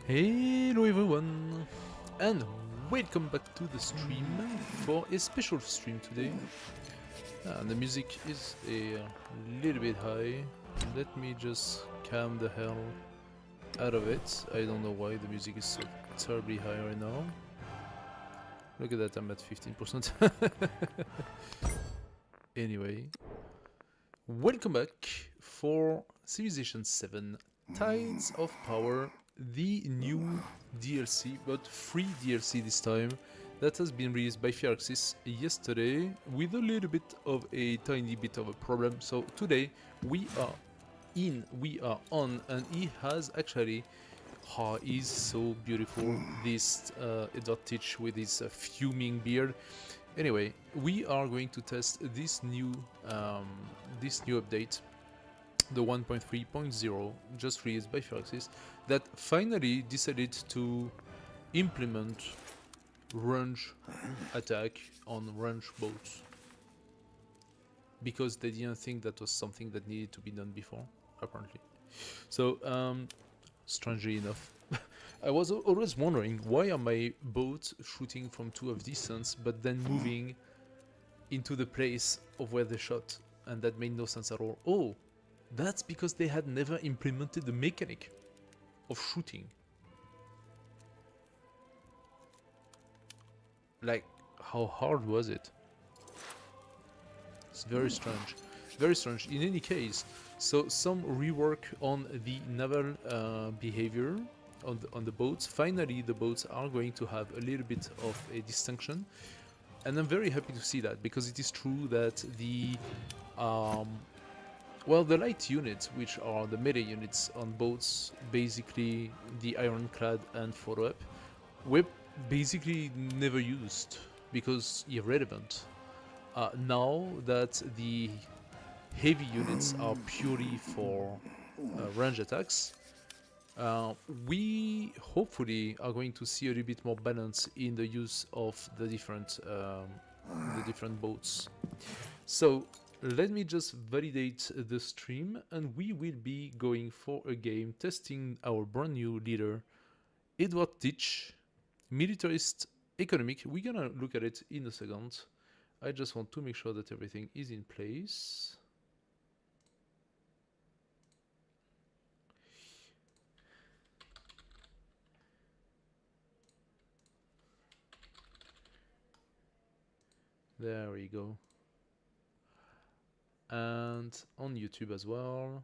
Hello everyone, and welcome back to the stream for a special stream today. The music is a little bit high. Let me just calm the hell out of it. I don't know why the music is so terribly high right now. Look at that, I'm at 15%. Anyway, welcome back for Civilization 7 Tides of Power, the new DLC, but free DLC this time, that has been released by Firaxis yesterday with a little bit of a tiny bit of a problem. So today we are on, and he has actually, he's so beautiful, this Edward with his fuming beard. Anyway, we are going to test this new update, the 1.3.0, just released by Firaxis, that finally decided to implement range attack on range boats, because they didn't think that was something that needed to be done before, apparently. So, strangely enough, I was always wondering, why are my boats shooting from 2 of distance but then moving into the place of where they shot? And that made no sense at all. Oh, that's because they had never implemented the mechanic of shooting. Like, how hard was it? It's very strange. Very strange. In any case, so some rework on the naval behavior on the boats. Finally, the boats are going to have a little bit of a distinction, and I'm very happy to see that, because it is true that the the light units, which are the melee units on boats, basically the ironclad and follow-up, were basically never used because irrelevant. Now that the heavy units are purely for range attacks, we hopefully are going to see a little bit more balance in the use of the different boats. So let me just validate the stream, and we will be going for a game testing our brand new leader, Edward Teach, militarist economic. We're gonna look at it in a second. I just want to make sure that everything is in place. There we go. And on YouTube as well.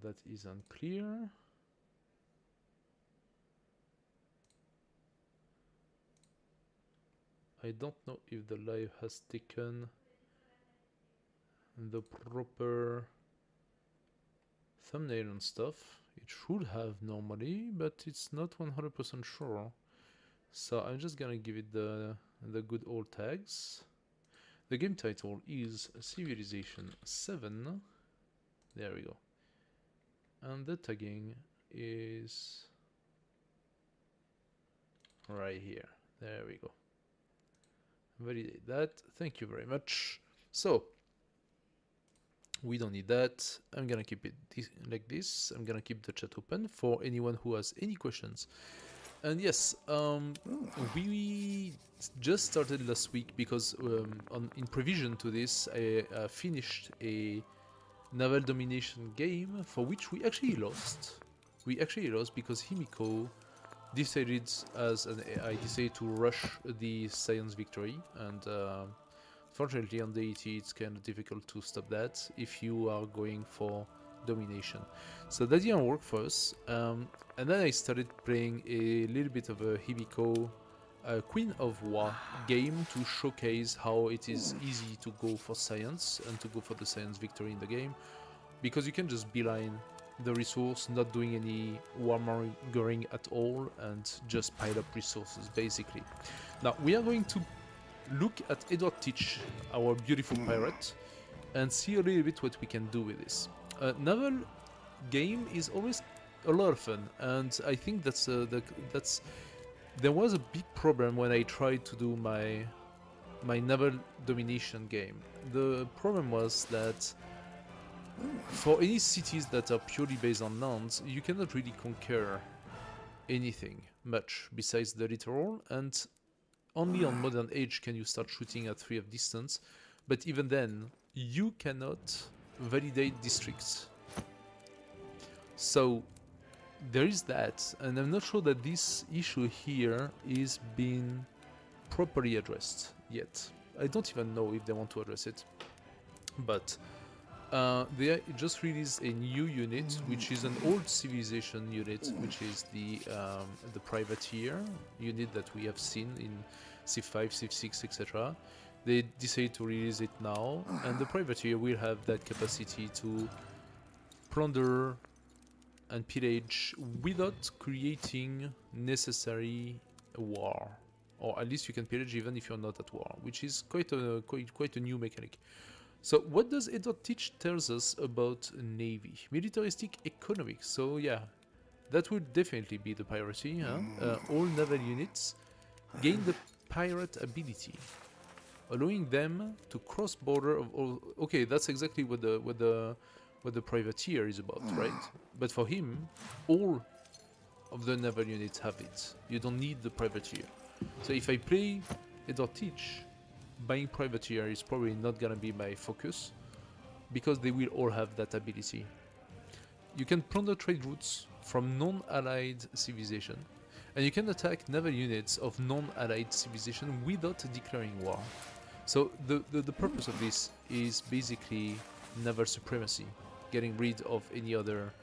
That is unclear. I don't know if the live has taken the proper thumbnail and stuff. It should have normally, but it's not 100% sure. So I'm just gonna give it the good old tags. The game title is Civilization 7. There we go. And the tagging is right here. There we go. Validate that. Thank you very much. So we don't need that. I'm gonna keep it like this. I'm gonna keep the chat open for anyone who has any questions. And yes, we just started last week because in prevision to this, I finished a naval domination game for which we actually lost. We actually lost because Himiko decided, as an AI, decided to rush the science victory, and fortunately on the AT it's kind of difficult to stop that if you are going for domination. So that didn't work for us, and then I started playing a little bit of a Himiko Queen of War game to showcase how it is easy to go for science and to go for the science victory in the game, because you can just beeline the resource, not doing any warmongering at all, and just pile up resources basically. Now we are going to look at Edward Teach, our beautiful pirate, and see a little bit what we can do with this. Naval game is always a lot of fun, and I think there was a big problem when I tried to do my my naval domination game. The problem was that for any cities that are purely based on land, you cannot really conquer anything much besides the littoral, and only on modern age can you start shooting at 3 of distance, but even then you cannot validate districts. So there is that, and I'm not sure that this issue here is being properly addressed yet. I don't even know if they want to address it, but they just released a new unit, which is an old civilization unit, which is the privateer unit that we have seen in Civ 5, Civ 6, etc. They decided to release it now, and the privateer will have that capacity to plunder and pillage without creating necessary war, or at least you can pillage even if you're not at war, which is quite a new mechanic. So what does Edward Teach tells us about Navy? Militaristic economics. So yeah, that would definitely be the piracy. Huh? All naval units gain the pirate ability, allowing them to cross border of all. Okay, that's exactly what the privateer is about, right? But for him, all of the naval units have it. You don't need the privateer. So if I play Edward Teach, buying privateer is probably not gonna be my focus, because they will all have that ability. You can plunder trade routes from non-allied civilization, and you can attack naval units of non-allied civilization without declaring war. So the purpose of this is basically naval supremacy, getting rid of any other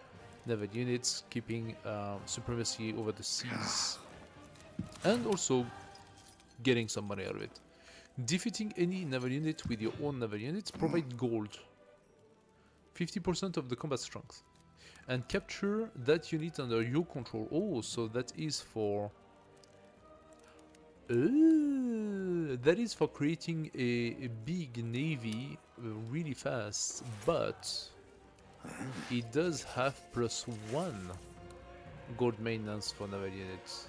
naval units, keeping supremacy over the seas, and also getting some money out of it. Defeating any naval unit with your own naval units provide gold, 50% of the combat strength, and capture that unit under your control. Oh, so that is for that is for creating a big navy really fast, but it does have +1 gold maintenance for naval units.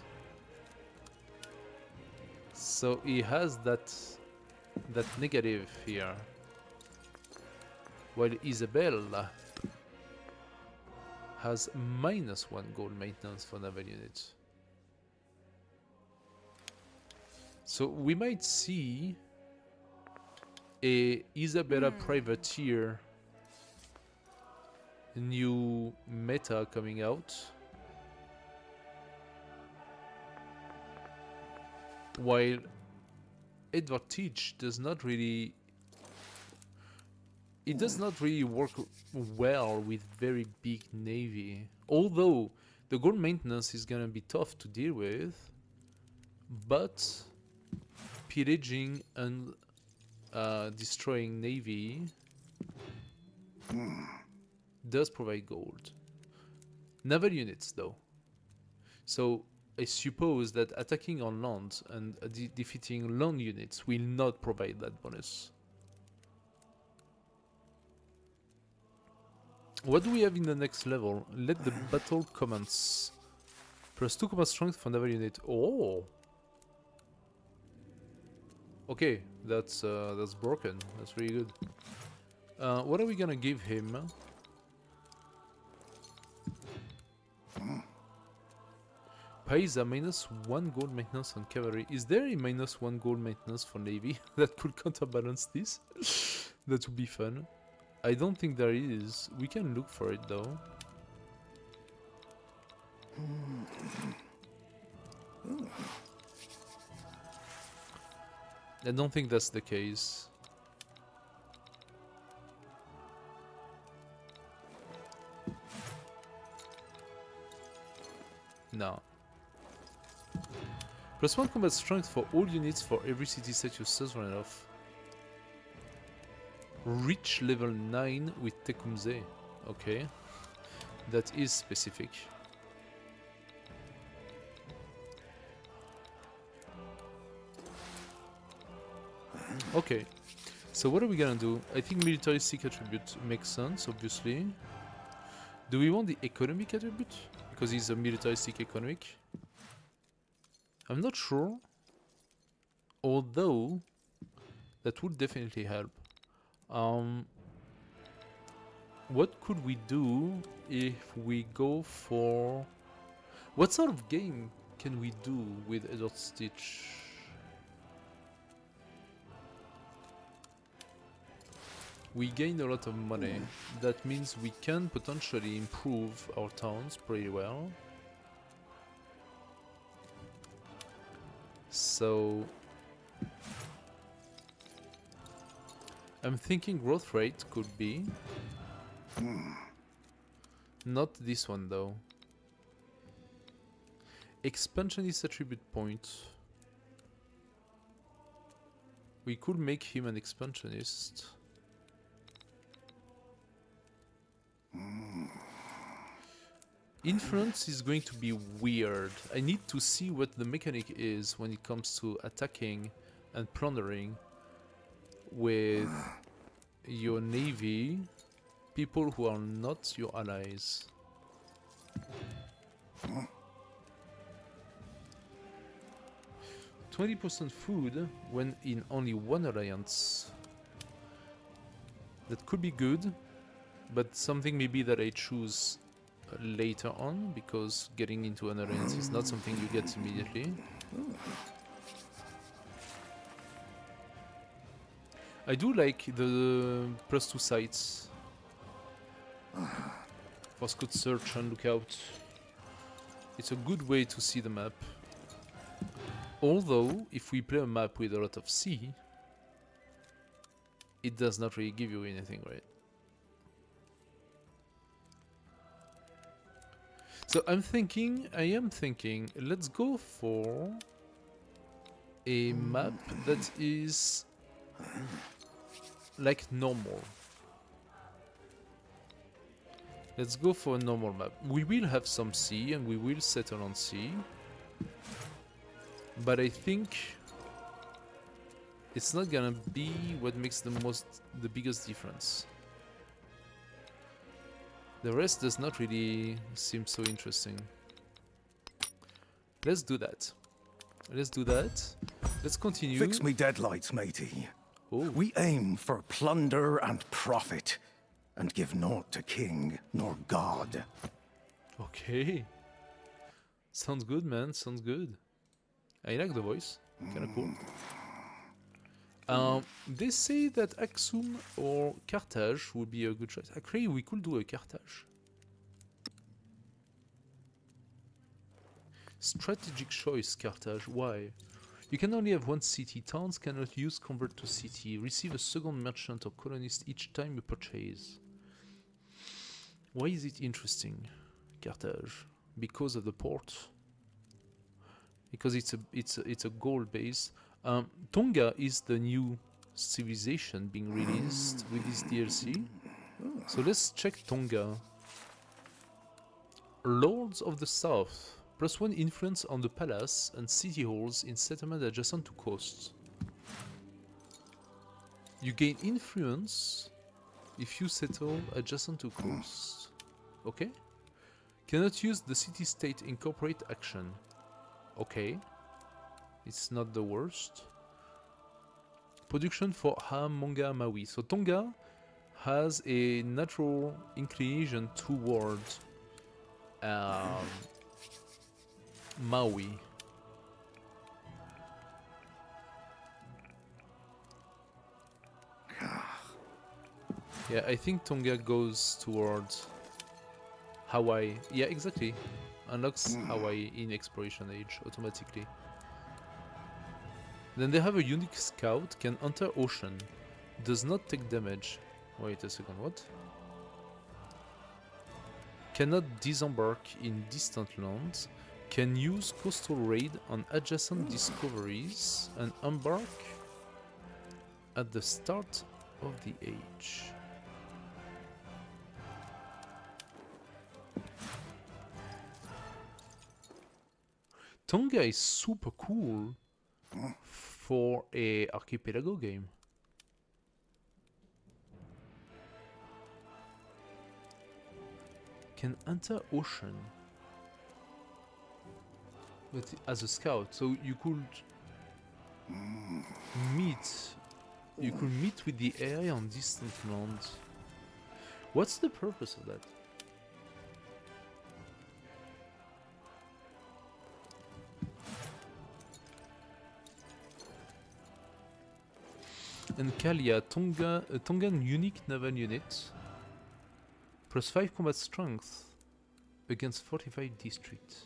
So he has that negative here, while Isabella has -1 gold maintenance for naval units. So we might see a Isabella privateer new meta coming out, while Edward Teach does not really work well with very big navy. Although the gold maintenance is gonna be tough to deal with, but pillaging and destroying navy does provide gold. Naval units though. So I suppose that attacking on land and defeating land units will not provide that bonus. What do we have in the next level? Let the battle commence. +2 combat strength for naval unit. Oh! Okay, that's broken. That's really good. What are we gonna give him? Pays a -1 gold maintenance on cavalry. Is there a -1 gold maintenance for navy that could counterbalance this? That would be fun. I don't think there is. We can look for it though. I don't think that's the case. No. +1 combat strength for all units for every city set you sovereign of. Reach level 9 with Tecumseh. Okay. That is specific. Okay. So what are we gonna do? I think militaristic attribute makes sense, obviously. Do we want the economic attribute? Because he's a militaristic economic. I'm not sure. Although That would definitely help. What could we do if we go for... What sort of game can we do with Edward Stitch? We gain a lot of money. That means we can potentially improve our towns pretty well. So I'm thinking growth rate could be not this one though. Expansionist attribute point. We could make him an expansionist. Influence is going to be weird. I need to see what the mechanic is when it comes to attacking and plundering with your navy, people who are not your allies. 20% food when in only one alliance. That could be good, but something maybe that I choose later on, because getting into an alliance is not something you get immediately. I do like the +2 sights for scout search and lookout. It's a good way to see the map. Although, if we play a map with a lot of sea, it does not really give you anything, right? So I am thinking, let's go for a map that is like normal. Let's go for a normal map. We will have some sea and we will settle on sea. But I think it's not gonna be what makes the biggest difference. The rest does not really seem so interesting. Let's do that. Let's do that. Let's continue. Fix me deadlights, matey. Oh. We aim for plunder and profit, and give naught to king nor god. Okay. Sounds good, man. Sounds good. I like the voice. Kinda cool. They say that Aksum or Carthage would be a good choice. Actually, we could do a Carthage. Strategic choice, Carthage. Why? You can only have one city. Towns cannot use convert to city. Receive a second merchant or colonist each time you purchase. Why is it interesting, Carthage? Because of the port. Because it's a gold base. Tonga is the new civilization being released with this DLC. So let's check Tonga. Lords of the South. +1 influence on the palace and city halls in settlement adjacent to coasts. You gain influence if you settle adjacent to coasts. Okay. Cannot use the city-state incorporate action. Okay. It's not the worst. Production for Hamonga Maui. So Tonga has a natural inclination toward Maui. Yeah, I think Tonga goes towards Hawaii. Yeah, exactly. Unlocks Hawaii in exploration age automatically. Then they have a unique scout, can enter ocean, does not take damage. Wait a second, what? Cannot disembark in distant lands, can use coastal raid on adjacent discoveries, and embark at the start of the age. Tonga is super cool for a archipelago game. Can enter ocean, but as a scout, so you could meet You could meet with the AI on distant lands. What's the purpose of that? And Kalia, Tongan unique naval unit. Plus 5 combat strength against 45 districts.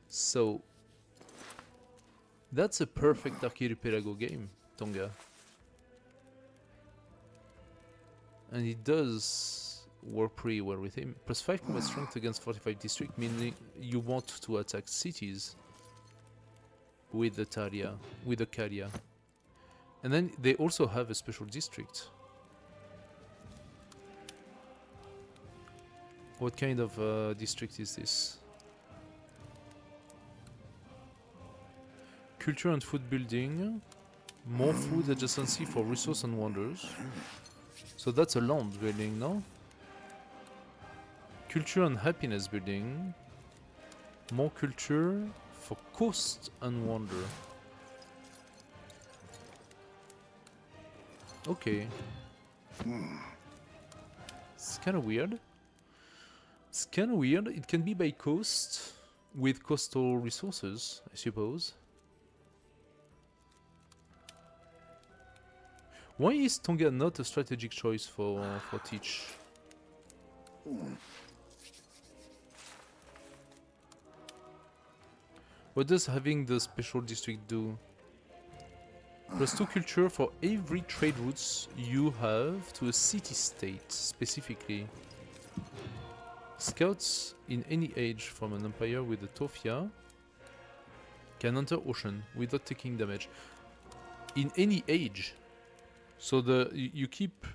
So that's a perfect Archipelago game, Tonga. And it does work pretty well with him. Plus 5 combat strength against 45 district, meaning you want to attack cities with the Kalia. And then they also have a special district. What kind of district is this? Culture and food building. More food adjacency for resource and wonders. So that's a land building, no? Culture and happiness building. More culture for coast and wonder. Okay. It's kind of weird. It's kind of weird. It can be by coast with coastal resources, I suppose. Why is Tonga not a strategic choice for Teach? What does having the special district do? Plus 2 culture for every trade routes you have to a city-state, specifically. Scouts in any age from an empire with a Tofia can enter ocean without taking damage. In any age. So you keep...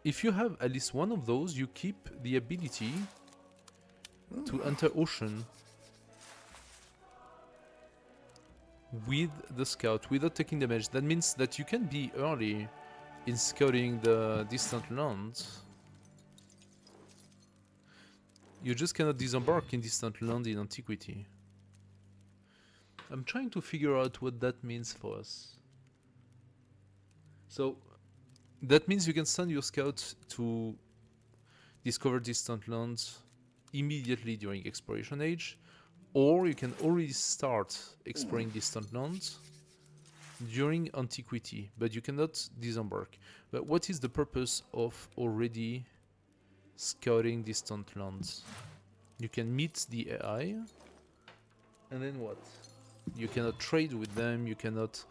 If you have at least one of those, you keep the ability to enter ocean with the scout without taking damage. That means that you can be early in scouting the distant lands. You just cannot disembark in distant land in antiquity. I'm trying to figure out what that means for us. So that means you can send your scout to discover distant lands immediately during exploration age, or you can already start exploring distant lands during antiquity, but you cannot disembark. But what is the purpose of already scouting distant lands? You can meet the AI, and then what? You cannot trade with them, you cannot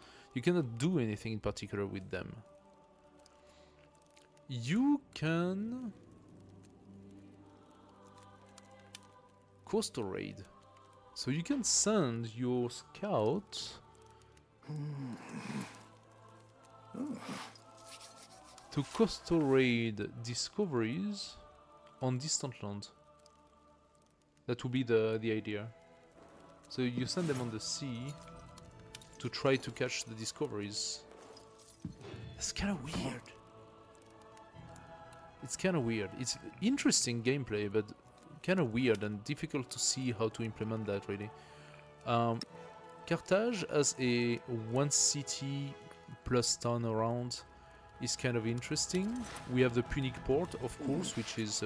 do anything in particular with them. You can coastal raid. So you can send your scout to coastal raid discoveries on distant land. That would be the idea. So you send them on the sea to try to catch the discoveries. It's kind of weird. It's kind of weird. It's interesting gameplay, but kind of weird and difficult to see how to implement that, really. Carthage as a one city plus town around is kind of interesting. We have the Punic port, of course, which is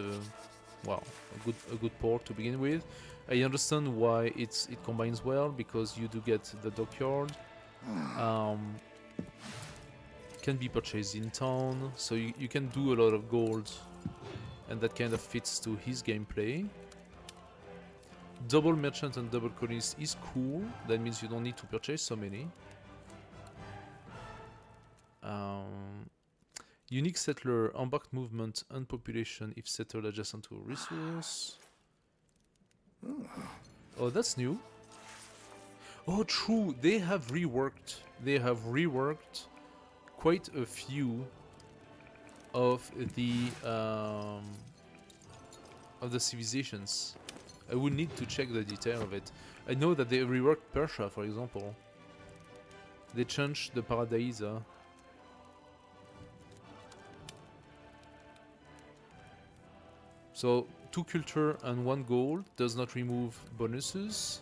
well, a good port to begin with. I understand why it combines well, because you do get the dockyard. Can be purchased in town, so you can do a lot of gold, and that kind of fits to his gameplay. Double merchant and double colonist is cool. That means you don't need to purchase so many. Unique settler, embarked movement and population if settled adjacent to a resource. Oh, that's new. Oh, true. They have reworked quite a few of the civilizations. I would need to check the detail of it. I know that they reworked Persia, for example. They changed the Paradaisa. So 2 culture and 1 gold. Does not remove bonuses.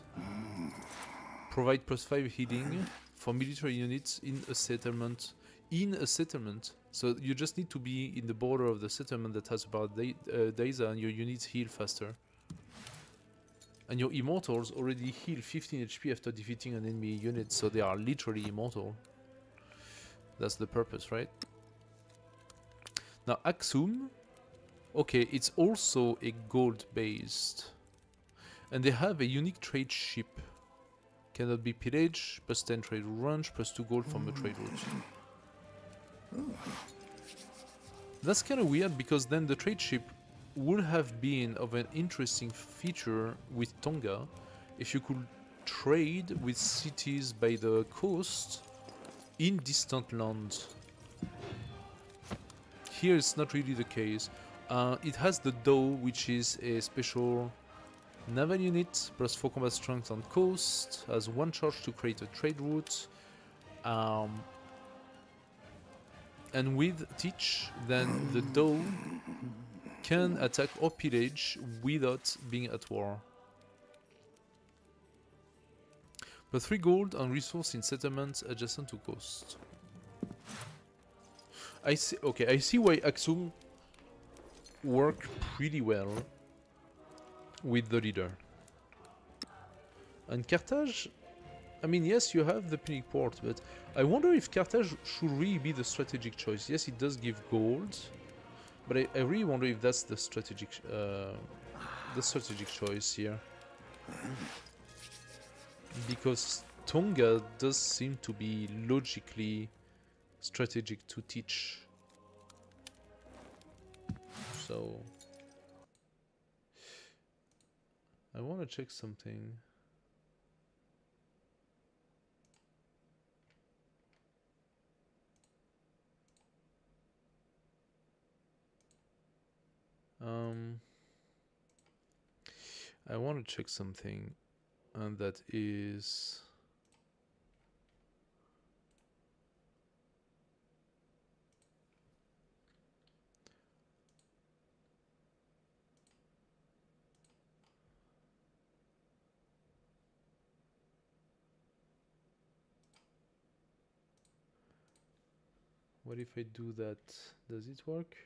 Provide +5 healing for military units in a settlement. In a settlement. So you just need to be in the border of the settlement that has about Daisa, and your units heal faster. And your immortals already heal 15 HP after defeating an enemy unit, so they are literally immortal. That's the purpose, right? Now Axum, okay, it's also a gold based. And they have a unique trade ship. Cannot be pillaged, +10 trade range, +2 gold from a trade route. That's kind of weird, because then the trade ship would have been of an interesting feature with Tonga if you could trade with cities by the coast in distant lands. Here it's not really the case. It has the Doe, which is a special naval unit, +4 combat strength on coast, has 1 charge to create a trade route. And with Teach, then the Doe can attack or pillage without being at war. +3 gold on resource in settlements adjacent to coast. I see. Okay, I see why Axum work pretty well with the leader. And Carthage, I mean, yes, you have the Punic port, but I wonder if Carthage should really be the strategic choice. Yes, it does give gold, but I really wonder if that's the strategic choice here. Because Tonga does seem to be logically strategic to teach. So I want to check something. I want to check something, and that is what if I do that? Does it work?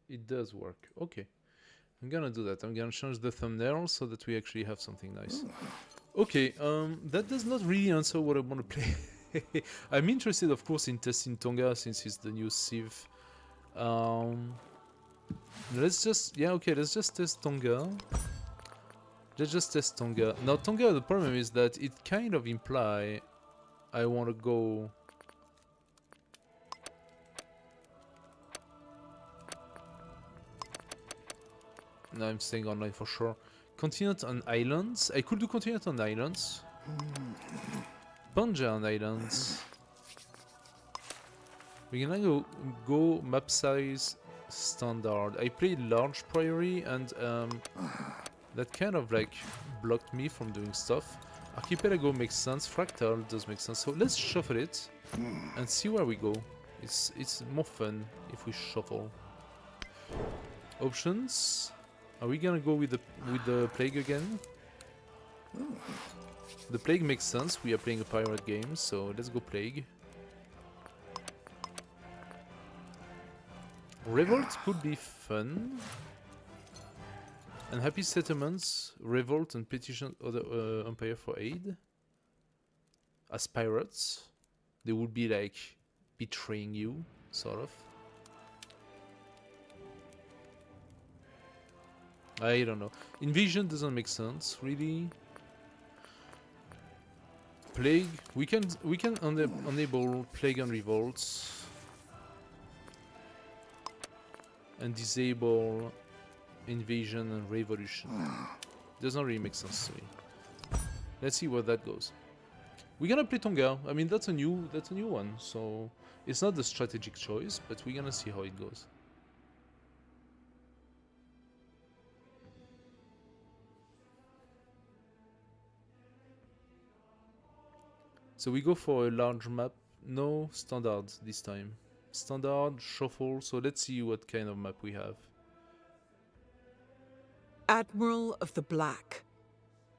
It does work. Okay. I'm gonna do that. I'm gonna change the thumbnail so that we actually have something nice. Okay, that does not really answer what I want to play. I'm interested, of course, in testing Tonga since it's the new Civ. Let's just, yeah, okay, let's just test Tonga. Let's just test Tonga. Now, Tonga, the problem is that it kind of imply I want to go... No, I'm staying online for sure. Continent on islands. I could do continent on islands. Panja on islands. We're gonna go map size standard. I played large priori, and that kind of like blocked me from doing stuff. Archipelago makes sense. Fractal does make sense. So let's shuffle it and see where we go. It's more fun if we shuffle. Options. Are we gonna go with the plague again? The plague makes sense. We are playing a pirate game, so let's go plague. Revolt could be fun. And happy settlements, revolt and petition other empire for aid. As pirates, they would be like betraying you, sort of. I don't know. Invasion doesn't make sense, really. Plague, we can enable plague and revolts, and disable invasion and revolution. Doesn't really make sense to me. Let's see where that goes. We're gonna play Tonga. I mean, that's a new one, so it's not the strategic choice, but we're gonna see how it goes. So we go for a large map no standard this time. Standard, shuffle, so let's see what kind of map we have. Admiral of the Black.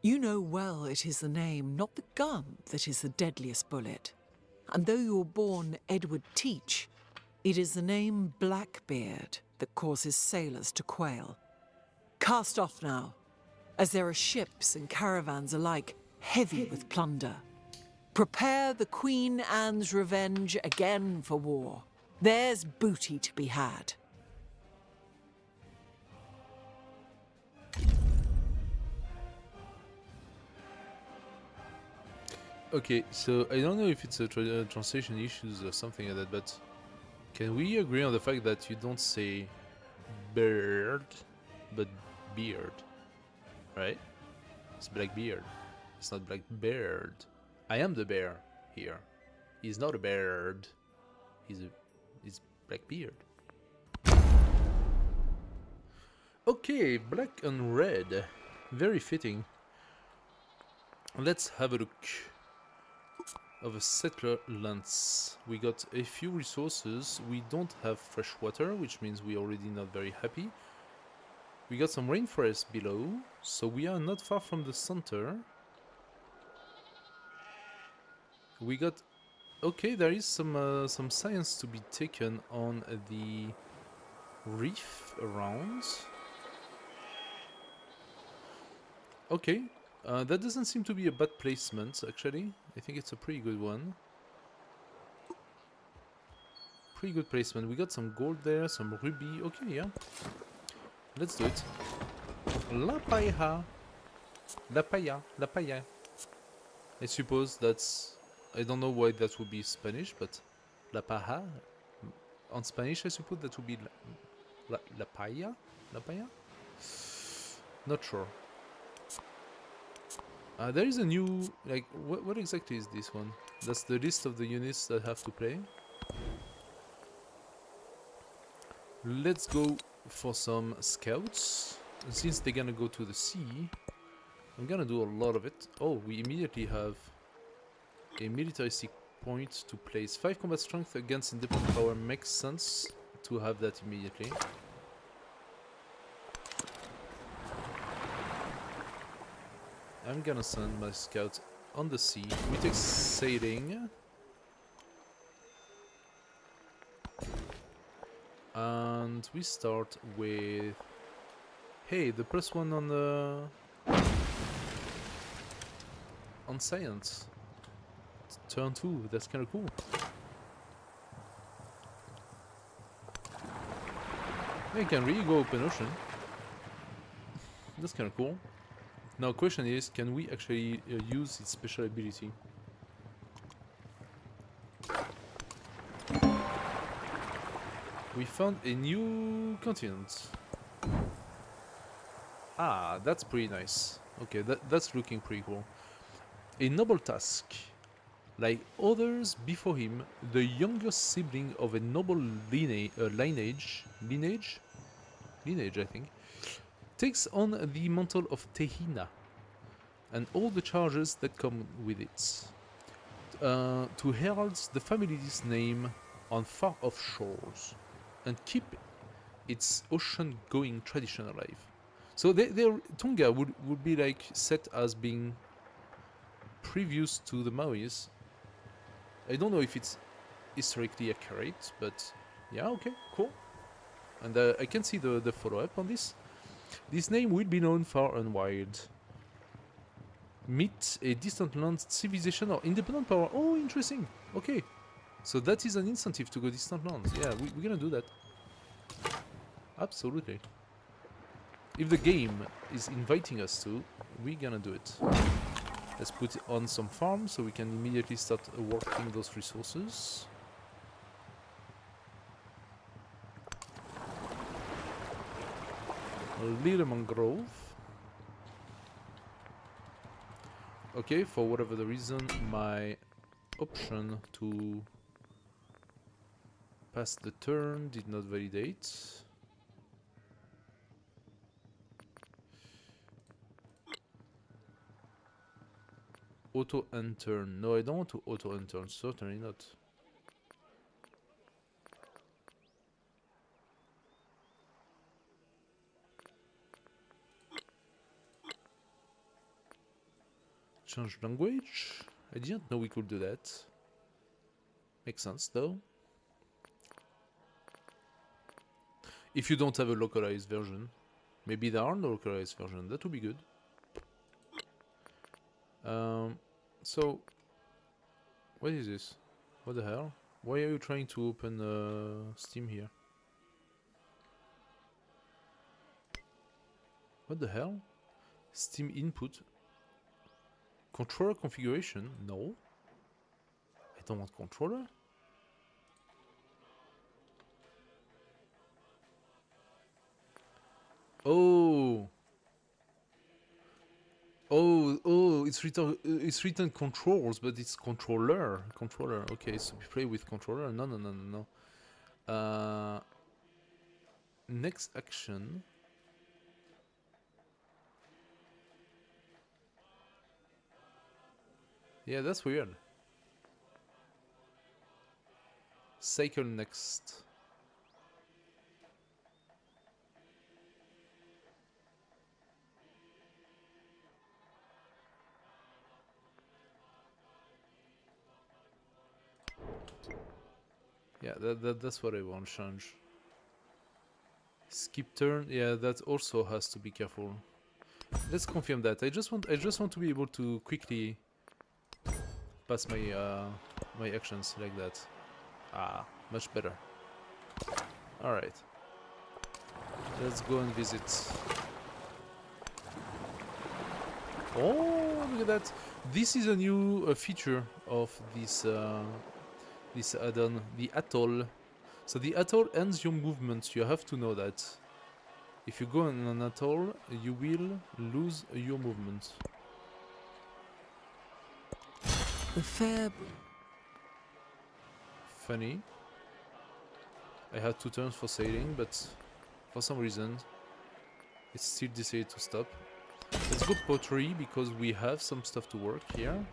You know well it is the name, not the gun, that is the deadliest bullet. And though you were born Edward Teach, it is the name Blackbeard that causes sailors to quail. Cast off now, as there are ships and caravans alike heavy with plunder. Prepare the Queen Anne's revenge again for war. There's booty to be had. Okay, so I don't know if it's a translation issues or something like that, but can we agree on the fact that you don't say bird, but beard, right? It's Blackbeard. It's not Blackbeard. I am the bear here. He's not a bird. He's Blackbeard. Okay, black and red. Very fitting. Let's have a look. Of a settler lance. We got a few resources. We don't have fresh water, which means we're already not very happy. We got some rainforest below, so we are not far from the center. We got... Okay, there is some science to be taken on the reef around. Okay. That doesn't seem to be a bad placement, actually. I think it's a pretty good one. Pretty good placement. We got some gold there, some ruby. Okay, yeah. Let's do it. La paella. La paella. La paella. I suppose that's... I don't know why that would be Spanish, but... La paella? On Spanish, I suppose that would be... La paella? La paella? Not sure. There is a new, like, what exactly is this one? That's the list of the units that have to play. Let's go for some scouts. And since they're gonna go to the sea, I'm gonna do a lot of it. Oh, we immediately have a militaristic point to place. 5 combat strength against independent power makes sense to have that immediately. I'm gonna send my scouts on the sea. We take sailing. And we start with... Hey, the +1 on the... on science. Turn 2, that's kinda cool. I can really go open ocean. That's kinda cool. Now, question is, can we actually use its special ability? We found a new continent. Ah, that's pretty nice. Okay, that's looking pretty cool. A noble task. Like others before him, the youngest sibling of a noble lineage, I think, takes on the mantle of Tehina and all the charges that come with it, to herald the family's name on far-off shores and keep its ocean-going tradition alive. So Tonga would be like set as being previous to the Maoris. I don't know if it's historically accurate, but yeah, okay, cool. And I can see the follow-up on this. This name will be known far and wide. Meet a distant land civilization or independent power. Oh, interesting. Okay. So that is an incentive to go distant lands. Yeah, we're gonna do that. Absolutely. If the game is inviting us to, we're gonna do it. Let's put on some farms so we can immediately start working those resources. A little mangrove. Okay, for whatever the reason, my option to pass the turn did not validate. Auto enter. No, I don't want to auto enter. Certainly not. Change language. I didn't know we could do that. Makes sense though. If you don't have a localized version. Maybe there are no localized version. That would be good. So, what is this? What the hell? Why are you trying to open Steam here? What the hell? Steam input. Controller configuration? No. I don't want controller. Oh. Oh, it's written controls, but it's controller. Controller. Okay, so we play with controller. No. Next action. Yeah, that's weird. Cycle next. Yeah, that's what I want to change. Skip turn. Yeah, that also has to be careful. Let's confirm that. I just want to be able to quickly pass my my actions like that. Ah, much better. All right. Let's go and visit. Oh, look at that! This is a new feature of this this add-on, the atoll. So the atoll ends your movement. You have to know that. If you go on an atoll, you will lose your movement. The fair. Funny. I had 2 turns for sailing, but for some reason it still decided to stop. Let's go pottery because we have some stuff to work here.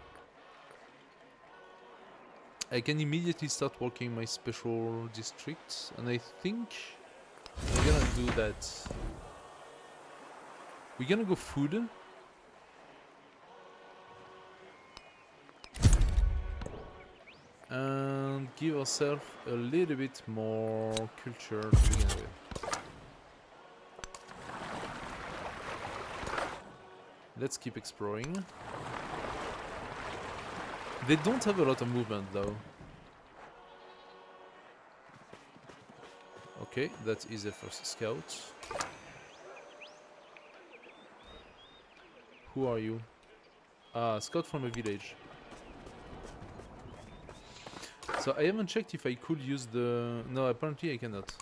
I can immediately start working my special districts, and I think we're gonna do that. We're gonna go food. And give ourselves a little bit more culture to begin with. Let's keep exploring. They don't have a lot of movement though. Okay, that is a first scout. Who are you? Ah, scout from a village. So I haven't checked if I could use the... No, apparently I cannot.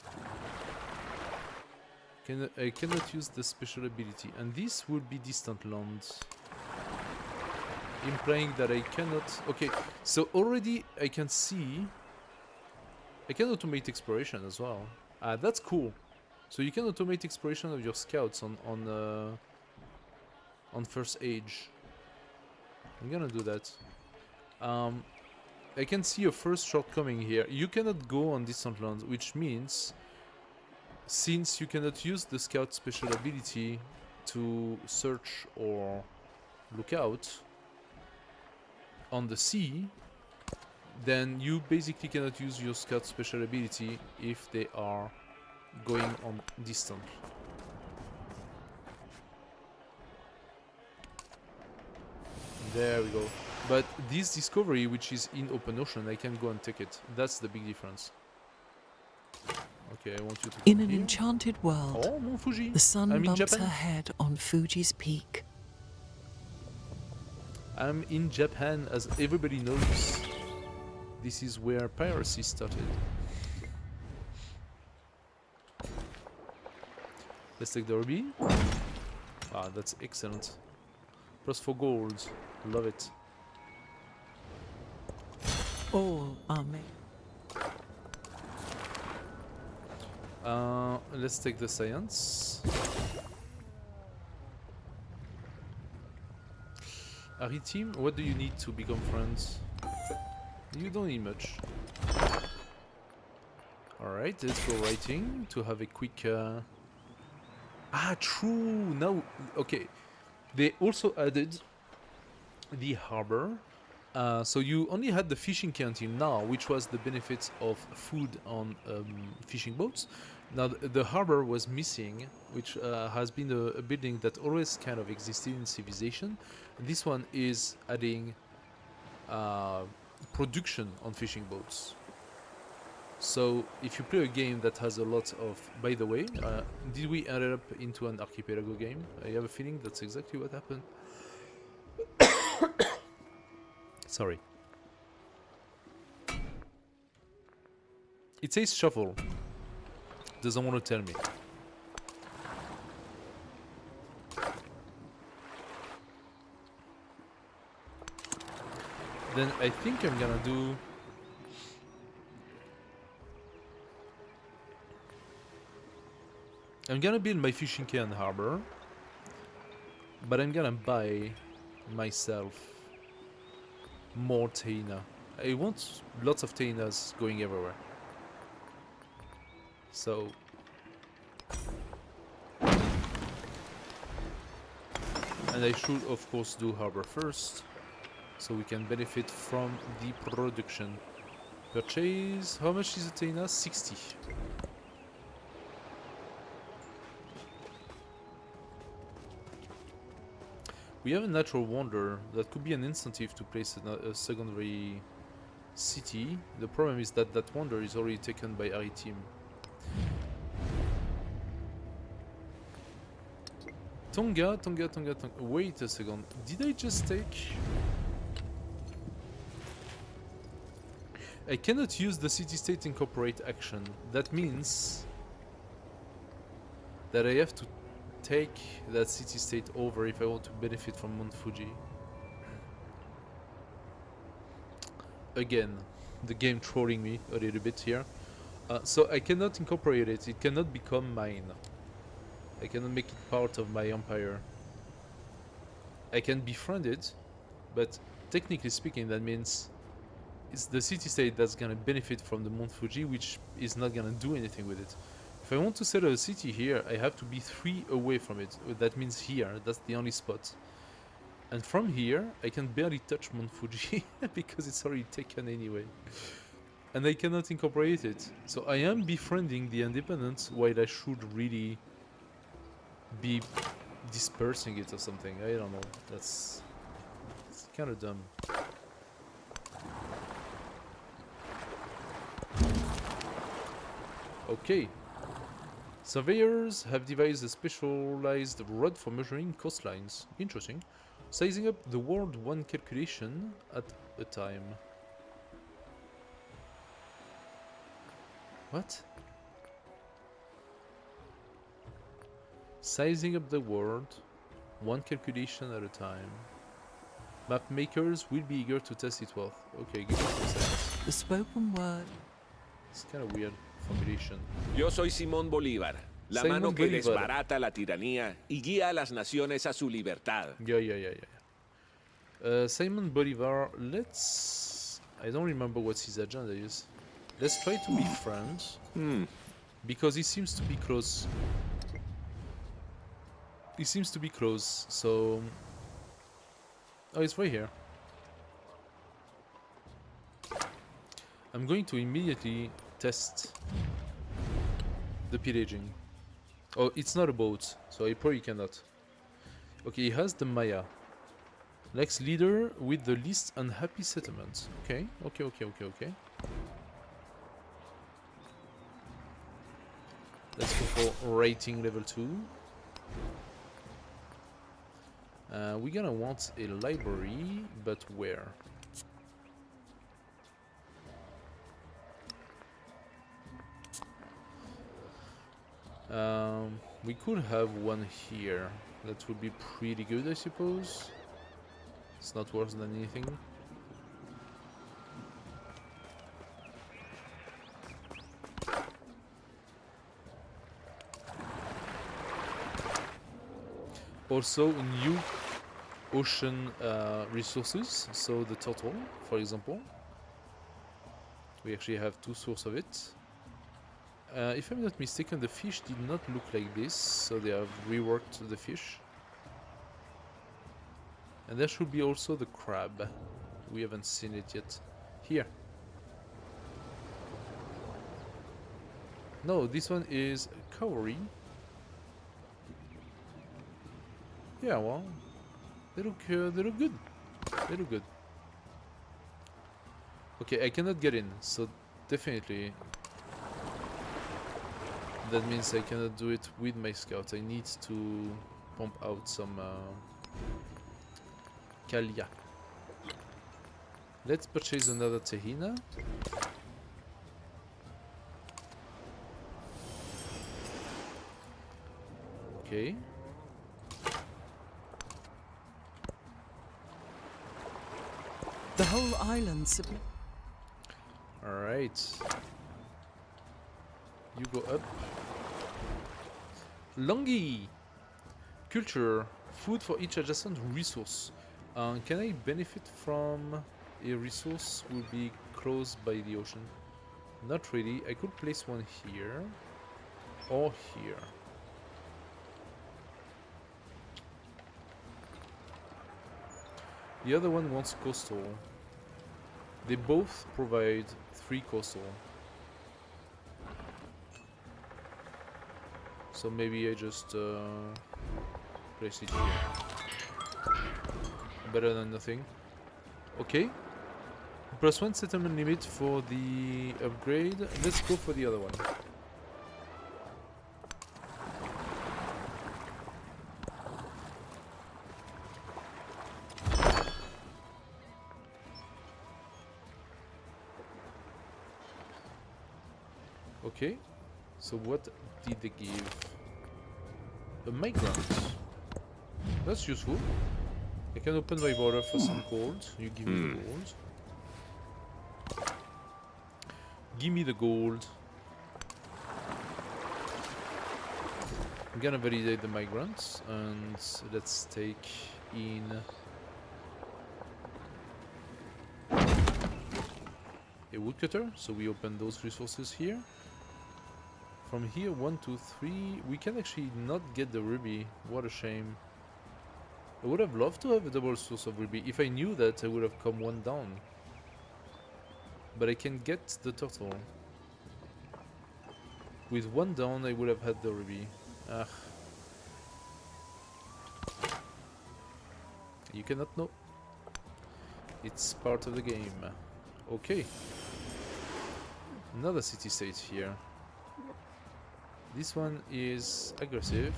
I cannot use the special ability. And this would be distant lands. Implying that I cannot... Okay, so already I can see... I can automate exploration as well. Ah, that's cool. So you can automate exploration of your scouts on first age. I'm gonna do that. I can see a first shortcoming here. You cannot go on distant lands, which means since you cannot use the scout special ability to search or look out on the sea, then you basically cannot use your scout special ability if they are going on distant. There we go. But this discovery, which is in open ocean, I can go and take it. That's the big difference. Okay, I want you to In come an here. enchanted world, Oh, Mount Fuji. the sun I'm in bumps Japan. her head on Fuji's peak. I'm in Japan, as everybody knows. This is where piracy started. Let's take the ruby. Ah, that's excellent. Plus 4 gold. Love it. All are made. Let's take the science. Ari team, what do you need to become friends? You don't need much. Alright, let's go writing to have a quick... Ah, true! Now, okay. They also added the harbor. So you only had the fishing quay until now, which was the benefits of food on fishing boats. Now the harbor was missing, which has been a building that always kind of existed in civilization. And this one is adding production on fishing boats. So if you play a game that has a lot of, by the way, did we end up into an archipelago game? I have a feeling that's exactly what happened. Sorry. It says shuffle. Doesn't want to tell me. Then I think I'm gonna do... I'm gonna build my fishing quay and harbor. But I'm gonna buy myself more Taina. I want lots of Tainas going everywhere. So... And I should of course do harbor first, so we can benefit from the production. Purchase, how much is a Taina? 60. We have a natural wonder that could be an incentive to place a secondary city. The problem is that that wonder is already taken by our team. Tonga. Wait a second. Did I just take... I cannot use the city-state incorporate action. That means that I have to take that city-state over if I want to benefit from Mount Fuji. Again, the game trolling me a little bit here. So I cannot incorporate it. It cannot become mine. I cannot make it part of my empire. I can befriend it, but technically speaking, that means it's the city-state that's gonna benefit from the Mount Fuji, which is not gonna do anything with it. If I want to settle a city here, I have to be 3 away from it. That means here, that's the only spot. And from here, I can barely touch Mount Fuji because it's already taken anyway. And I cannot incorporate it. So I am befriending the independents while I should really be dispersing it or something. I don't know. It's kind of dumb. Okay. Surveyors have devised a specialized rod for measuring coastlines. Interesting. Sizing up the world one calculation at a time. What? Sizing up the world one calculation at a time. Map makers will be eager to test its worth. Okay, give me 2 seconds. The spoken word. It's kind of weird formulation. Yo soy Simón Bolívar, la Simón mano que Bolívar. desbarata la tiranía y guía a las naciones a su libertad. Yeah. Simon Bolivar, let's... I don't remember what his agenda is. Let's try to be friends. Because he seems to be close. He seems to be close, so... Oh, it's right here. I'm going to immediately test the pillaging. Oh, it's not a boat, so I probably cannot. Okay, he has the Maya. Lex leader with the least unhappy settlement. Okay. Let's go for rating level 2. We're gonna want a library, but where? We could have one here. That would be pretty good, I suppose. It's not worse than anything. Also, new ocean resources. So the turtle, for example. We actually have 2 sources of it. If I'm not mistaken, the fish did not look like this, so they have reworked the fish. And there should be also the crab. We haven't seen it yet. Here. No, this one is cowrie. Yeah, well, they look good. They look good. Okay, I cannot get in, so definitely that means I cannot do it with my scout. I need to pump out some Kalia. Let's purchase another Tehina. Okay. The whole island submit. Alright. You go up. Longi! Culture. Food for each adjacent resource. Can I benefit from a resource will be close by the ocean? Not really. I could place one here. Or here. The other one wants coastal. They both provide 3 coastal. So maybe I just place it here. Better than nothing. Okay. +1 settlement limit for the upgrade. Let's go for the other one. Okay, so what did they give? A migrant. That's useful. I can open my border for some gold. You give me the gold. Give me the gold. I'm gonna validate the migrants and let's take in a woodcutter. So we open those resources here. From here, 1, 2, 3. We can actually not get the ruby. What a shame. I would have loved to have a double source of ruby. If I knew that, I would have come one down. But I can get the turtle. With one down, I would have had the ruby. Ah. You cannot know. It's part of the game. Okay. Another city-state here. This one is aggressive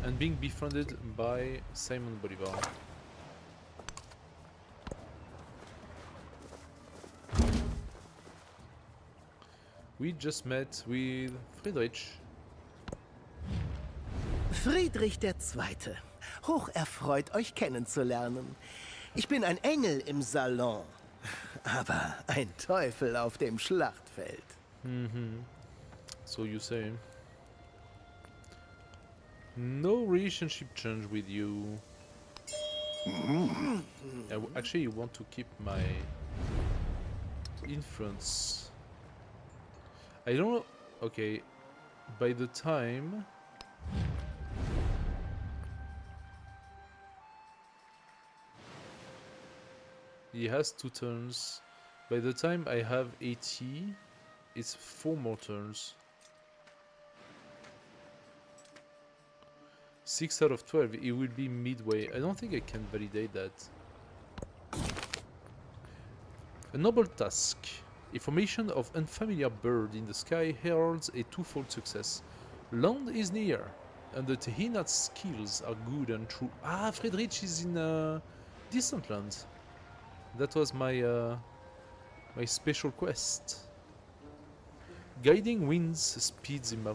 and being befriended by Simon Bolivar. We just met with Friedrich. Friedrich II. Hocherfreut, euch kennenzulernen. Ich bin ein Engel im Salon, aber ein Teufel auf dem Schlachtfeld. So you say. No relationship change with you. I actually want to keep my influence. I don't know. Okay, by the time he has 2 turns, by the time I have 80, it's 4 more turns. 6 out of 12, it will be midway. I don't think I can validate that. A noble task. A formation of unfamiliar bird in the sky heralds a twofold success. Land is near, and the Tehinat's skills are good and true. Ah, Friedrich is in distant land. That was my my special quest. Guiding winds speeds him.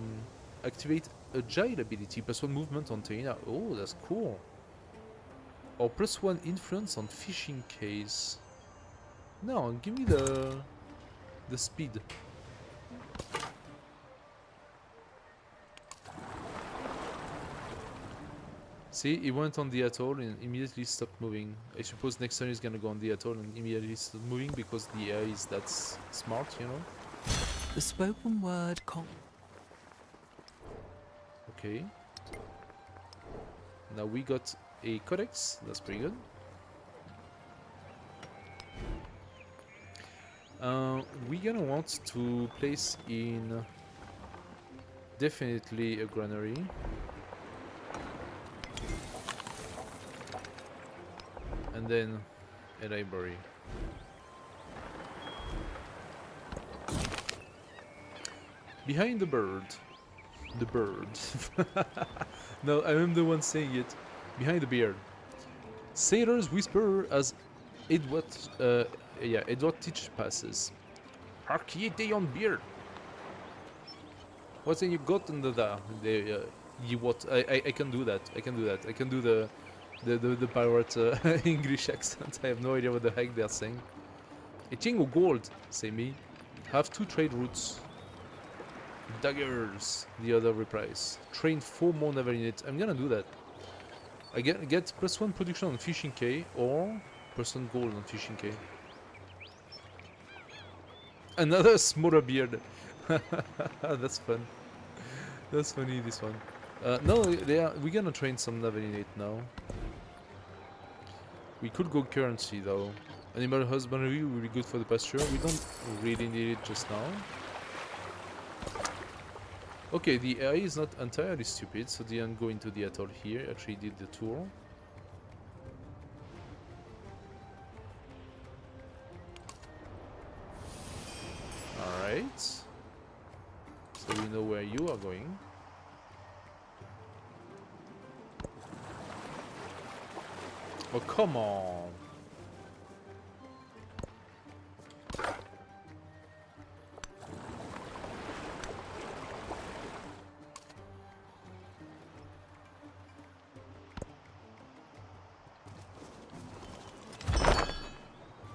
Activate agile ability, +1 movement on Tehina. Oh, that's cool. Or +1 influence on fishing case. No, give me the speed. See, he went on the atoll and immediately stopped moving. I suppose next turn he's gonna go on the atoll and immediately stop moving because the AI is that smart, you know? The spoken word Okay. Now we got a codex, that's pretty good. We're gonna want to place in definitely a granary. And then a library. Behind the bird. The bird. No, I am the one saying it. Behind the beard. Sailors whisper as Edward Teach passes. Hark ye, on beard. What's in you got under there? You what? I can do that. I can do that. I can do the pirate English accent. I have no idea what the heck they're saying. A chain of gold, say me. Have 2 trade routes. Daggers, the other replies. Train 4 more naval units. I'm gonna do that. I get +1 production on fishing K or +1 gold on fishing K. Another smaller beard. That's fun. That's funny, this one. No, we're gonna train some naval unit now. We could go currency though. Animal husbandry will be good for the pasture. We don't really need it just now. Okay, the AI is not entirely stupid, so they didn't go into the atoll here. Actually did the tour. Alright. So we know where you are going. Oh, come on!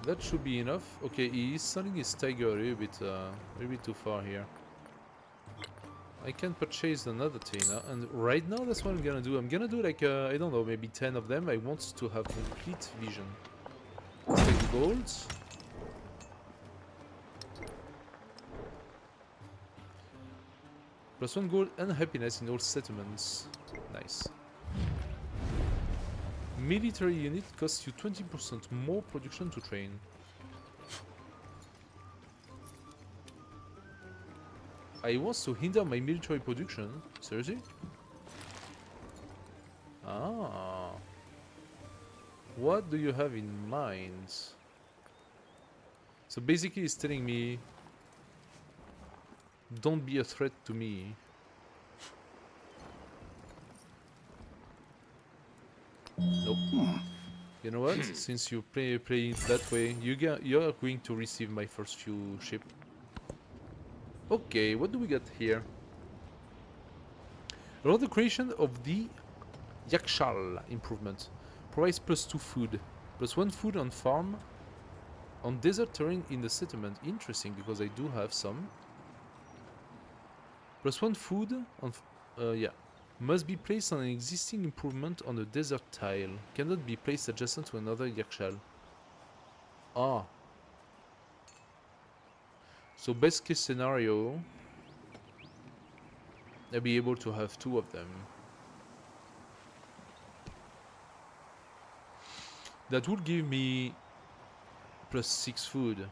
That should be enough. Okay, he is selling his tiger a little bit too far here. I can purchase another Tina, and right now that's what I'm gonna do. I'm gonna do like, I don't know, maybe 10 of them. I want to have complete vision. Let's take the gold. +1 gold and happiness in all settlements. Nice. Military unit costs you 20% more production to train. I want to hinder my military production? Seriously? Ah. What do you have in mind? So basically it's telling me don't be a threat to me. Nope. You know what? Since you play it that way, you're going to receive my first few ship. Okay, what do we got here? Allow the creation of the Yakshal improvement. Provides +2 food. +1 food on farm. On desert terrain in the settlement. Interesting, because I do have some. +1 food on... yeah. Must be placed on an existing improvement on a desert tile. Cannot be placed adjacent to another Yakshal. Ah. So best case scenario, I'll be able to have 2 of them. That would give me +6 food.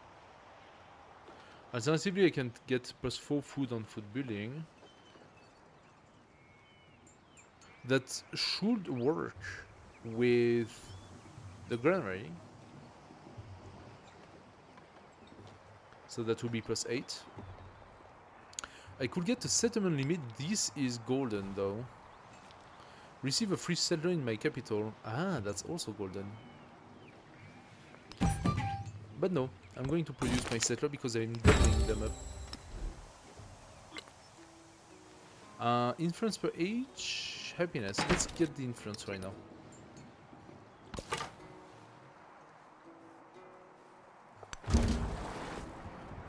Alternatively, I can get +4 food on food building. That should work with the granary. So that will be +8. I could get a settlement limit. This is golden though. Receive a free settler in my capital. Ah, that's also golden. But no, I'm going to produce my settler because I'm doubling them up. Influence per age, happiness. Let's get the influence right now.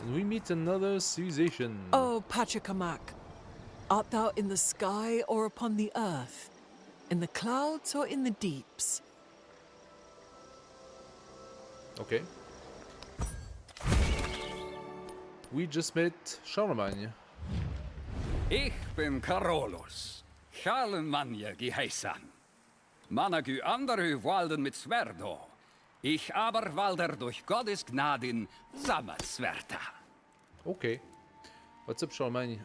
And we meet another civilization. Oh, Pachacamac, art thou in the sky or upon the earth? In the clouds or in the deeps? Okay. We just met Charlemagne. Ich bin Carolus, Charlemagne geheißen. Managu anderu walden mit sverdo. Ich aber walder durch Gottes Gnaden Sammerswerter. Okay. What's up, Charlemagne?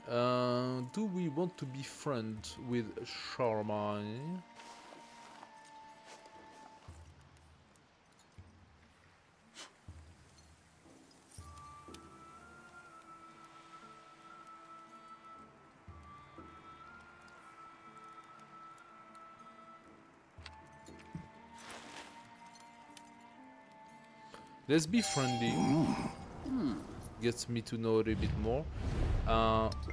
Do we want to be friends with Charlemagne? Let's be friendly. Gets me to know a little bit more.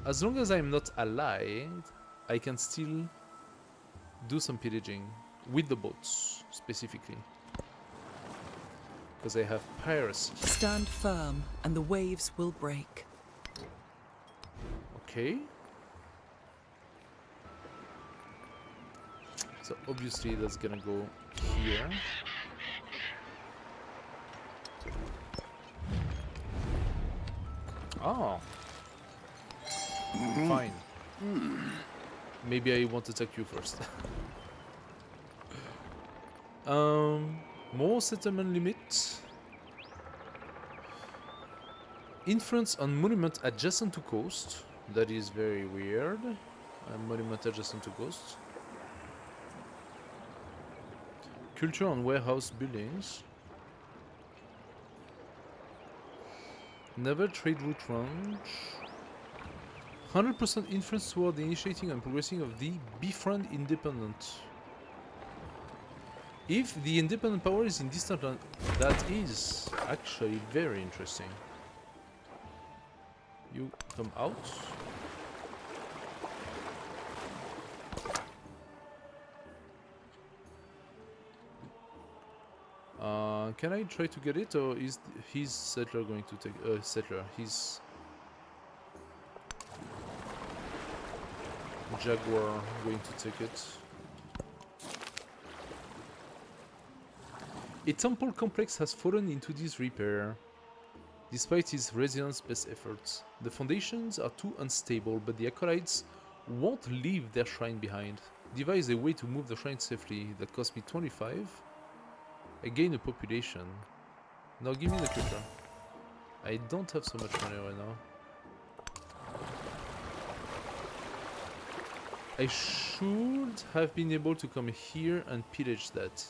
As long as I'm not allied, I can still do some pillaging with the boats, specifically. Because I have piracy. Stand firm, and the waves will break. Okay. So obviously that's gonna go here. Oh. Fine. Maybe I want to attack you first. More settlement limit. Influence on monument adjacent to coast. That is very weird. Monument adjacent to coast. Culture on warehouse buildings. Naval trade route range. 100% influence toward the initiating and progressing of the befriend independent. If the independent power is in distant land, that is actually very interesting. You come out. Can I try to get it, or is his settler going to take settler? His jaguar going to take it? A temple complex has fallen into disrepair. Despite his residents' best efforts, the foundations are too unstable, but the acolytes won't leave their shrine behind. Devise a way to move the shrine safely. That cost me 25. I gain a population. Now give me the culture. I don't have so much money right now. I should have been able to come here and pillage that.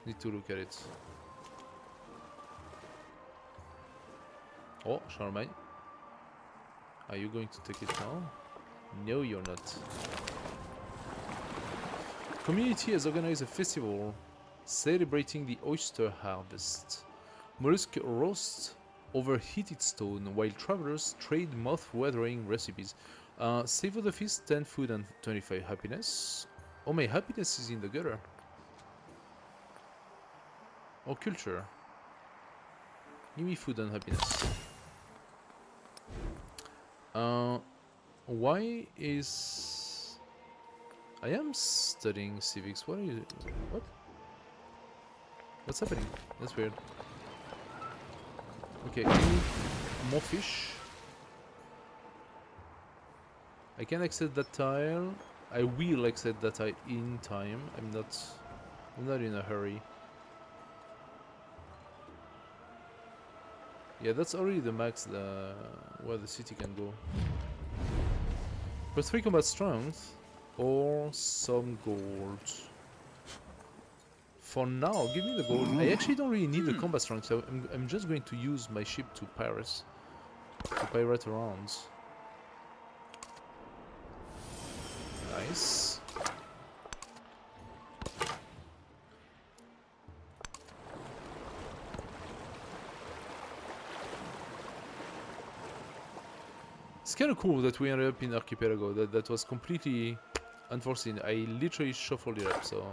Need to look at it. Oh, Charlemagne. Are you going to take it now? No, you're not. Community has organized a festival celebrating the oyster harvest. Mollusk roast over heated stone while travelers trade mouth-watering recipes. Savor the feast, 10 food and 25 happiness. Oh, my happiness is in the gutter. Or culture. Give me food and happiness. Why is... I am studying civics. What are you... What? What's happening? That's weird. Okay, give me more fish. I can accept that tile. I will accept that tile in time. I'm not in a hurry. Yeah, that's already the max where the city can go. +3 combat strength or some gold. For now, give me the gold. I actually don't really need the combat strength, so I'm just going to use my ship to pirate around. Nice. It's kind of cool that we ended up in Archipelago. That was completely unforeseen. I literally shuffled it up, so...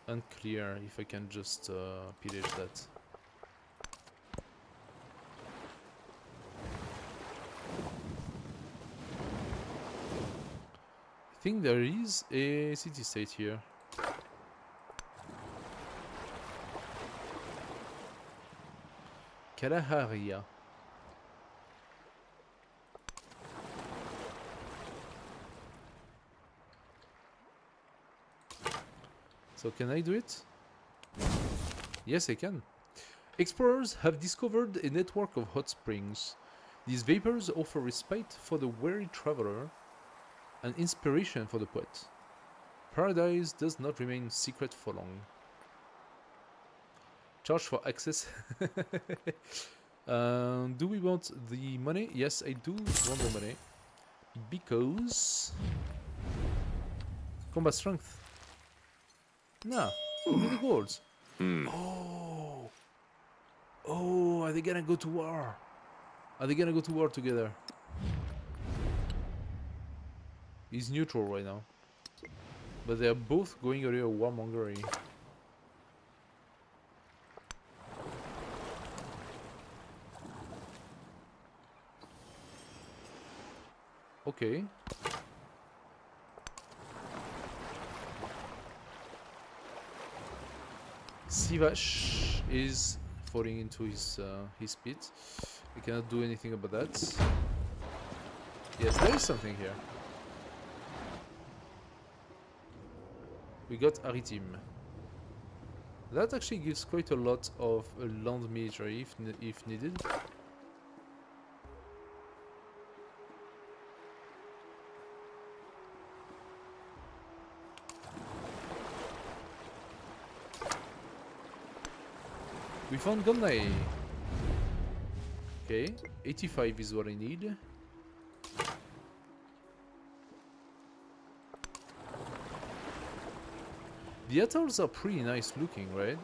Unclear if I can just pillage that. I think there is a city-state here. Kalaharia. So can I do it? Yes, I can. Explorers have discovered a network of hot springs. These vapors offer respite for the weary traveler and inspiration for the poet. Paradise does not remain secret for long. Charge for access. Do we want the money? Yes, I do want the money. Because... Combat strength. Nah, give me the gold. Oh! Oh, are they gonna go to war? Are they gonna go to war together? He's neutral right now. But they are both going a little warmongery. Okay. Sivash is falling into his pit. I cannot do anything about that. Yes, there is something here. We got Aritim. That actually gives quite a lot of land military if needed. We found Gondai. Okay, 85 is what I need. The atolls are pretty nice looking, right?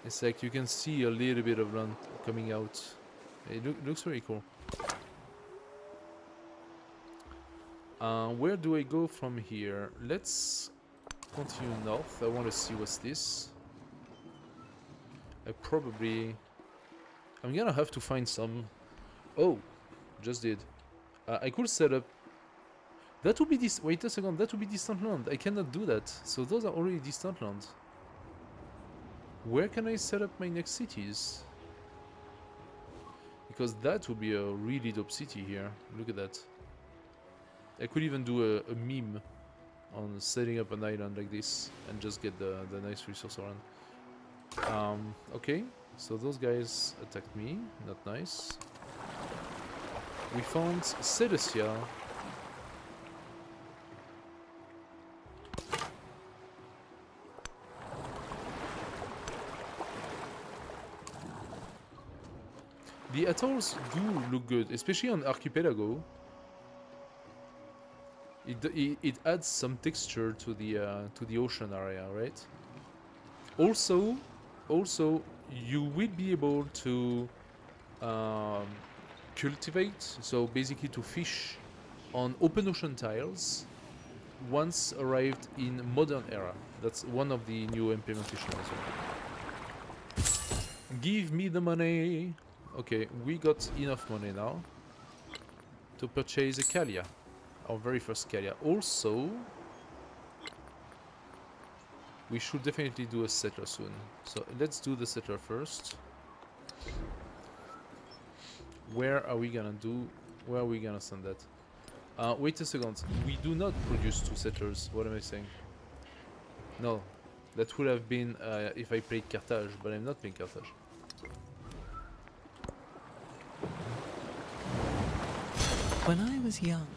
It's like you can see a little bit of land coming out. It looks very cool. Where do I go from here? Let's continue north. I want to see what's this. I'm gonna have to find some... Oh, just did. I could set up... That would be this... Wait a second, that would be distant land. I cannot do that. So those are already distant land. Where can I set up my next cities? Because that would be a really dope city here. Look at that. I could even do a meme on setting up an island like this and just get the nice resource around. Okay, so those guys attacked me, not nice. We found Seleucia. The atolls do look good, especially on Archipelago. It adds some texture to the ocean area, right? Also, you will be able to cultivate, so basically to fish on open ocean tiles once arrived in modern era. That's one of the new implementations as well. Give me the money. Okay, we got enough money now to purchase a Kalia, our very first Kalia. Also, we should definitely do a settler soon. So let's do the settler first. Where are we gonna send that? Wait a second. We do not produce 2 settlers. What am I saying? No. That would have been if I played Carthage, but I'm not playing Carthage. When I was young,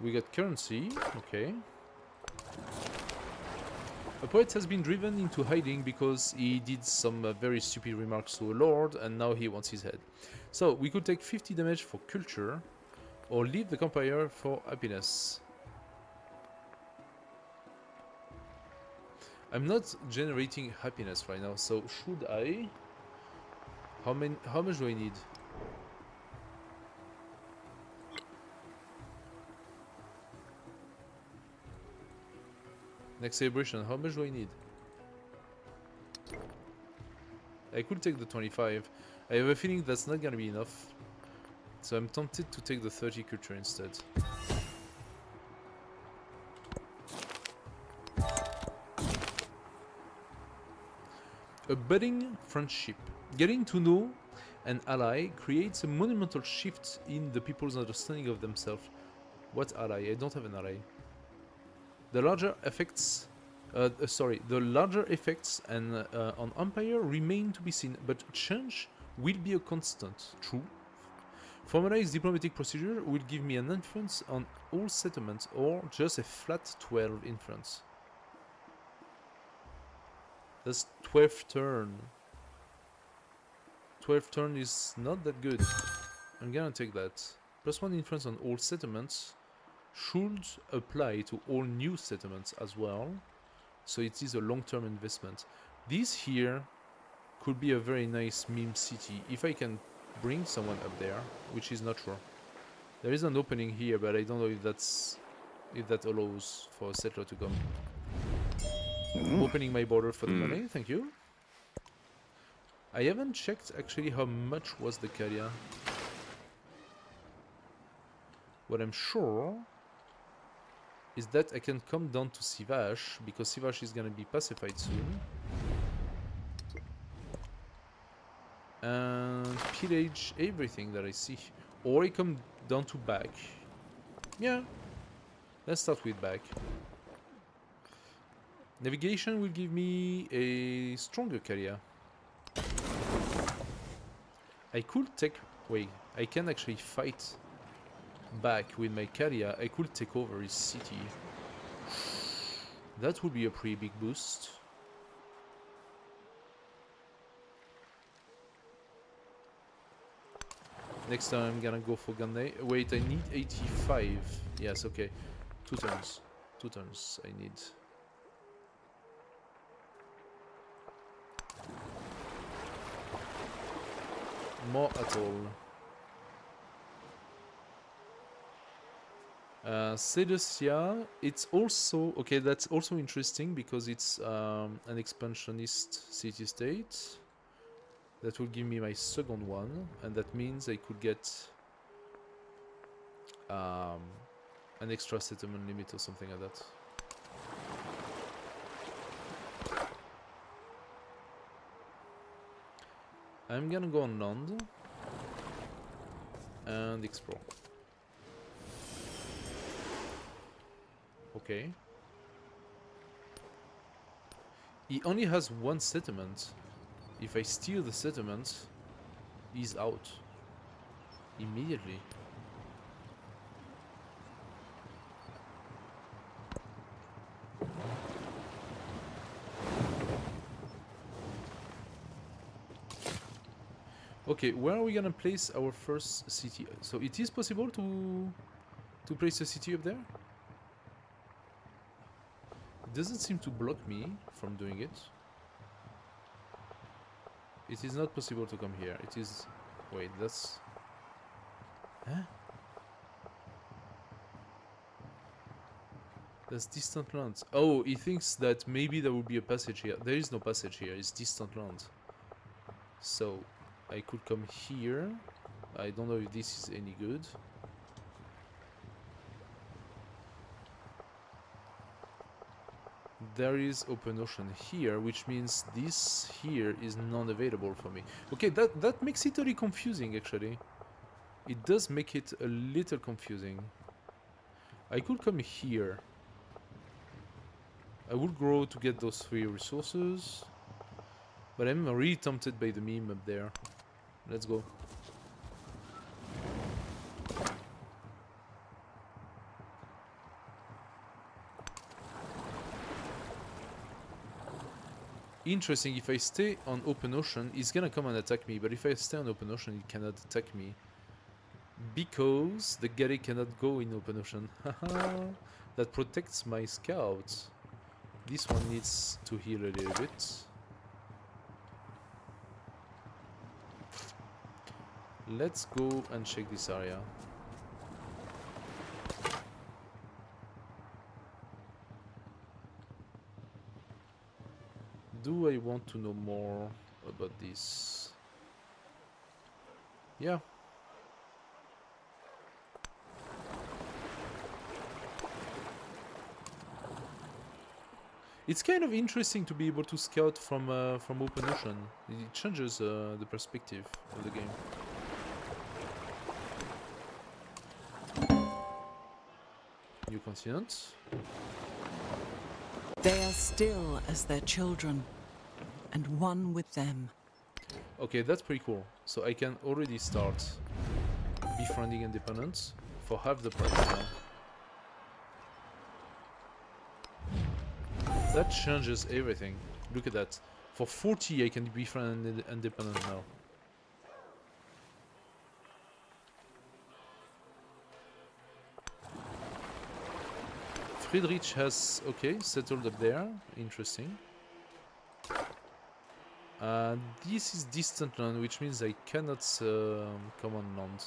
We got currency. Okay. A poet has been driven into hiding because he did some very stupid remarks to a lord, and now he wants his head. So we could take 50 damage for culture, or leave the campfire for happiness. I'm not generating happiness right now, so should I? How much do I need? Next celebration, how much do I need? I could take the 25. I have a feeling that's not gonna be enough. So I'm tempted to take the 30 culture instead. A budding friendship. Getting to know an ally creates a monumental shift in the people's understanding of themselves. What ally? I don't have an ally. The larger effects, the larger effects and on Empire remain to be seen, but change will be a constant. True. Formalized diplomatic procedure will give me an influence on all settlements, or just a flat 12 influence. That's 12th turn. 12th turn is not that good. I'm gonna take that. +1 influence on all settlements should apply to all new settlements as well. So it is a long-term investment. This here could be a very nice meme city if I can bring someone up there, which is not sure. There is an opening here, but I don't know if that allows for a settler to come. Opening my border for the money, thank you. I haven't checked actually how much was the Caria. What I'm sure is that I can come down to Sivash, because Sivash is gonna be pacified soon. And pillage everything that I see. Or I come down to back. Yeah, let's start with back. Navigation will give me a stronger carrier. I could take... Wait, I can actually fight back with my carrier. I could take over his city. That would be a pretty big boost. Next time I'm gonna go for Gandhi. Wait, I need 85. Yes, okay. 2 turns. 2 turns I need. More at all. Seducia, it's also... Okay, that's also interesting because it's an expansionist city-state. That will give me my second one, and that means I could get an extra settlement limit or something like that. I'm gonna go on land and explore. Okay. He only has 1 settlement. If I steal the settlement, he's out immediately. Okay, where are we gonna place our first city? So it is possible to place a city up there? It doesn't seem to block me from doing it. It is not possible to come here. It is... Wait, that's... Huh? That's distant lands. Oh, he thinks that maybe there will be a passage here. There is no passage here. It's distant land. So, I could come here. I don't know if this is any good. There is open ocean here, which means this here is non-available for me. Okay, that makes it really confusing, actually. It does make it a little confusing. I could come here. I would grow to get those 3 resources. But I'm really tempted by the meme up there. Let's go. Interesting, if I stay on open ocean, he's gonna come and attack me, but if I stay on open ocean, he cannot attack me. Because the galley cannot go in open ocean. Haha, that protects my scouts. This one needs to heal a little bit. Let's go and check this area. Do I want to know more about this? Yeah. It's kind of interesting to be able to scout from open ocean. It changes the perspective of the game. New continent. They are still as their children, and one with them. Okay, that's pretty cool. So I can already start befriending independents for half the price now. That changes everything. Look at that. For 40 I can befriend an independent now. Friedrich has, okay, settled up there. Interesting. This is distant land, which means I cannot come on land.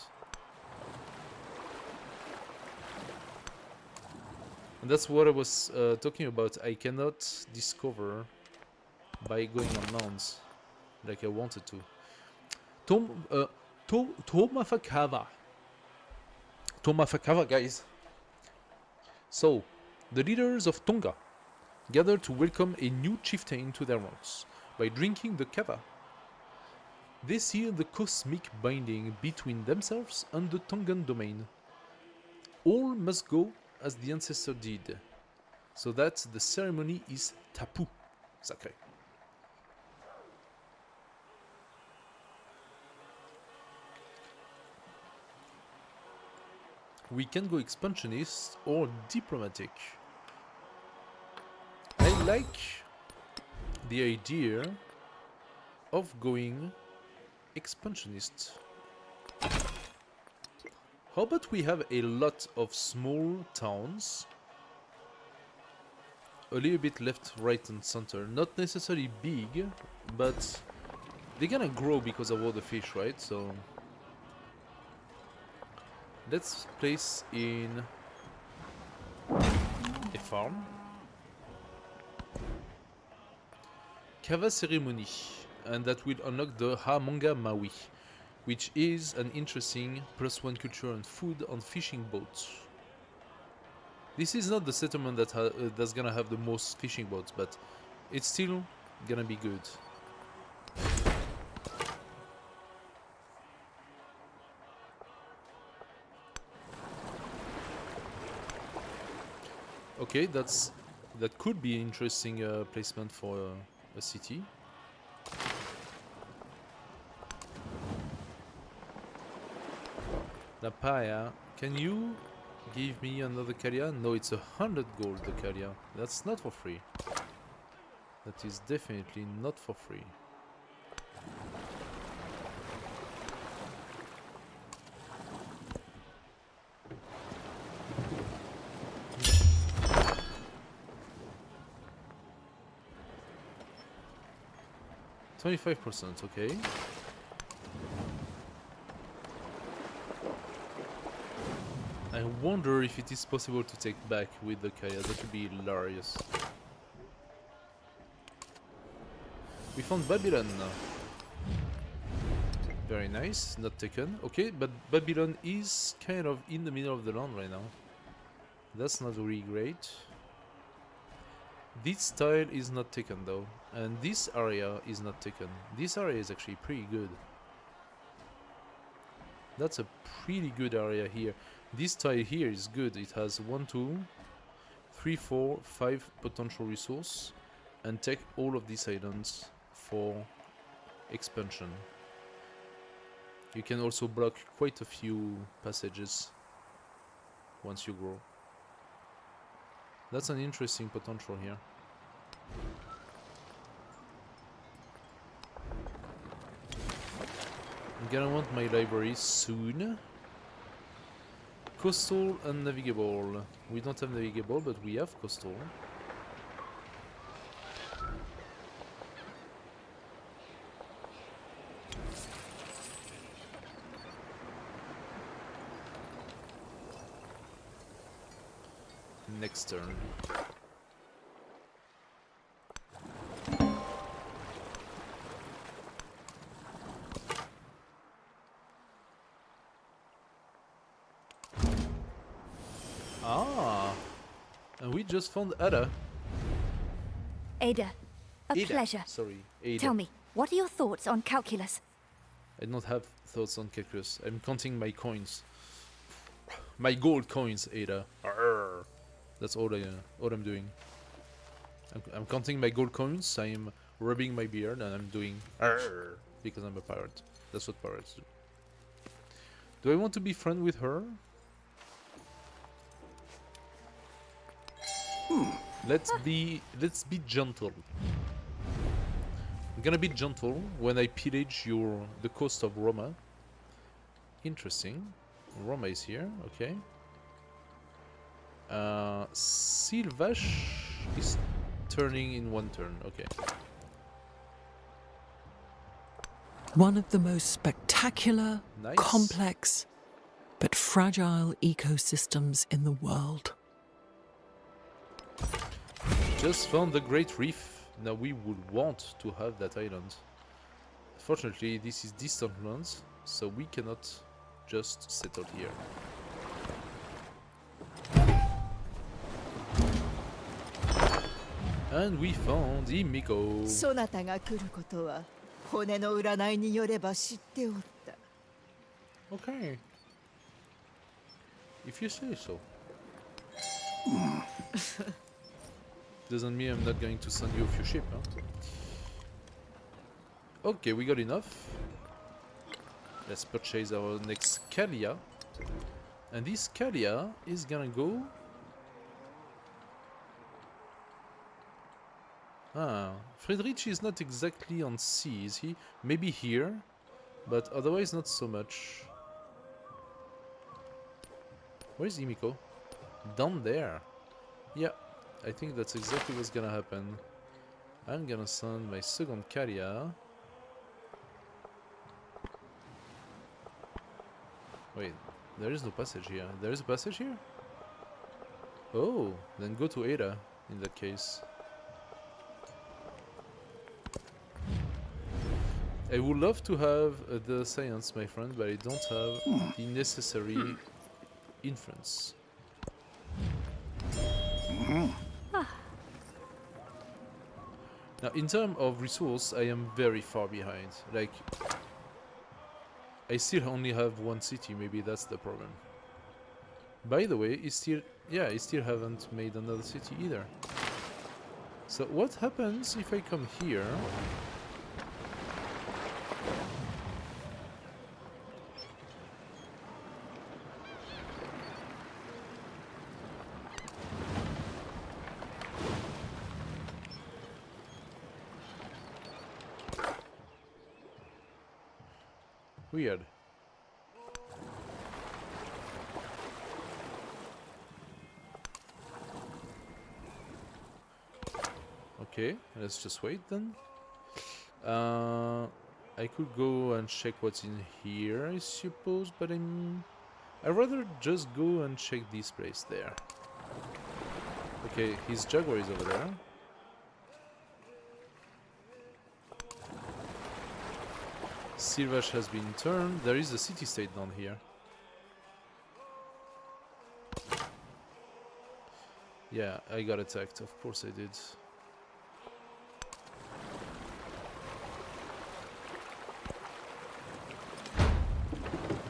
And that's what I was talking about. I cannot discover by going on lands like I wanted to. Tomafakava, guys. So, the leaders of Tonga gathered to welcome a new chieftain to their ranks. By drinking the kava, they seal the cosmic binding between themselves and the Tongan domain. All must go as the ancestor did, so that the ceremony is tapu, sacré. We can go expansionist or diplomatic. I like the idea of going expansionist. How about we have a lot of small towns, a little bit left, right and center, not necessarily big, but they're gonna grow because of all the fish, right? So let's place in a farm. Kava ceremony, and that will unlock the Hamanga Maui, which is an interesting +1 culture and food on fishing boats. This is not the settlement that's gonna have the most fishing boats, but it's still gonna be good. Okay, that could be an interesting placement for a city. Lapaya, can you give me another Kalia? No, it's 100 gold, the Kalia. That's not for free. That is definitely not for free. %, okay. I wonder if it is possible to take back with the Kaya. That would be hilarious. We found Babylon. Very nice, not taken. Okay, but Babylon is kind of in the middle of the land right now. That's not really great. This tile is not taken though, and this area is not taken. This area is actually pretty good. That's a pretty good area here. This tile here is good. It has 1, 2, 3, 4, 5 potential resource, and take all of these islands for expansion. You can also block quite a few passages once you grow. That's an interesting potential here. I'm gonna want my library soon. Coastal and navigable. We don't have navigable, but we have coastal. Next turn. Ah, and we just found Ada. Ada, a Ada. pleasure. Sorry, Ada. Tell me, what are your thoughts on calculus? I don't have thoughts on calculus. I'm counting my coins. My gold coins, Ada. Arr. That's all I'm doing. I'm counting my gold coins. I'm rubbing my beard and I'm doing arr, because I'm a pirate. That's what pirates do. Do I want to be friends with her? Let's be gentle. I'm gonna be gentle when I pillage the coast of Roma. Interesting. Roma is here, okay. Silvash is turning in one turn, okay. One of the most spectacular, Nice. complex, but fragile ecosystems in the world. Just found the Great Reef. Now we would want to have that island. Fortunately, this is distant lands, so we cannot just settle here. And we found Imiko. そなたが来ることは骨の占いによれば知っておった。 Okay. If you say so. Doesn't mean I'm not going to send you off your ship, huh? Okay, we got enough. Let's purchase our next Kalia. And this Kalia is gonna go... Ah, Friedrich is not exactly on sea, is he? Maybe here, but otherwise not so much. Where is Imiko? Down there. Yeah, I think that's exactly what's gonna happen. I'm gonna send my second Kalia. Wait, there is no passage here. There is a passage here? Oh, then go to Ada in that case. I would love to have the science, my friend, but I don't have the necessary inference. Now, in terms of resource, I am very far behind. Like, I still only have one city, maybe that's the problem. By the way, I still haven't made another city either. So what happens if I come here? Weird. Okay, let's just wait then. I could go and check what's in here, I suppose, but I'd rather just go and check this place there. Okay, his Jaguar is over there. Silvash has been turned. There is a city-state down here. Yeah, I got attacked. Of course I did.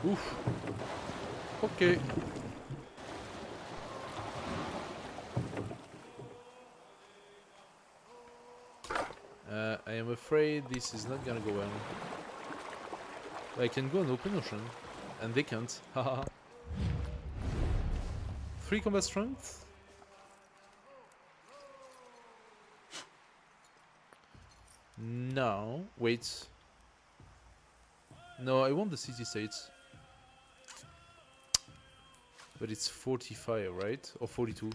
Oof. Okay. I am afraid this is not gonna go well. I can go on open ocean, and they can't. Haha. 3 combat strength. No, wait. No, I want the city states. But it's 45, right? Or 42.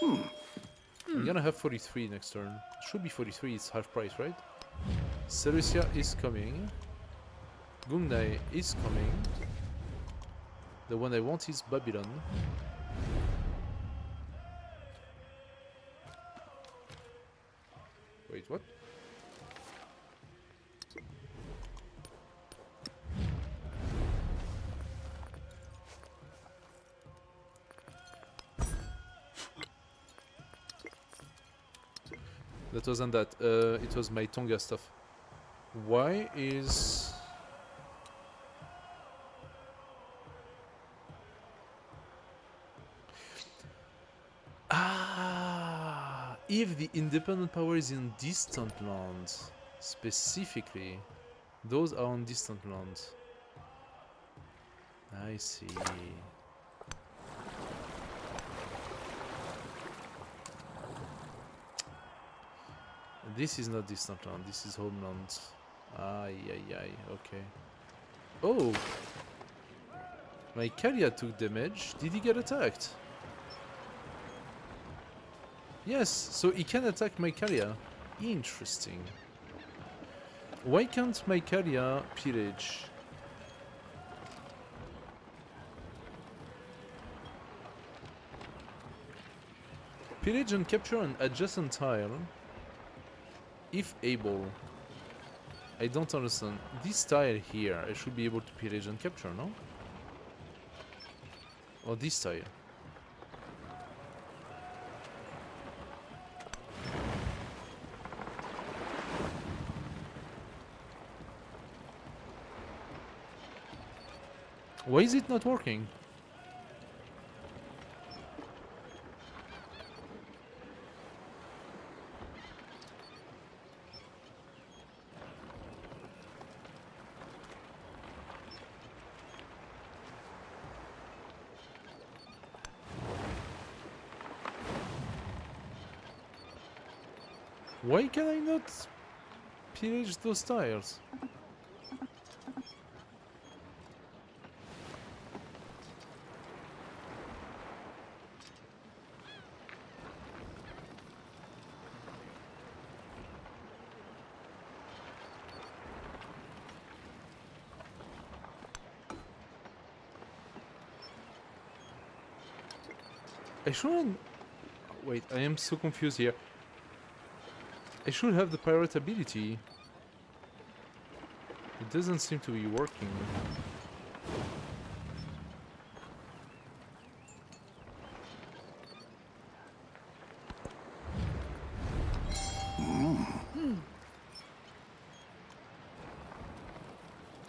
I'm gonna have 43 next turn. It should be 43, it's half price, right? Seleucia is coming. Gungnai is coming. The one I want is Babylon. Wait, what? That wasn't that. It was my Tonga stuff. Why is... Ah, if the independent power is in distant lands, specifically, those are on distant lands. I see. This is not distant land, this is homeland. Ay, ay, ay, okay. Oh! My Kalia took damage. Did he get attacked? Yes, so he can attack my Kalia. Interesting. Why can't my Kalia pillage? Pillage and capture an adjacent tile, if able. I don't understand. This tile here, I should be able to pillage and capture, no? Or this tile? Why is it not working? Why can I not pillage those tiles? I shouldn't... Wait, I am so confused here. I should have the pirate ability. It doesn't seem to be working.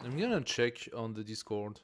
I'm gonna check on the Discord.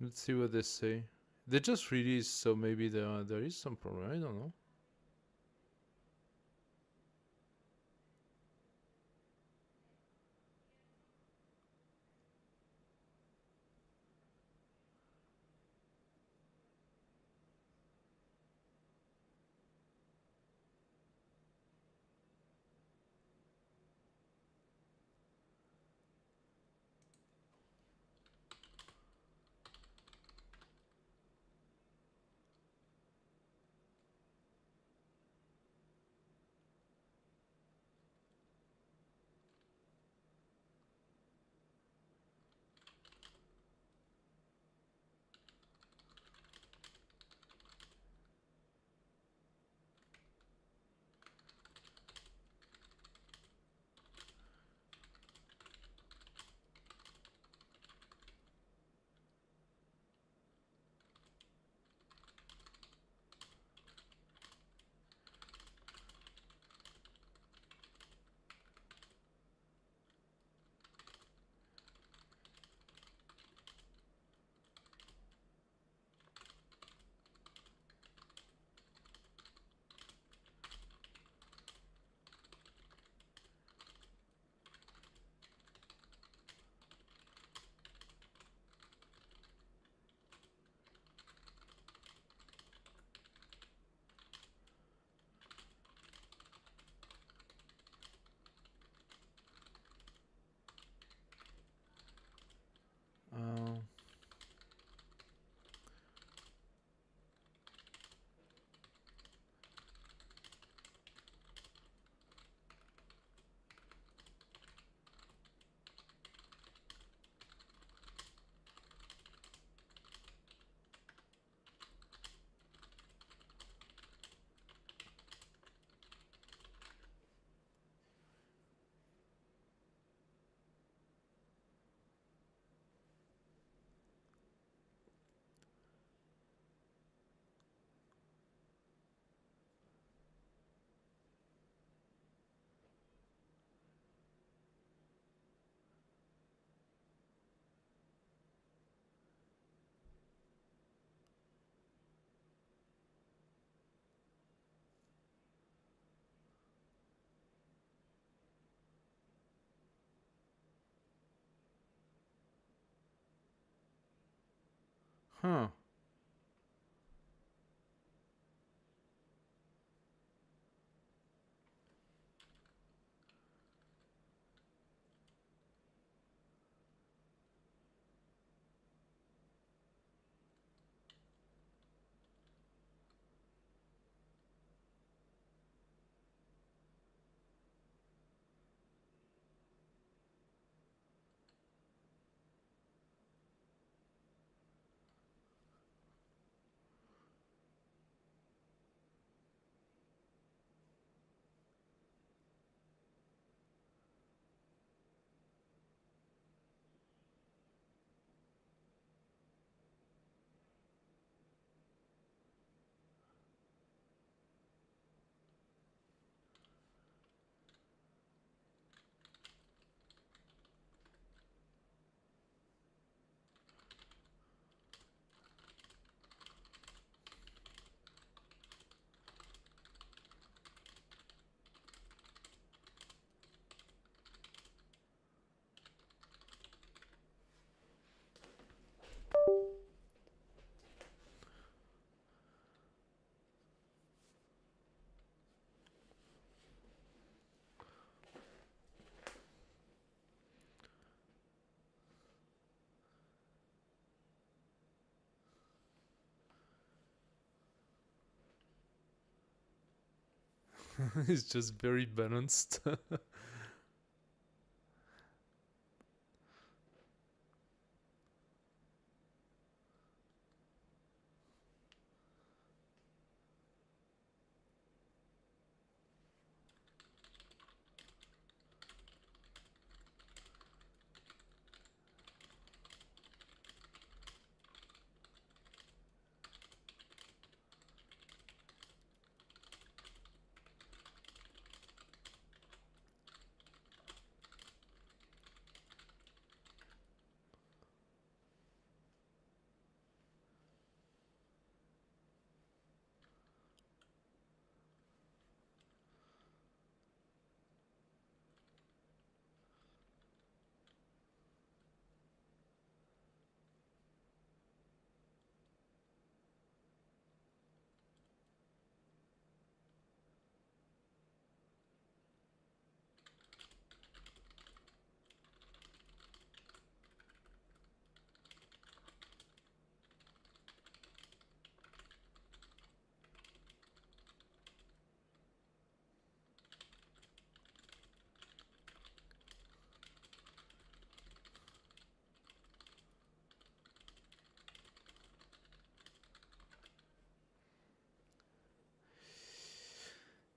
Let's see what they say. They just released, so maybe there is some problem. I don't know. Huh. It's just very balanced.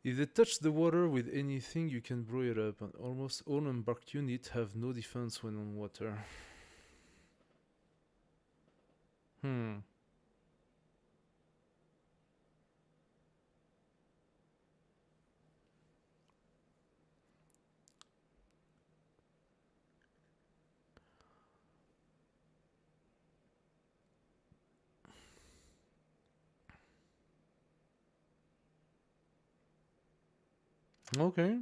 If they touch the water with anything, you can blow it up, and almost all embarked units have no defense when on water. Hmm. Okay.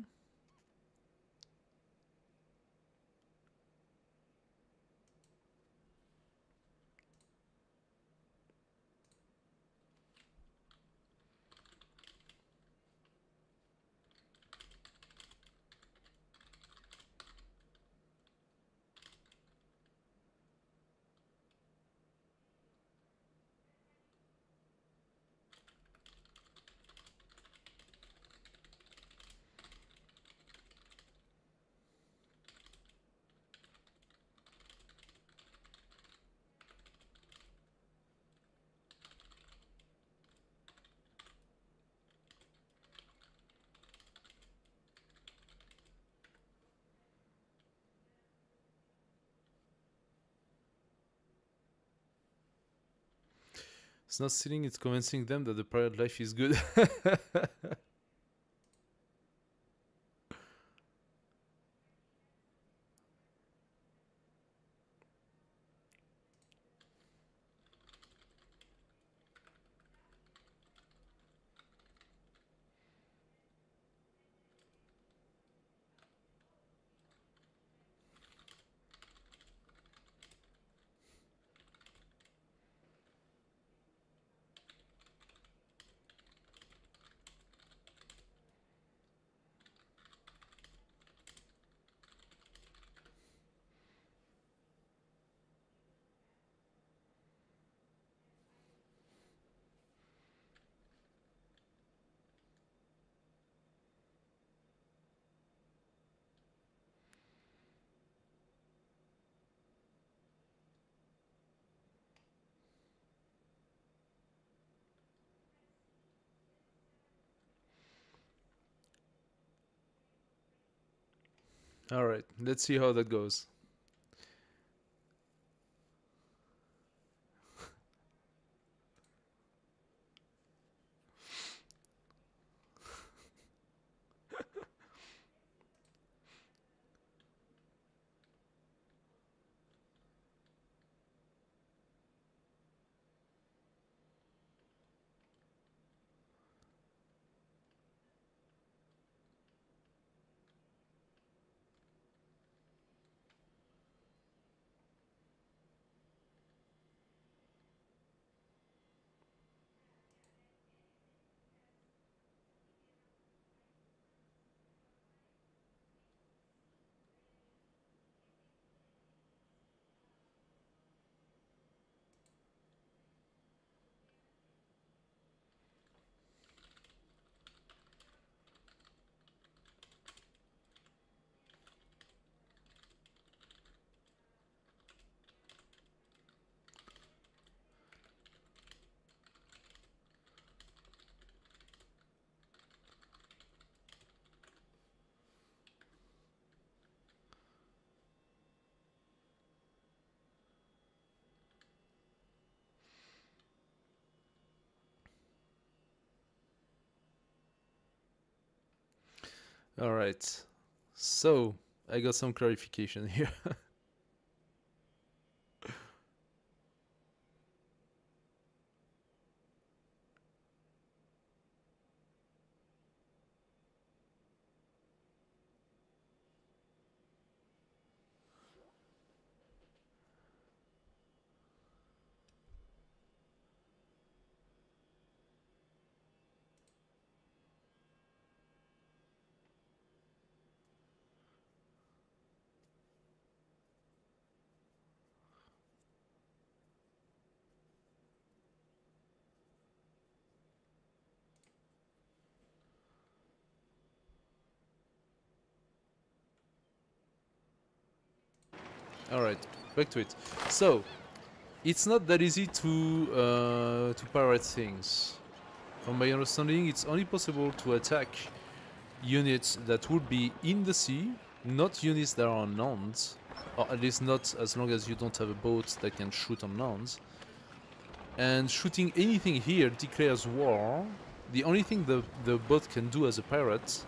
It's not stealing, it's convincing them that the pirate life is good. Alright, let's see how that goes. Alright, so I got some clarification here. Alright, back to it. So, it's not that easy to pirate things. From my understanding, it's only possible to attack units that would be in the sea, not units that are on land, or at least not as long as you don't have a boat that can shoot on land. And shooting anything here declares war. The only thing the boat can do as a pirate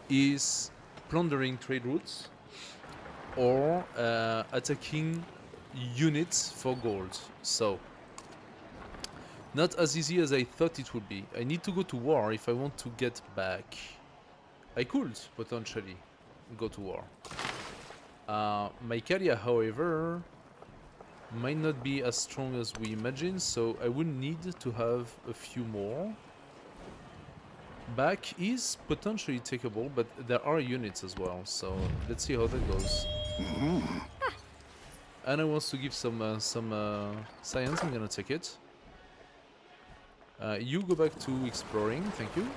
is plundering trade routes or attacking units for gold. So, not as easy as I thought it would be. I need to go to war if I want to get back. I could potentially go to war. My Caria, however, might not be as strong as we imagine, so I would need to have a few more. Back is potentially takeable, but there are units as well, so let's see how that goes. Anna wants to give some science. I'm gonna take it. You go back to exploring, thank you.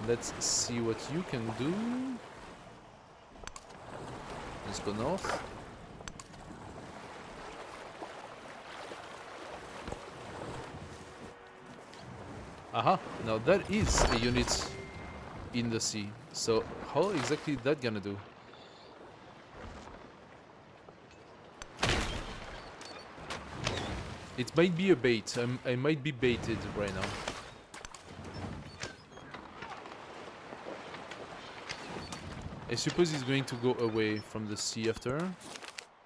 Let's see what you can do. Let's go north. Aha, now that is a unit in the sea. So how exactly that gonna do? It might be a bait. I might be baited right now. I suppose he's going to go away from the sea after.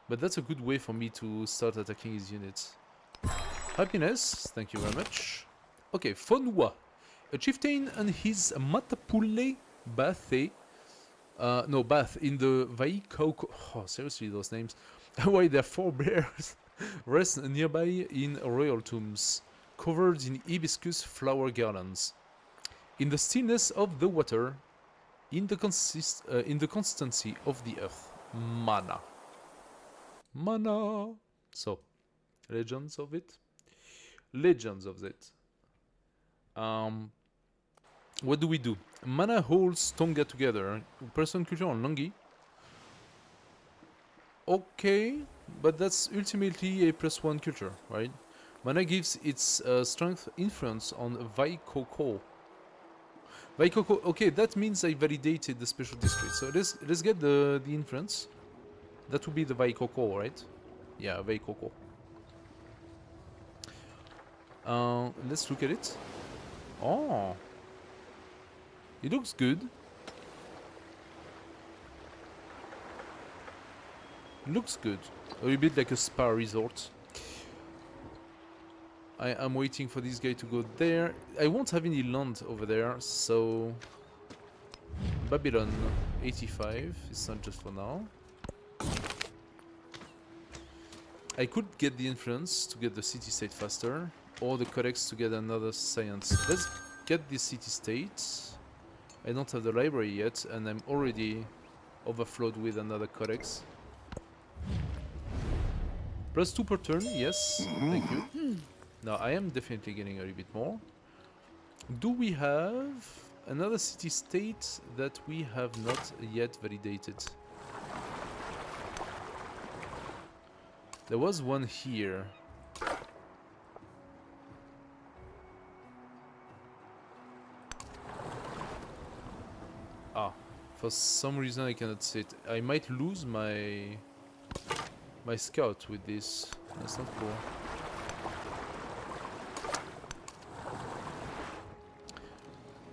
But that's a good way for me to start attacking his units. Happiness, thank you very much. Okay, Fonwa. A chieftain and his Matapule Bath in the Vaikoko. Oh, seriously, those names. Why their forebears rest nearby in royal tombs, covered in hibiscus flower gardens. In the stillness of the water, in the constancy of the earth. Mana. Mana. So, legends of it. Legends of it. What do we do? Mana holds Tonga together. Person, culture, and Longi. Okay, but that's ultimately a +1 culture, right? Mana gives its strength influence on Vaikoko. Waikoko. Okay, that means I validated the special district. So let's get the influence. That would be the Waikoko, right? Yeah, Waikoko. Let's look at it. Oh, it looks good. Looks good. A little bit like a spa resort. I am waiting for this guy to go there. I won't have any land over there, so Babylon 85. It's not just for now. I could get the influence to get the city-state faster, or the codex to get another science. Let's get the city-state. I don't have the library yet, and I'm already overflowed with another codex. +2 per turn, yes, thank you. Now I am definitely getting a little bit more. Do we have another city-state that we have not yet validated? There was one here. Ah, for some reason I cannot see it. I might lose my scout with this. That's not cool.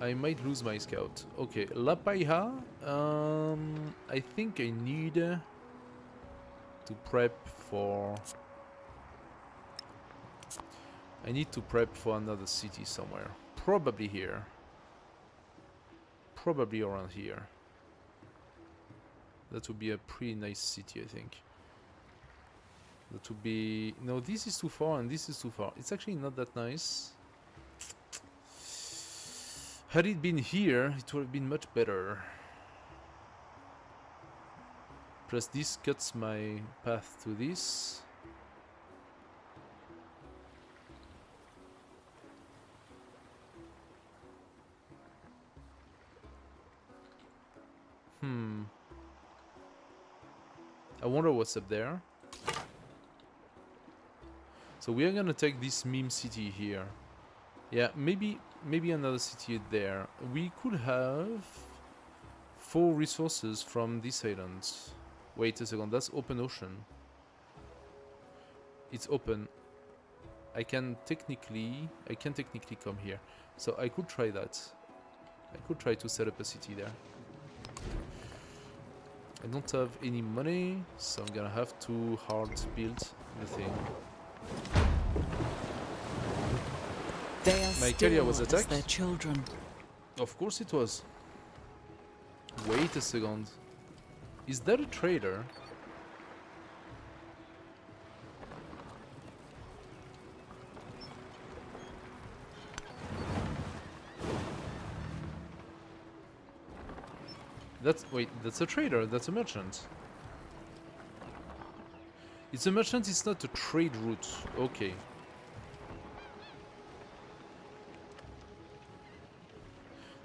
I might lose my scout. Okay, La Paija. I think I need to prep for... I need to prep for another city somewhere. Probably here. Probably around here. That would be a pretty nice city, I think. That would be... No, this is too far and this is too far. It's actually not that nice. Had it been here, it would have been much better. Plus this cuts my path to this. I wonder what's up there. So we are gonna take this meme city here. Yeah, maybe another city there. We could have 4 resources from this island. Wait a second, that's open ocean. It's open. I can technically come here. So I could try that. I could try to set up a city there. I don't have any money, so I'm gonna have to hard build the thing. They are My still carrier was as attacked? their children. Of course it was. Wait a second. Is that a trader? Wait, that's a trader, that's a merchant. It's a merchant, it's not a trade route. Okay.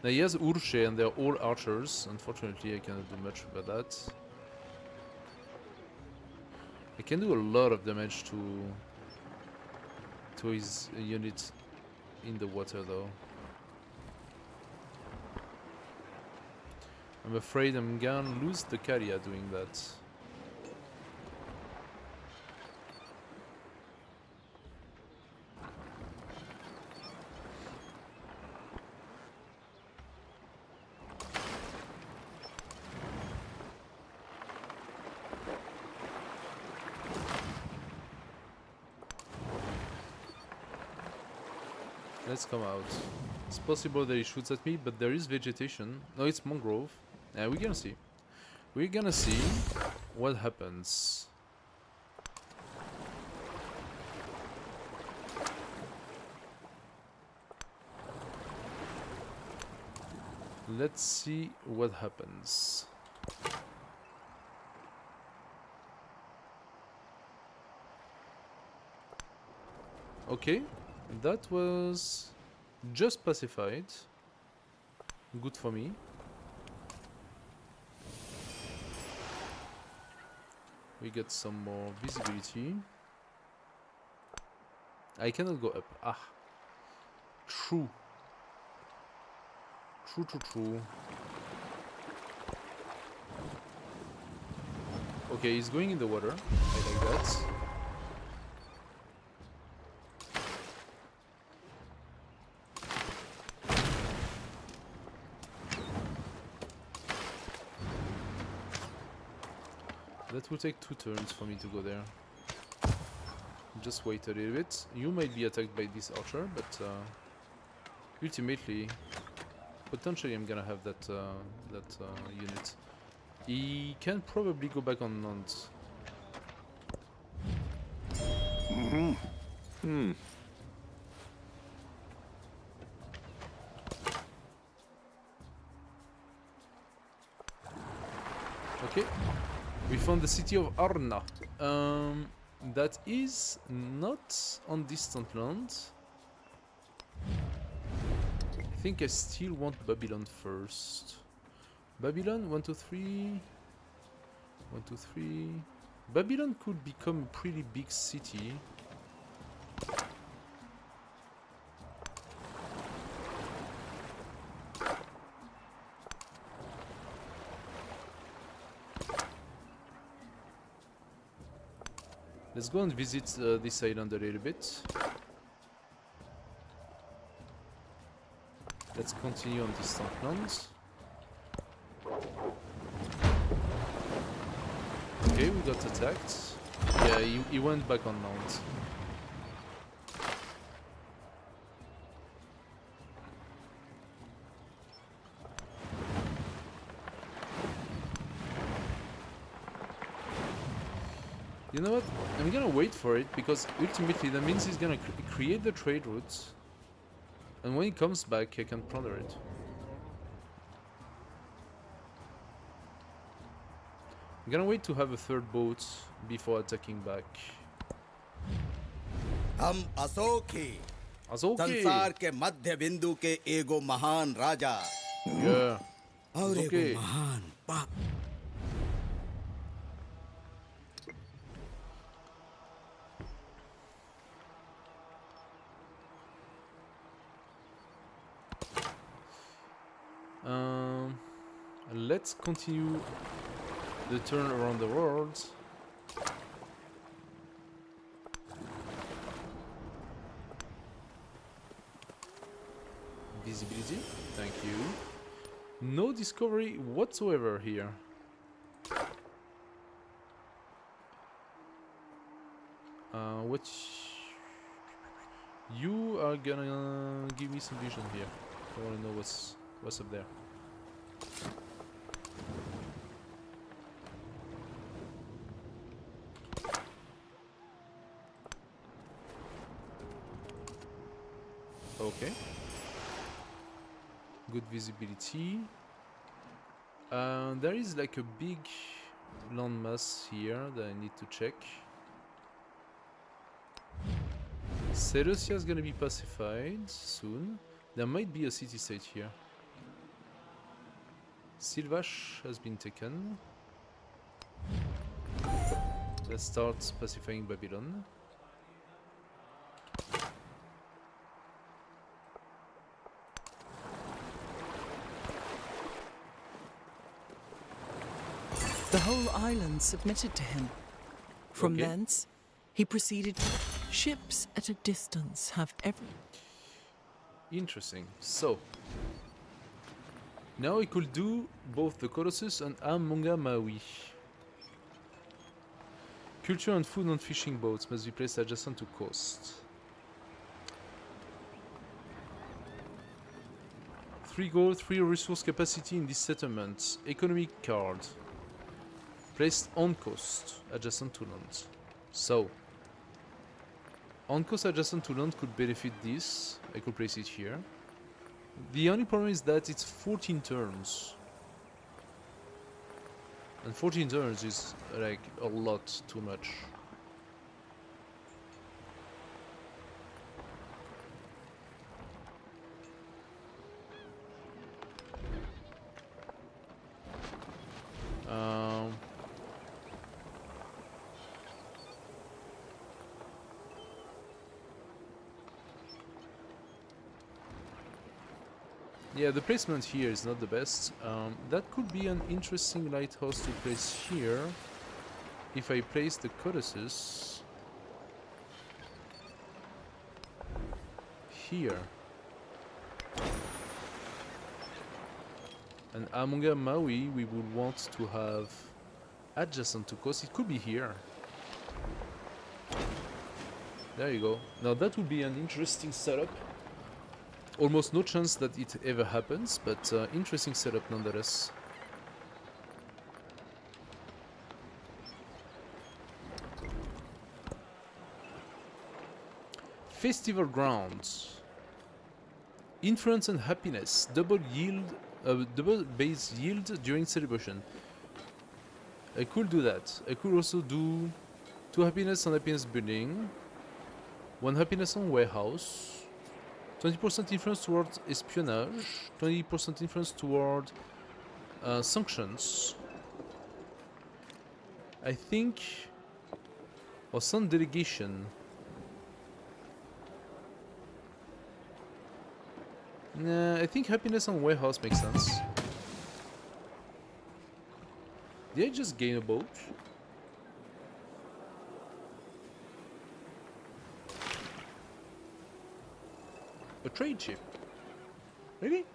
Now he has Urche and they're all archers. Unfortunately I cannot do much about that. I can do a lot of damage to his unit in the water though. I'm afraid I'm gonna lose the carrier doing that. Let's come out. It's possible that he shoots at me, but there is vegetation. No, it's mangrove. Yeah, we're gonna see. We're gonna see what happens. Let's see what happens. Okay, that was just pacified. Good for me. We get some more visibility. I cannot go up. Ah. True. True. Okay, he's going in the water. I like that. That will take 2 turns for me to go there. Just wait a little bit. You might be attacked by this archer, but ultimately, potentially I'm gonna have that unit. He can probably go back on Nantes. Okay, we found the city of Arna. That is not on distant land. I think I still want Babylon first. Babylon, 1, 2, 3. 1, 2, 3. Babylon could become a pretty big city. Let's go and visit this island a little bit. Let's continue on distant lands. Okay, we got attacked. Yeah, he went back on mount. You know what? I'm gonna wait for it, because ultimately that means he's gonna create the trade routes, and when he comes back I can plunder it. I'm gonna wait to have a third boat before attacking back. हम अशोक ही Azoke! संसार के मध्य बिंदु के एगो महान राजा Yeah. और Azoke. एगो महान पाप Let's continue the turn around the world. Visibility, thank you. No discovery whatsoever here. What you are gonna give me some vision here. I wanna know what's up there. Okay. Good visibility. There is like a big landmass here that I need to check. Seleucia is gonna be pacified soon. There might be a city-state here. Silvash has been taken. Let's start pacifying Babylon. The whole island submitted to him. From Okay. thence, he proceeded. Ships at a distance have every. Interesting. So now we could do both the Colossus and Amonga Maui. Culture and food on fishing boats must be placed adjacent to coast. 3 gold, 3 resource capacity in this settlement. Economic card. Placed on coast, adjacent to land. So, on coast adjacent to land could benefit this. I could place it here. The only problem is that it's 14 turns. And 14 turns is like a lot too much. Yeah, the placement here is not the best. That could be an interesting lighthouse to place here. If I place the codices here. And Amonga Maui, we would want to have adjacent to coast. It could be here. There you go. Now that would be an interesting setup. Almost no chance that it ever happens, but interesting setup nonetheless. Festival grounds. Influence and happiness. Double base yield during celebration. I could do that. I could also do 2 happiness on happiness building, 1 happiness on warehouse, 20% influence towards espionage, 20% influence toward sanctions. I think, or some delegation. Nah, I think happiness on warehouse makes sense. Did I just gain a boat? A trade ship? Really?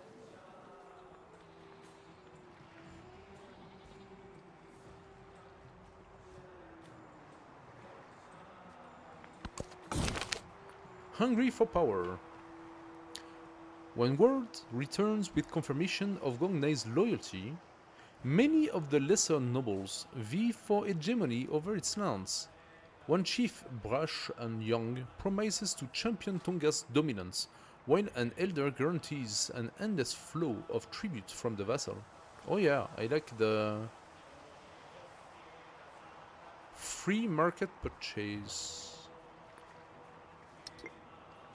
Hungry for power. When word returns with confirmation of Gong Nai's loyalty, many of the lesser nobles vie for hegemony over its lands. One chief, brash and young, promises to champion Tonga's dominance, while an elder guarantees an endless flow of tribute from the vassal. Oh yeah, I like the free market purchase.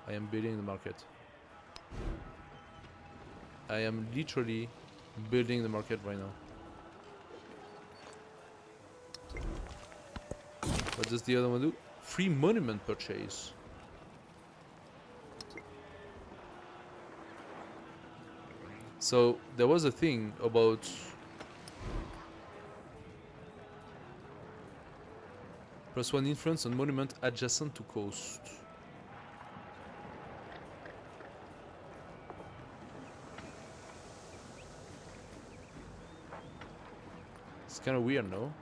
I am building the market. I am literally building the market right now. What does the other one do? Free monument purchase. So there was a thing about +1 influence on monument adjacent to coast. It's kind of weird, no?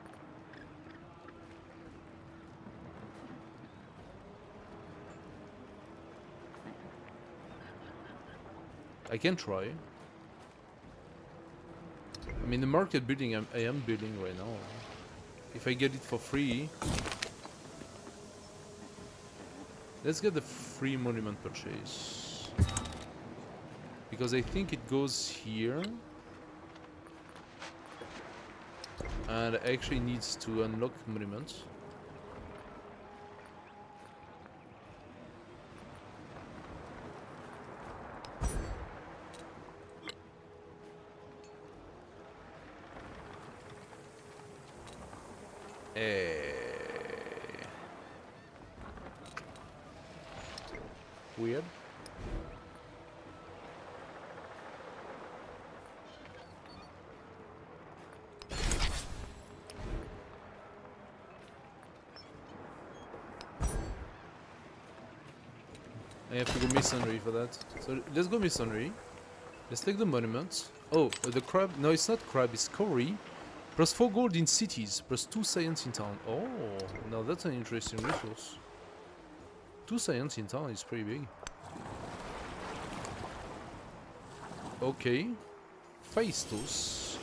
I can try. I mean, the market building I am building right now. If I get it for free... Let's get the free monument purchase. Because I think it goes here. And actually needs to unlock monument. Weird. I have to go masonry for that. So let's go masonry. Let's take the monument. Oh, the crab. No, it's not crab, it's Cory. +4 gold in cities, +2 science in town. Oh, now that's an interesting resource. 2 science in town is pretty big. Okay. Faistos.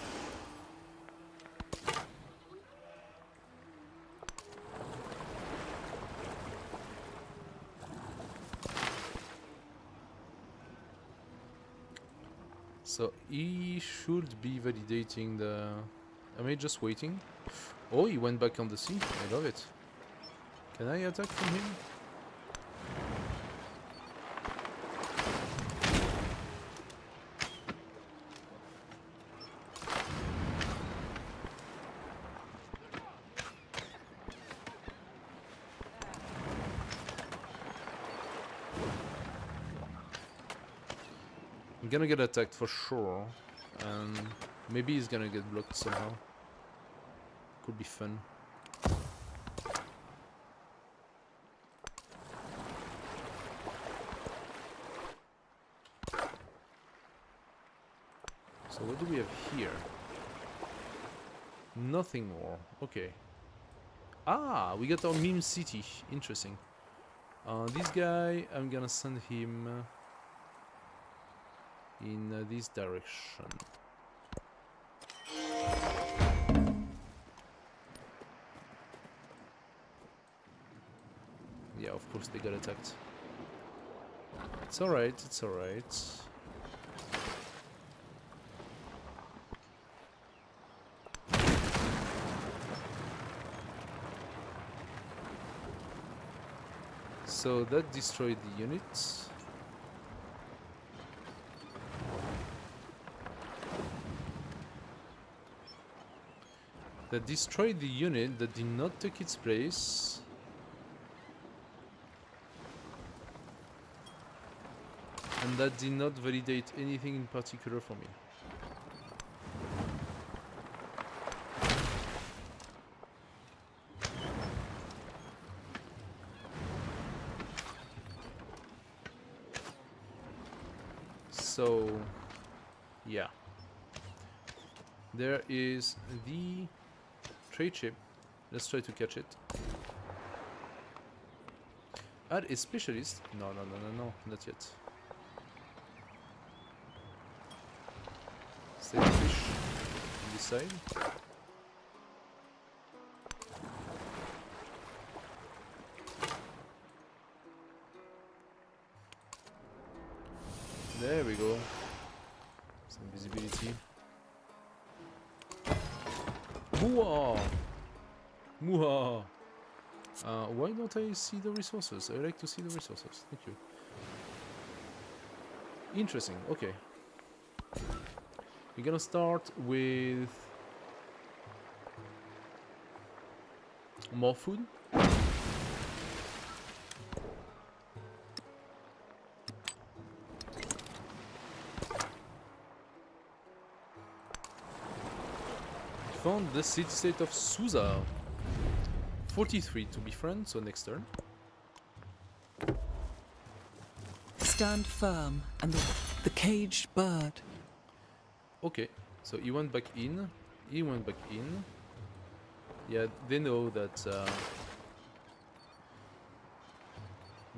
So he should be validating the... Am I just waiting? Oh, he went back on the sea. I love it. Can I attack from him? I'm gonna get attacked for sure, and maybe he's gonna get blocked somehow. Could be fun. So what do we have here? Nothing more. Okay. Ah, we got our meme city. Interesting. This guy, I'm gonna send him in this direction. Yeah, of course they got attacked. It's alright, it's alright. So that destroyed the units. That destroyed the unit that did not take its place. And that did not validate anything in particular for me. So, yeah. There is the trade ship. Let's try to catch it. Add a specialist. No, not yet. Save the fish on this side. There we go. Some visibility. Muah! Muah! Why don't I see the resources? I like to see the resources. Thank you. Interesting. Okay. We're gonna start with more food. Found the city-state of Susa. 43 to befriend, so next turn. Stand firm, and the caged bird. Okay, so he went back in. He went back in. Yeah, they know that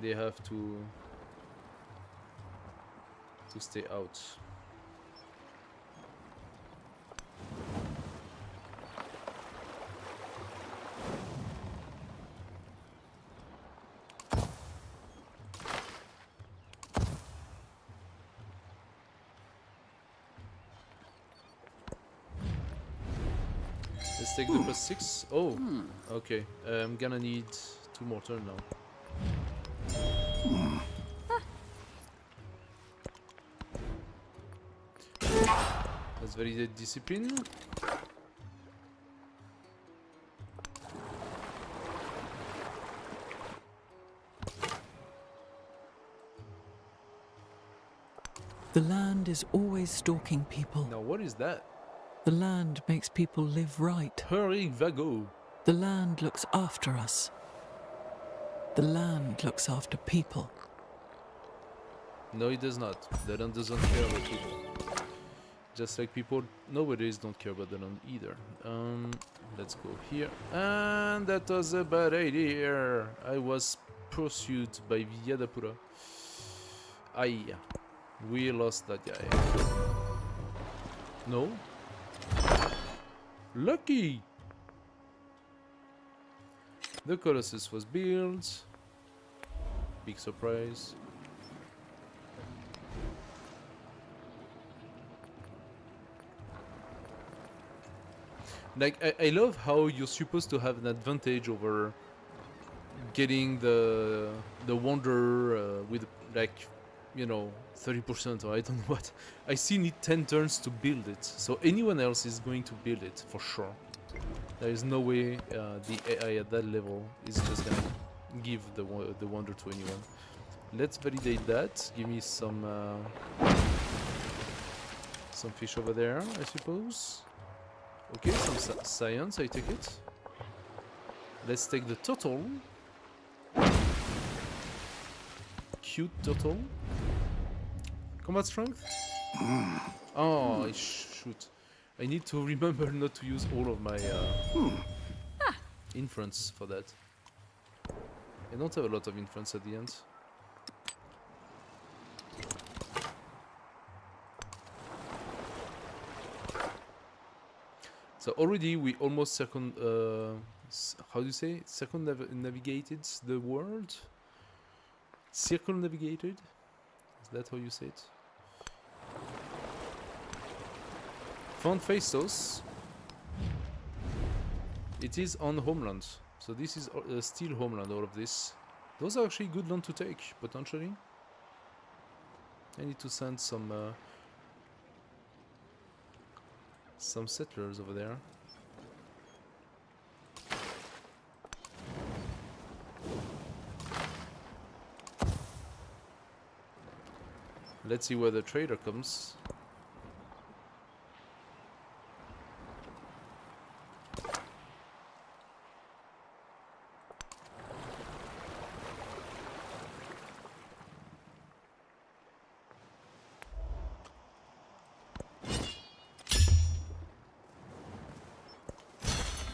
they have to stay out. Let's take the +6. Oh, okay. I'm gonna need 2 more turns now. Let's validate discipline. The land is always stalking people. Now, what is that? The land makes people live right. Hurry, Vago. The land looks after us. The land looks after people. No, it does not. The land doesn't care about people. Just like people nowadays don't care about the land either. Let's go here. And that was a bad idea. I was pursued by Vyadapura. Aye. We lost that guy. No? Lucky! The Colossus was built. Big surprise. Like, I love how you're supposed to have an advantage over getting the wonder with, like, you know, 30% or I don't know what. I still need 10 turns to build it, so anyone else is going to build it for sure. There is no way the AI at that level is just gonna give the wonder to anyone. Let's validate that. Give me some Some fish over there, I suppose. Okay, some science, I take it. Let's take the turtle. Cute turtle. Combat strength? Oh, shoot. I need to remember not to use all of my inference for that. I don't have a lot of inference at the end. So already we almost how do you say? Circumnavigated the world? Circumnavigated? Is that how you say it? Found Phaistos. It is on homeland. So this is still homeland, all of this. Those are actually good land to take, potentially. I need to send some settlers over there. Let's see where the trader comes.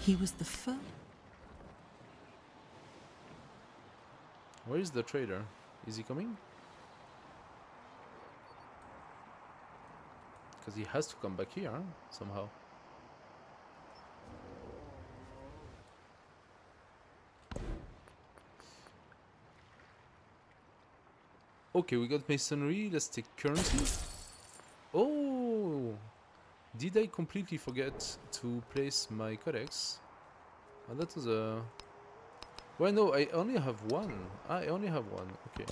He was the first. Where is the trader? Is he coming? Because he has to come back here, huh? Somehow. Okay, we got masonry. Let's take currency. Oh! Did I completely forget to place my codex? Oh, that was a... Well, no, I only have one. I only have one. Okay.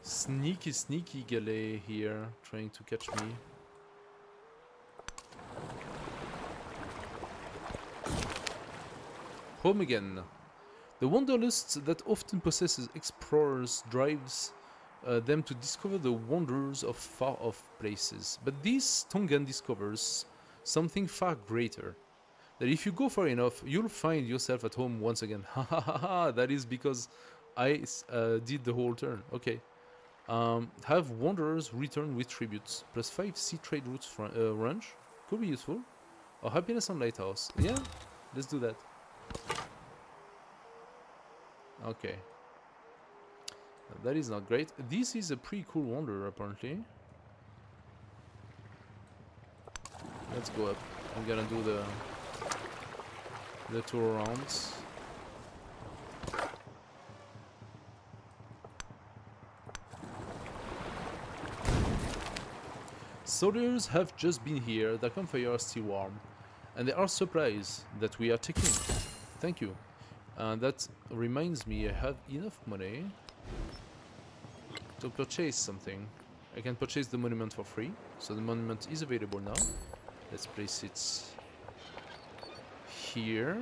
Sneaky, sneaky Galay here, trying to catch me. Home again. The wanderlust that often possesses explorers drives them to discover the wonders of far-off places. But this Tongan discovers something far greater. That if you go far enough, you'll find yourself at home once again. Ha ha ha ha! That is because I did the whole turn. Okay. Have wanderers return with tributes. Plus 5 sea trade routes range. Could be useful. Or happiness on lighthouse. Yeah, let's do that. Okay. That is not great. This is a pretty cool wanderer, apparently. Let's go up. I'm gonna do the tour around. Soldiers have just been here. The campfire are still warm, and they are surprised that we are taking. Thank you. That reminds me, I have enough money to purchase something. I can purchase the monument for free, so the monument is available now. Let's place it here.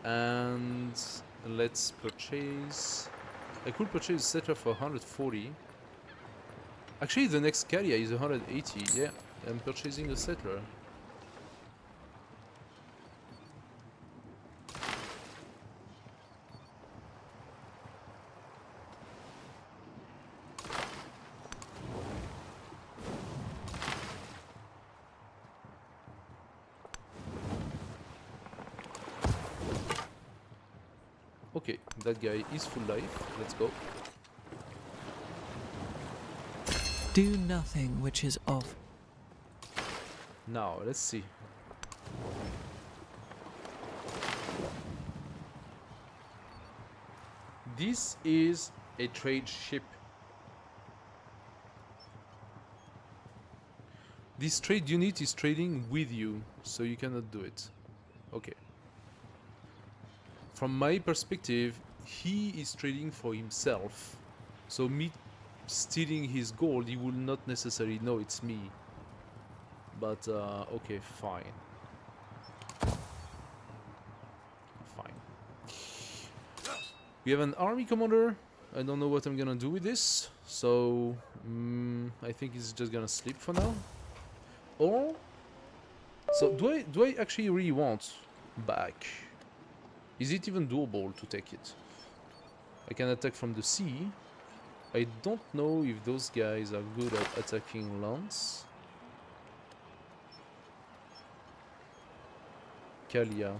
And let's purchase... I could purchase a settler for 140. Actually, the next carrier is 180. Yeah, I'm purchasing a settler. Okay, that guy is full life. Let's go. Do nothing which is of. Now, let's see. This is a trade ship. This trade unit is trading with you, so you cannot do it. Okay. From my perspective, he is trading for himself. So me stealing his gold, he will not necessarily know it's me. but okay, fine. Fine. We have an army commander. I don't know what I'm gonna do with this, so I think he's just gonna sleep for now. Or so do I actually really want back? Is it even doable to take it? I can attack from the sea. I don't know if those guys are good at attacking lands. Kalia.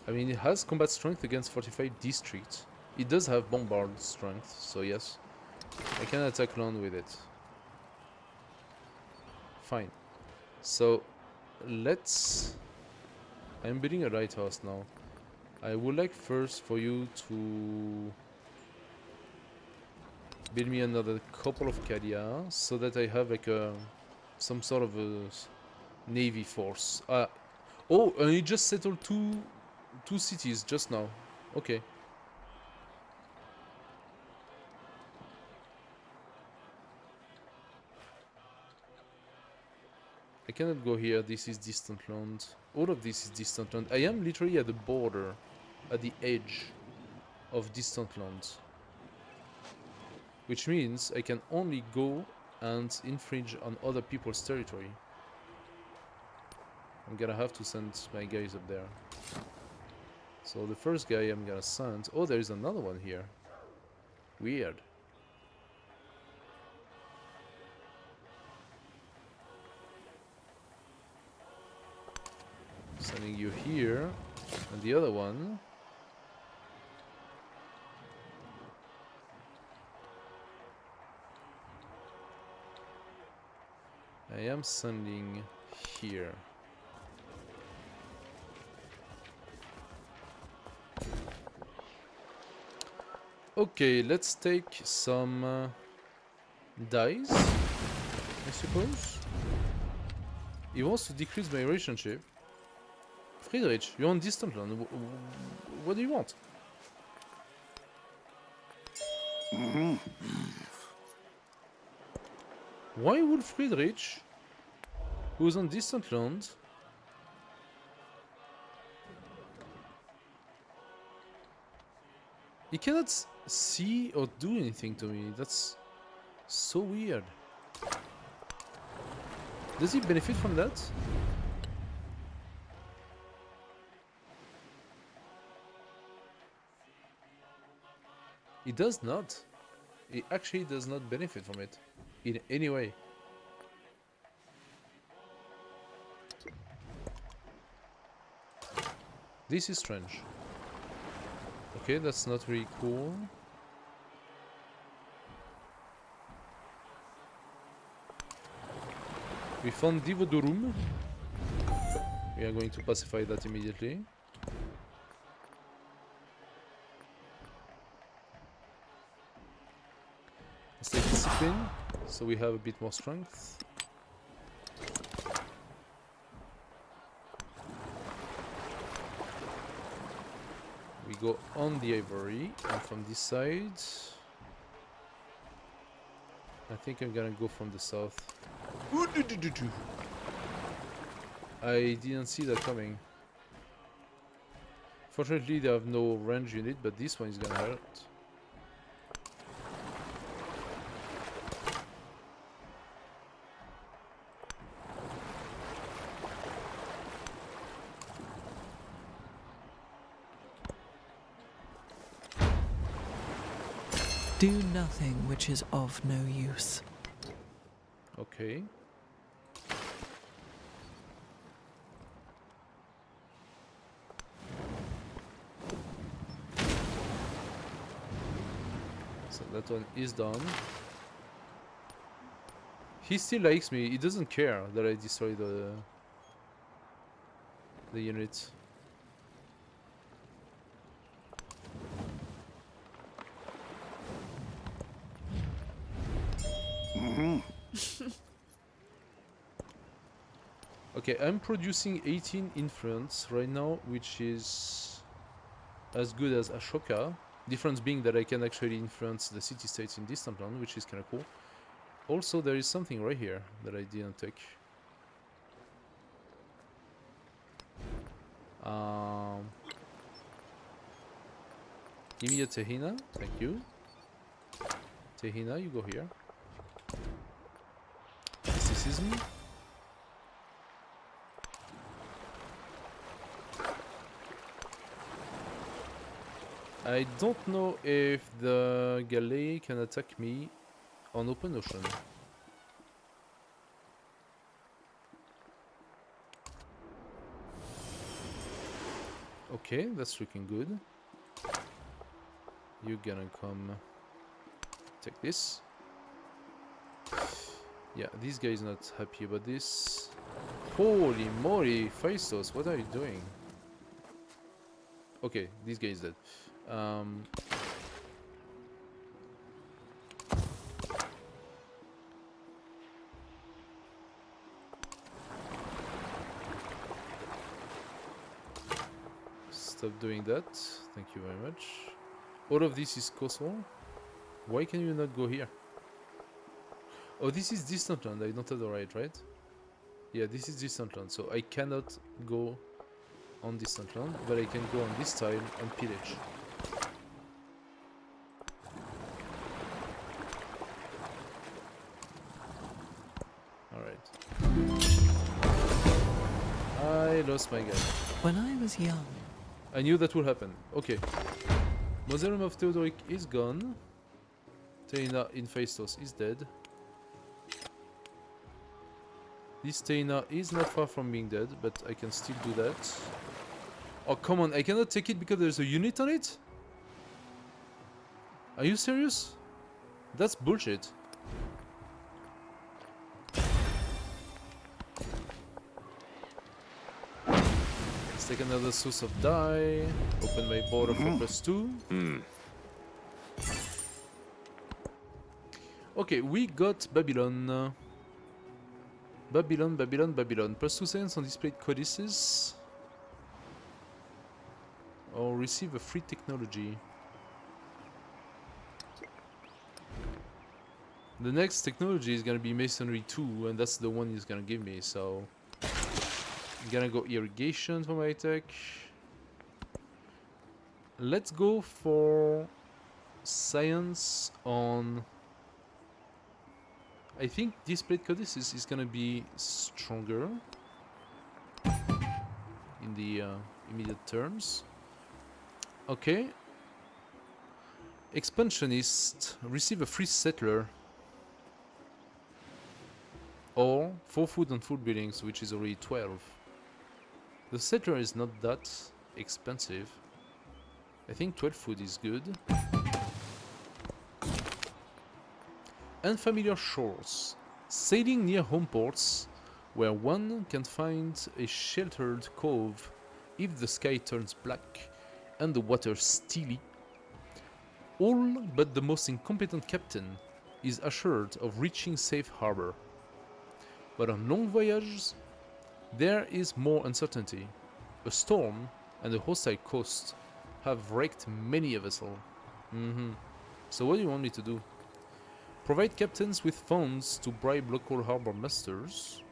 I mean, it has combat strength against fortified districts. It does have bombard strength, so yes. I can attack land with it. Fine. So, let's... I'm building a lighthouse now. I would like first for you to build me another couple of Kalia, so that I have like a some sort of a navy force. Oh, and he just settled two cities just now. Okay. I cannot go here. This is distant land. All of this is distant land. I am literally at the border, at the edge of distant lands. Which means I can only go and infringe on other people's territory. I'm gonna have to send my guys up there. So the first guy I'm gonna send... Oh, there is another one here. Weird. Sending you here. And the other one... I am sending here. Okay, let's take some dice, I suppose. He wants to decrease my relationship. Friedrich, you're on distant land. What do you want? Why would Friedrich, who's on distant land, he cannot see or do anything to me? That's so weird. Does he benefit from that? He does not. He actually does not benefit from it in any way. This is strange. Okay, that's not really cool. We found Divodurum. We are going to pacify that immediately. Let's take discipline, so we have a bit more strength. We go on the ivory, and from this side... I think I'm gonna go from the south. I didn't see that coming. Fortunately, they have no range unit, but this one is gonna hurt. Do nothing which is of no use. Okay. So that one is done. He still likes me. He doesn't care that I destroy the unit. Okay, I'm producing 18 influence right now, which is as good as Ashoka. Difference being that I can actually influence the city-states in distant land, which is kind of cool. Also, there is something right here that I didn't take. Give me a Tehina, thank you. Tehina, you go here. Mysticism. I don't know if the galley can attack me on open ocean. Okay, that's looking good. You're gonna come take this. Yeah, this guy is not happy about this. Holy moly, Phaistos, what are you doing? Okay, this guy is dead. Stop doing that. Thank you very much. All of this is coastal. Why can you not go here? Oh, this is distant land. I don't have the right? Yeah, this is distant land, so I cannot go on distant land, but I can go on this tile and pillage. Alright. I lost my guy. When I was young, I knew that would happen. Okay. Mausoleum of Theodoric is gone. Teina in Phaistos is dead. This Teina is not far from being dead, but I can still do that. Oh, come on, I cannot take it because there's a unit on it? Are you serious? That's bullshit. Let's take another source of die. Open my border for +2. Okay, we got Babylon. Babylon. +2 seconds on displayed codices. Or receive a free technology. The next technology is gonna be Masonry 2, and that's the one he's gonna give me, so... I'm gonna go irrigation for my tech. Let's go for science on... I think displayed codices is gonna be stronger in the immediate terms. Okay. Expansionist, receive a free settler. Or 4 food and food buildings, which is already 12. The settler is not that expensive. I think 12 food is good. Unfamiliar shores. Sailing near home ports, where one can find a sheltered cove if the sky turns black and the water steely. All but the most incompetent captain is assured of reaching safe harbor. But on long voyages, there is more uncertainty. A storm and a hostile coast have wrecked many a vessel. So what do you want me to do? Provide captains with funds to bribe local harbor masters.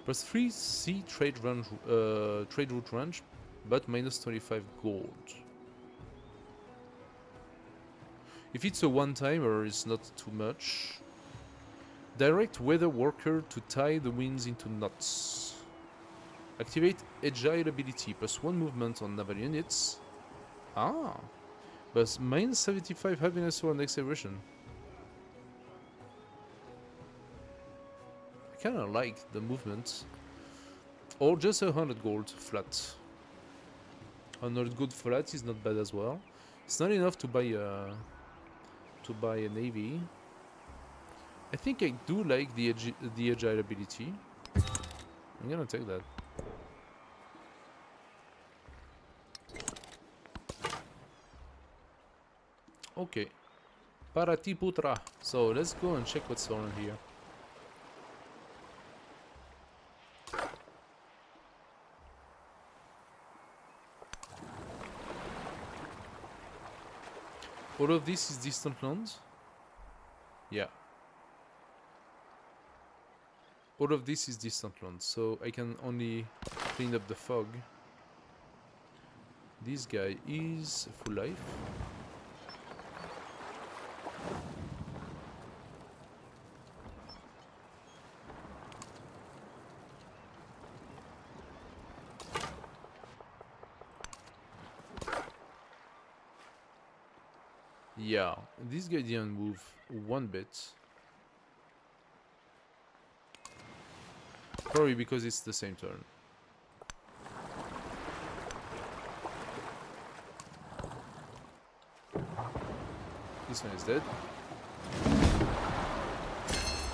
+3 sea trade route range, but -25 gold. If it's a one-timer, it's not too much. Direct weather worker to tie the winds into knots. Activate agile ability, +1 movement on naval units. Ah, but -75 happiness for next evolution. I kinda like the movement. Or just 100 gold flat. 100 gold flat is not bad as well. It's not enough to buy a navy. I think I do like the agile ability. I'm gonna take that. Okay. Paratiputra. So let's go and check what's on here. All of this is distant land? Yeah. All of this is distant land, so I can only clean up the fog. This guy is full life. Yeah, this guy didn't move one bit. Probably because it's the same turn. This one is dead.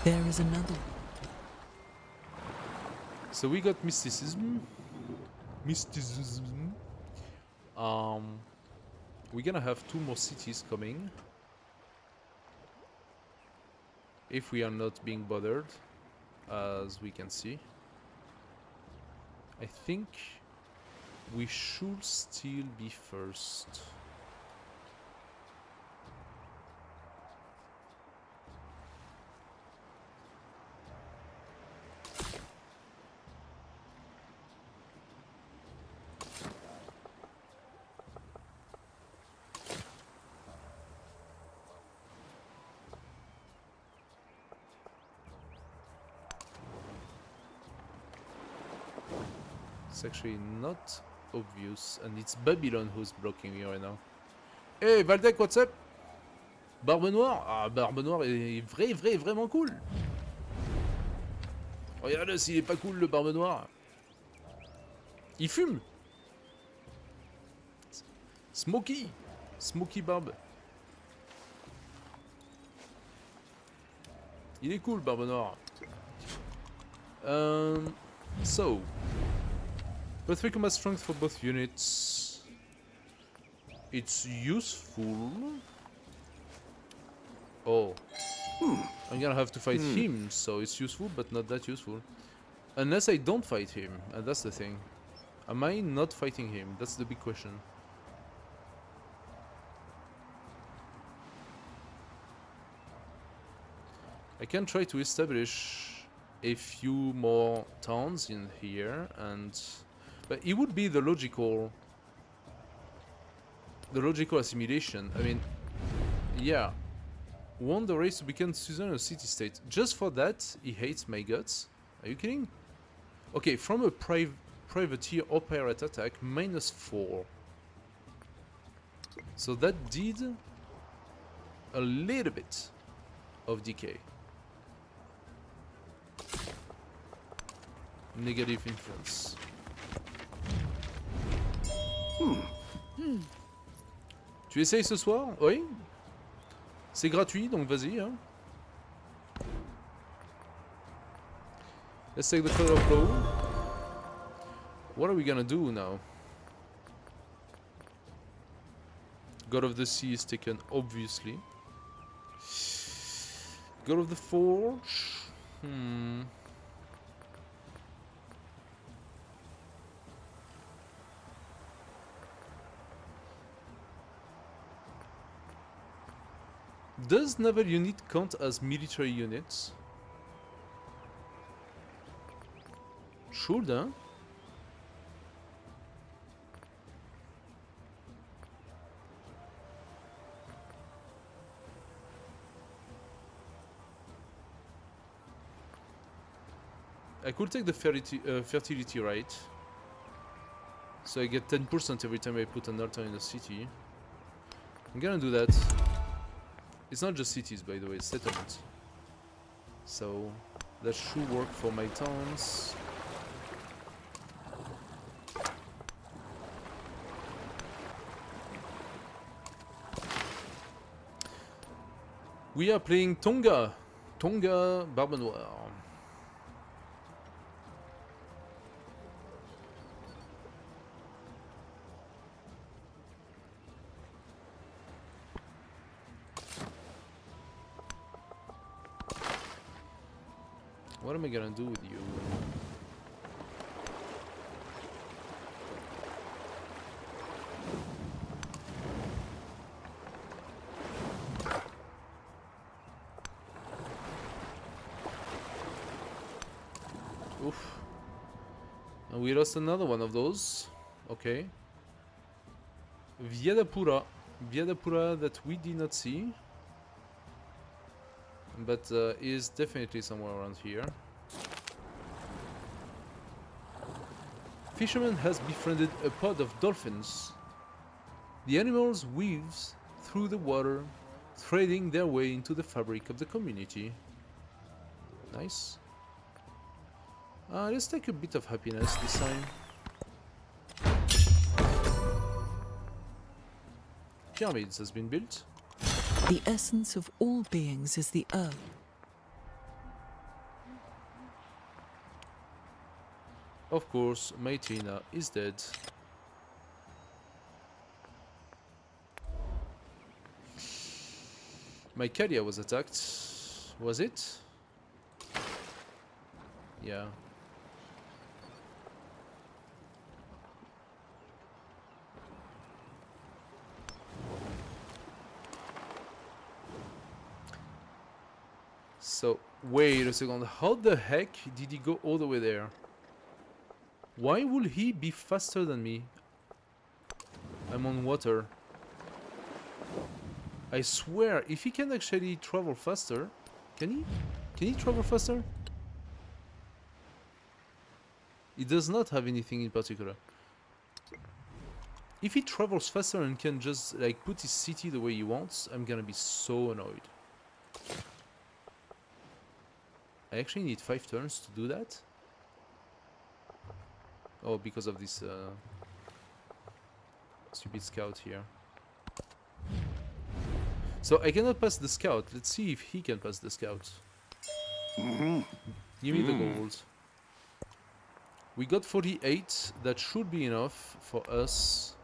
There is another. So we got mysticism. Mysticism. We're gonna have 2 more cities coming. If we are not being bothered, as we can see. I think we should still be first. It's actually not obvious, and it's Babylon who's blocking me right now. Hey Valdec, what's up? Barbe Noire? Ah, Barbe Noire est vraiment cool. Regarde s'il est pas cool le Barbe Noire. Il fume. Smoky. Smoky Barbe. Il est cool Barbe Noire. So. Plus 3 combat strength for both units. It's useful. Oh. I'm gonna have to fight him, so it's useful, but not that useful. Unless I don't fight him, and that's the thing. Am I not fighting him? That's the big question. I can try to establish a few more towns in here, and but it would be the logical assimilation. I mean, yeah, want the race to become Suzanne a city-state. Just for that, he hates my guts. Are you kidding? Okay, from a privateer or pirate attack, -4. So that did a little bit of decay. Negative influence. Tu essayes ce soir? Oui. C'est gratuit, donc vas-y. Hein. Let's take the color of blow. What are we gonna do now? God of the Sea is taken, obviously. God of the Forge. Does naval unit count as military units? Should, huh? I could take the fertility right. So I get 10% every time I put an altar in the city. I'm gonna do that. It's not just cities, by the way, it's settlements. So that should work for my towns. We are playing Tonga. Tonga Barbe Noire. What am I gonna do with you? And we lost another one of those. Okay. Vyadapura. Vyadapura that we did not see. But is definitely somewhere around here. Fisherman has befriended a pod of dolphins. The animals weave through the water, threading their way into the fabric of the community. Nice. Let's take a bit of happiness this time. Pyramids has been built. The essence of all beings is the earth. Of course, Maitina is dead. Mycalia was attacked. Was it? Yeah. So, wait a second. How the heck did he go all the way there? Why would he be faster than me? I'm on water. I swear, if he can actually travel faster... Can he? Can he travel faster? He does not have anything in particular. If he travels faster and can just like put his city the way he wants, I'm gonna be so annoyed. I actually need 5 turns to do that. Oh, because of this stupid scout here. So I cannot pass the scout. Let's see if he can pass the scout. Give me the gold. We got 48. That should be enough for us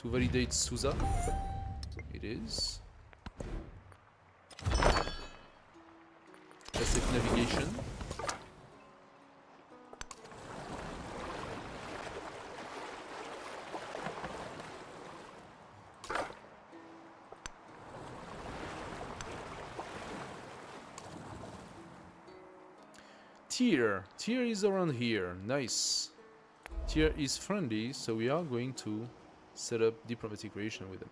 to validate Susa. It is. SF navigation. Tyr is around here. Nice. Tyr is friendly, so we are going to set up diplomatic relation with him.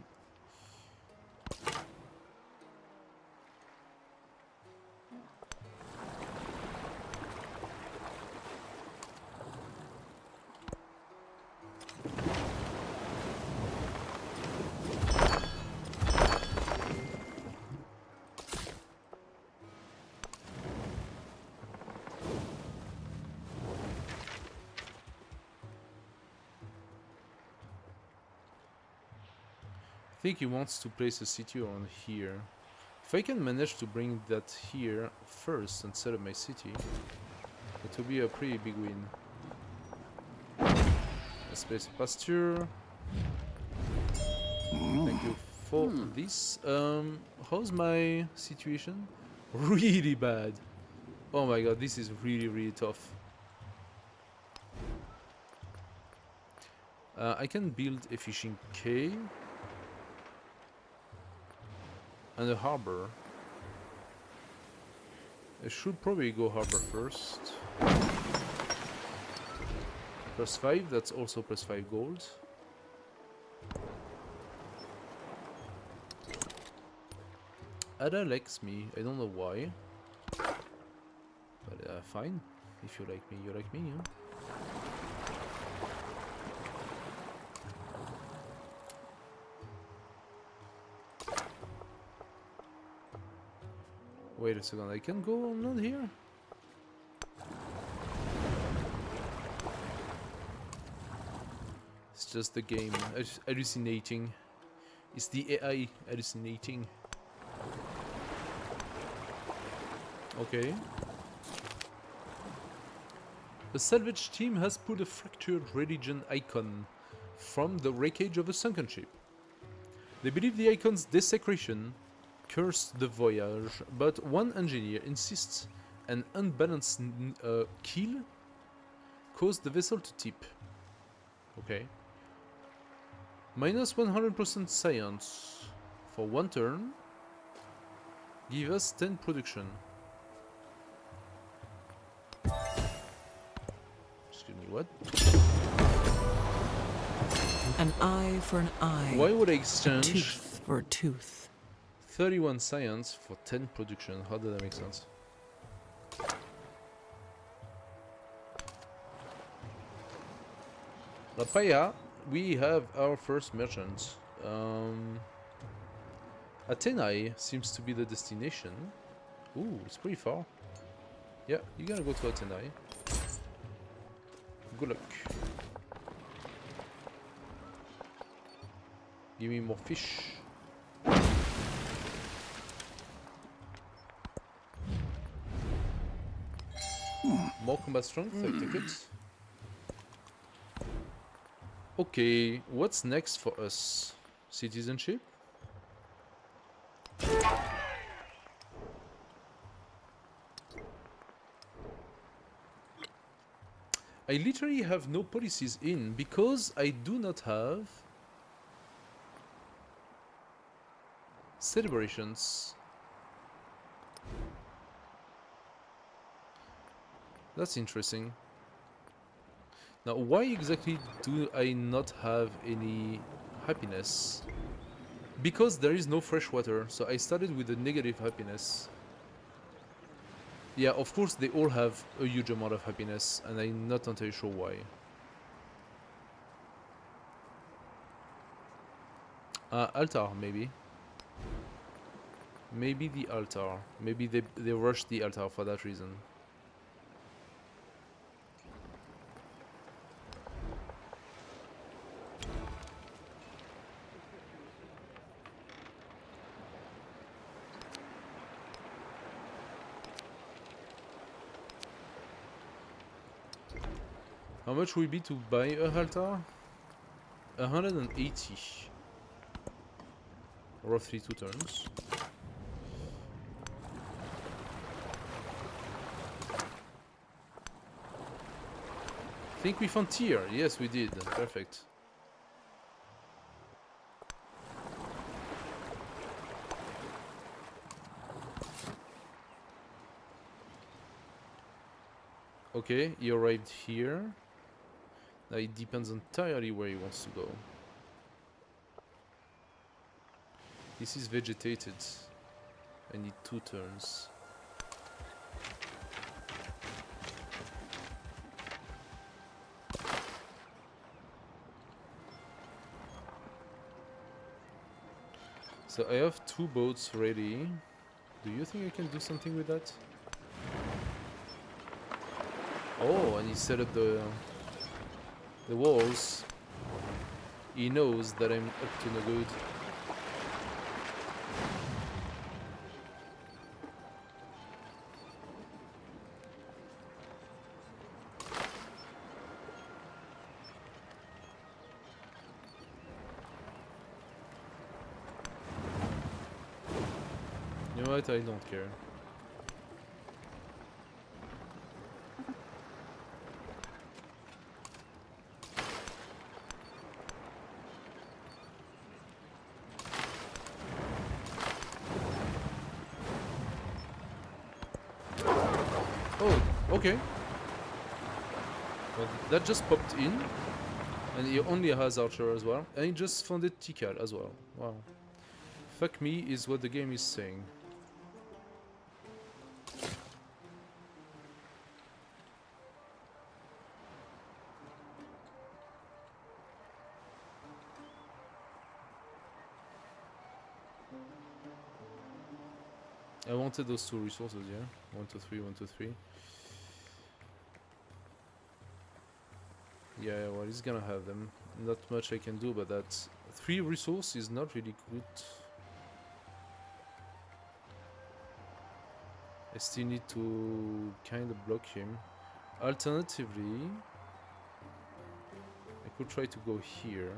I think he wants to place a city around here. If I can manage to bring that here first and set up my city, it will be a pretty big win. Let's place a pasture. Thank you for this. How's my situation? Really bad. Oh my god, this is really tough. I can build a fishing quay. And a harbor. I should probably go harbor first. +5, that's also +5 gold. Ada likes me, I don't know why. But fine. If you like me, you like me, yeah? Wait a second, I can go on here? It's just the game hallucinating. It's the AI hallucinating. Okay. The salvage team has pulled a fractured religion icon from the wreckage of a sunken ship. They believe the icon's desecration cursed the voyage, but one engineer insists an unbalanced keel caused the vessel to tip. Okay. Minus 100% science for 1 turn. Give us 10 production. Excuse me, What? An eye for an eye. Why would I A exchange tooth for a tooth. 31 science for 10 production? How does that make sense? La Paya, we have our first merchant. Athenai seems to be the destination. Ooh, it's pretty far. Yeah, you gotta go to Athenai. Good luck. Give me more fish. More combat strength, I take it. Okay, what's next for us? Citizenship? I literally have no policies in because I do not have celebrations. That's interesting. Now, why exactly do I not have any happiness? Because there is no fresh water, so I started with a negative happiness. Yeah, of course they all have a huge amount of happiness, and I'm not entirely sure why. Altar, maybe. Maybe the altar. Maybe they rushed the altar for that reason. How much will it be to buy a altar? 180. Roughly 2 turns. I think we found tier. Yes, we did. Perfect. Okay, he arrived here. Now it depends entirely where he wants to go. This is vegetated. I need 2 turns. So I have 2 boats ready. Do you think I can do something with that? Oh, and he set up the walls. He knows that I'm up to no good. You know what? I don't care. Oh, okay. Well, that just popped in, and he only has archer as well, and he just founded Tikal as well. Wow. Fuck me is what the game is saying. I wanted those 2 resources, yeah? 1, 2, 3, 1, 2, 3. Yeah, well, he's gonna have them. Not much I can do about that. 3 resource is not really good. I still need to kind of block him. Alternatively, I could try to go here.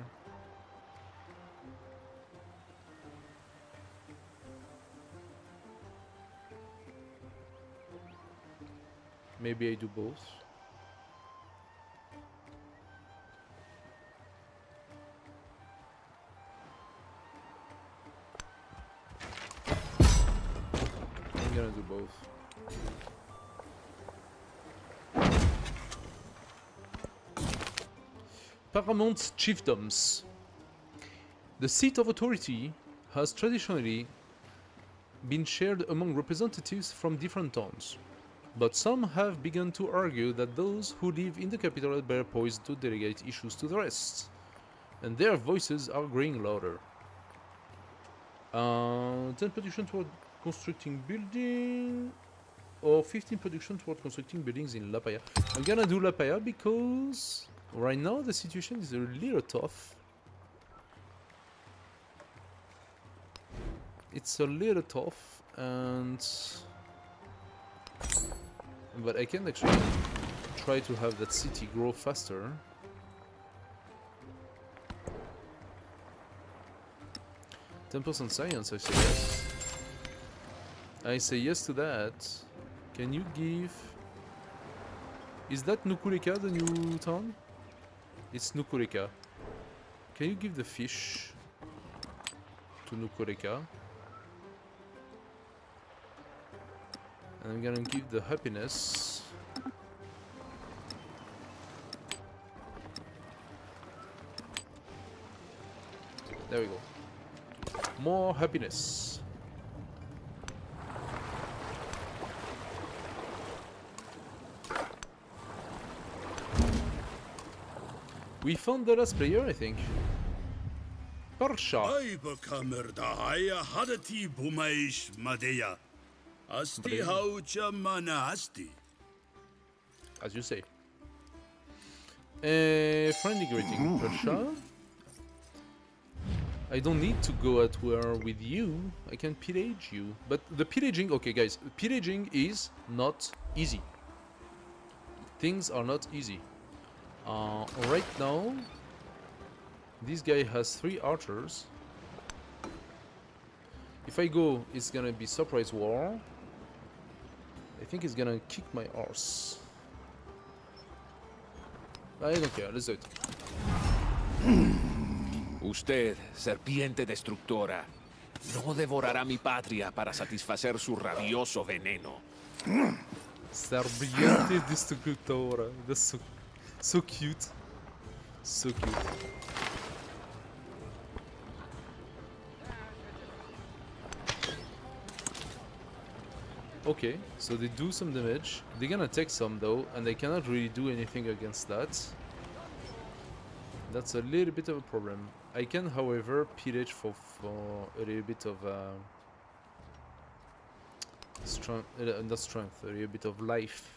Maybe I do both. I'm gonna do both. Paramount chiefdoms. The seat of authority has traditionally been shared among representatives from different towns, but some have begun to argue that those who live in the capital are better poised to delegate issues to the rest, and their voices are growing louder. 10 production toward constructing building, or 15 production toward constructing buildings in La Paya. I'm gonna do La Paya because right now the situation is a little tough. It's a little tough, but I can actually try to have that city grow faster. %% science, I say yes. I say yes to that. Can you give... Is that Nukuleka, the new town? It's Nukuleka. Can you give the fish to Nukuleka? And I'm gonna give the happiness. There we go. More happiness. We found the last player, I think. Parsha. As you say. Friendly greeting, Parsha. I don't need to go at war with you. I can pillage you. But the pillaging, okay guys, pillaging is not easy. Things are not easy. Right now, this guy has 3 archers. If I go, it's gonna be surprise war. I think he's gonna kick my arse. I don't care, let's do it. Usted, serpiente destructora, no devorará mi patria para satisfacer su rabioso veneno. Serpiente destructora. That's so cute. So cute. Okay, so they do some damage. They're gonna take some though, and they cannot really do anything against that. That's a little bit of a problem. I can, however, pillage for a little bit of strength, not strength, a little bit of life.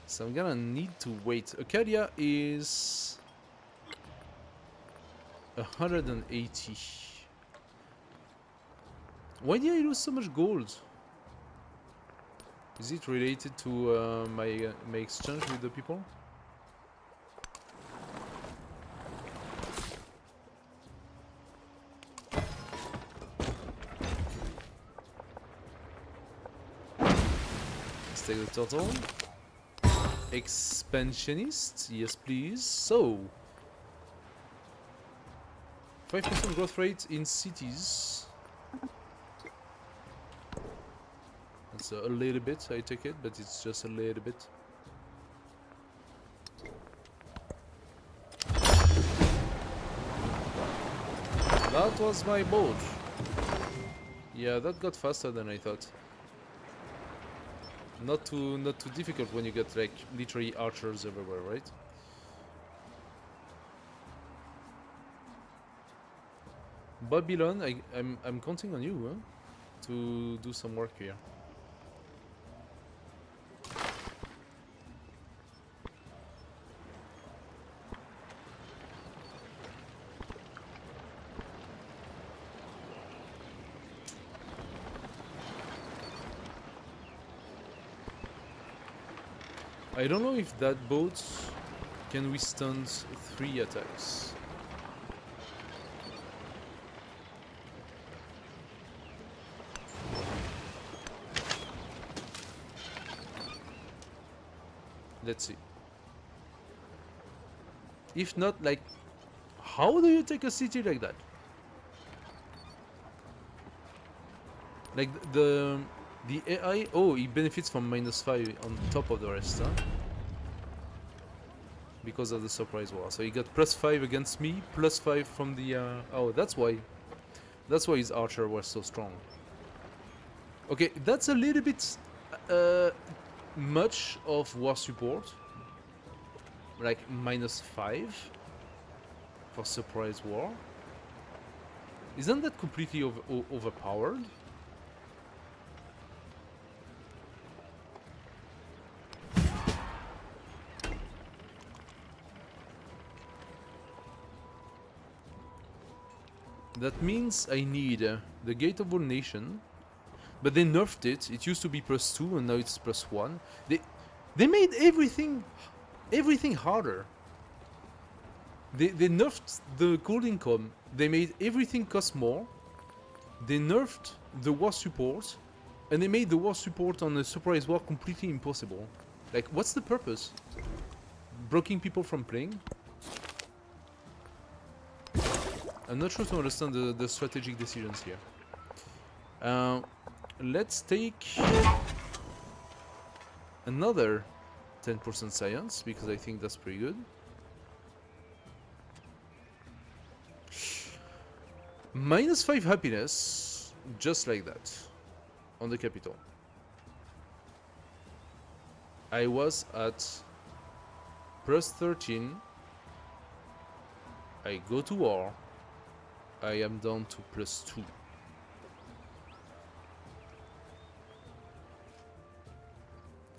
So I'm gonna need to wait. Acadia is 180. Why did I lose so much gold? Is it related to my exchange with the people? Let's take the turtle. Expansionist, yes please. So 5% growth rate in cities. That's a little bit, I take it, but it's just a little bit. That was my boat. Yeah, that got faster than I thought. Not too difficult when you get like literally archers everywhere, right? Babylon, I'm counting on you, huh? To do some work here. I don't know if that boat can withstand 3 attacks. Let's see. If not, like, how do you take a city like that? Like the AI, oh, it benefits from -5 on top of the rest, huh? because of the surprise war. So he got +5 against me, +5 from the... oh, that's why his archer was so strong. Okay, that's a little bit much of war support. Like -5 for surprise war. Isn't that completely overpowered? That means I need the Gate of All Nation, but they nerfed it. It used to be +2 and now it's +1. They made everything harder. They nerfed the gold income. They made everything cost more. They nerfed the war support, and they made the war support on the surprise war completely impossible. Like, what's the purpose? Blocking people from playing? I'm not sure to understand the strategic decisions here. Let's take another 10% science, because I think that's pretty good. -5 happiness, just like that, on the capital. I was at +13. I go to war. I am down to +2.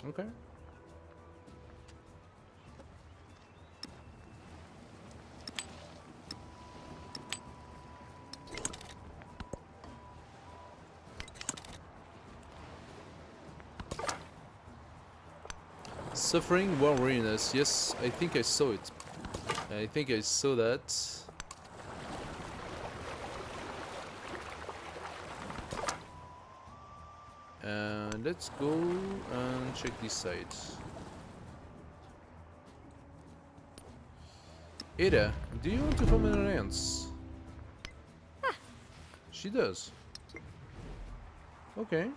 Okay. Suffering war weariness. Yes, I think I saw it. I think I saw that. Let's go and check this side. Ada, do you want to form an alliance? She does. Okay.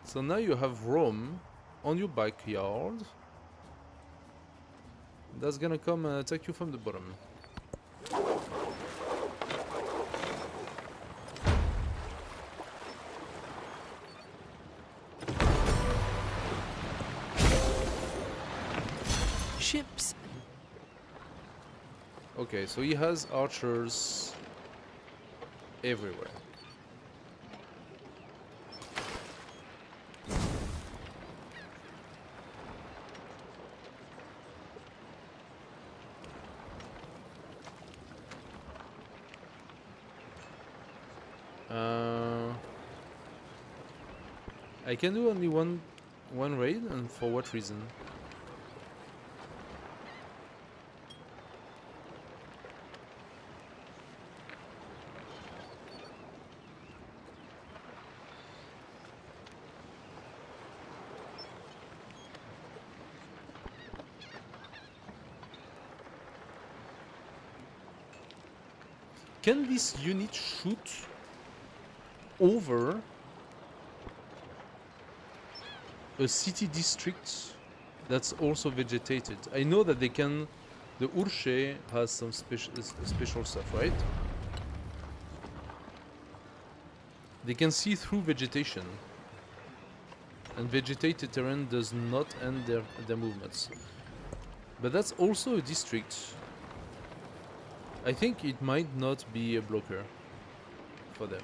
So now you have Rome on your backyard. That's gonna come and attack you from the bottom. Ships. Okay, so he has archers everywhere. I can do only one raid, and for what reason? Can this unit shoot over a city district that's also vegetated? I know that they can. The Urche has some special stuff, right? They can see through vegetation, and vegetated terrain does not end their movements. But that's also a district. I think it might not be a blocker for them.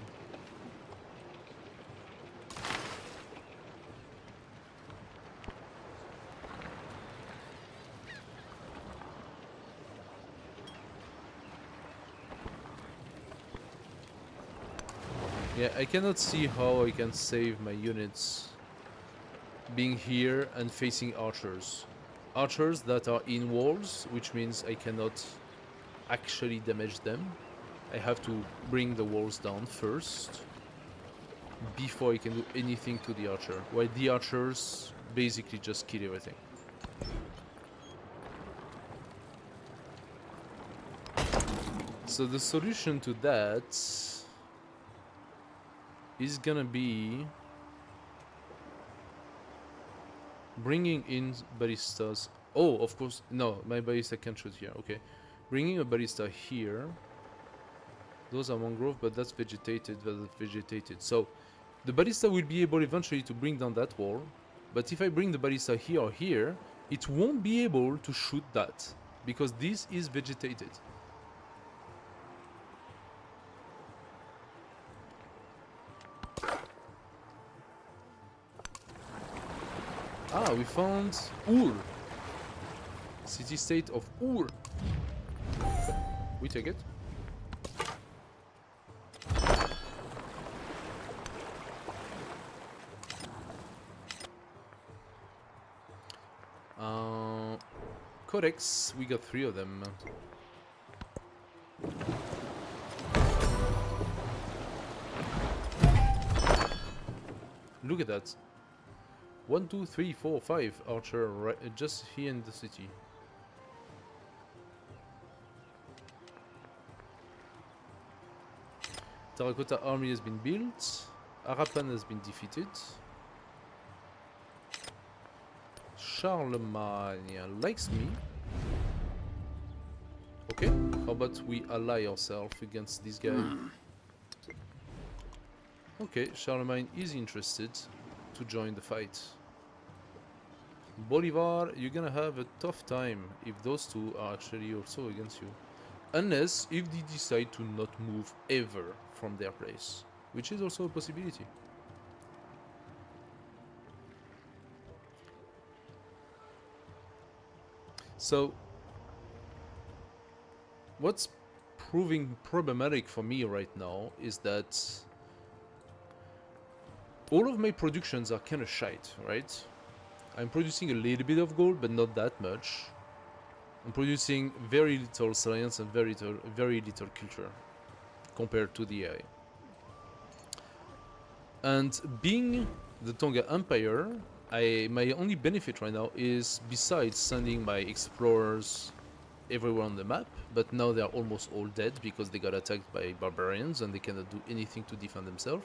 Yeah, I cannot see how I can save my units being here and facing archers. Archers that are in walls, which means I cannot actually damage them. I have to bring the walls down first before I can do anything to the archer, while the archers basically just kill everything. So the solution to that is gonna be bringing in ballistas Oh, of course. No, my ballista can't shoot here. Okay. Bringing a ballista here. Those are mangrove, but that's vegetated. That's vegetated. So the ballista will be able eventually to bring down that wall. But if I bring the ballista here or here, it won't be able to shoot that. Because this is vegetated. Ah, we found Ur. City-state of Ur. We take it. Codex, we got 3 of them. Look at that. 1, 2, 3, 4, 5 archer right, just here in the city. Terracotta army has been built. Arapan has been defeated. Charlemagne likes me. Okay, how about we ally ourselves against this guy? Okay, Charlemagne is interested to join the fight. Bolivar, you're gonna have a tough time if those two are actually also against you. Unless if they decide to not move ever from their place, which is also a possibility. So, what's proving problematic for me right now is that all of my productions are kind of shite, right? I'm producing a little bit of gold, but not that much. I'm producing very little science and very little culture compared to the AI. And being the Tonga Empire, my only benefit right now is, besides sending my explorers everywhere on the map, but now they're almost all dead because they got attacked by barbarians and they cannot do anything to defend themselves.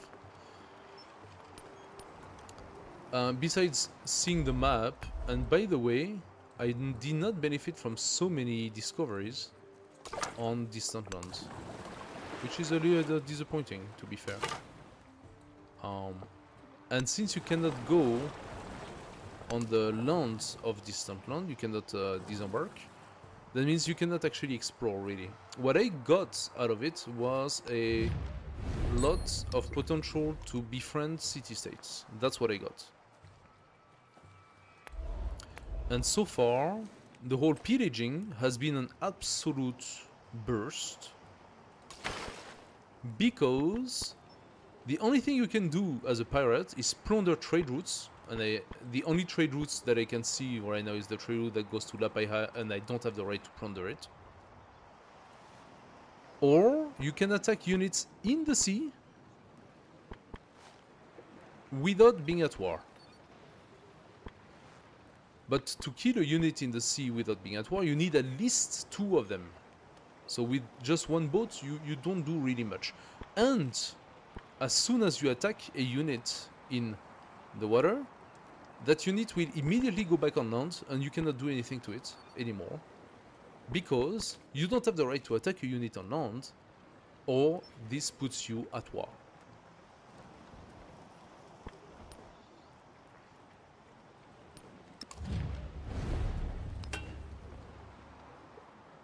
Besides seeing the map, and by the way, I did not benefit from so many discoveries on distant lands, which is a little disappointing, to be fair. And since you cannot go on the lands of distant land, you cannot disembark, that means you cannot actually explore, really. What I got out of it was a lot of potential to befriend city-states. That's what I got. And so far, the whole pillaging has been an absolute burst, because the only thing you can do as a pirate is plunder trade routes, and the only trade routes that I can see right now is the trade route that goes to La Paja, and I don't have the right to plunder it. Or you can attack units in the sea without being at war. But to kill a unit in the sea without being at war, you need at least 2 of them. So with just 1 boat, you don't do really much. And as soon as you attack a unit in the water, that unit will immediately go back on land and you cannot do anything to it anymore. Because you don't have the right to attack a unit on land, or this puts you at war.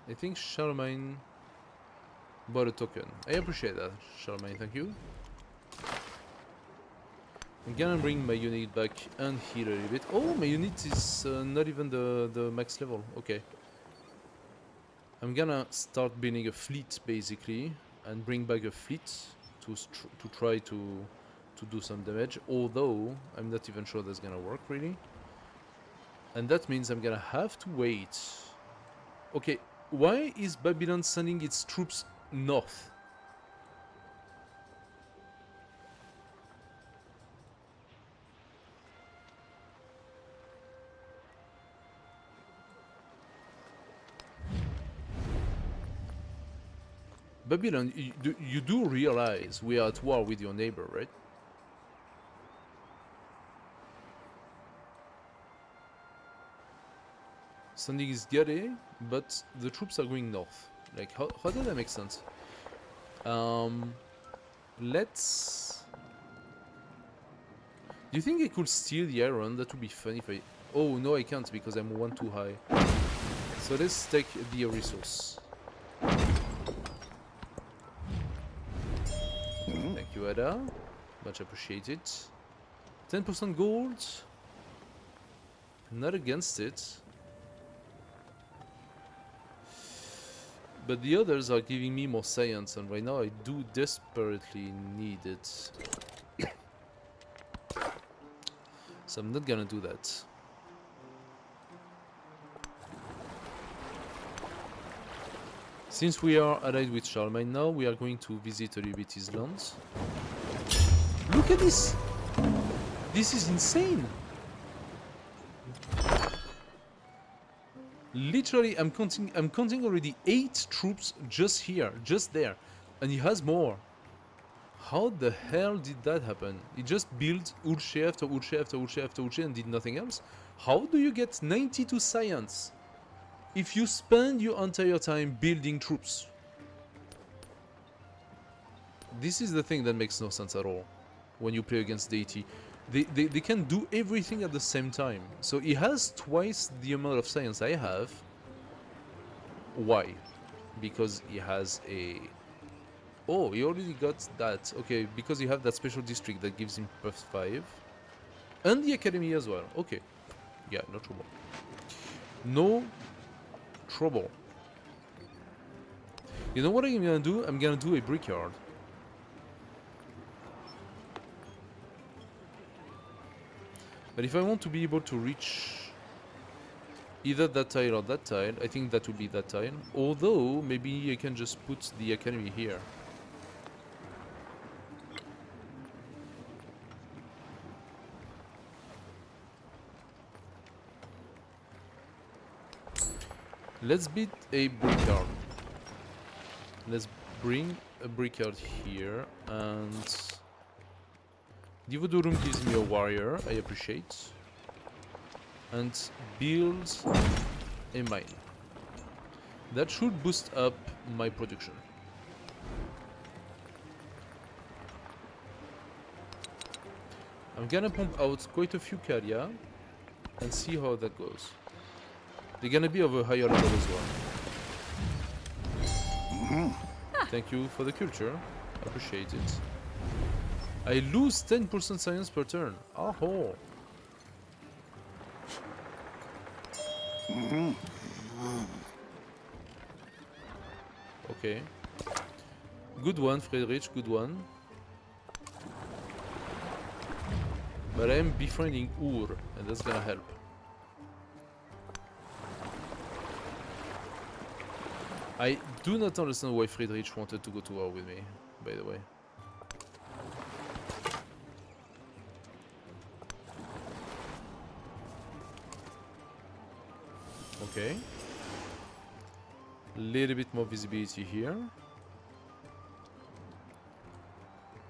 I think Charlemagne bought a token. I appreciate that, Charlemagne, thank you. I'm gonna bring my unit back and heal a little bit. Oh, my unit is not even the max level. Okay. I'm gonna start building a fleet, basically, and bring back a fleet to try to do some damage, although I'm not even sure that's gonna work, really. And that means I'm gonna have to wait. Okay. Why is Babylon sending its troops north? Babylon, you do realize we are at war with your neighbor, right? Something is Gare, but the troops are going north. Like, how does that make sense? Let's... Do you think I could steal the iron? That would be fun if I... Oh, no, I can't because I'm one too high. So let's take the resource. Thank you, Ada. Much appreciated. 10% gold. Not against it. But the others are giving me more science, and right now I do desperately need it. So I'm not gonna do that. Since we are allied with Charlemagne now, we are going to visit a little bit his lands. Look at this! This is insane! Literally, I'm counting already 8 troops just here, just there, and he has more. How the hell did that happen? He just built Ulche after Ulche after Ulche after Ulche and did nothing else? How do you get 92 science if you spend your entire time building troops? This is the thing that makes no sense at all when you play against deity. They can do everything at the same time. So he has twice the amount of science I have. Why? Because he has a... Oh, he already got that. Okay, because you have that special district that gives him +5. And the academy as well. Okay. Yeah, no trouble. No trouble. You know what I'm gonna do? I'm gonna do a brickyard. But if I want to be able to reach either that tile or that tile, I think that would be that tile. Although, maybe I can just put the academy here. Let's build a brickyard. Let's bring a brickyard here, and Divodurum gives me a warrior, I appreciate. And build a mine. That should boost up my production. I'm gonna pump out quite a few Caria and see how that goes. They're gonna be of a higher level as well. Thank you for the culture. Appreciate it. I lose 10% science per turn. Oh. Okay. Good one, Friedrich, good one. But I am befriending Ur, and that's gonna help. I do not understand why Friedrich wanted to go to war with me, by the way. Okay. Little bit more visibility here.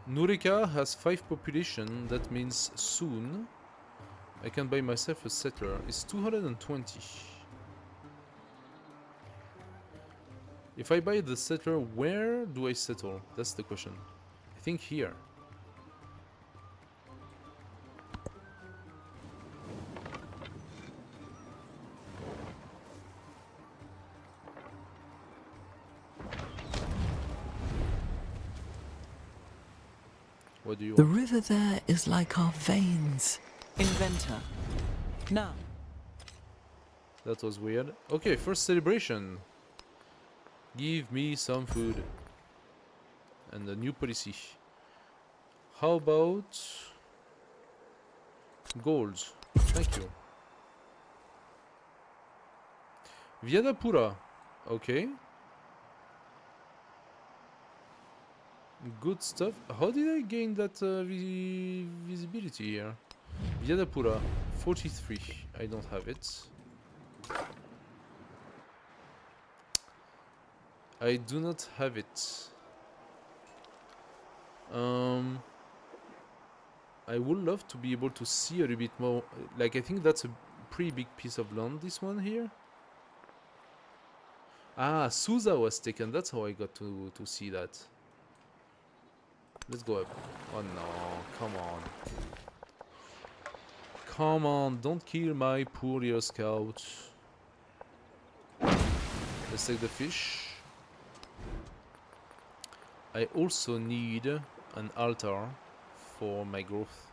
Nurika has 5 population, that means soon I can buy myself a settler. It's 220. If I buy the settler, where do I settle? That's the question. I think here. What do you want? The river there is like our veins. Inventor. Now. That was weird. Okay, first celebration. Give me some food. And a new policy. How about gold? Thank you. Vyadapura. Okay. Good stuff. How did I gain that visibility here? Vyadapura. 43. I don't have it. I do not have it. I would love to be able to see a little bit more. Like, I think that's a pretty big piece of land, this one here. Ah, Susa was taken. That's how I got to see that. Let's go up. Oh no, come on. Come on, don't kill my poor little scout. Let's take the fish. I also need an altar for my growth.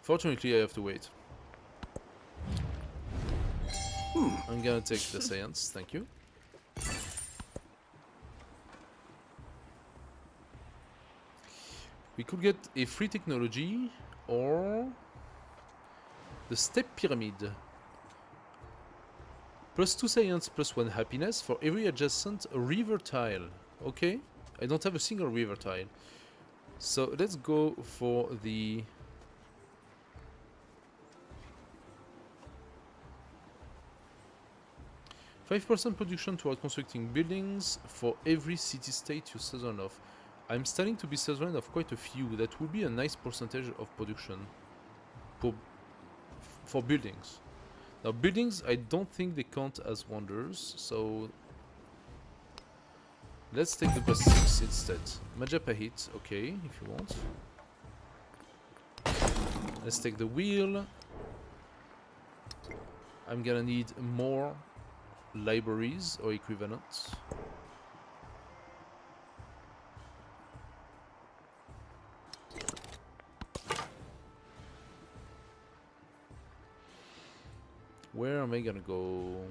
Fortunately, I have to wait. I'm gonna take the science, thank you. We could get a free technology or the step pyramid. +2 science, +1 happiness for every adjacent river tile. Okay, I don't have a single river tile. So let's go for the... "5% production toward constructing buildings for every city-state you southern of." I'm starting to be southern of quite a few. That would be a nice percentage of production for buildings. Now buildings, I don't think they count as wonders, so let's take the +6 instead. Majapa hit, okay, if you want. Let's take the wheel. I'm gonna need more libraries or equivalent. Where am I gonna go?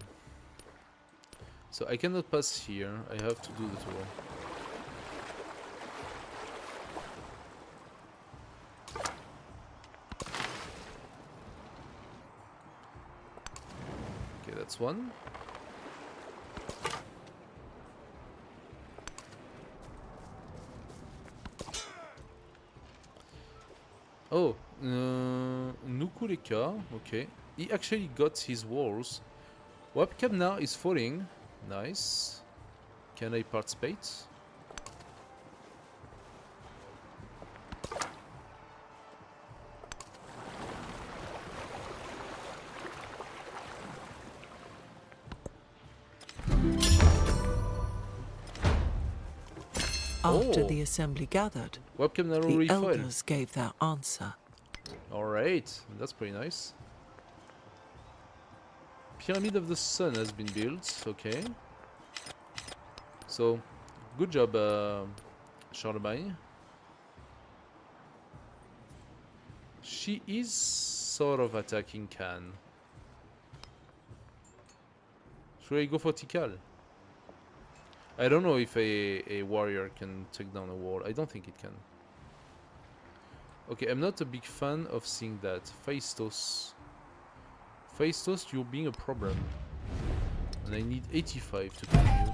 So I cannot pass here. I have to do the tour. Okay, that's one. Oh, Nukureka, okay. He actually got his walls. Webcam now is falling. Nice. Can I participate? After the assembly gathered, Webcam now the refoil. elders gave their answer. Alright, that's pretty nice. Pyramid of the Sun has been built, okay. So, good job, Charlemagne. She is sort of attacking Khan. Should I go for Tikal? I don't know if a warrior can take down a wall. I don't think it can. Okay, I'm not a big fan of seeing that. Phaistos. Phaistos, you're being a problem. And I need 85 to continue.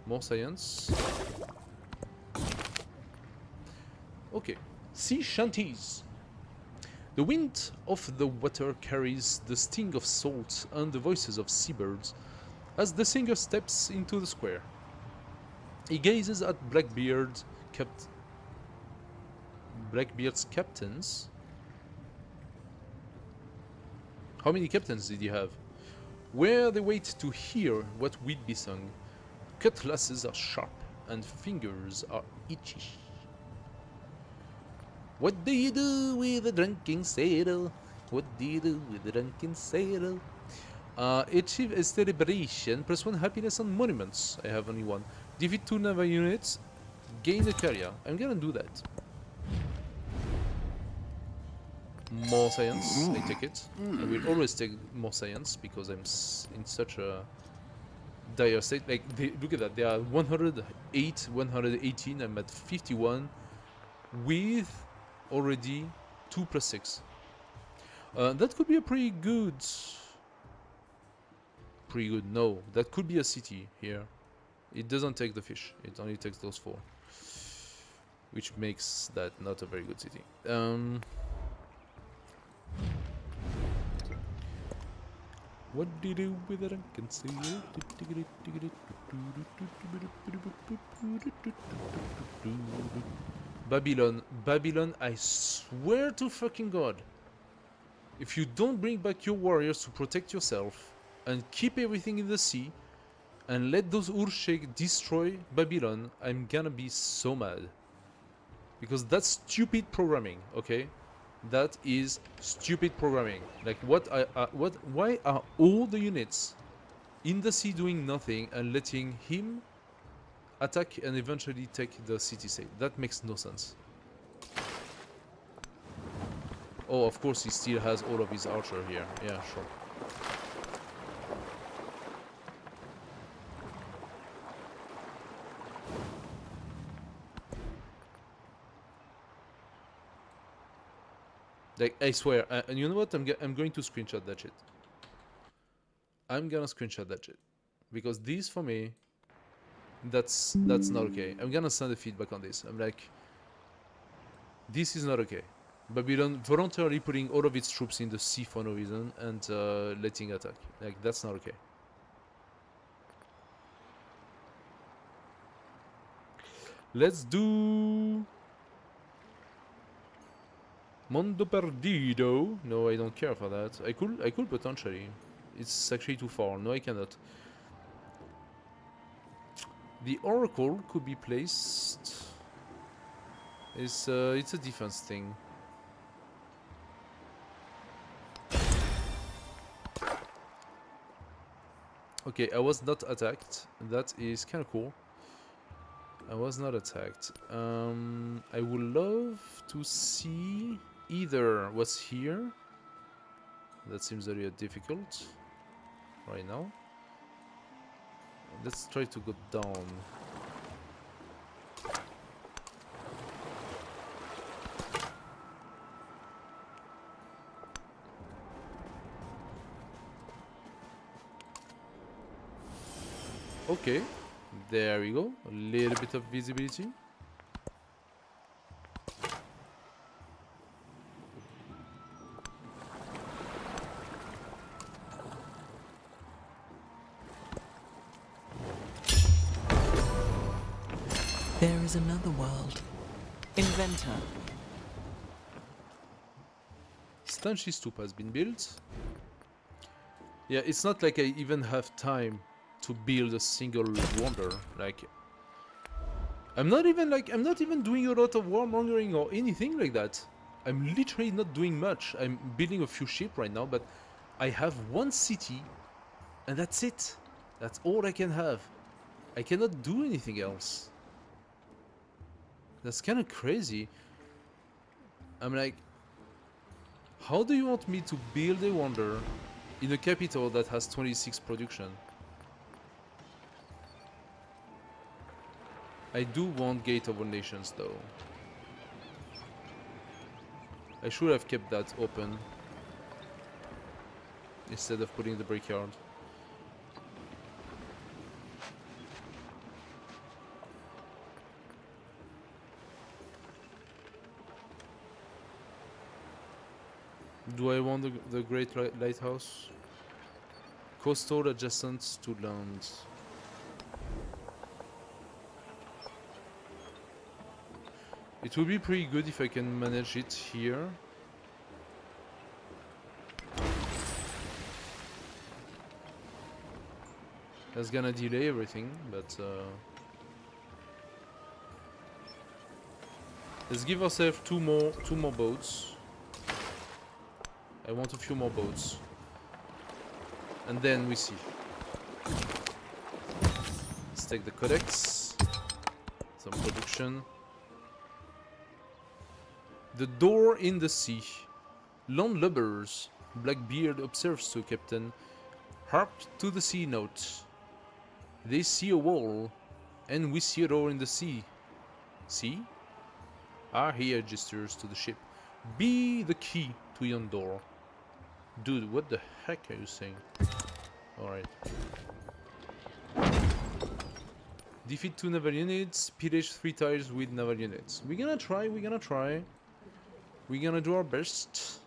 More science. Okay. Sea shanties. The wind of the water carries the sting of salt and the voices of seabirds as the singer steps into the square. He gazes at Blackbeard's captains. How many captains did he have? Where they wait to hear what will be sung. Cutlasses are sharp and fingers are itchy. What do you do with a drunken sailor? What do you do with a drunken sailor? Achieve a celebration, +1 happiness on monuments. I have only one. Defeat 2 naval units, gain a carrier. I'm gonna do that. More science, I take it. I will always take more science because I'm in such a dire state. Like, look at that, they are 108, 118, I'm at 51 with already 2 +6. That could be a pretty good... no, that could be a city here. It doesn't take the fish, it only takes those 4. Which makes that not a very good city. What do you do with a drunken sailor? Babylon. Babylon, I swear to fucking God. If you don't bring back your warriors to protect yourself and keep everything in the sea and let those Ursheg destroy Babylon, I'm gonna be so mad. Because that's stupid programming, okay? That is stupid programming. Like why are all the units in the sea doing nothing and letting him attack and eventually take the city state? That makes no sense. Oh, of course he still has all of his archer here. Yeah, sure. Like, I swear, and you know what? I'm going to screenshot that shit. I'm gonna screenshot that shit. Because this, for me, that's not okay. I'm gonna send a feedback on this. I'm like, this is not okay. Babylon voluntarily putting all of its troops in the sea for no reason and letting attack. Like, that's not okay. Let's do Mondo Perdido. No, I don't care for that. I could potentially. It's actually too far. No, I cannot. The Oracle could be placed. It's a defense thing. Okay, I was not attacked. That is kind of cool. I was not attacked. I would love to see either what's here. That seems very difficult right now. Let's try to go down. Okay, there we go. A little bit of visibility. There is another world. Inventor. Stanchi Stoop has been built. Yeah, it's not like I even have time to build a single wonder. Like, I'm not even doing a lot of warmongering or anything like that. I'm literally not doing much. I'm building a few ships right now, but I have one city and that's it. That's all I can have. I cannot do anything else. That's kind of crazy. I'm like, how do you want me to build a wonder in a capital that has 26 production? I do want Gate of All Nations though. I should have kept that open instead of putting the brickyard. Do I want the Great Lighthouse? Coastal adjacent to land. It would be pretty good if I can manage it here. That's gonna delay everything, but let's give ourselves two more boats. I want a few more boats. And then we see. Let's take the codex. Some production. The door in the sea. Landlubbers. Blackbeard observes to Captain. Hark to the sea notes. They see a wall. And we see a door in the sea. See? Ah, here gestures to the ship. Be the key to yon door. Dude, what the heck are you saying? Alright. Defeat 2 naval units, pillage 3 tiles with naval units. We're gonna try. We're gonna do our best.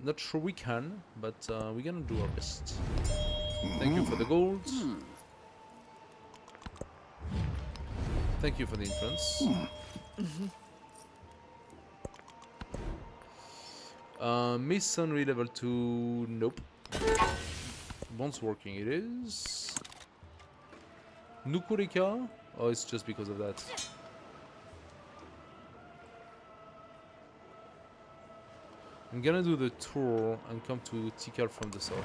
Not sure we can, but we're gonna do our best. Thank you for the gold. Thank you for the influence. Masonry level 2, nope. Bonds working it is. Nukurika? Oh, it's just because of that. I'm gonna do the tour and come to Tikal from the south.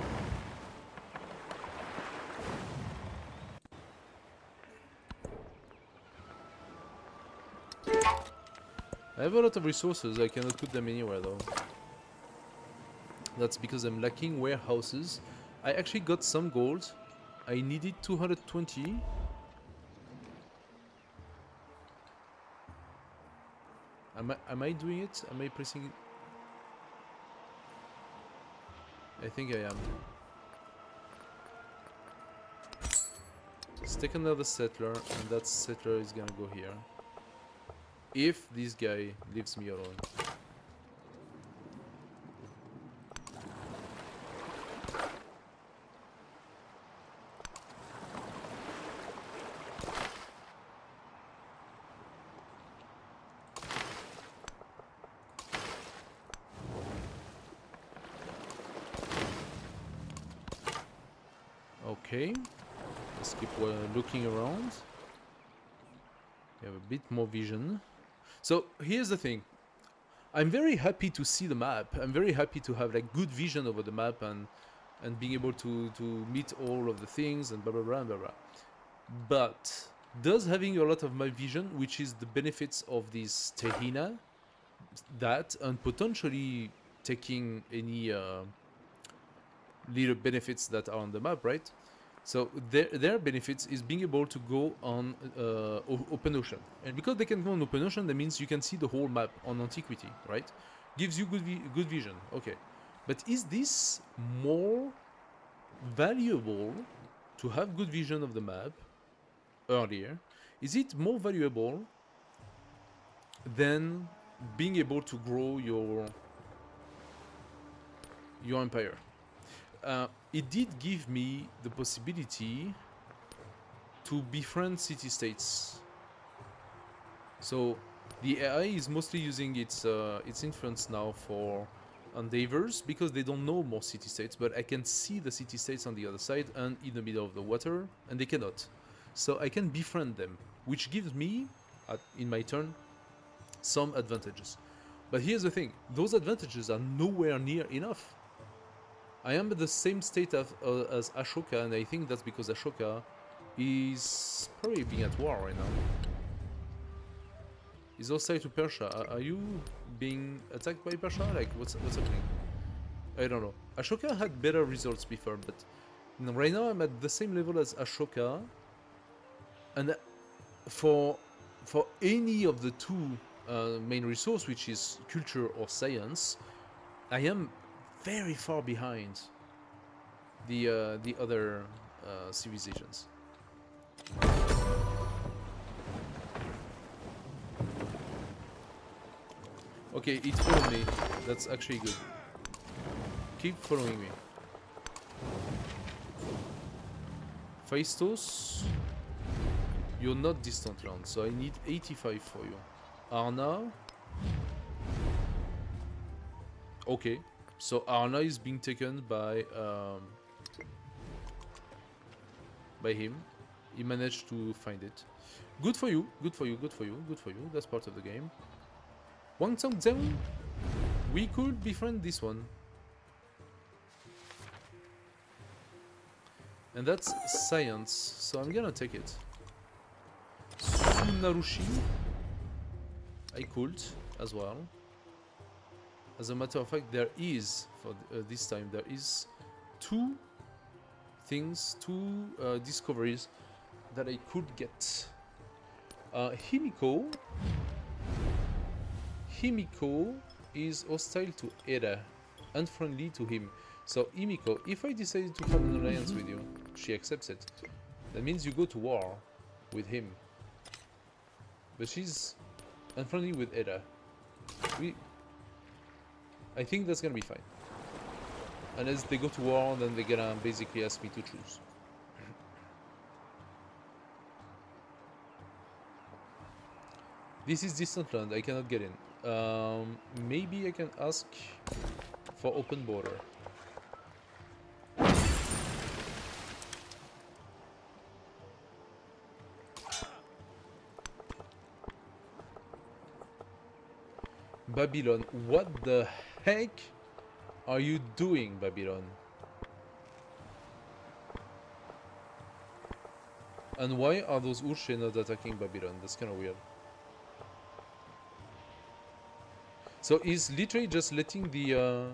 I have a lot of resources, I cannot put them anywhere though. That's because I'm lacking warehouses. I actually got some gold. I needed 220. Am I doing it? Am I pressing it? I think I am. Let's take another settler, and that settler is gonna go here. If this guy leaves me alone. Okay, let's keep looking around. We have a bit more vision. So here's the thing. I'm very happy to see the map. I'm very happy to have like good vision over the map and being able to meet all of the things and blah blah blah blah blah. But does having a lot of map vision, which is the benefits of this Tehina, that and potentially taking any little benefits that are on the map, right? So their benefits is being able to go on open ocean, and because they can go on open ocean, that means you can see the whole map on antiquity, right? Gives you good vision, okay. But is this more valuable to have good vision of the map earlier? Is it more valuable than being able to grow your empire? It did give me the possibility to befriend city-states. So the AI is mostly using its influence now for endeavors because they don't know more city-states, but I can see the city-states on the other side and in the middle of the water, and they cannot. So I can befriend them, which gives me, in my turn, some advantages. But here's the thing, those advantages are nowhere near enough. I am at the same state as Ashoka, and I think that's because Ashoka is probably being at war right now. He's hostile to Persia. Are you being attacked by Persia? Like, what's happening? I don't know. Ashoka had better results before, but right now I'm at the same level as Ashoka. And for any of the two main resource, which is culture or science, I am very far behind the other civilizations. Okay, it followed me. That's actually good. Keep following me. Phaistos, you're not distant land, so I need 85 for you. Arna. Okay. So Arna is being taken by him. He managed to find it. Good for you, good for you, good for you, good for you. That's part of the game. Wang Zhang, we could befriend this one. And that's science, so I'm gonna take it. Sunarushi, I could as well. As a matter of fact, there is, for this time, there is two discoveries that I could get. Himiko is hostile to Eda, unfriendly to him. So Himiko, if I decided to form an alliance with you, she accepts it. That means you go to war with him. But she's unfriendly with Eda. I think that's gonna be fine. Unless they go to war, then they're gonna basically ask me to choose. This is distant land, I cannot get in. Maybe I can ask for open border. Babylon, what the heck are you doing, Babylon? And why are those Urshe not attacking Babylon? That's kind of weird. So he's literally just letting the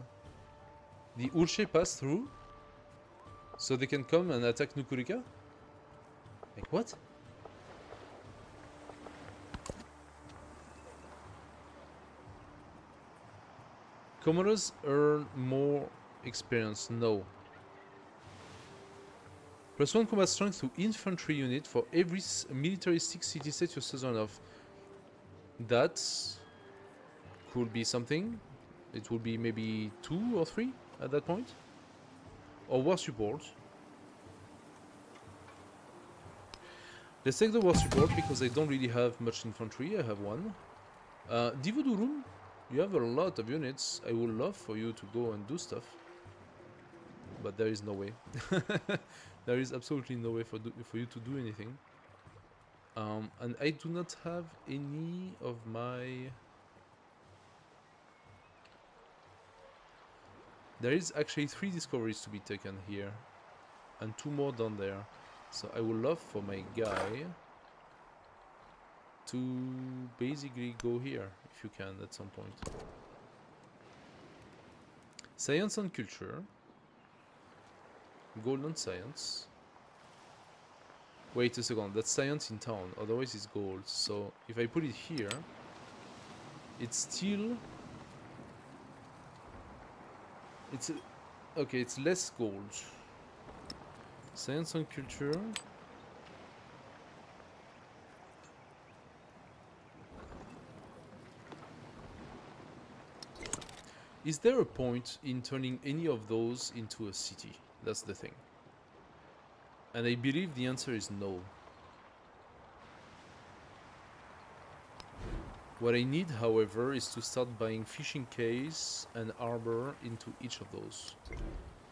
Urshe pass through, so they can come and attack Nukurika? Like what? Commodores earn more experience. No. +1 combat strength to infantry unit for every militaristic city state you season of. That could be something. It will be maybe 2 or 3 at that point. Or war support. Let's take the war support because I don't really have much infantry. I have 1. Divodurum, you have a lot of units. I would love for you to go and do stuff. But there is no way. There is absolutely no way for you to do anything. And I do not have any of my... There is actually 3 discoveries to be taken here. And 2 more down there. So I would love for my guy to basically go here, if you can, at some point. Science and culture. Gold and science. Wait a second, that's science in town, otherwise it's gold. So if I put it here, it's still... It's... Okay, it's less gold. Science and culture. Is there a point in turning any of those into a city? That's the thing. And I believe the answer is no. What I need, however, is to start buying fishing case and arbor into each of those.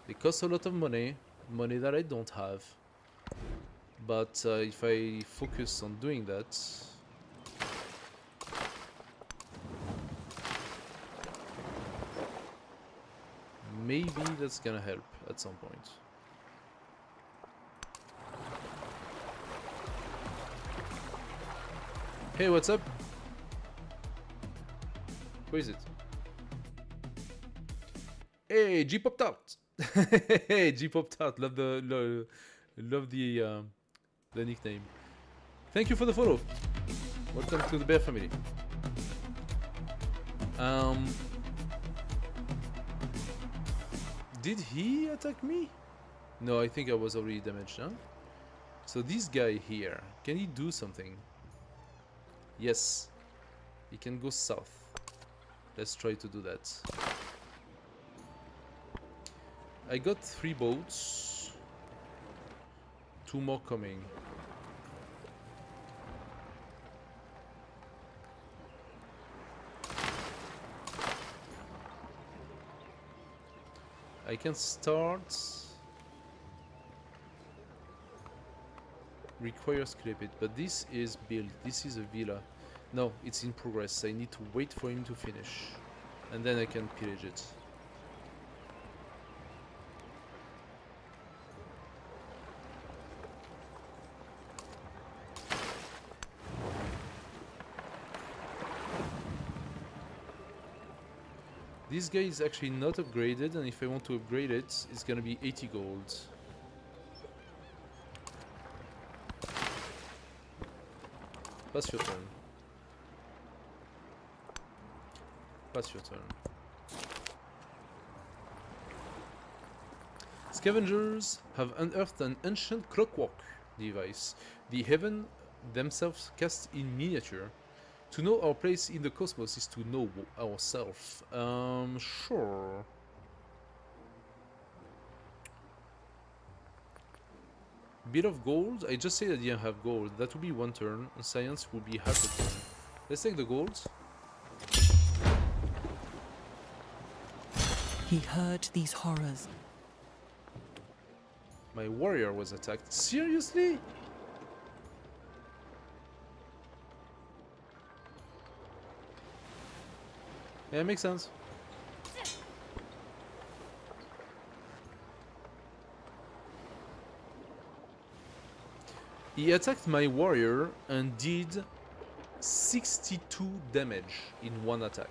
They cost a lot of money that I don't have. But if I focus on doing that... Maybe that's gonna help at some point. Hey, what's up? Who is it? Hey, G-Pop Tart! Hey, G-Pop Tart, love the nickname. Thank you for the follow. Welcome to the Bear family. Did he attack me? No, I think I was already damaged, huh? So this guy here, can he do something? Yes. He can go south. Let's try to do that. I got 3 boats. 2 more coming. I can start. Requires clip it, but this is built. This is a villa. No, it's in progress. I need to wait for him to finish, and then I can pillage it. This guy is actually not upgraded, and if I want to upgrade it, it's gonna be 80 gold. Pass your turn. Pass your turn. Scavengers have unearthed an ancient clockwork device. The heaven themselves cast in miniature. To know our place in the cosmos is to know ourselves. Sure. Bit of gold? I just said I didn't have gold. That would be 1 turn, and science would be half a turn. Let's take the gold. He heard these horrors. My warrior was attacked. Seriously? Yeah, makes sense. He attacked my warrior and did 62 damage in one attack.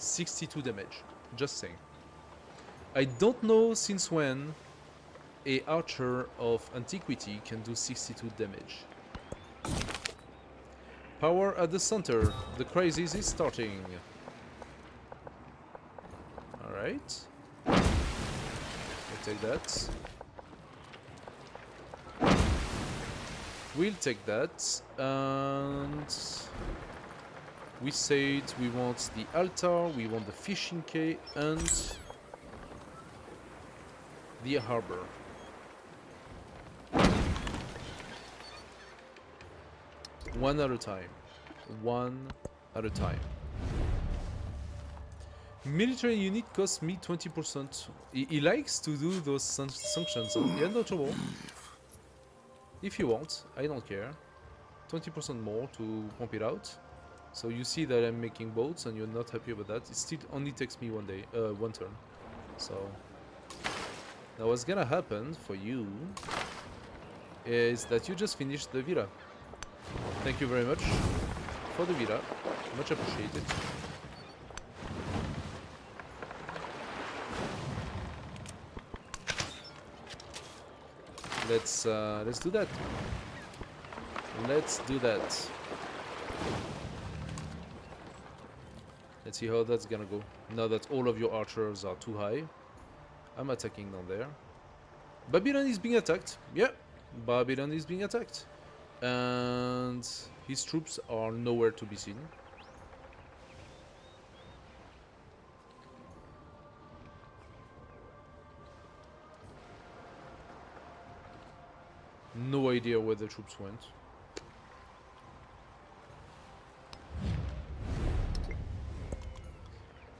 62 damage. Just saying. I don't know since when a archer of antiquity can do 62 damage. Power at the center. The crisis is starting. Alright. I'll take that. We'll take that. And we said we want the altar, we want the fishing quay, and the harbor. One at a time. One at a time. Military unit costs me 20%. He likes to do those sanctions. Yeah, no trouble. If you want, I don't care. 20% more to pump it out. So you see that I'm making boats and you're not happy about that. It still only takes me one turn. So now what's gonna happen for you is that you just finished the villa. Thank you very much for the villa. Much appreciated. Let's do that. Let's do that. Let's see how that's gonna go. Now that all of your archers are too high, I'm attacking down there. Babylon is being attacked. Yeah, Babylon is being attacked. And his troops are nowhere to be seen. No idea where the troops went.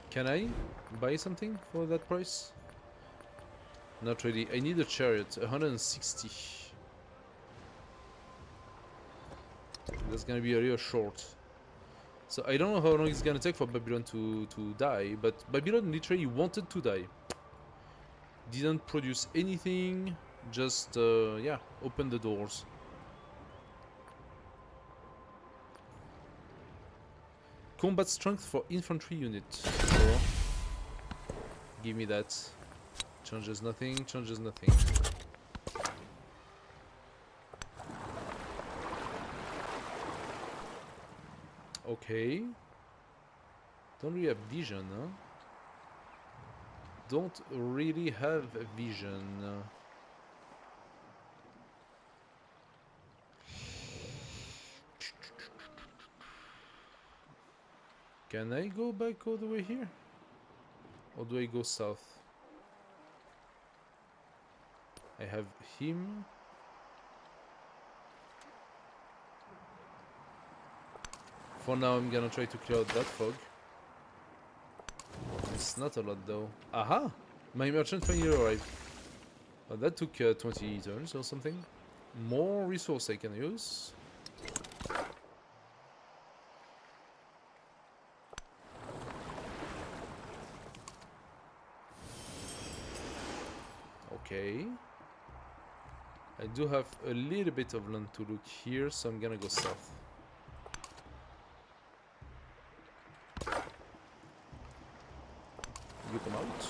Can I buy something for that price? Not really. I need a chariot. 160. That's gonna be a real short. So I don't know how long it's gonna take for Babylon to die, but Babylon literally wanted to die. Didn't produce anything, just yeah, open the doors. Combat strength for infantry unit. So, give me that. Changes nothing, changes nothing. Okay. Don't really have vision, huh? Don't really have vision. Can I go back all the way here? Or do I go south? I have him. For now, I'm gonna try to clear out that fog. It's not a lot though. Aha! My merchant finally arrived. Well, that took 20 turns or something. More resource I can use. Okay. I do have a little bit of land to look here, so I'm gonna go south. You come out.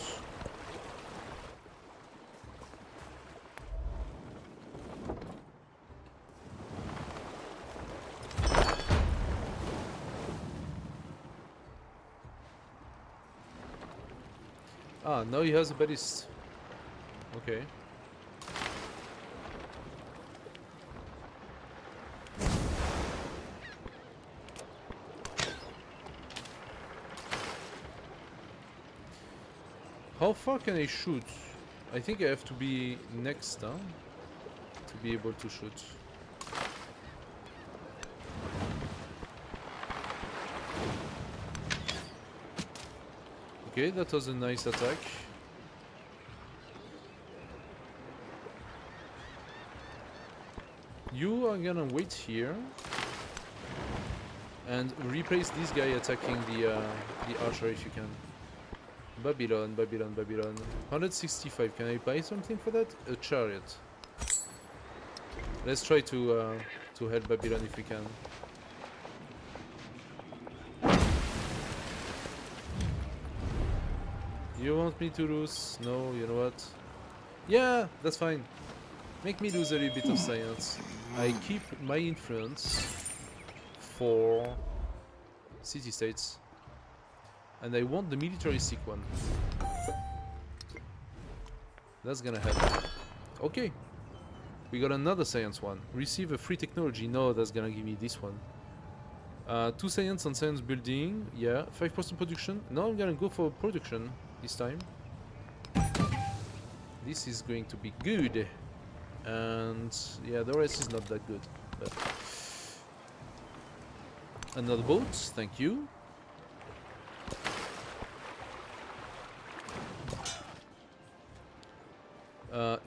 Ah, now he has a ballist. Okay. How far can I shoot? I think I have to be next down to be able to shoot. Okay, that was a nice attack. You are gonna wait here and replace this guy attacking the archer if you can. Babylon, Babylon, Babylon. 165. Can I buy something for that? A chariot. Let's try to help Babylon if we can. You want me to lose? No, you know what? Yeah, that's fine. Make me lose a little bit of science. I keep my influence for city-states. And I want the militaristic one. That's gonna help. Okay. We got another science one. Receive a free technology. No, that's gonna give me this one. 2 science on science building. Yeah. 5% production. No, I'm gonna go for production this time. This is going to be good. And yeah, the rest is not that good. But another boat. Thank you.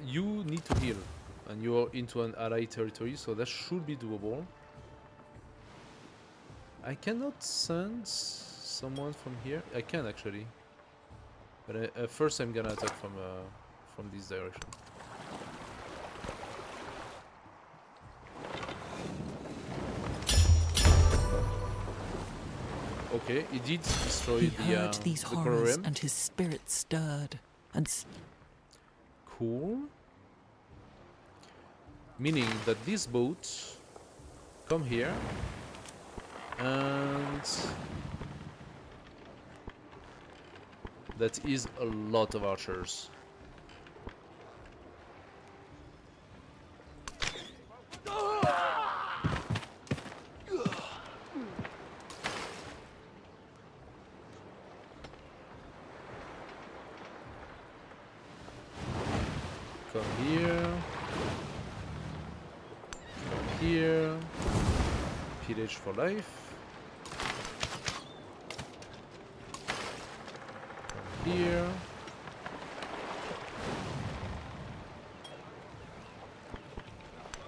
You need to heal, and you're into an ally territory, so that should be doable. I cannot send someone from here. I can actually, but first I'm gonna attack from this direction. Okay, he did destroy he heard these the horrors, Cororem. and his spirit stirred, and Cool. Meaning that these boats come here and that is a lot of archers. Come here. Come here. Pillage for life. Come here.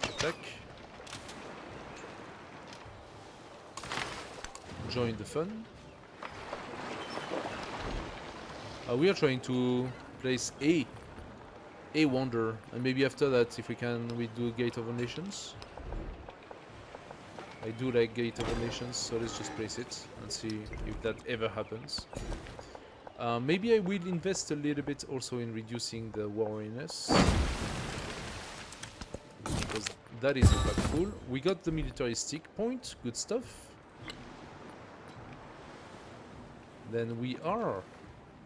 Attack. Join the fun. We are trying to place a wonder, and maybe after that, if we can, we do Gate of the Nations. I do like Gate of the Nations, so let's just place it and see if that ever happens. Maybe I will invest a little bit also in reducing the wariness, because that is impactful. We got the militaristic point, good stuff. Then we are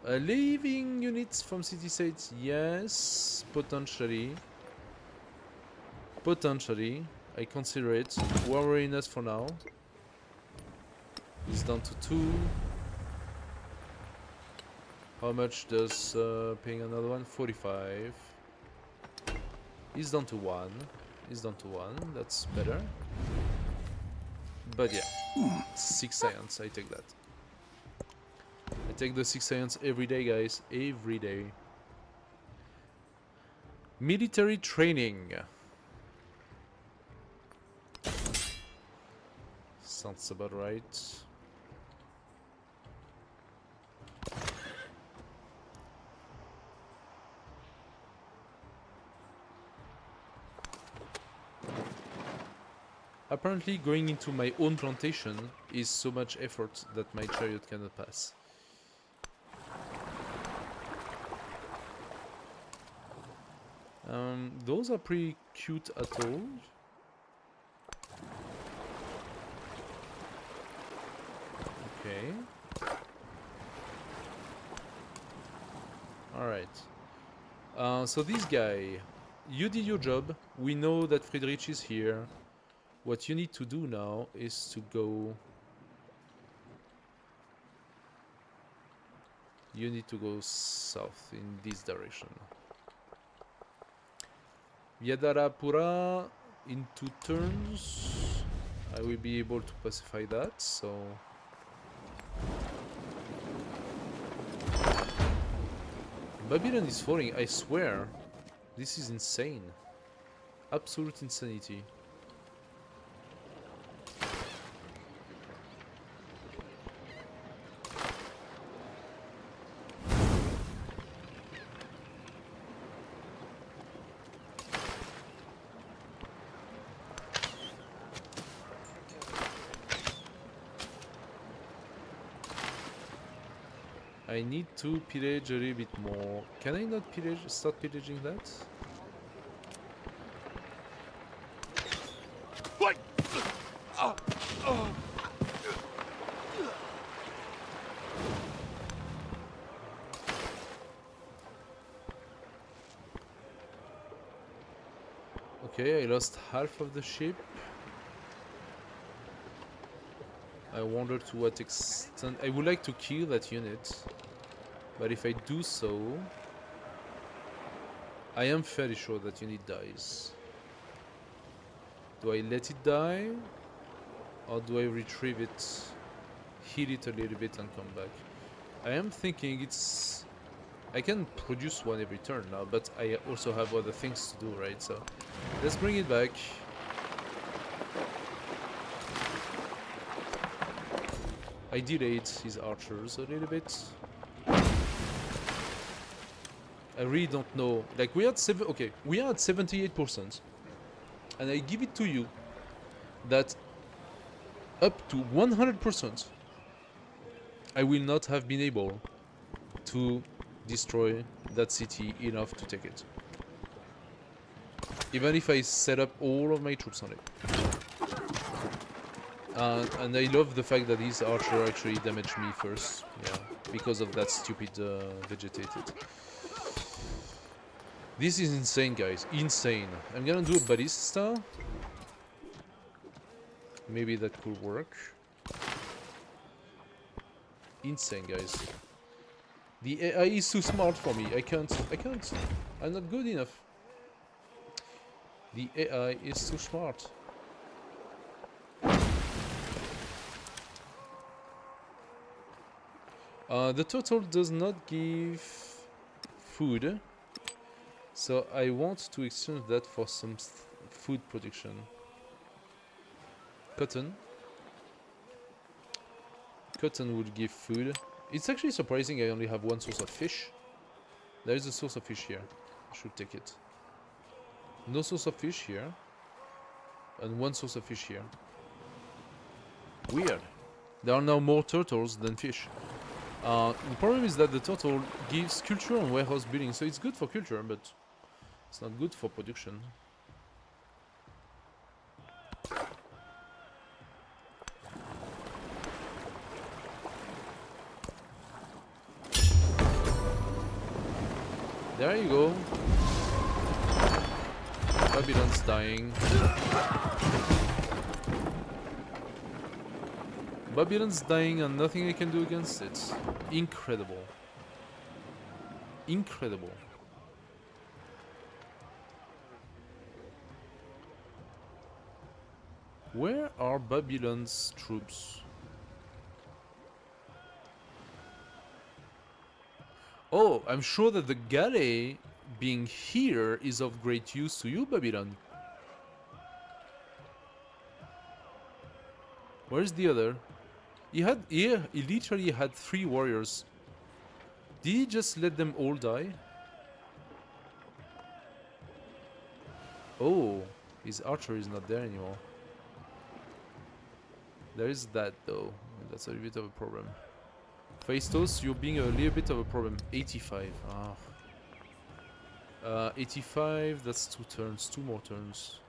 leaving units from city-states, yes, potentially. Potentially, I consider it. Wariness for now is down to 2. How much does paying another one? 45. Is down to 1. Is down to 1. That's better. But yeah, 6 science. I take that. I take the 6 science every day, guys. Every day. Military training. Sounds about right. Apparently going into my own plantation is so much effort that my chariot cannot pass. Those are pretty cute at all. Okay. Alright. So this guy, you did your job. We know that Friedrich is here. What you need to do now is to go... You need to go south in this direction. Yadarapura in 2 turns. I will be able to pacify that, so... Babylon is falling, I swear. This is insane. Absolute insanity. I need to pillage a little bit more. Can I not pillage? Start pillaging that? Okay, I lost half of the ship. I wonder to what extent. I would like to kill that unit, but if I do so, I am fairly sure that unit dies. Do I let it die, or do I retrieve it, heal it a little bit, and come back? I am thinking it's. I can produce one every turn now, but I also have other things to do, right? So let's bring it back. I delayed his archers a little bit. I really don't know. Like we are at 78%, and I give it to you that up to 100%, I will not have been able to destroy that city enough to take it. Even if I set up all of my troops on it. And I love the fact that his archer actually damaged me first. Yeah, because of that stupid vegetated. This is insane, guys. Insane. I'm gonna do a ballista. Maybe that could work. Insane, guys. The AI is too smart for me. I can't. I'm not good enough. The AI is too smart. The turtle does not give food, so I want to exchange that for some food production. Cotton. Cotton would give food. It's actually surprising I only have one source of fish. There is a source of fish here. I should take it. No source of fish here. And one source of fish here. Weird. There are now more turtles than fish. The problem is that the turtle gives culture and warehouse building, so it's good for culture, but it's not good for production. There you go. Babylon's dying. Babylon's dying and nothing I can do against it. Incredible. Incredible. Where are Babylon's troops? Oh, I'm sure that the galley being here is of great use to you, Babylon. Where's the other? He literally had 3 warriors. Did he just let them all die? Oh, his archer is not there anymore. There is that though. That's a little bit of a problem. Phaistos, you're being a little bit of a problem. 85. Ah. 85, that's 2 turns. 2 more turns.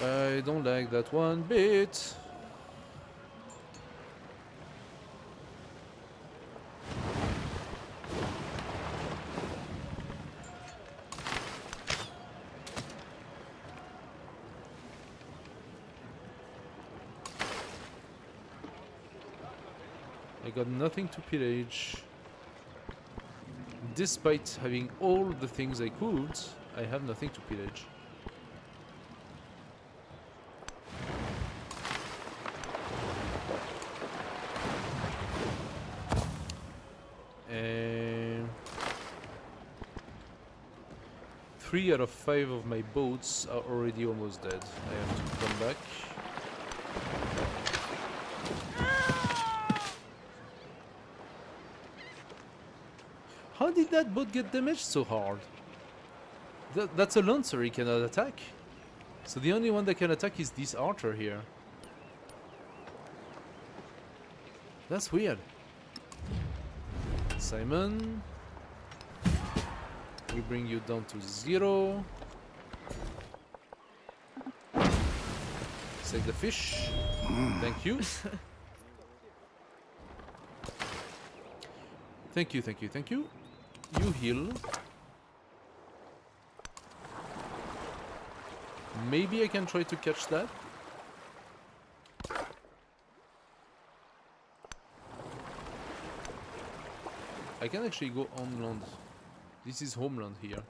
I don't like that one bit. I got nothing to pillage. Despite having all the things I could, I have nothing to pillage. 3 out of 5 of my boats are already almost dead. I have to come back. How did that boat get damaged so hard? That's a lancer, he cannot attack. So the only one that can attack is this archer here. That's weird. Simon. We bring you down to 0. Save the fish. Thank you. Thank you, thank you, thank you. You heal. Maybe I can try to catch that. I can actually go on land. This is homeland here.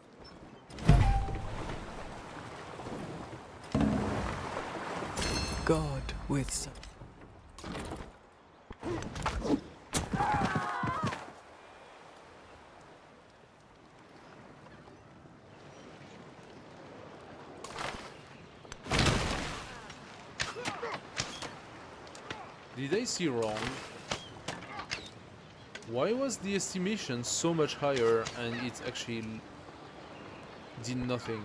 God with some. Did I see wrong? Why was the estimation so much higher and it actually did nothing?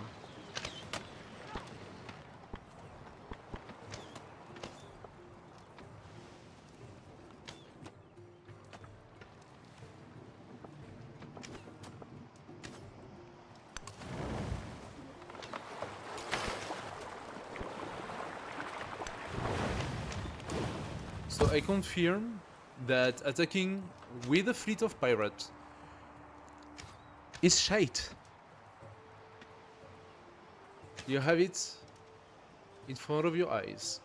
So I confirm that attacking with a fleet of pirates is shite. You have it in front of your eyes.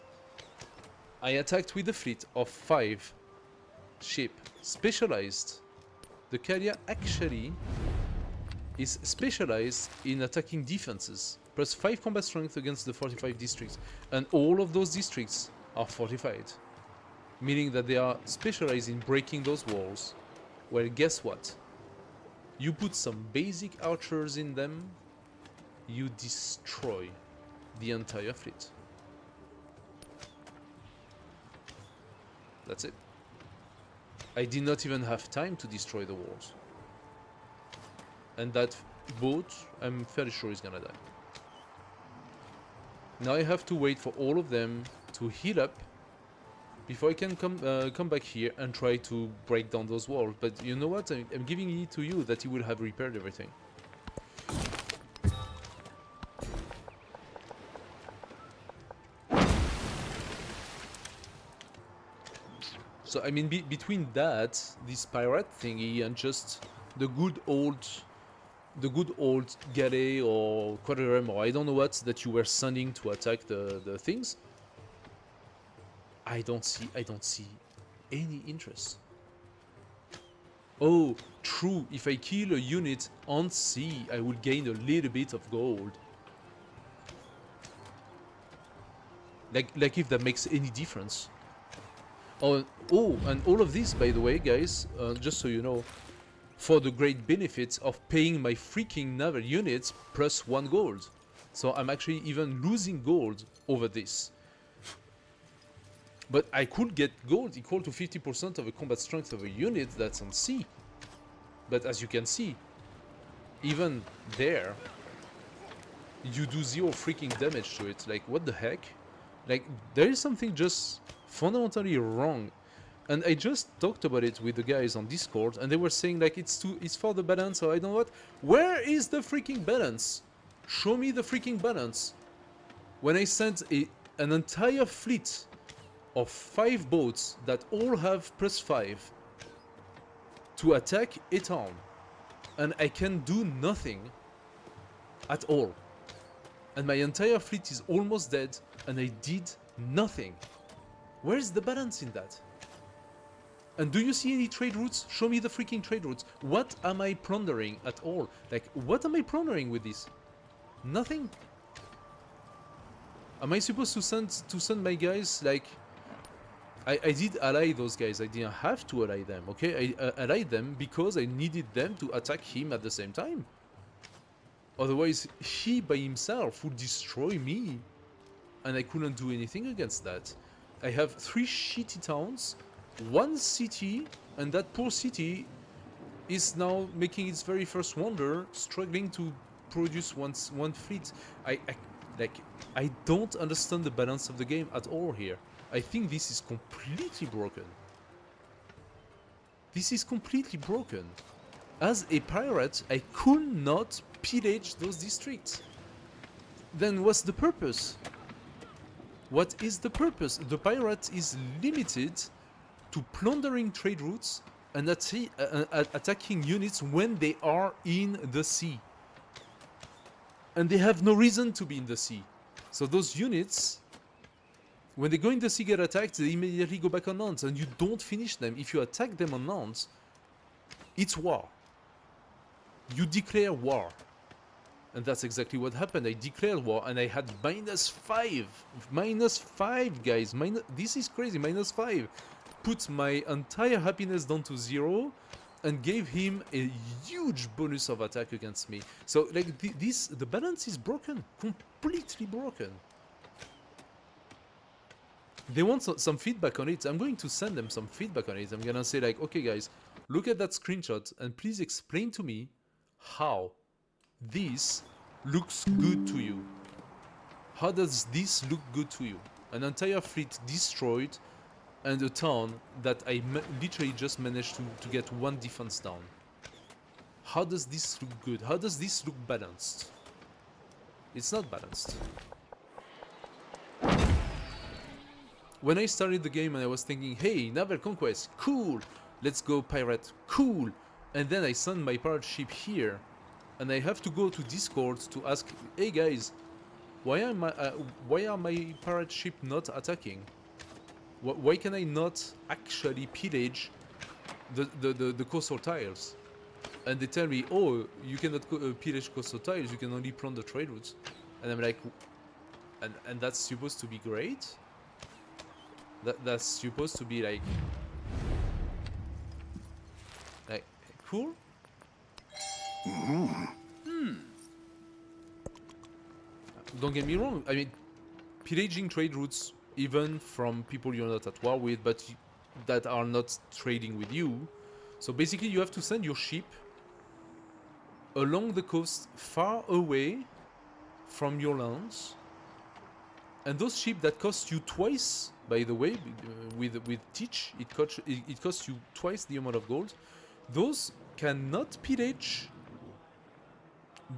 I attacked with a fleet of 5 ships, specialized. The Kalia actually is specialized in attacking defenses, plus 5 combat strength against the 45 districts, and all of those districts are fortified. Meaning that they are specialized in breaking those walls. Well, guess what? You put some basic archers in them, you destroy the entire fleet. That's it. I did not even have time to destroy the walls. And that boat, I'm fairly sure is gonna die. Now I have to wait for all of them to heal up before I can come back here and try to break down those walls. But you know what? I'm giving it to you that you will have repaired everything. So I mean, between that, this pirate thingy, and just the good old galley or quadrirem or I don't know what that you were sending to attack the things, I don't see any interest. Oh, true, if I kill a unit on sea, I will gain a little bit of gold. Like if that makes any difference. Oh, and all of this, by the way, guys, just so you know, for the great benefits of paying my freaking naval units plus 1 gold. So I'm actually even losing gold over this. But I could get gold equal to 50% of the combat strength of a unit that's on sea. But as you can see, even there, you do 0 freaking damage to it. Like, what the heck? Like, there is something just fundamentally wrong. And I just talked about it with the guys on Discord, and they were saying like it's for the balance, or I don't know what. Where is the freaking balance? Show me the freaking balance. When I sent an entire fleet of 5 boats that all have +5 to attack a town, and I can do nothing at all, and my entire fleet is almost dead, and I did nothing. Where's the balance in that? And do you see any trade routes? Show me the freaking trade routes. What am I plundering at all? Like, what am I plundering with this? Nothing. Am I supposed to send my guys, like... I did ally those guys. I didn't have to ally them, okay? I allied them because I needed them to attack him at the same time. Otherwise, he by himself would destroy me, and I couldn't do anything against that. I have 3 shitty towns, 1 city, and that poor city is now making its very first wonder, struggling to produce one fleet. I don't understand the balance of the game at all here. I think this is completely broken. This is completely broken. As a pirate, I could not pillage those districts. Then what's the purpose? What is the purpose? The pirate is limited to plundering trade routes and attacking units when they are in the sea. And they have no reason to be in the sea. So those units, when they go in the sea, get attacked, they immediately go back on land, and you don't finish them. If you attack them on land, it's war. You declare war. And that's exactly what happened. I declared war, and I had -5. -5, guys. This is crazy. -5. Put my entire happiness down to 0, and gave him a huge bonus of attack against me. So, like, the balance is broken. Completely broken. They want some feedback on it. I'm going to send them some feedback on it. I'm gonna say, like, okay, guys, look at that screenshot, and please explain to me how this looks good to you. How does this look good to you? An entire fleet destroyed, and a town that I literally just managed to get 1 defense down. How does this look good? How does this look balanced? It's not balanced. When I started the game and I was thinking, hey, naval conquest, cool, let's go pirate, cool, and then I send my pirate ship here, and I have to go to Discord to ask, hey guys, why are my pirate ship not attacking? Why can I not actually pillage the coastal tiles? And they tell me, oh, you cannot pillage coastal tiles, you can only plunder trade routes. And I'm like, and that's supposed to be great? That's supposed to be like cool? Don't get me wrong, I mean, pillaging trade routes, even from people you're not at war with, but that are not trading with you. So basically you have to send your ship along the coast far away from your lands. And those ships that cost you twice, by the way, with Teach, it costs you twice the amount of gold. Those cannot pillage.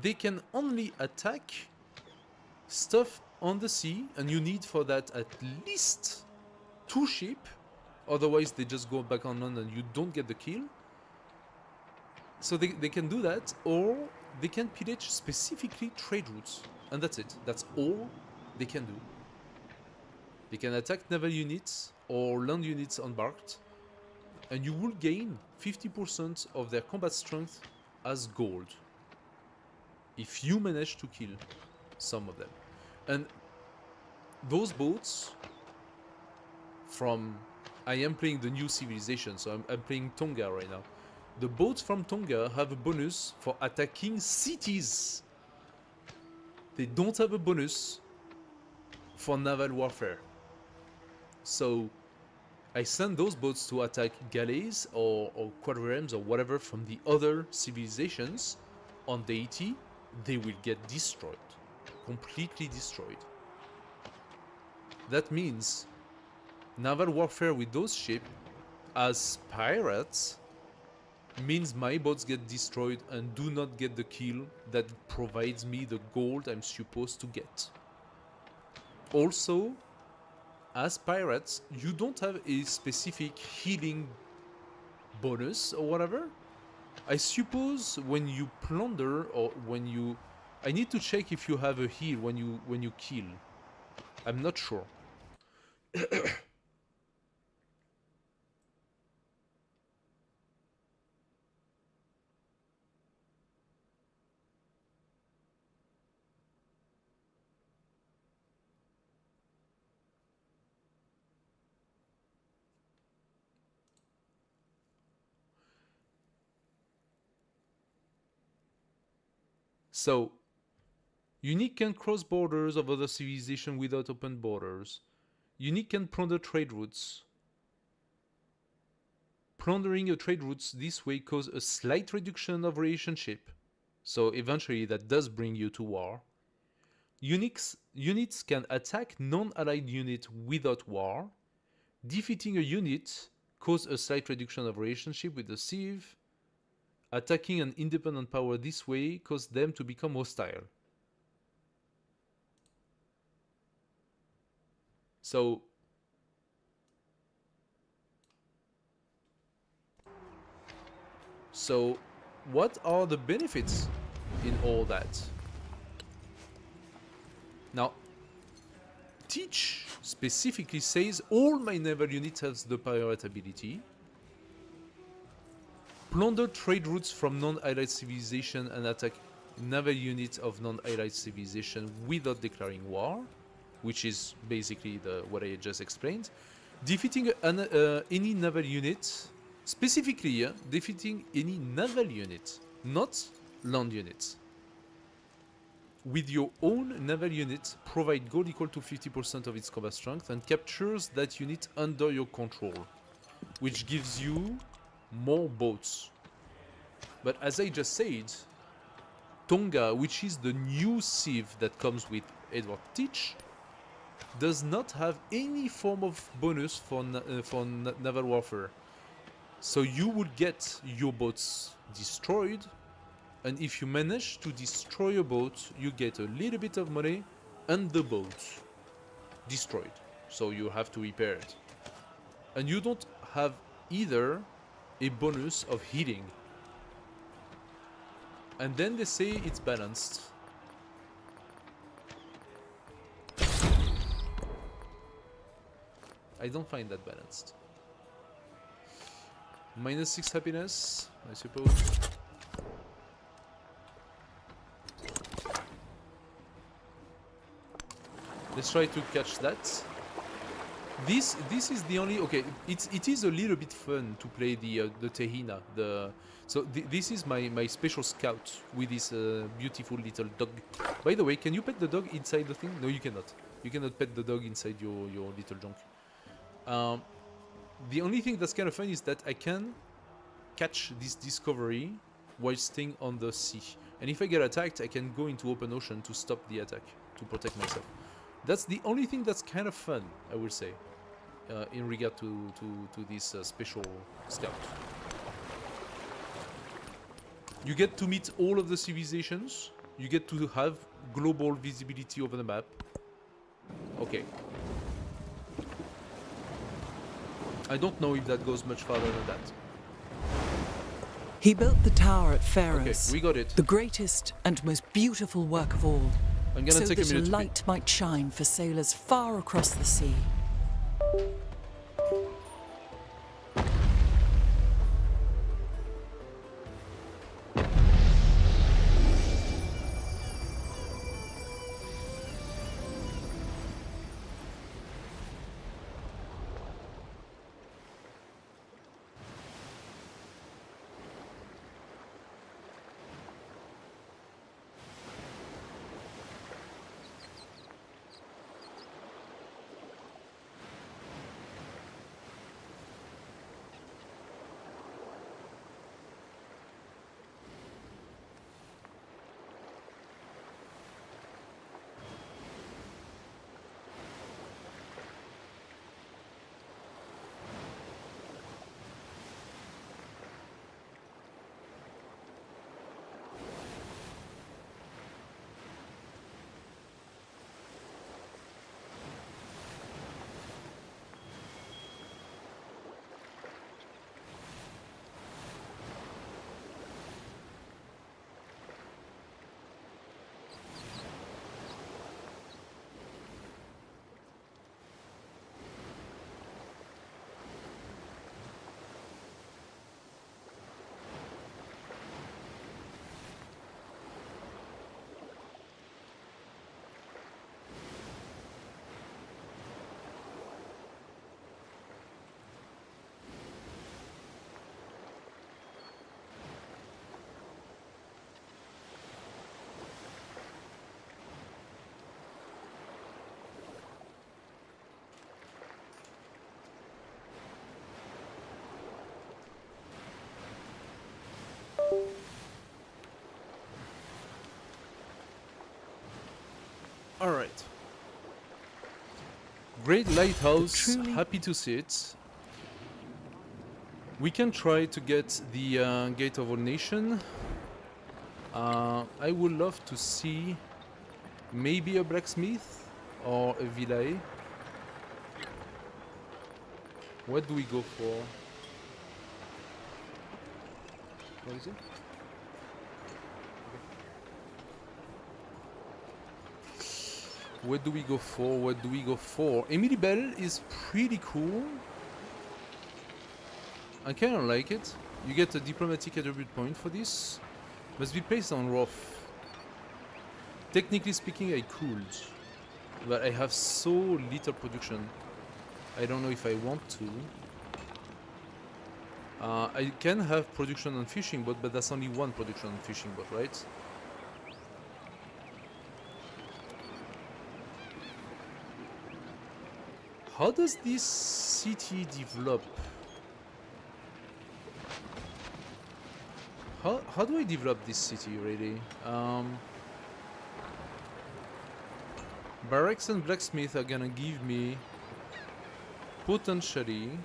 They can only attack stuff on the sea, and you need for that at least 2 ships, otherwise they just go back on land and you don't get the kill. So they can do that, or they can pillage specifically trade routes, and that's it. That's all they can do. They can attack naval units or land units embarked, and you will gain 50% of their combat strength as gold if you manage to kill some of them. And those boats from... I am playing the new civilization, so I'm playing Tonga right now. The boats from Tonga have a bonus for attacking cities. They don't have a bonus for naval warfare. So I send those boats to attack galleys or quadriremes or whatever from the other civilizations on deity. They will get destroyed. Completely destroyed. That means naval warfare with those ships as pirates means my boats get destroyed and do not get the kill that provides me the gold I'm supposed to get. Also, as pirates, you don't have a specific healing bonus or whatever. I suppose when you plunder or when you... I need to check if you have a heal when you kill. I'm not sure. So Unique can cross borders of other civilization without open borders. Unique can plunder trade routes. Plundering a trade routes this way cause a slight reduction of relationship. So eventually that does bring you to war. Units can attack non-allied units without war. Defeating a unit cause a slight reduction of relationship with the Civ. Attacking an independent power this way cause them to become hostile. So what are the benefits in all that? Now, Teach specifically says all my naval units have the pirate ability. Plunder trade routes from non-allied civilization and attack naval units of non-allied civilization without declaring war, which is basically what I just explained. Defeating any naval unit, specifically defeating any naval unit, not land units. With your own naval unit, provide gold equal to 50% of its combat strength and captures that unit under your control, which gives you more boats. But as I just said, Tonga, which is the new Civ that comes with Edward Teach, does not have any form of bonus for naval warfare. So you would get your boats destroyed, and if you manage to destroy a boat, you get a little bit of money and the boat destroyed. So you have to repair it. And you don't have either a bonus of healing. And then they say it's balanced. I don't find that balanced. -6 happiness, I suppose. Let's try to catch that. This is the only it is a little bit fun to play the Tehina. This is my special scout with this beautiful little dog. By the way, can you pet the dog inside the thing? No, you cannot. You cannot pet the dog inside your little junk. The only thing that's kind of fun is that I can catch this discovery while staying on the sea. And if I get attacked, I can go into open ocean to stop the attack, to protect myself. That's the only thing that's kind of fun, I would say, in regard to this special scout. You get to meet all of the civilizations. You get to have global visibility over the map. Okay. I don't know if that goes much farther than that. He built the tower at Pharos, Okay, we got it. the greatest and most beautiful work of all, I'm gonna so take a that a minute to light might shine for sailors far across the sea. Great lighthouse. Truly- Happy to see it. We can try to get the Gate of All Nation. I would love to see maybe a blacksmith or a village. What do we go for? What is it? What do we go for? What do we go for? Emily Bell is pretty cool. I kind of like it. You get a diplomatic attribute point for this. Must be placed on rough. Technically speaking, I could, but I have so little production. I don't know if I want to. I can have production on fishing boat, but that's only one production on fishing boat, right? How does this city develop? How do I develop this city really? Barracks and blacksmith are gonna give me potentially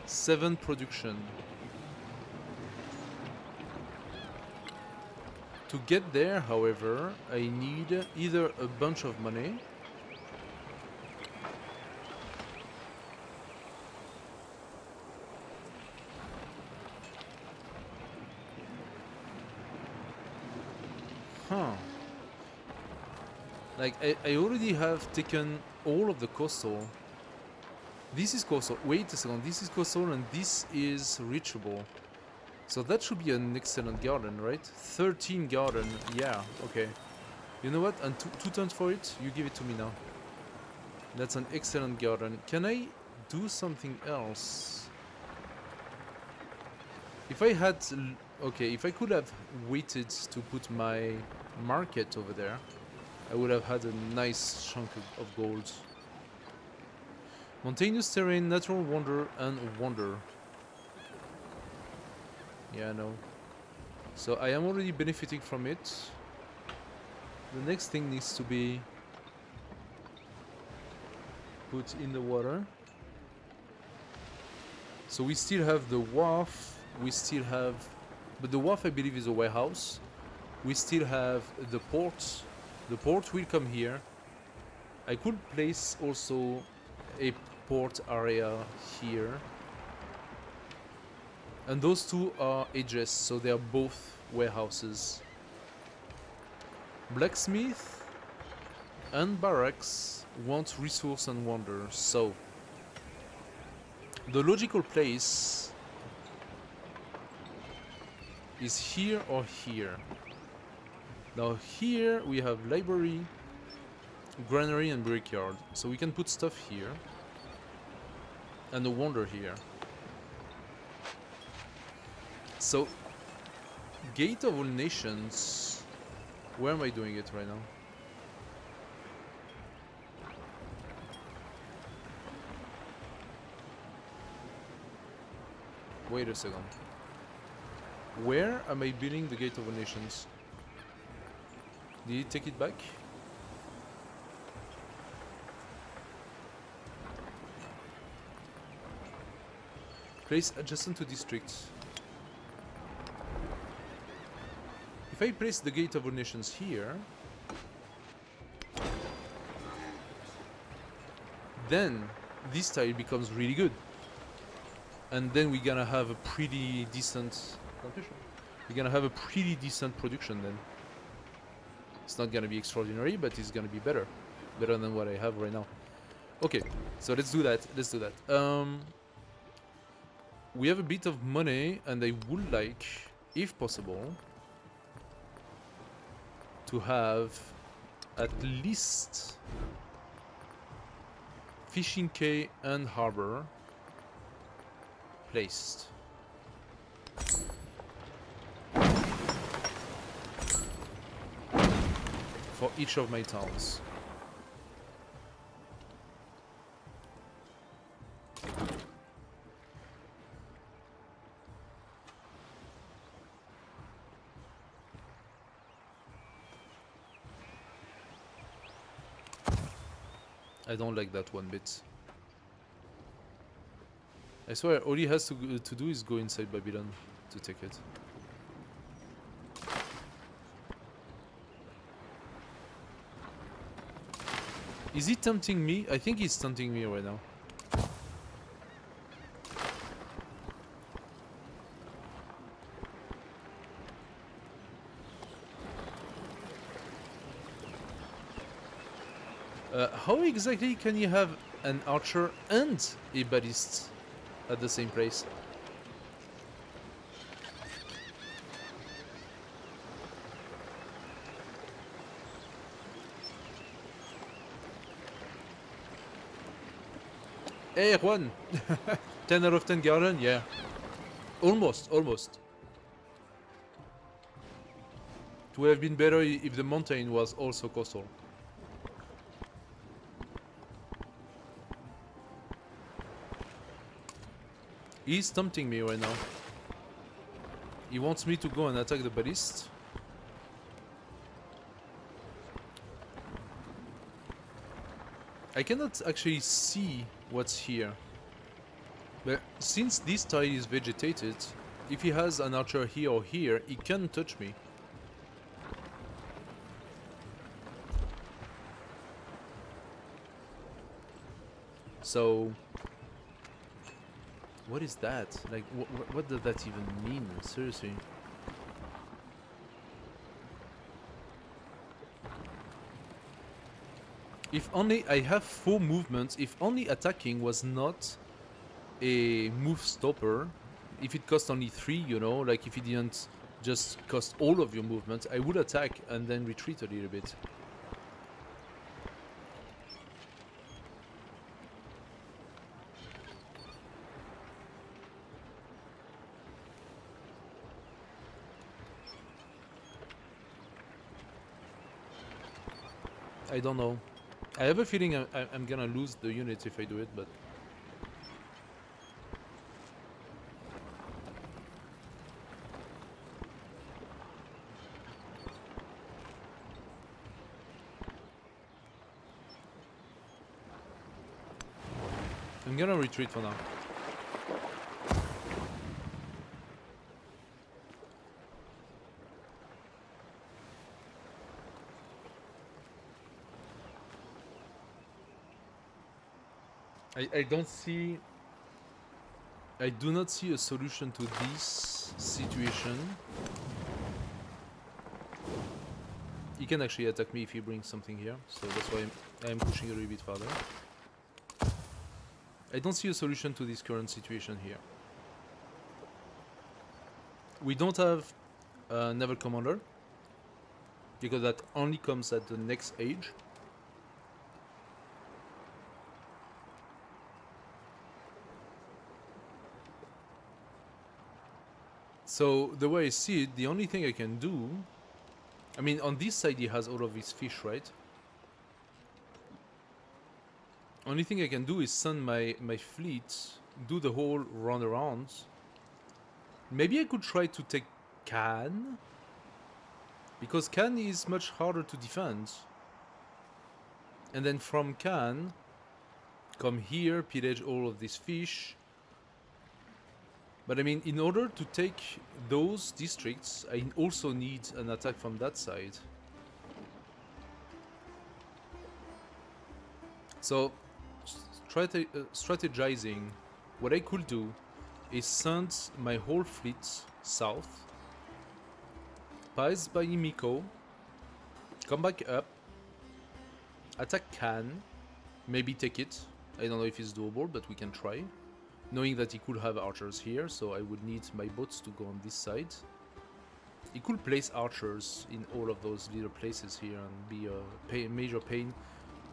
seven production. To get there, however, I need either a bunch of money like I already have taken all of the coastal. This is coastal. Wait a second, this is coastal and this is reachable. So that should be an excellent garden, right? 13 garden, yeah, okay. You know what? And two turns for it? You give it to me now. That's an excellent garden. Can I do something else? If I had... Okay, if I could have waited to put my market over there, I would have had a nice chunk of gold. Mountainous terrain, natural wonder, and wonder. Yeah, I know. So I am already benefiting from it. The next thing needs to be put in the water. So we still have the wharf. We still have... But the wharf, I believe, is a warehouse. We still have the port. The port will come here. I could place also a port area here. And those two are edges, so they are both warehouses. Blacksmith and barracks want resource and wonder, so the logical place is here or here. Now here we have library, granary and brickyard, so we can put stuff here and a wonder here. So, Gate of All Nations, where am I doing it right now? Wait a second. Where am I building the Gate of All Nations? Did he take it back? Place adjacent to districts. If I place the Gate of All Nations here, then this tile becomes really good. And then we're gonna have a pretty decent plantation. We're gonna have a pretty decent production then. It's not gonna be extraordinary, but it's gonna be better. Better than what I have right now. Okay, so let's do that. Let's do that. We have a bit of money, and I would like, if possible, to have at least fishing quay and harbor placed. For each of my towns. I don't like that one bit. I swear, all he has to do is go inside Babylon to take it. Is he tempting me? I think he's tempting me right now. How exactly can you have an archer and a ballist at the same place? Hey Juan! 10 out of 10 garden? Yeah. Almost, almost. It would have been better if the mountain was also coastal. He's tempting me right now. He wants me to go and attack the ballist. I cannot actually see what's here. But since this tile is vegetated, if he has an archer here or here, he can touch me. So... what is that? Like, what does that even mean? Seriously. If only I have 4 movements, if only attacking was not a move stopper, if it cost only 3, you know, like if it didn't just cost all of your movements, I would attack and then retreat a little bit. I don't know. I have a feeling I'm gonna lose the units if I do it, but... I'm gonna retreat for now. I don't see... I do not see a solution to this situation. He can actually attack me if he brings something here, so that's why I'm pushing a little bit farther. I don't see a solution to this current situation here. We don't have a naval commander, because that only comes at the next age. So, the way I see it, the only thing I can do... I mean, on this side he has all of his fish, right? Only thing I can do is send my fleet, do the whole run around. Maybe I could try to take Cannes, because Cannes is much harder to defend. And then from Cannes, come here, pillage all of these fish. But I mean, in order to take those districts, I also need an attack from that side. So, strategizing, what I could do is send my whole fleet south, pass by Miko, come back up, attack Cannes, maybe take it. I don't know if it's doable, but we can try. Knowing that he could have archers here, so I would need my boats to go on this side. He could place archers in all of those little places here and be a major pain.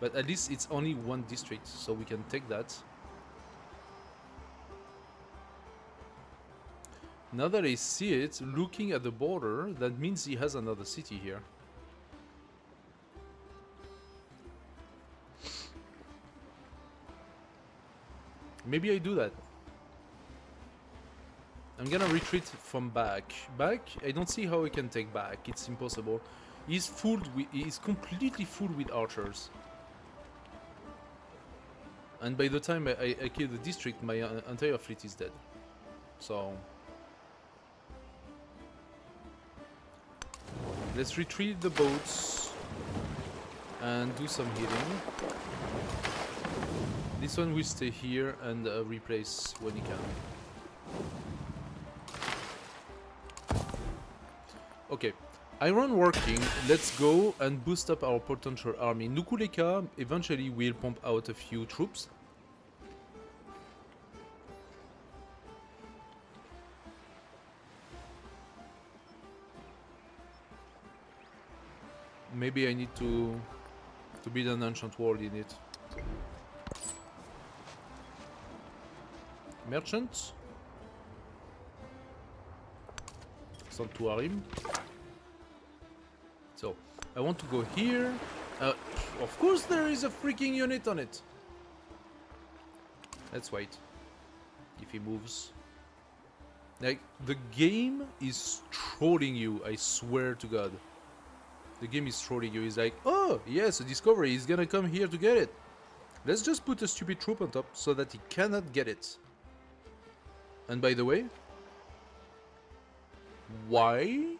But at least it's only one district, so we can take that. Now that I see it, looking at the border, that means he has another city here. Maybe I do that. I'm gonna retreat from back. Back, I don't see how I can take back. It's impossible. He's completely full with archers. And by the time I kill the district, my entire fleet is dead. So let's retrieve the boats and do some healing. This one will stay here and replace when he can. Okay, iron working. Let's go and boost up our potential army. Nukuleka eventually will pump out a few troops. Maybe I need to build an ancient world in it. Merchant. Sanctuarium. So, I want to go here. Of course there is a freaking unit on it. Let's wait. If he moves. Like, the game is trolling you, I swear to God. The game is trolling you. It's like, oh, yes, a discovery. He's gonna come here to get it. Let's just put a stupid troop on top so that he cannot get it. And by the way, why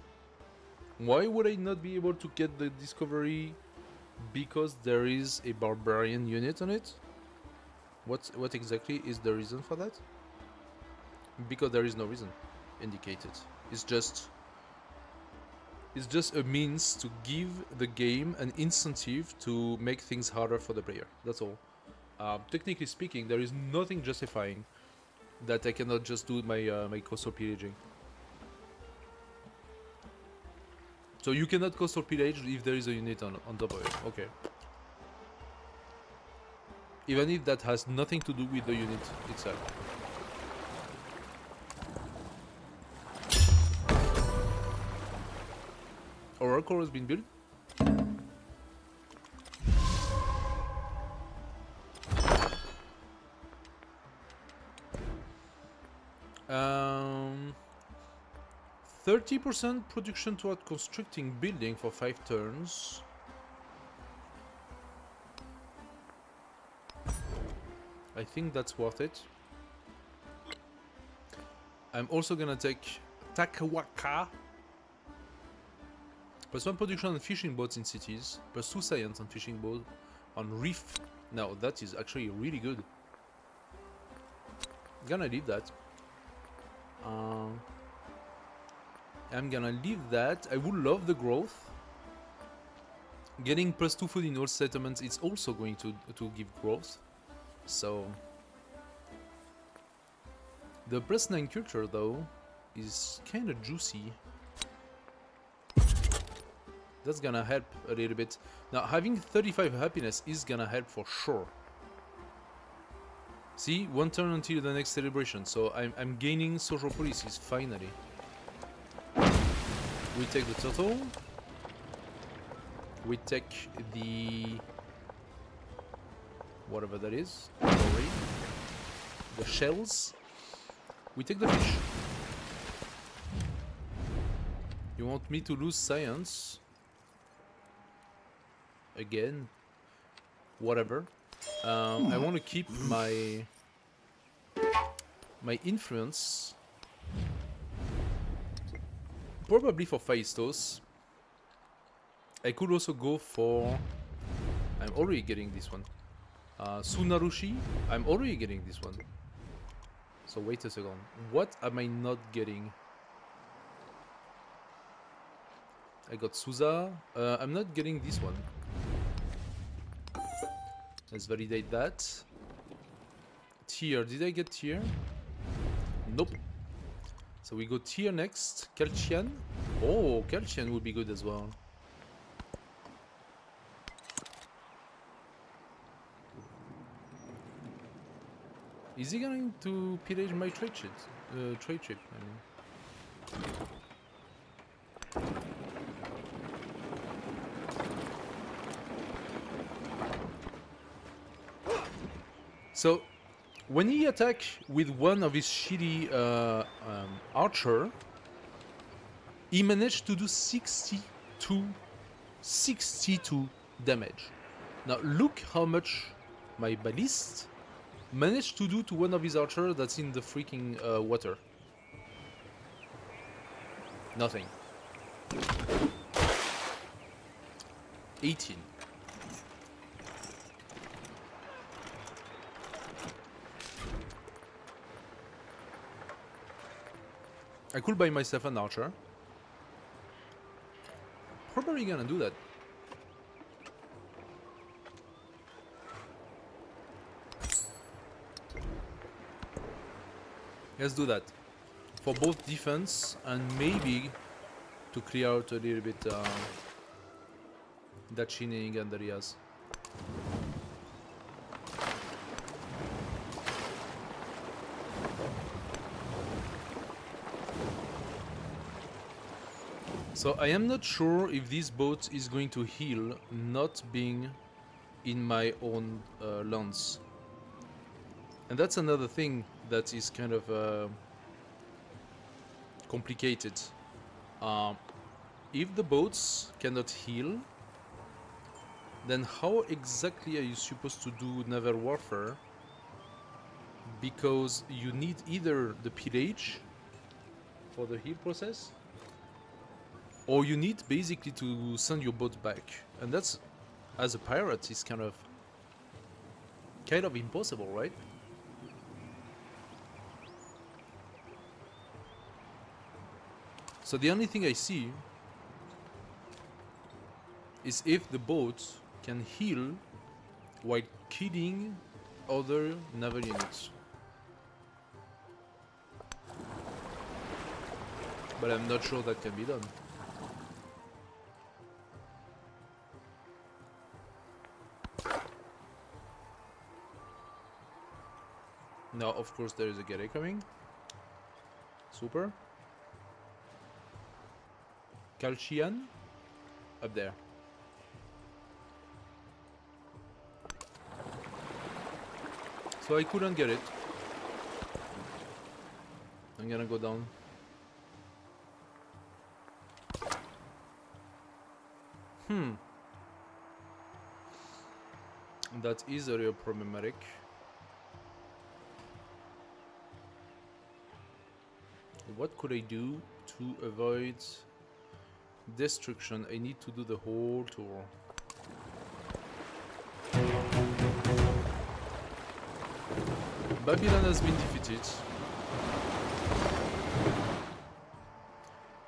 would I not be able to get the discovery? Because there is a barbarian unit on it? What exactly is the reason for that? Because there is no reason indicated. It's just a means to give the game an incentive to make things harder for the player. That's all. Technically speaking, there is nothing justifying that I cannot just do my coastal pillaging. So you cannot coastal pillage if there is a unit on top of it. Okay. Even if that has nothing to do with the unit itself. Oracle has been built. Um, 30% production toward constructing building for 5 turns. I think that's worth it. I'm also gonna take Takawaka. +1 production on fishing boats in cities. +2 science on fishing boat on reef. Now that is actually really good. Gonna leave that. I'm gonna leave that. I would love the growth. Getting +2 food in all settlements is also going to give growth. So the +9 culture though is kind of juicy. That's gonna help a little bit. Now having 35 happiness is gonna help for sure. See, 1 turn until the next celebration. So I'm gaining social policies finally. We take the turtle. We take the whatever that is. Sorry. The shells. We take the fish. You want me to lose science? Again? Whatever. I want to keep my influence. Probably for Phaistos. I could also go for... I'm already getting this one. Sunarushi. I'm already getting this one. So wait a second. What am I not getting? I got Suza. I'm not getting this one. Let's validate that. Tier. Did I get tier? Nope. So we go tier next. Calcian. Oh, Calcian would be good as well. Is he going to pillage my trade ship? I mean. So, when he attacked with one of his shitty archer, he managed to do 62 damage. Now look how much my ballist manage to do to one of his archers that's in the freaking water? Nothing. 18. I could buy myself an archer. Probably gonna do that. Let's do that. For both defense and maybe to clear out a little bit that shenanigan that he has. So I am not sure if this boat is going to heal not being in my own lands. And that's another thing that is kind of complicated. If the boats cannot heal, then how exactly are you supposed to do naval warfare? Because you need either the pillage for the heal process, or you need basically to send your boat back. And that's, as a pirate, is kind of impossible, right? So the only thing I see is if the boat can heal while killing other naval units. But I'm not sure that can be done. Now, of course, there is a galley coming. Super. Calcian up there. So I couldn't get it. I'm gonna go down. That is a real problematic. What could I do to avoid destruction? I need to do the whole tour. Babylon has been defeated.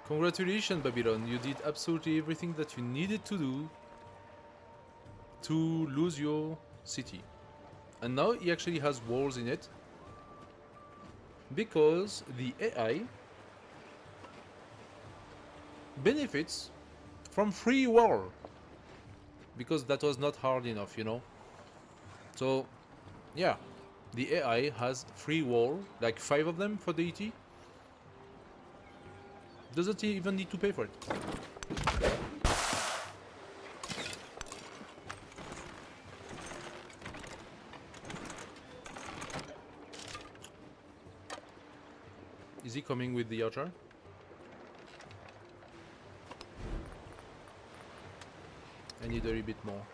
Congratulations, Babylon. You did absolutely everything that you needed to do to lose your city. And now he actually has walls in it, because the AI benefits from free war, because that was not hard enough, you know. So yeah, the AI has free war, like 5 of them for the ET. Doesn't even need to pay for it. Is he coming with the archer? I need a little bit more.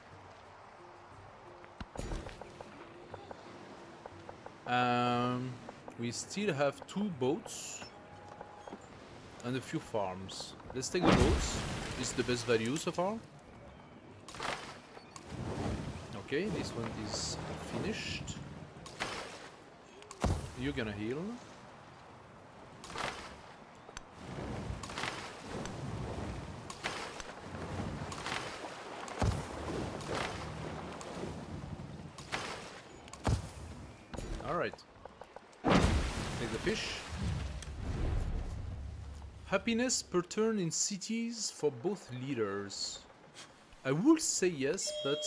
We still have 2 boats and a few farms. Let's take the boats. It's the best value so far. Okay, this one is finished. You're gonna heal. Alright. Take the fish. Happiness per turn in cities for both leaders. I would say yes, but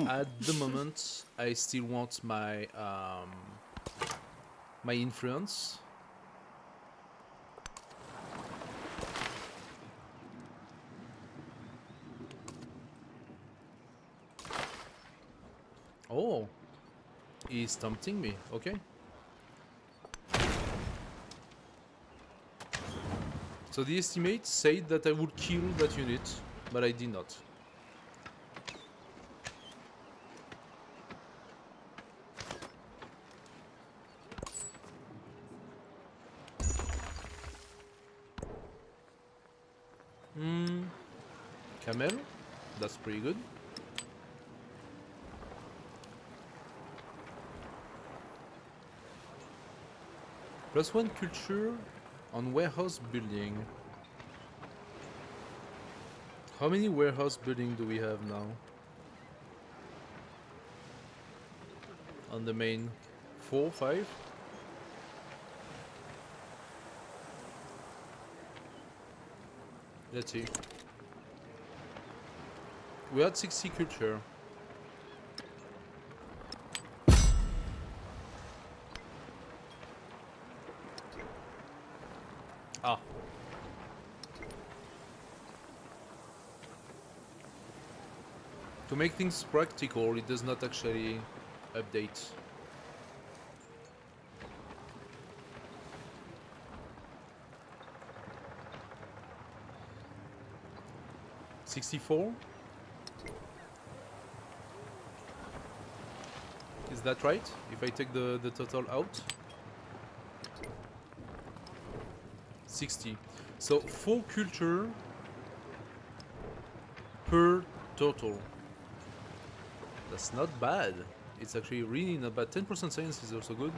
at the moment I still want my my influence. Oh, he's tempting me. Okay. So the estimate said that I would kill that unit, but I did not. Camel, that's pretty good. +1 culture on warehouse building. How many warehouse building do we have now? On the main 4, 5? Let's see. We had 60 culture. Ah. To make things practical, it does not actually update. $64? Is that right? If I take the total out? 60. So 4 culture per total. That's not bad. It's actually really not bad. 10% science is also good.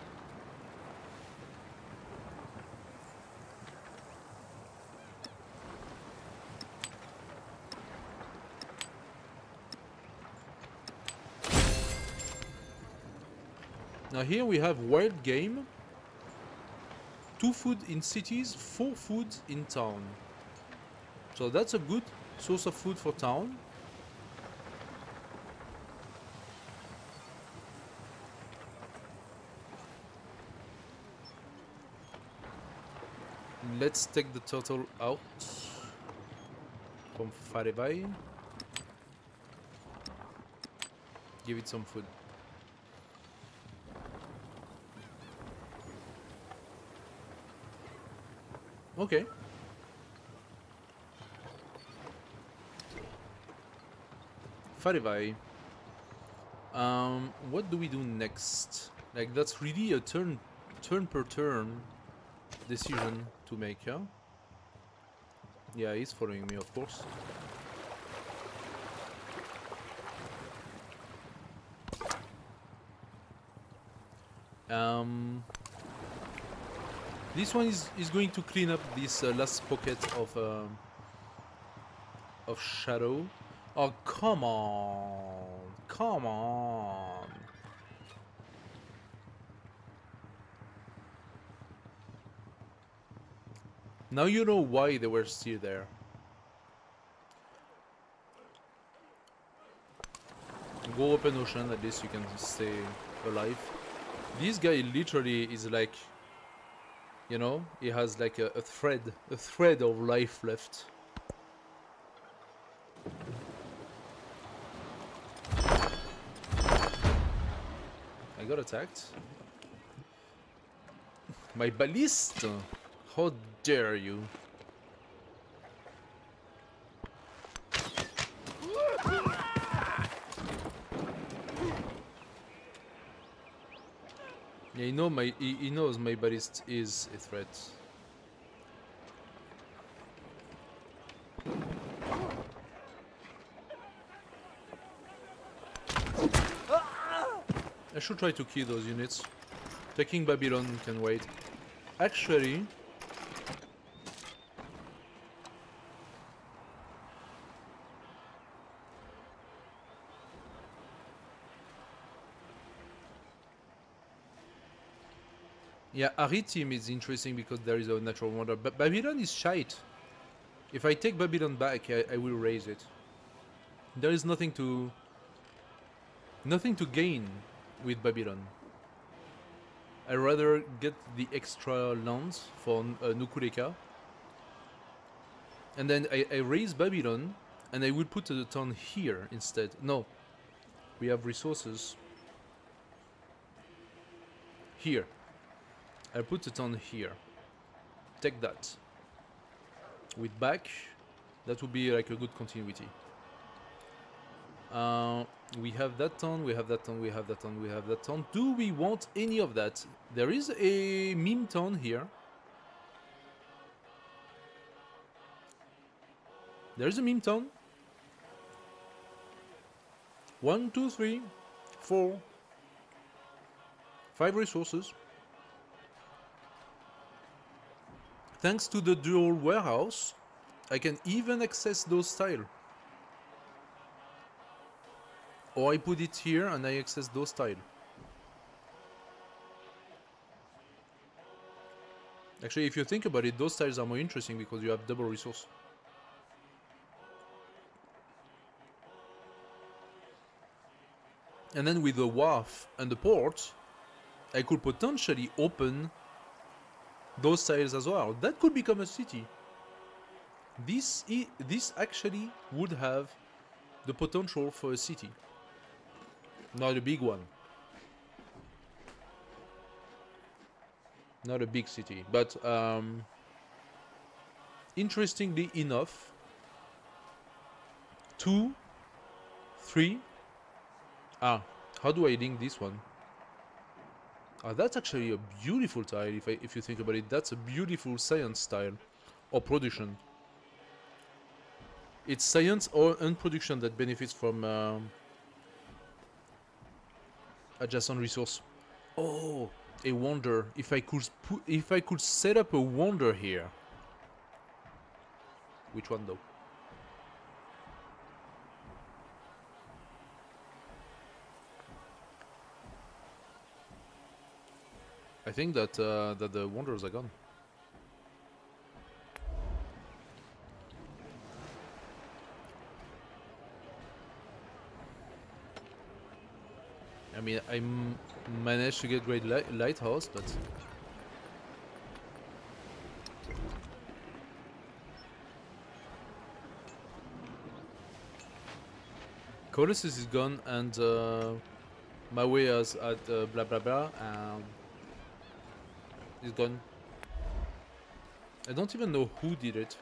Now here we have wild game. 2 food in cities, 4 food in town. So that's a good source of food for town. Let's take the total out from Farebai. Give it some food. Okay. Farebai. What do we do next? Like, that's really a turn per turn decision to make, huh? Yeah, he's following me, of course. This one is going to clean up this last pocket of shadow. Oh, come on! Come on! Now you know why they were still there. Go open ocean, at least you can stay alive. This guy literally is like, you know, he has like a thread of life left. I got attacked. My ballista! How dare you? Yeah, he knows my ballista is a threat. I should try to kill those units. Taking Babylon can wait. Actually, yeah, Aritim is interesting because there is a natural wonder, but Babylon is shite. If I take Babylon back, I will raise it. There is nothing to gain with Babylon. I'd rather get the extra lands for Nukuleka, and then I raise Babylon, and I will put the town here instead. No, we have resources here. I'll put the town here. Take that. With back, that would be like a good continuity. We have that town, we have that town, we have that town, we have that town. Do we want any of that? There is a meme town here. There is a meme town. 1, 2, 3, 4, 5 resources. Thanks to the dual warehouse, I can even access those tiles. Or I put it here and I access those tiles. Actually, if you think about it, those tiles are more interesting because you have double resource. And then with the wharf and the port, I could potentially open those tiles as well. That could become a city. This actually would have the potential for a city. Not a big one. Not a big city, but interestingly enough, 2, 3. How do I link this one? That's actually a beautiful tile. If you think about it, that's a beautiful science tile or production. It's science or and production that benefits from adjacent resource. Oh, a wonder. If I could set up a wonder here. Which one though? I think that that the wonders are gone. I mean, I managed to get great lighthouse, but Colossus is gone, and my way as at blah blah blah is gone. I don't even know who did it.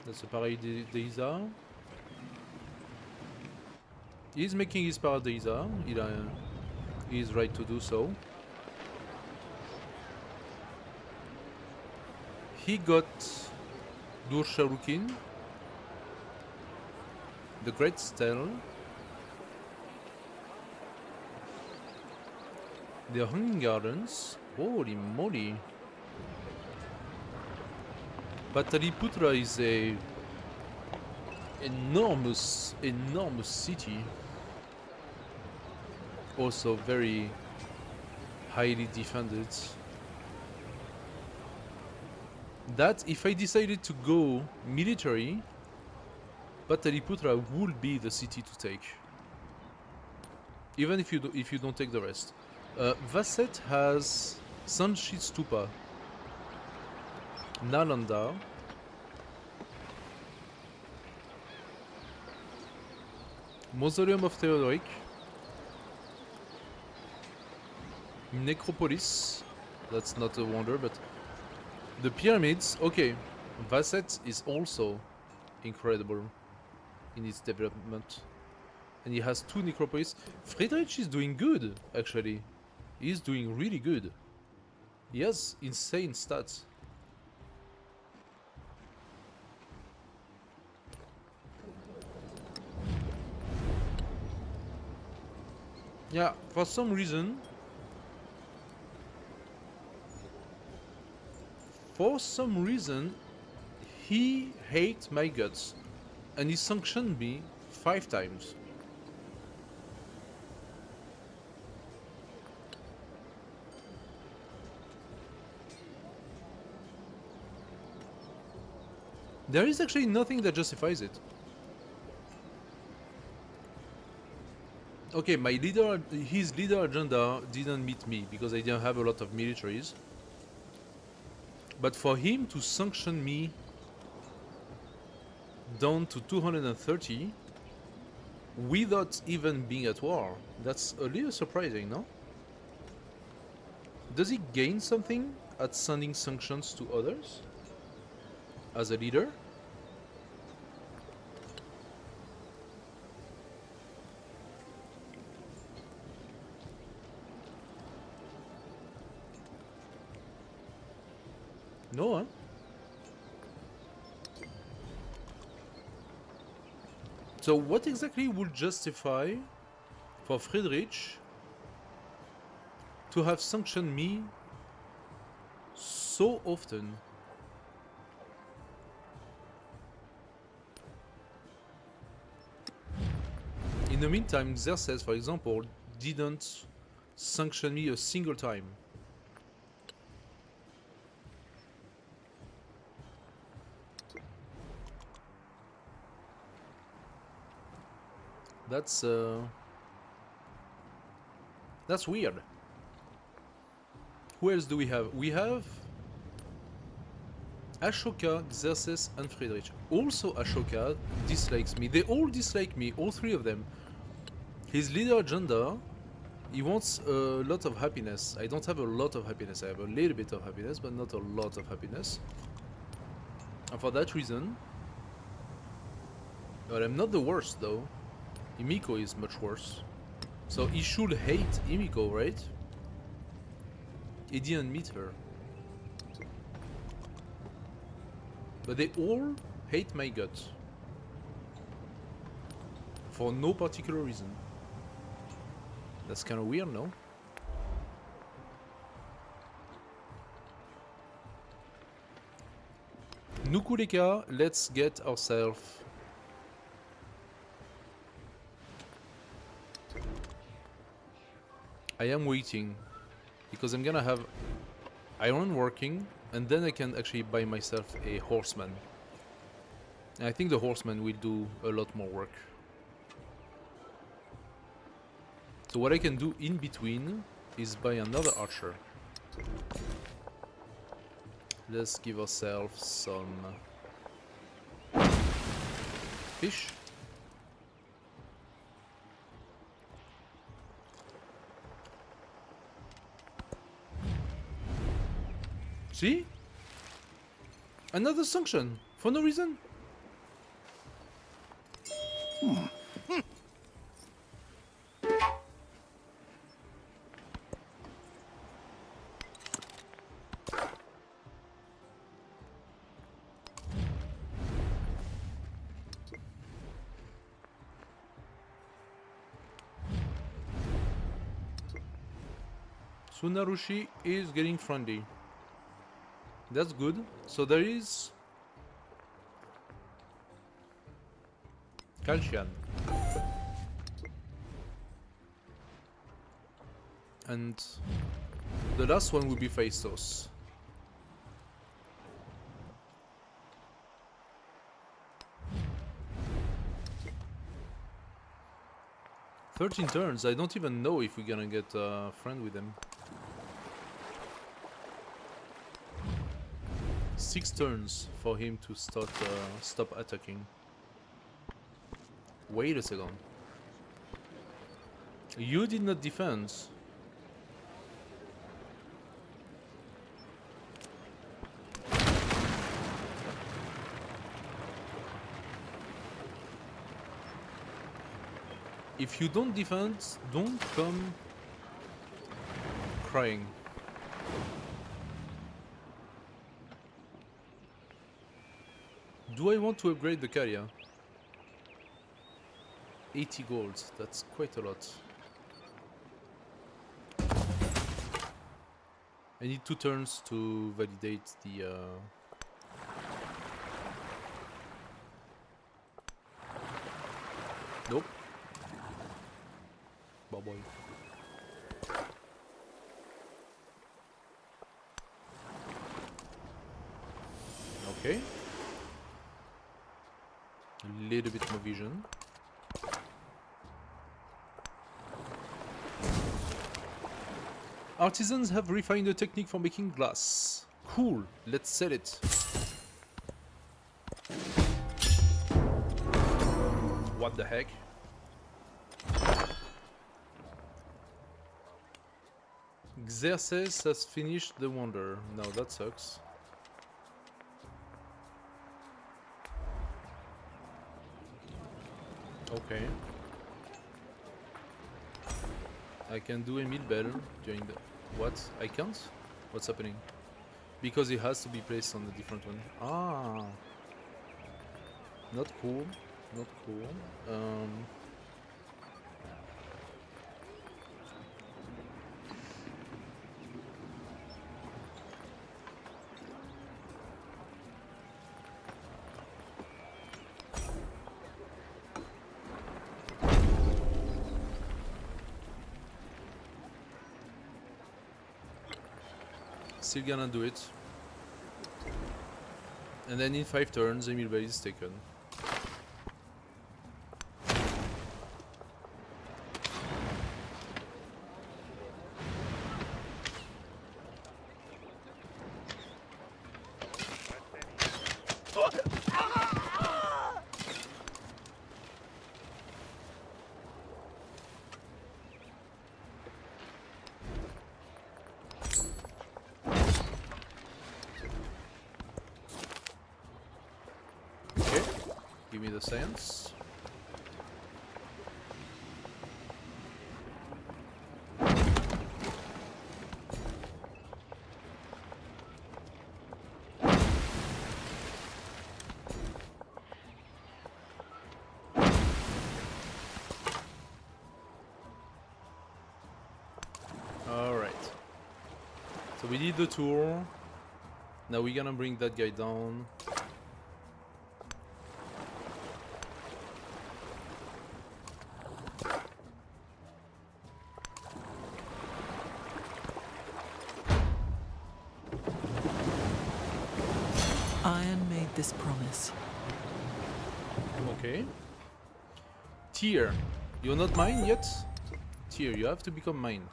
That's a Paradisa. He's making his Paradisa. He is right to do so. He got Dur Sharukin, the Great Stele, the Hanging Gardens. Holy moly! Pataliputra is a enormous city. Also very highly defended. That if I decided to go military, Pataliputra would be the city to take. Even if you don't take the rest. Vasset has Sanchit Stupa, Nalanda, Mausoleum of Theodoric, Necropolis. That's not a wonder, but the pyramids. Okay, Vasset is also incredible in its development, and he has 2 necropolis. Friedrich is doing good, actually. He's doing really good. He has insane stats. Yeah, for some reason, he hates my guts, and he sanctioned me 5 times. There is actually nothing that justifies it. Okay, his leader agenda didn't meet me because I didn't have a lot of militaries. But for him to sanction me down to 230 without even being at war, that's a little surprising, no? Does he gain something at sending sanctions to others as a leader? No, huh? So what exactly would justify for Friedrich to have sanctioned me so often? In the meantime, Xerxes, for example, didn't sanction me a single time. That's weird. Who else do we have? We have Ashoka, Xerxes, and Friedrich. Also Ashoka dislikes me. They all dislike me, all three of them. His leader agenda, he wants a lot of happiness. I don't have a lot of happiness. I have a little bit of happiness, but not a lot of happiness. And for that reason... But I'm not the worst, though. Himiko is much worse. So he should hate Himiko, right? He didn't meet her. But they all hate my guts. For no particular reason. That's kind of weird, no? Nukuleka, let's get ourselves... I am waiting. Because I'm gonna have iron working, and then I can actually buy myself a horseman. And I think the horseman will do a lot more work. So what I can do in between is buy another archer. Let's give ourselves some fish. See? Another sanction for no reason. Sunarushi is getting friendly. That's good. So there is Kalshian. And the last one will be Phaistos. "13 turns, I don't even know if we're gonna get a friend with them. 6 turns for him to stop attacking. Wait a second. You did not defend. If you don't defend, don't come crying. Do I want to upgrade the carrier? 80 gold, that's quite a lot. I need 2 turns to validate the... Nope. Bye bye. Okay. A little bit more vision. Artisans have refined a technique for making glass. Cool, let's sell it. What the heck? Xerxes has finished the wonder. No, that sucks. Okay. I can do Emil Bell during the... What? I can't? What's happening? Because it has to be placed on a different one. Ah, not cool. Not cool. Still gonna do it. And then in 5 turns, Emil Bay is taken. Give me the science. Alright. So we did the tour. Now we're gonna bring that guy down. Iron made this promise. Okay. Tyr, you're not mine yet? Tyr, you have to become mine.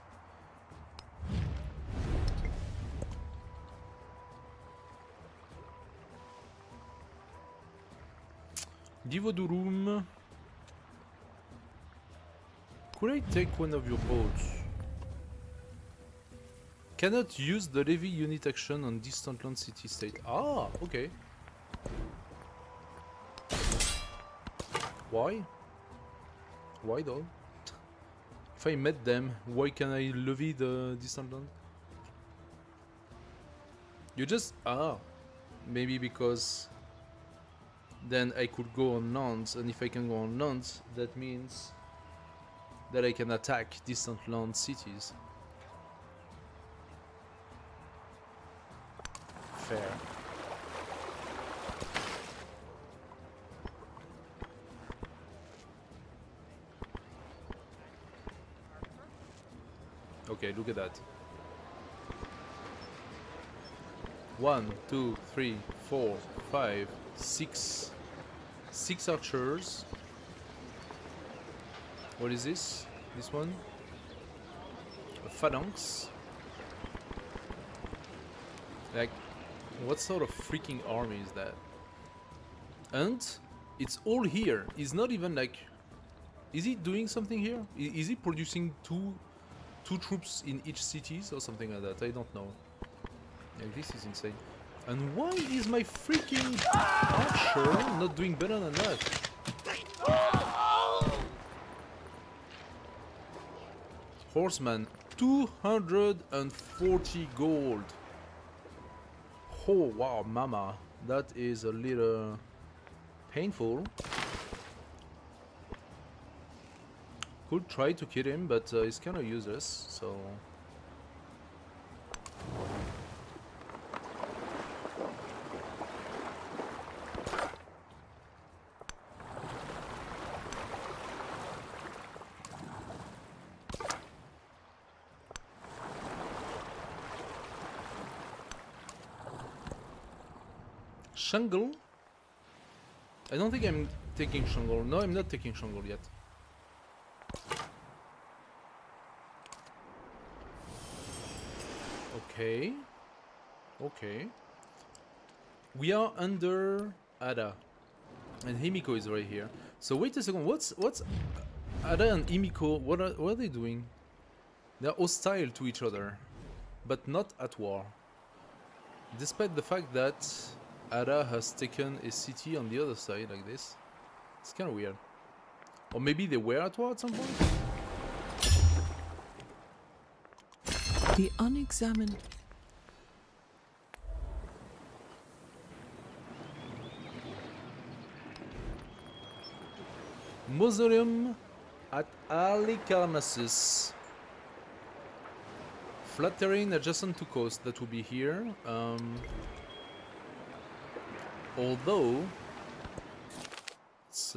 Divodurum. Could I take one of your boats? Cannot use the levy unit action on distant land city state. Ah, okay. Why? Why though? If I met them, why can I levy the distant land? You just... Ah. Maybe because... then I could go on lands, and if I can go on lands, that means... that I can attack distant land cities. Fair. Okay, look at that. 1, 2, 3, 4, 5, 6. 6 archers. What is this? This one? A phalanx. Like, what sort of freaking army is that? And it's all here. It's not even like... Is he doing something here? Is he producing two troops in each cities or something like that? I don't know. Like, this is insane. And why is my freaking archer not doing better than that? Horseman, 240 gold. Oh wow, mama, that is a little painful. Could try to kill him, but it's kind of useless, so... Shangle? I don't think I'm taking Shangle. No, I'm not taking Shangle yet. Okay. Okay. We are under Ada. And Himiko is right here. So wait a second, what's Ada and Himiko, what are they doing? They're hostile to each other, but not at war. Despite the fact that Ada has taken a city on the other side like this. It's kind of weird. Or maybe they were at war at some point? The unexamined... Mausoleum at Alicarnassus. Flat terrain adjacent to coast, that will be here. Although it's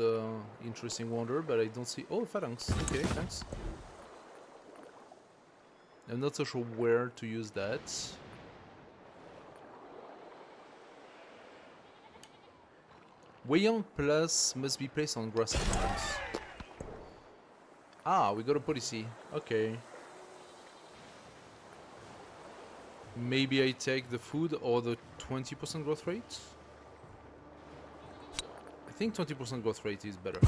interesting wonder, but I don't see. Oh, phalanx. Okay, thanks. I'm not so sure where to use that. Weighing plus must be placed on grasslands. Ah, we got a policy. Okay. Maybe I take the food or the 20% growth rate? I think 20% growth rate is better.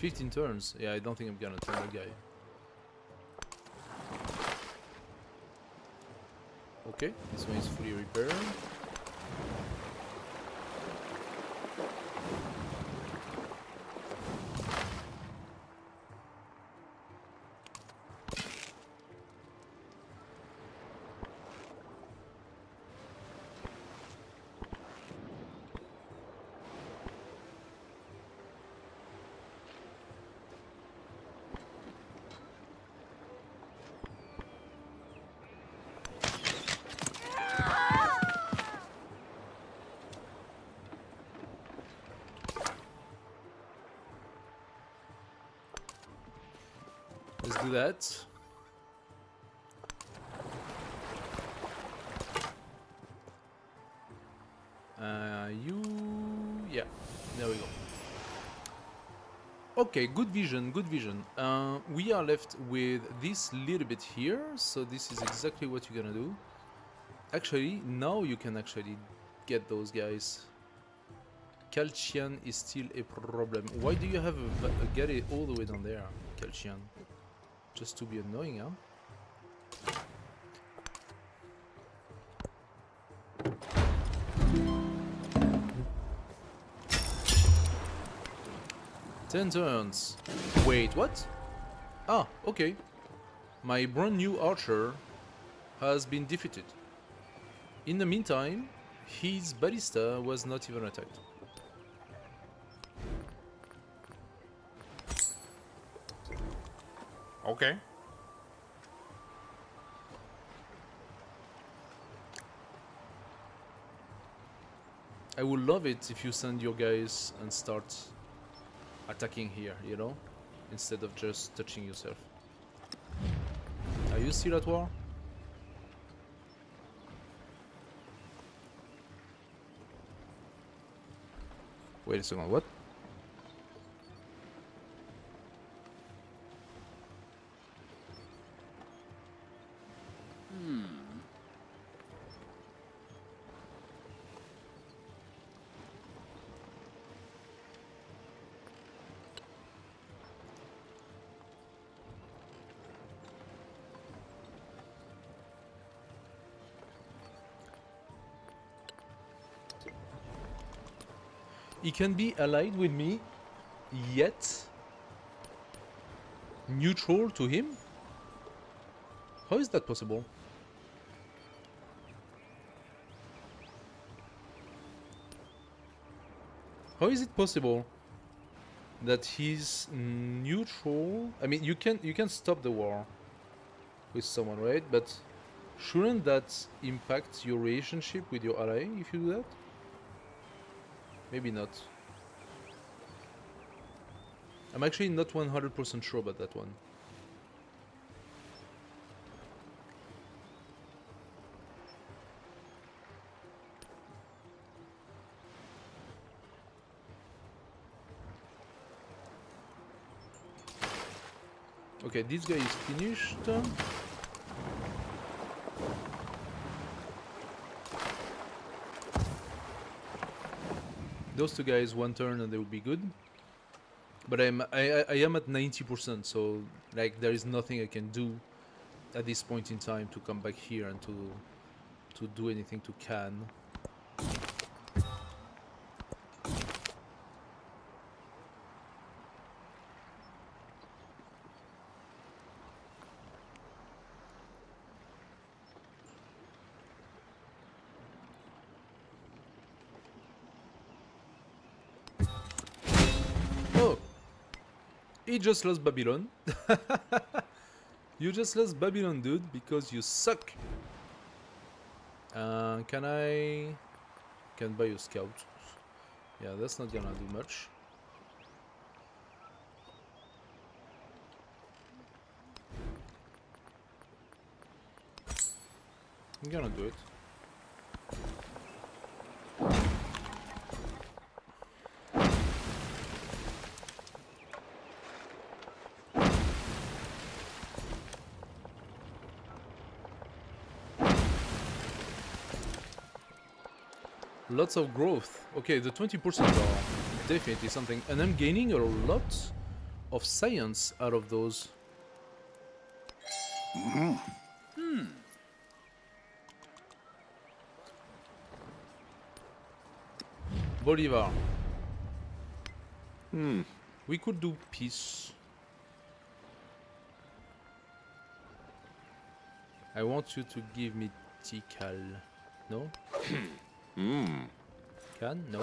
$15 turns. Yeah, I don't think I'm gonna turn the guy. Okay, this one is fully repaired. Let's do that. Yeah, there we go. Okay, good vision, good vision. We are left with this little bit here, so this is exactly what you're gonna do. Actually, now you can actually get those guys. Calcian is still a problem. Why do you have a get it all the way down there, Calcian? Just to be annoying, huh? Ten turns. Wait, what? Ah, okay. My brand new archer has been defeated. In the meantime, his ballista was not even attacked. Okay. I would love it if you send your guys and start attacking here, you know? Instead of just touching yourself. Are you still at war? Wait a second, what? He can be allied with me, yet neutral to him? How is that possible? How is it possible that he's neutral? I mean, you can stop the war with someone, right? But shouldn't that impact your relationship with your ally if you do that? Maybe not. I'm actually not 100% sure about that one. Okay, this guy is finished. Those two guys, one turn and they will be good. But I am at 90%, so like there is nothing I can do. at this point in time to come back here and to do anything to Can. Oh, he just lost Babylon. You just lost Babylon, dude, because you suck. Can buy you scout? Yeah, that's not gonna do much. I'm gonna do it. Lots of growth. Okay, the 20% are definitely something. And I'm gaining a lot of science out of those. Bolivar. We could do peace. I want you to give me Tikal. No? Can? No.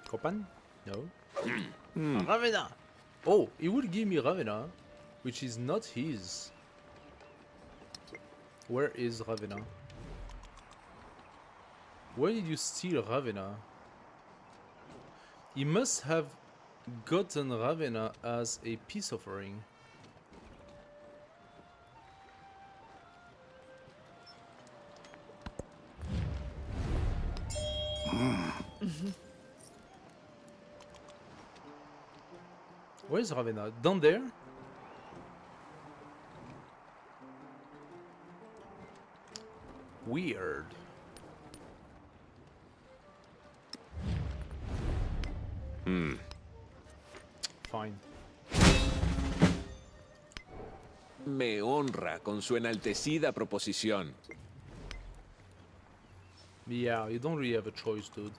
Kopan? No. Ravenna! Oh, he would give me Ravenna, which is not his. Where is Ravenna? Where did you steal Ravenna? He must have gotten Ravenna as a peace offering. Where's Ravenna? Down there? Weird. Fine. Me honra con su enaltecida proposición. Yeah, you don't really have a choice, dude.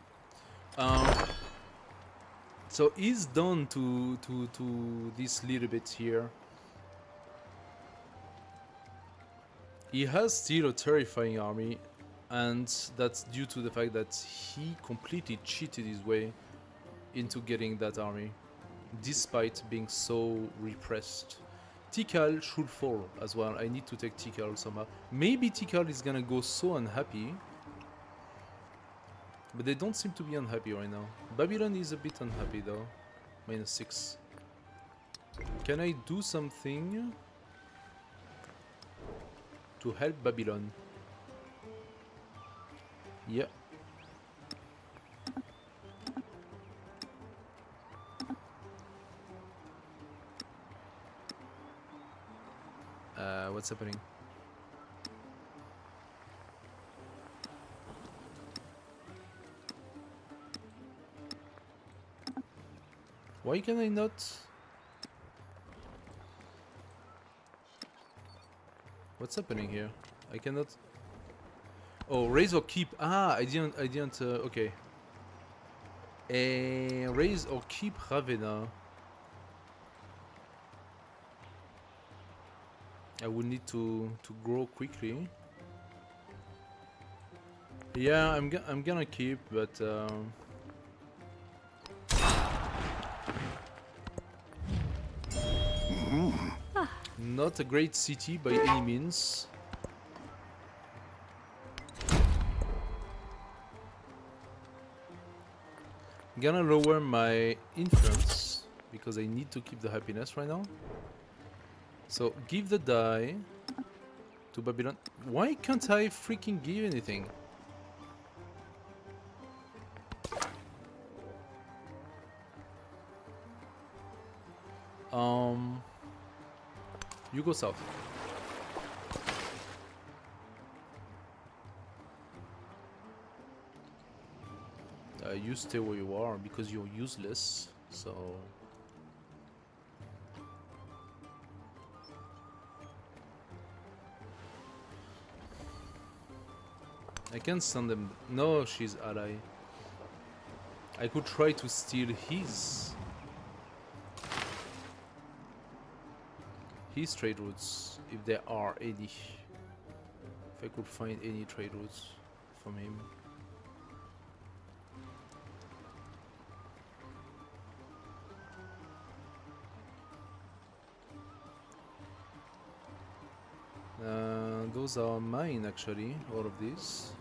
So he's done to this little bit here. He has still a terrifying army, and that's due to the fact that he completely cheated his way into getting that army, despite being so repressed. Tikal should fall as well. I need to take Tikal somehow. Maybe Tikal is gonna go so unhappy. But they don't seem to be unhappy right now. Babylon is a bit unhappy though. -6. Can I do something to help Babylon? Yeah. What's happening? Why can I not? What's happening here? I cannot. Oh, raise or keep. Ah, I didn't. Okay. Raise or keep Ravenna. I will need to grow quickly. Yeah, I'm gonna keep, but. Not a great city by any means. Gonna lower my influence because I need to keep the happiness right now. So give the die to Babylon. Why can't I freaking give anything? You go south. You stay where you are because you're useless, so... I can send them. No, she's ally. I could try to steal his trade routes if there are any. If I could find any trade routes from him. Those are mine actually, all of these.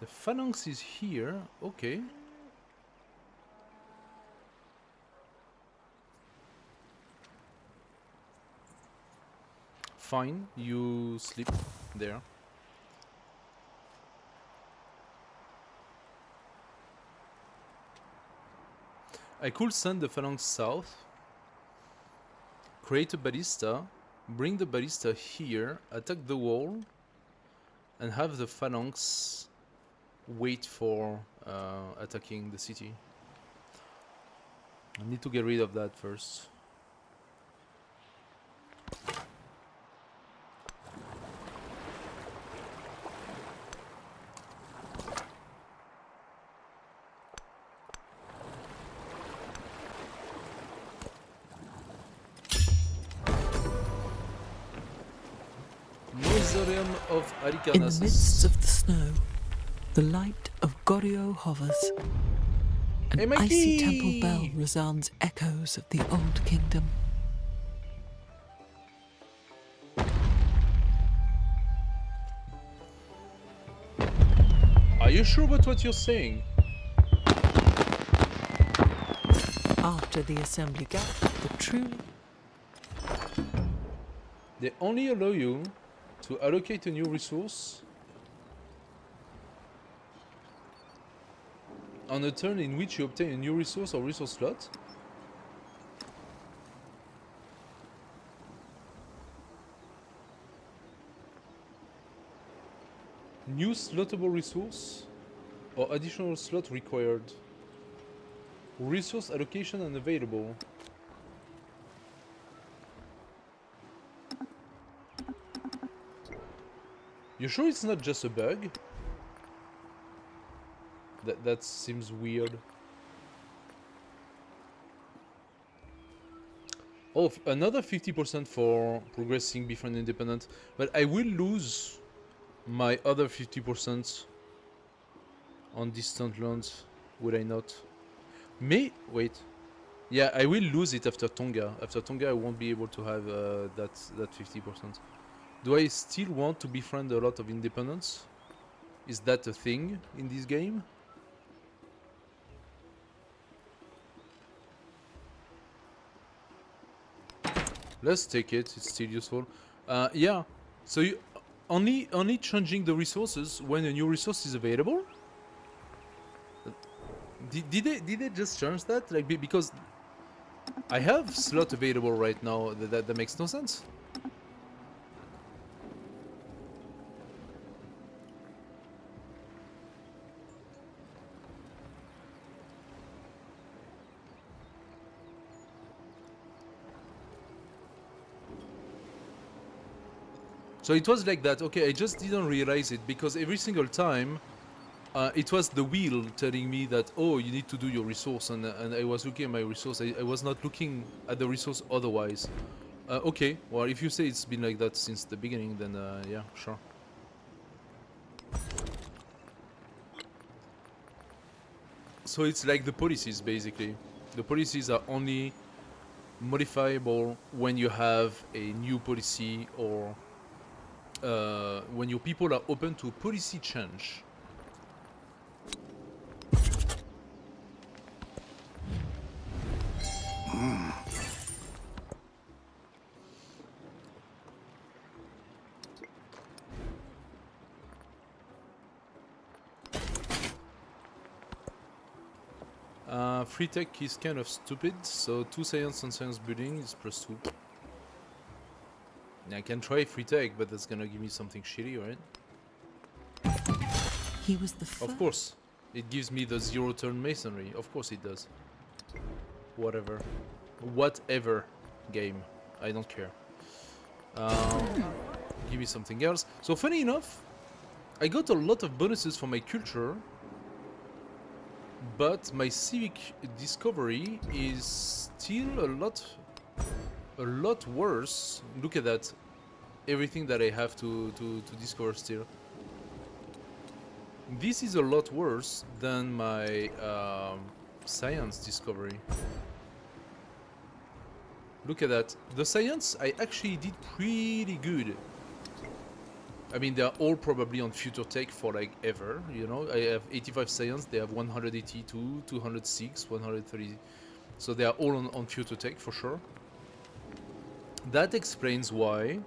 The phalanx is here, okay. Fine, you sleep there. I could send the phalanx south, create a ballista, bring the ballista here, attack the wall, and have the phalanx wait for attacking the city. I need to get rid of that first. Mausoleum of In the midst Aricanas. of the snow, the light of Goryeo hovers. An Hey, my icy key! temple bell resounds echoes of the old kingdom. Are you sure about what you're saying? After the assembly gap, the truly They only allow you to allocate a new resource on a turn in which you obtain a new resource or resource slot. New slottable resource or additional slot required. Resource allocation unavailable. You sure it's not just a bug? That seems weird. Oh, another 50% for progressing befriend independent, but I will lose my other 50% on distant lands, would I not? Wait. Yeah, I will lose it after Tonga. After Tonga, I won't be able to have that 50%. Do I still want to befriend a lot of independents? Is that a thing in this game? Let's take it. It's still useful. Yeah. So you only changing the resources when a new resource is available. Did they just change that? Like because I have slot available right now. That makes no sense. So it was like that. Okay, I just didn't realize it because every single time it was the wheel telling me that, oh, you need to do your resource, and I was looking at my resource. I was not looking at the resource otherwise. Okay, well, if you say it's been like that since the beginning, then yeah, sure. So it's like the policies, basically. The policies are only modifiable when you have a new policy or when your people are open to policy change. Free tech is kind of stupid, so 2 science and science building is +2. I can try free tech, but that's gonna give me something shitty, right? he was the first. Of course. It gives me the 0 turn masonry. Of course it does. Whatever. Whatever game. I don't care. Give me something else. So funny enough, I got a lot of bonuses for my culture, but my civic discovery is still a lot worse. Look at that. Everything that I have to discover still. This is a lot worse than my science discovery. Look at that. The science, I actually did pretty good. I mean, they're all probably on future tech for like ever, you know. I have 85 science, they have 182, 206, 130. So they are all on future tech for sure. That explains why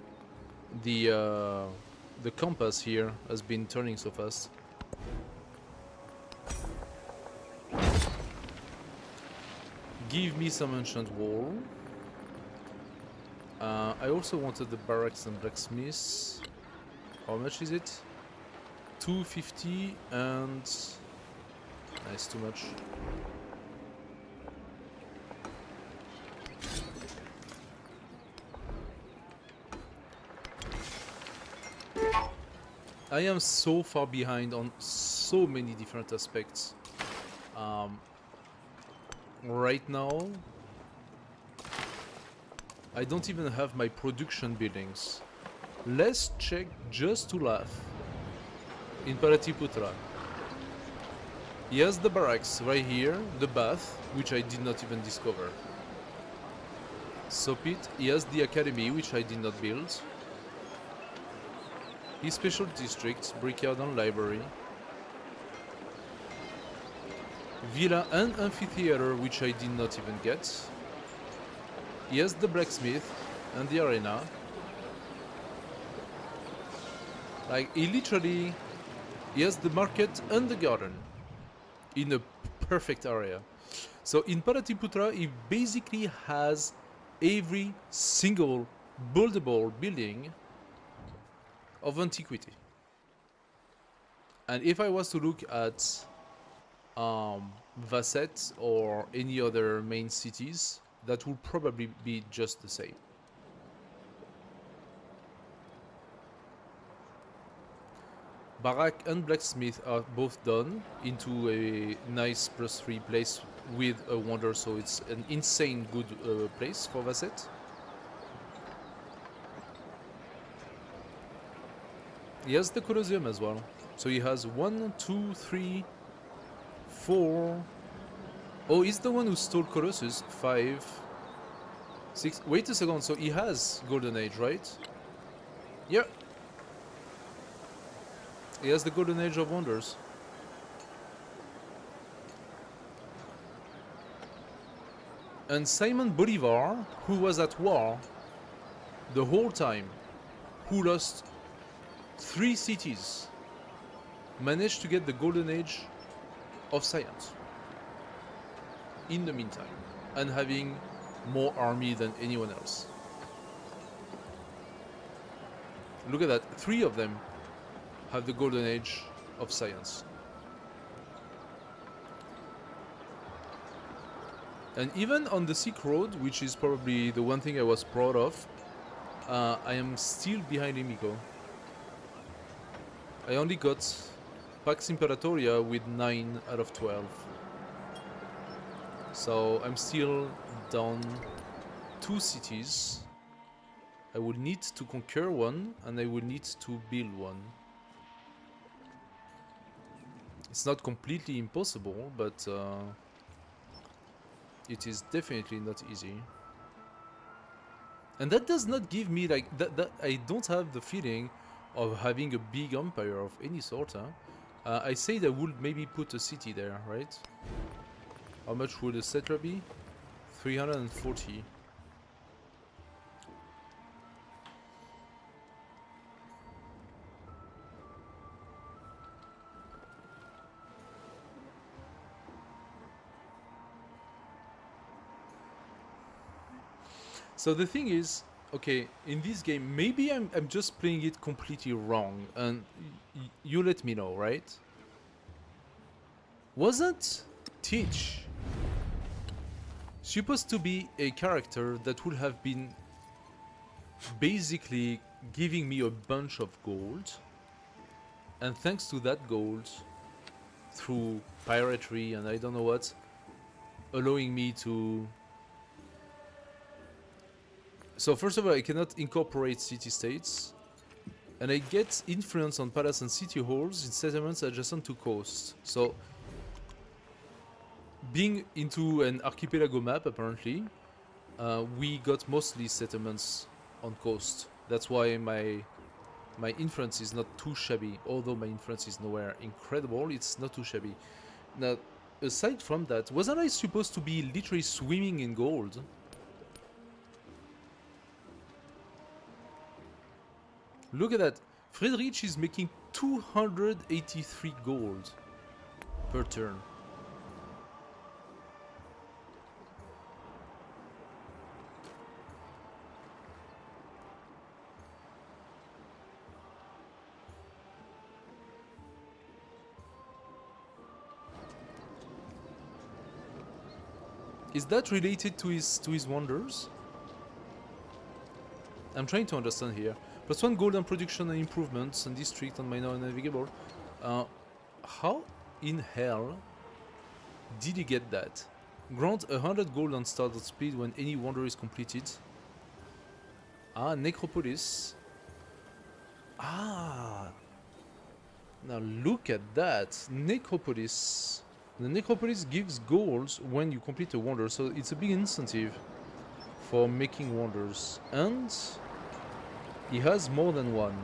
the compass here has been turning so fast. Give me some ancient wall. I also wanted the barracks and blacksmiths. How much is it? 250 and... Nice, too much. I am so far behind on so many different aspects. Right now, I don't even have my production buildings. Let's check just to laugh. In Paratiputra. He has the barracks right here, the bath, which I did not even discover. Sopit, he has the academy, which I did not build. His special districts, brickyard and library. Villa and amphitheater, which I did not even get. He has the blacksmith and the arena. Like, he has the market and the garden in a perfect area. So in Paratiputra, he basically has every single buildable building of antiquity. And if I was to look at Vasset or any other main cities, that would probably be just the same. Barak and blacksmith are both done into a nice +3 place with a wonder, so it's an insane good place for Vasset. He has the Colosseum as well. So he has 1, 2, 3, 4. Oh, he's the one who stole Colossus. 5, 6. Wait a second. So he has Golden Age, right? Yeah. He has the Golden Age of Wonders. And Simon Bolivar, who was at war the whole time, who lost 3 cities, managed to get the Golden Age of Science in the meantime, and having more army than anyone else. Look at that, 3 of them have the Golden Age of Science. And even on the Silk Road, which is probably the one thing I was proud of, I am still behind Emiko. I only got Pax Imperatoria with 9 out of 12. So I'm still down 2 cities. I will need to conquer one, and I will need to build one. It's not completely impossible, but it is definitely not easy. And that does not give me like that I don't have the feeling of having a big empire of any sort. I said I would maybe put a city there, right? How much would a settler be? 340. So the thing is, okay, in this game, maybe I'm just playing it completely wrong, and you let me know, right? Wasn't Teach supposed to be a character that would have been basically giving me a bunch of gold, and thanks to that gold, through piratery and I don't know what, allowing me to... So first of all, I cannot incorporate city-states, and I get influence on palace and city halls in settlements adjacent to coast. So, being into an archipelago map, apparently, we got mostly settlements on coast. That's why my influence is not too shabby. Although my influence is nowhere incredible, it's not too shabby. Now, aside from that, wasn't I supposed to be literally swimming in gold? Look at that. Friedrich is making 283 gold per turn. Is that related to his wonders? I'm trying to understand here. +1 gold on production and improvements and district on minor and navigable. How in hell did he get that? Grant 100 gold on startup speed when any wonder is completed. Ah, Necropolis. Ah. Now look at that. Necropolis. The Necropolis gives gold when you complete a wonder, so it's a big incentive for making wonders. And he has more than one.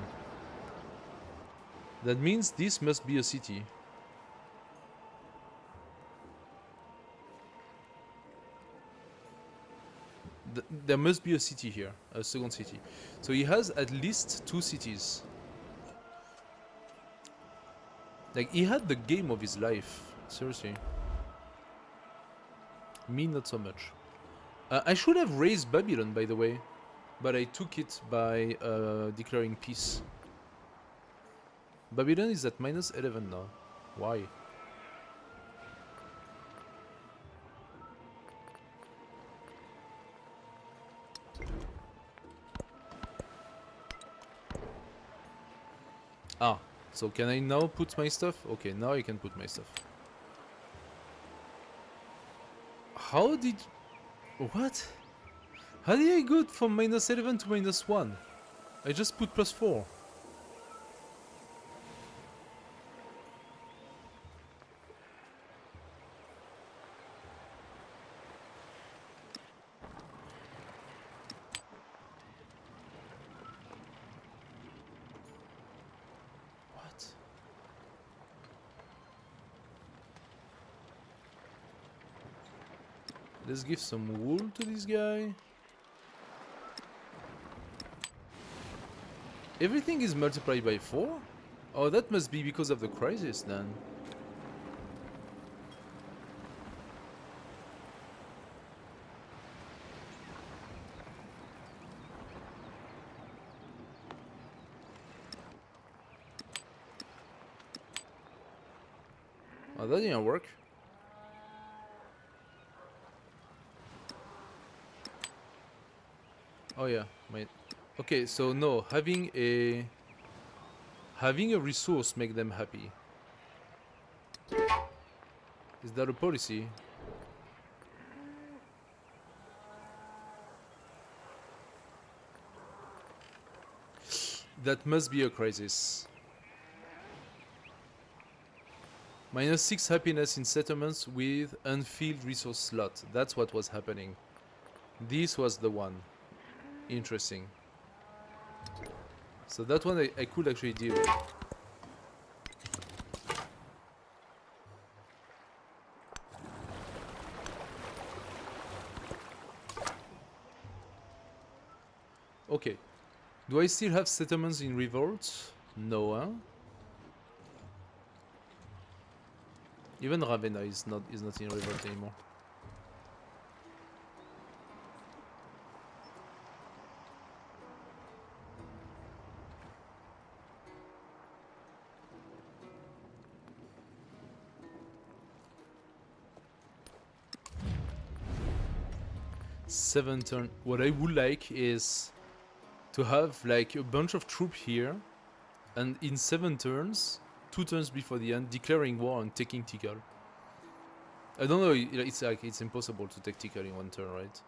That means this must be a city. There must be a city here, a second city. So he has at least 2 cities. Like, he had the game of his life. Seriously. Me, not so much. I should have raised Babylon, by the way. But I took it by declaring peace. Babylon is at -11 now. Why? Ah, so can I now put my stuff? Okay, now I can put my stuff. How did... What? How did I go from -11 to -1? I just put +4. What? Let's give some wool to this guy. Everything is multiplied by 4? Oh, that must be because of the crisis then. Oh, that didn't work. Oh yeah, wait. Okay, so no, having a resource make them happy. Is that a policy? That must be a crisis. -6 happiness in settlements with unfilled resource slot. That's what was happening. This was the one. Interesting. So that one I could actually deal with. Okay. Do I still have settlements in revolt? No, huh? Even Ravenna is not in revolt anymore. Seven turn. What I would like is to have like a bunch of troops here, and in 7 turns, 2 turns before the end, declaring war and taking Tikal. I don't know. It's like it's impossible to take Tikal in 1 turn, right?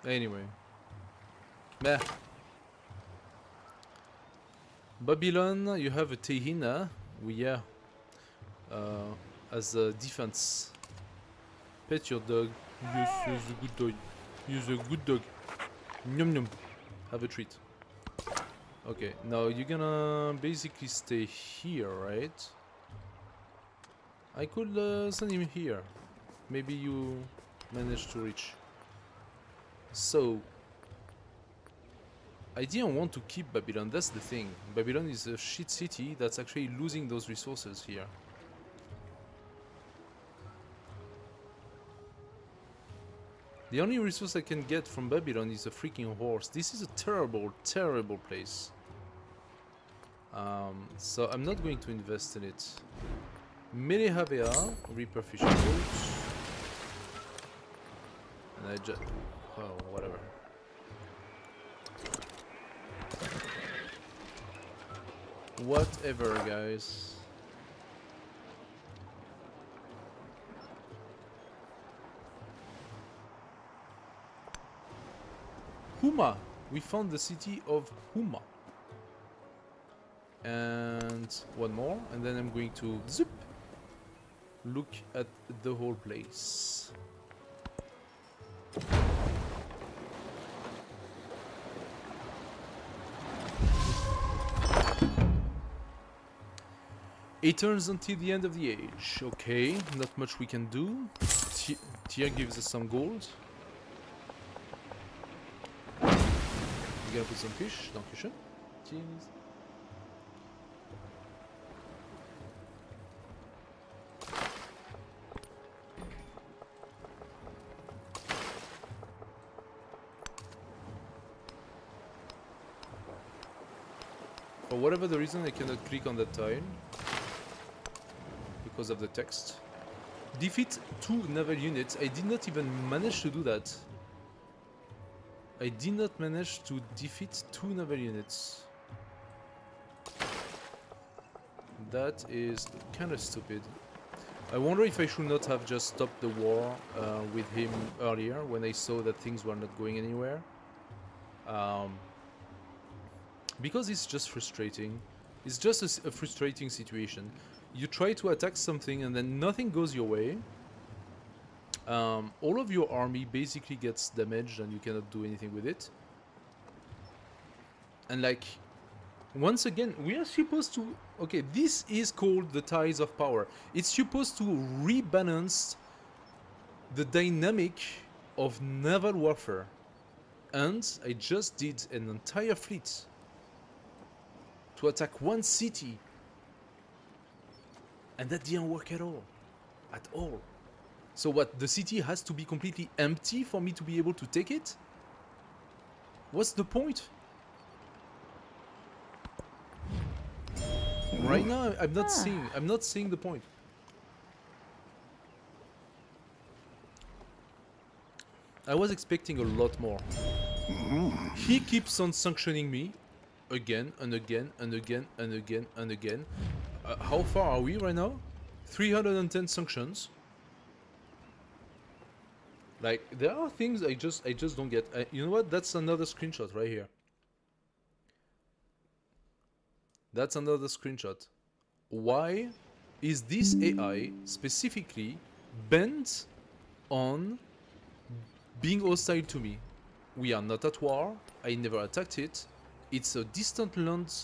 Anyway. Meh. Babylon, you have a Tehina. Yeah. As a defense. Pet your dog. Yes, he's a good dog. He's a good dog. Yum yum. Have a treat. Okay, now you're gonna basically stay here, right? I could send him here. Maybe you manage to reach. So, I didn't want to keep Babylon, that's the thing. Babylon is a shit city that's actually losing those resources here. The only resource I can get from Babylon is a freaking horse. This is a terrible, terrible place. So I'm not going to invest in it. Melehavea, Reaper Fishing Boats. And I just... oh, whatever. Whatever, guys. Huma! We found the city of Huma. And one more, and then I'm going to zip look at the whole place. It turns until the end of the age. Okay, not much we can do. Tia gives us some gold. We're gonna put some fish. Dankeschön. Cheers. For whatever the reason, I cannot click on that tile because of the text. Defeat 2 naval units. I did not even manage to do that. I did not manage to defeat 2 naval units. That is kind of stupid. I wonder if I should not have just stopped the war with him earlier when I saw that things were not going anywhere. Because it's just frustrating. It's just a frustrating situation. You try to attack something and then nothing goes your way. All of your army basically gets damaged and you cannot do anything with it. And like, once again, we are supposed to... okay, this is called the Ties of Power. It's supposed to rebalance the dynamic of naval warfare. And I just did an entire fleet to attack one city, and that didn't work at all. At all. So what, the city has to be completely empty for me to be able to take it? What's the point? Right now, I'm not seeing the point. I was expecting a lot more. He keeps on sanctioning me again and again and again and again and again. How far are we right now? 310 sanctions. Like, there are things I just don't get. You know what? That's another screenshot right here. That's another screenshot. Why is this AI specifically bent on being hostile to me? We are not at war. I never attacked it. It's a distant land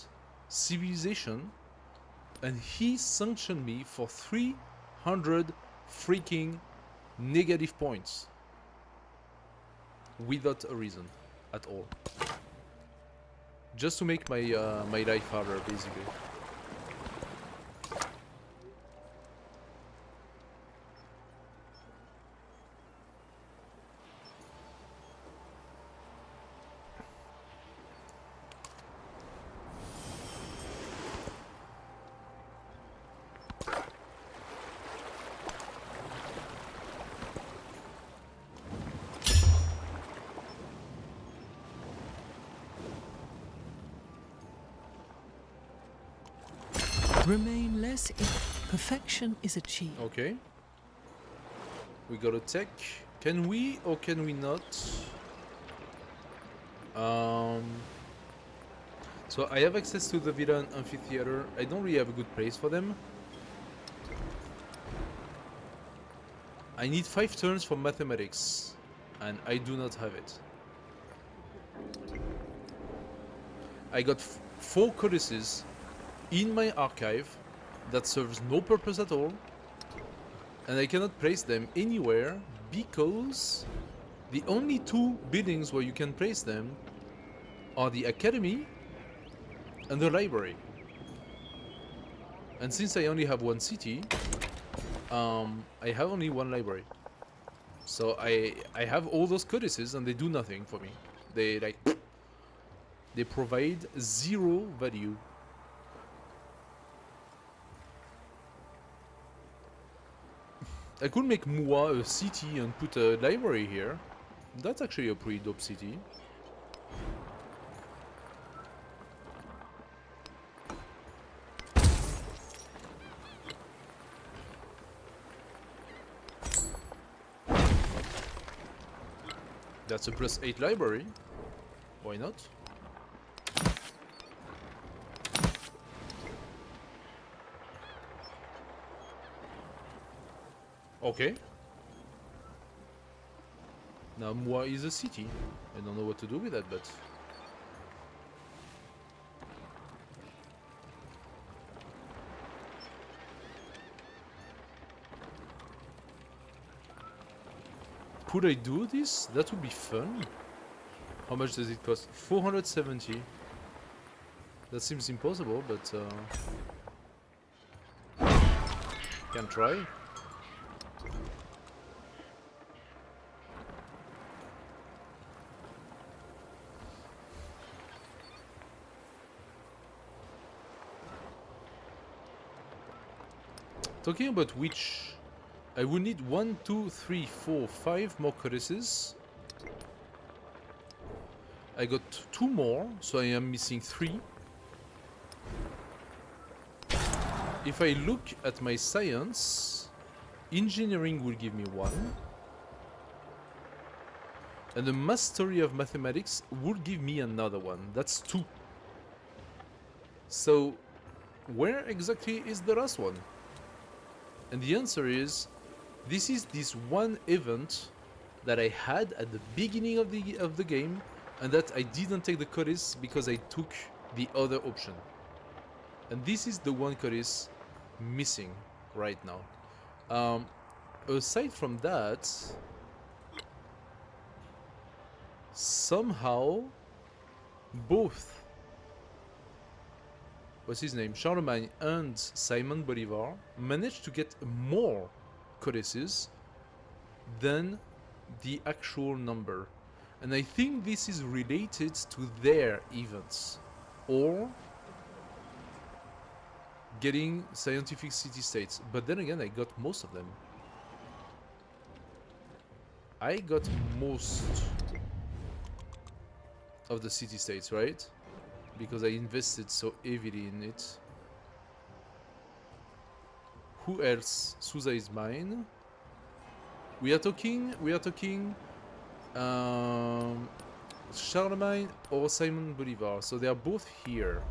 civilization, and he sanctioned me for 300 freaking negative points without a reason at all, just to make my my life harder, basically. Remain less. Perfection is achieved. Okay. We got a tech. Can we or can we not? So I have access to the villa and amphitheater. I don't really have a good place for them. I need 5 turns for mathematics, and I do not have it. I got 4 codices in my archive that serves no purpose at all, and I cannot place them anywhere because the only 2 buildings where you can place them are the academy and the library. And since I only have 1 city, I have only 1 library. So I have all those codices and they do nothing for me. They like they provide 0 value. I could make Mua a city and put a library here. That's actually a pretty dope city. That's a +8 library. Why not? Okay. Now Mua is a city. I don't know what to do with that, but... Could I do this? That would be fun. How much does it cost? 470. That seems impossible, but... can try. Talking about which, I would need 1, 2, 3, 4, 5 more codices. I got 2 more, so I am missing 3. If I look at my science, engineering will give me 1. And the mastery of mathematics would give me another 1. That's 2. So, where exactly is the last one? And the answer is, this is this one event that I had at the beginning of the game, and that I didn't take the codice because I took the other option. And this is the one codice missing right now. Aside from that, somehow both, what's his name, Charlemagne and Simon Bolivar managed to get more codices than the actual number. And I think this is related to their events, or getting scientific city-states. But then again, I got most of them. I got most of the city-states, right? Because I invested so heavily in it. Who else? Susa is mine. We are talking Charlemagne or Simon Bolivar. So they are both here.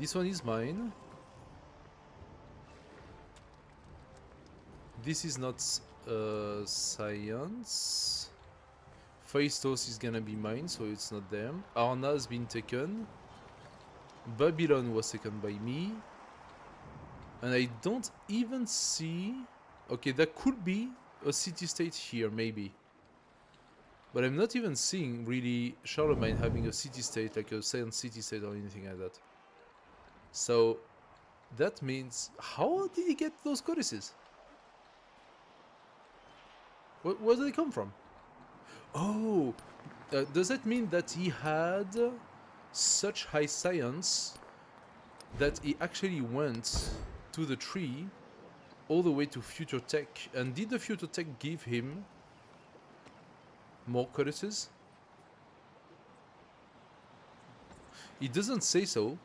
This one is mine. This is not science. Phaistos is gonna be mine, so it's not them. Arna has been taken. Babylon was taken by me. And I don't even see... Okay, there could be a city-state here, maybe. But I'm not even seeing, really, Charlemagne having a city-state, like a science city-state or anything like that. So, that means... How did he get those codices? Where did they come from? Oh, does that mean that he had such high science that he actually went to the tree all the way to future tech? And did the future tech give him more codices? It doesn't say so.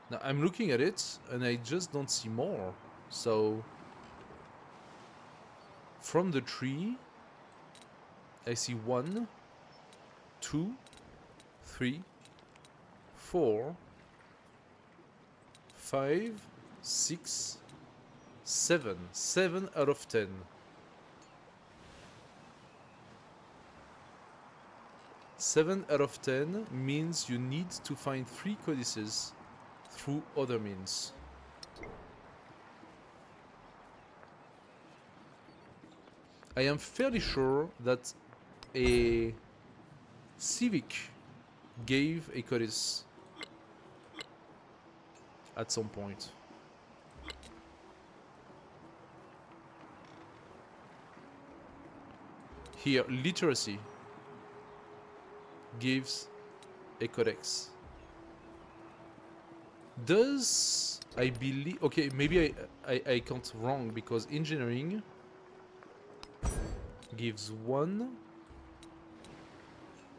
Now I'm looking at it and I just don't see more. So from the tree I see 1, 2, 3, 4, 5, 6, 7. 7 out of 10. Seven out of 10 means you need to find 3 codices through other means. I am fairly sure that a civic gave a codice at some point. Here, literacy gives a codex. Does I believe? Okay, maybe I count wrong because engineering gives 1.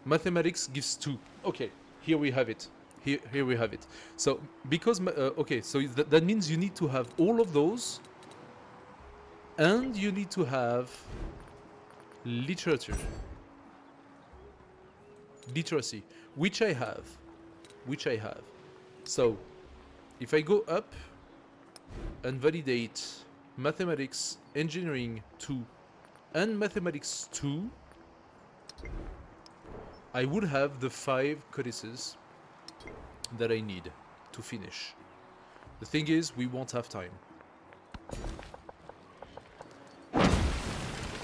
Mathematics gives 2. Okay, here we have it. Here we have it. So because okay, so that means you need to have all of those, and you need to have literature. Literacy, which I have. So, if I go up and validate mathematics, engineering 2, and mathematics 2, I would have the 5 codices that I need to finish. The thing is, we won't have time.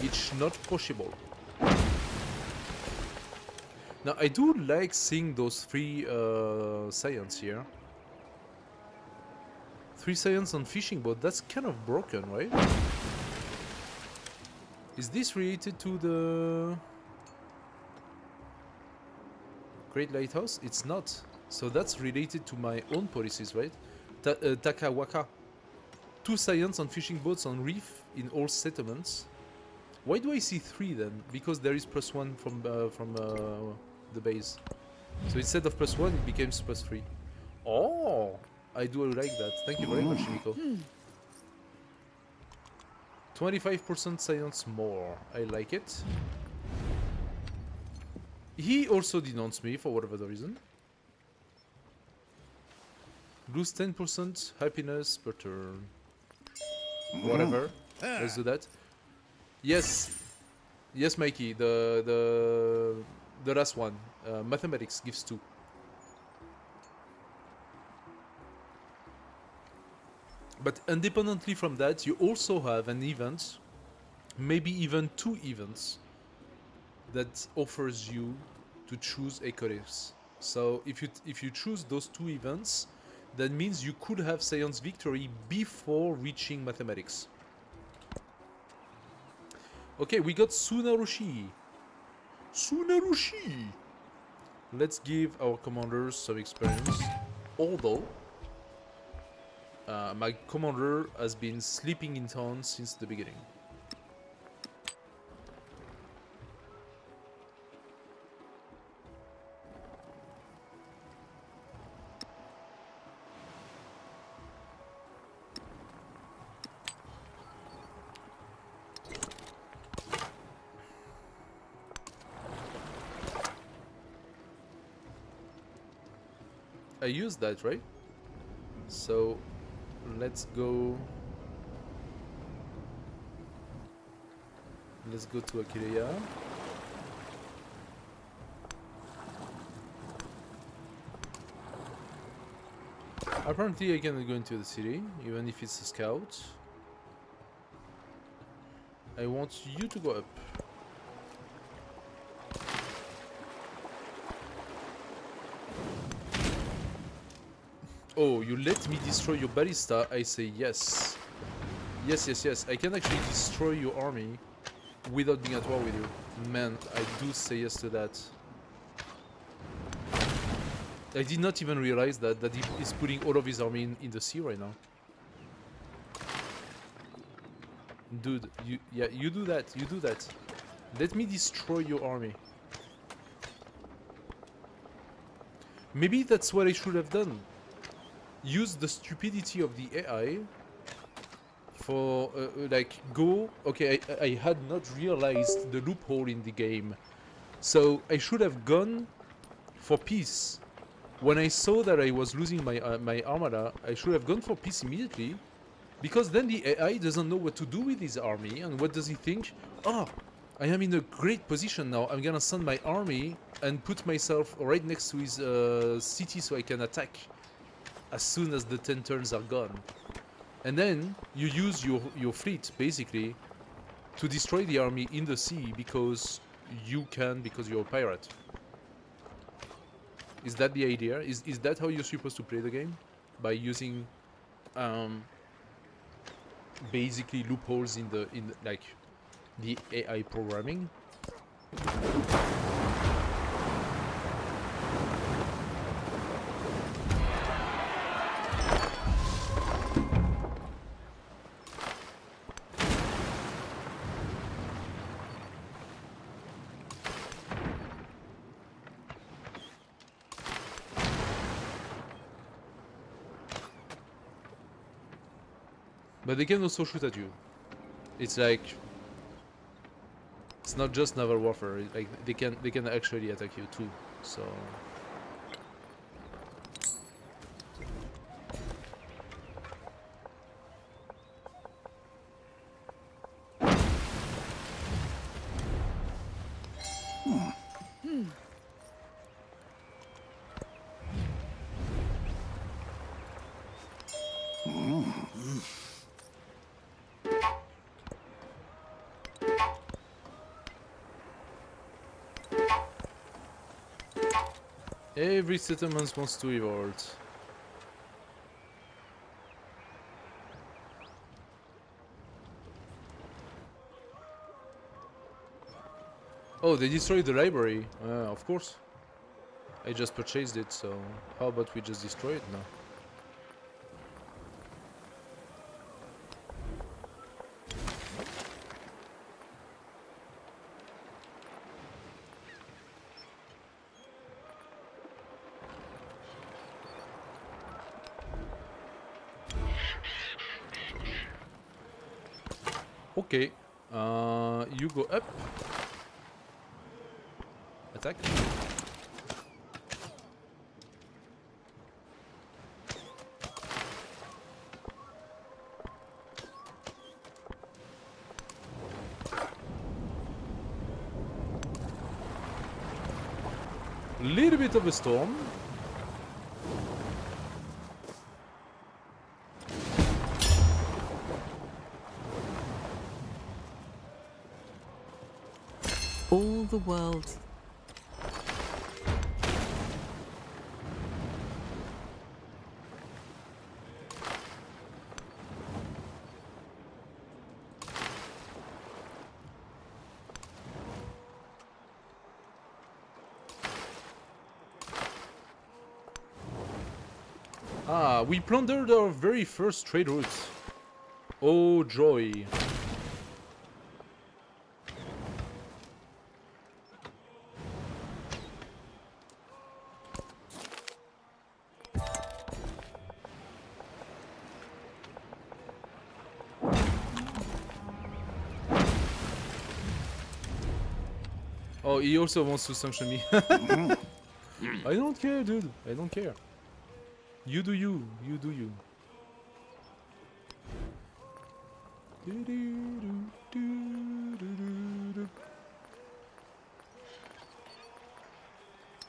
It's not possible. Now, I do like seeing those 3 science here. 3 science on fishing boat, that's kind of broken, right? Is this related to the Great Lighthouse? It's not. So that's related to my own policies, right? Takawaka. 2 science on fishing boats on reef in all settlements. Why do I see 3 then? Because there is +1 from the base. So instead of +1, it becomes +3. Oh, I do like that. Thank you very much, Nico. 25% science more. I like it. He also denounced me for whatever the reason. Lose 10% happiness per turn. Whatever. Let's do that. Yes. Yes, Mikey. The last one. Mathematics gives 2. But independently from that, you also have an event, maybe even 2 events, that offers you to choose a codex. So if you choose those 2 events, that means you could have science victory before reaching mathematics. Okay, we got Sunarushi. Sunarushi! Let's give our commanders some experience. Although, my commander has been sleeping in town since the beginning. I used that, right? So let's go to Akileia. Apparently I cannot go into the city, even if it's a scout. I want you to go up. Oh, you let me destroy your ballista? I say yes. Yes, yes, yes. I can actually destroy your army without being at war with you. Man, I do say yes to that. I did not even realize that he is putting all of his army in the sea right now. Dude, you do that. You do that. Let me destroy your army. Maybe that's what I should have done. Use the stupidity of the AI for like go. Okay, I had not realized the loophole in the game, so I should have gone for peace. When I saw that I was losing my armada, I should have gone for peace immediately, because then the AI doesn't know what to do with his army, and what does he think? Oh, I am in a great position now. I'm gonna send my army and put myself right next to his city so I can attack as soon as the 10 turns are gone. And then you use your fleet basically to destroy the army in the sea because you can, because you're a pirate. Is that the idea? Is that how you're supposed to play the game? By using basically loopholes in like the AI programming? But they can also shoot at you. It's like, it's not just naval warfare. Like they can actually attack you too. So every settlement wants to revolt. Oh, they destroyed the library. Of course. I just purchased it, so how about we just destroy it now? Okay, you go up. Attack. Little bit of a storm. All the world. Ah, we plundered our very first trade route. Oh, joy. Oh, he also wants to sanction me. I don't care, dude. I don't care. You do you. You do you.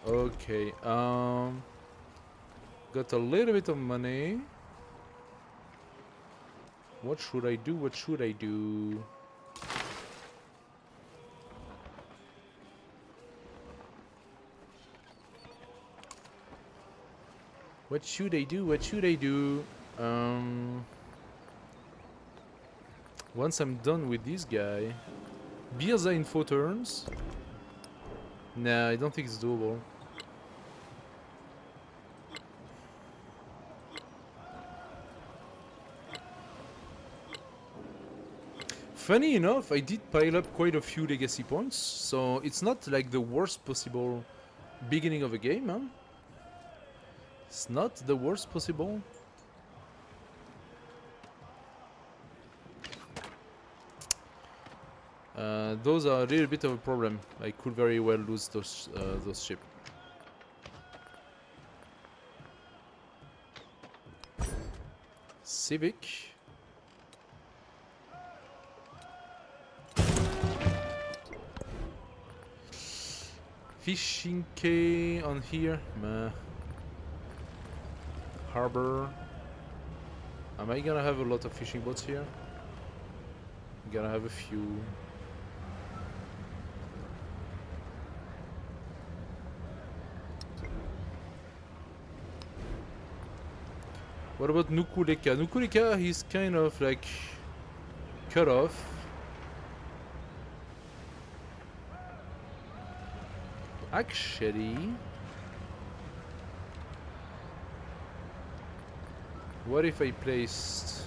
Okay, got a little bit of money. What should I do? What should I do? What should I do? What should I do? Once I'm done with this guy, Birza in 4 turns. Nah, I don't think it's doable. Funny enough, I did pile up quite a few legacy points, so it's not like the worst possible beginning of a game, huh? It's not the worst possible. Those are a little bit of a problem. I could very well lose those ships. Civic. Fishing quay on here. Meh. Harbor. Am I gonna have a lot of fishing boats here? I'm gonna have a few. What about Nukuleka? Nukuleka is kind of like cut off. Actually, what if I placed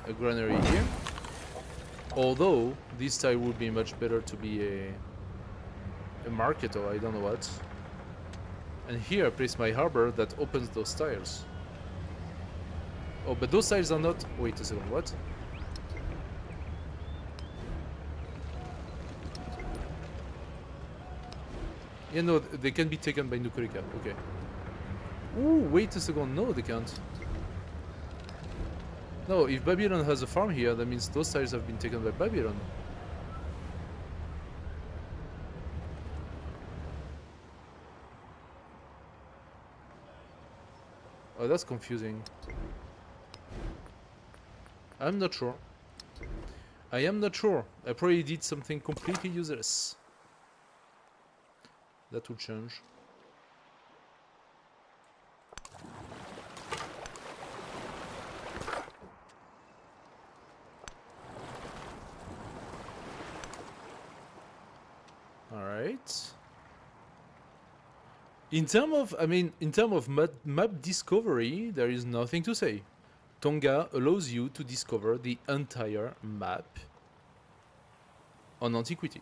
a granary here? Although this tile would be much better to be a market or I don't know what. And here I place my harbor that opens those tiles. Oh, but those tiles are not. Wait a second, what? Yeah, no, they can be taken by Nukuleka. Okay. Ooh, wait a second. No, they can't. No, if Babylon has a farm here, that means those tiles have been taken by Babylon. Oh, that's confusing. I'm not sure. I am not sure. I probably did something completely useless. That will change. All right. In terms of, map discovery, there is nothing to say. Tonga allows you to discover the entire map on antiquity.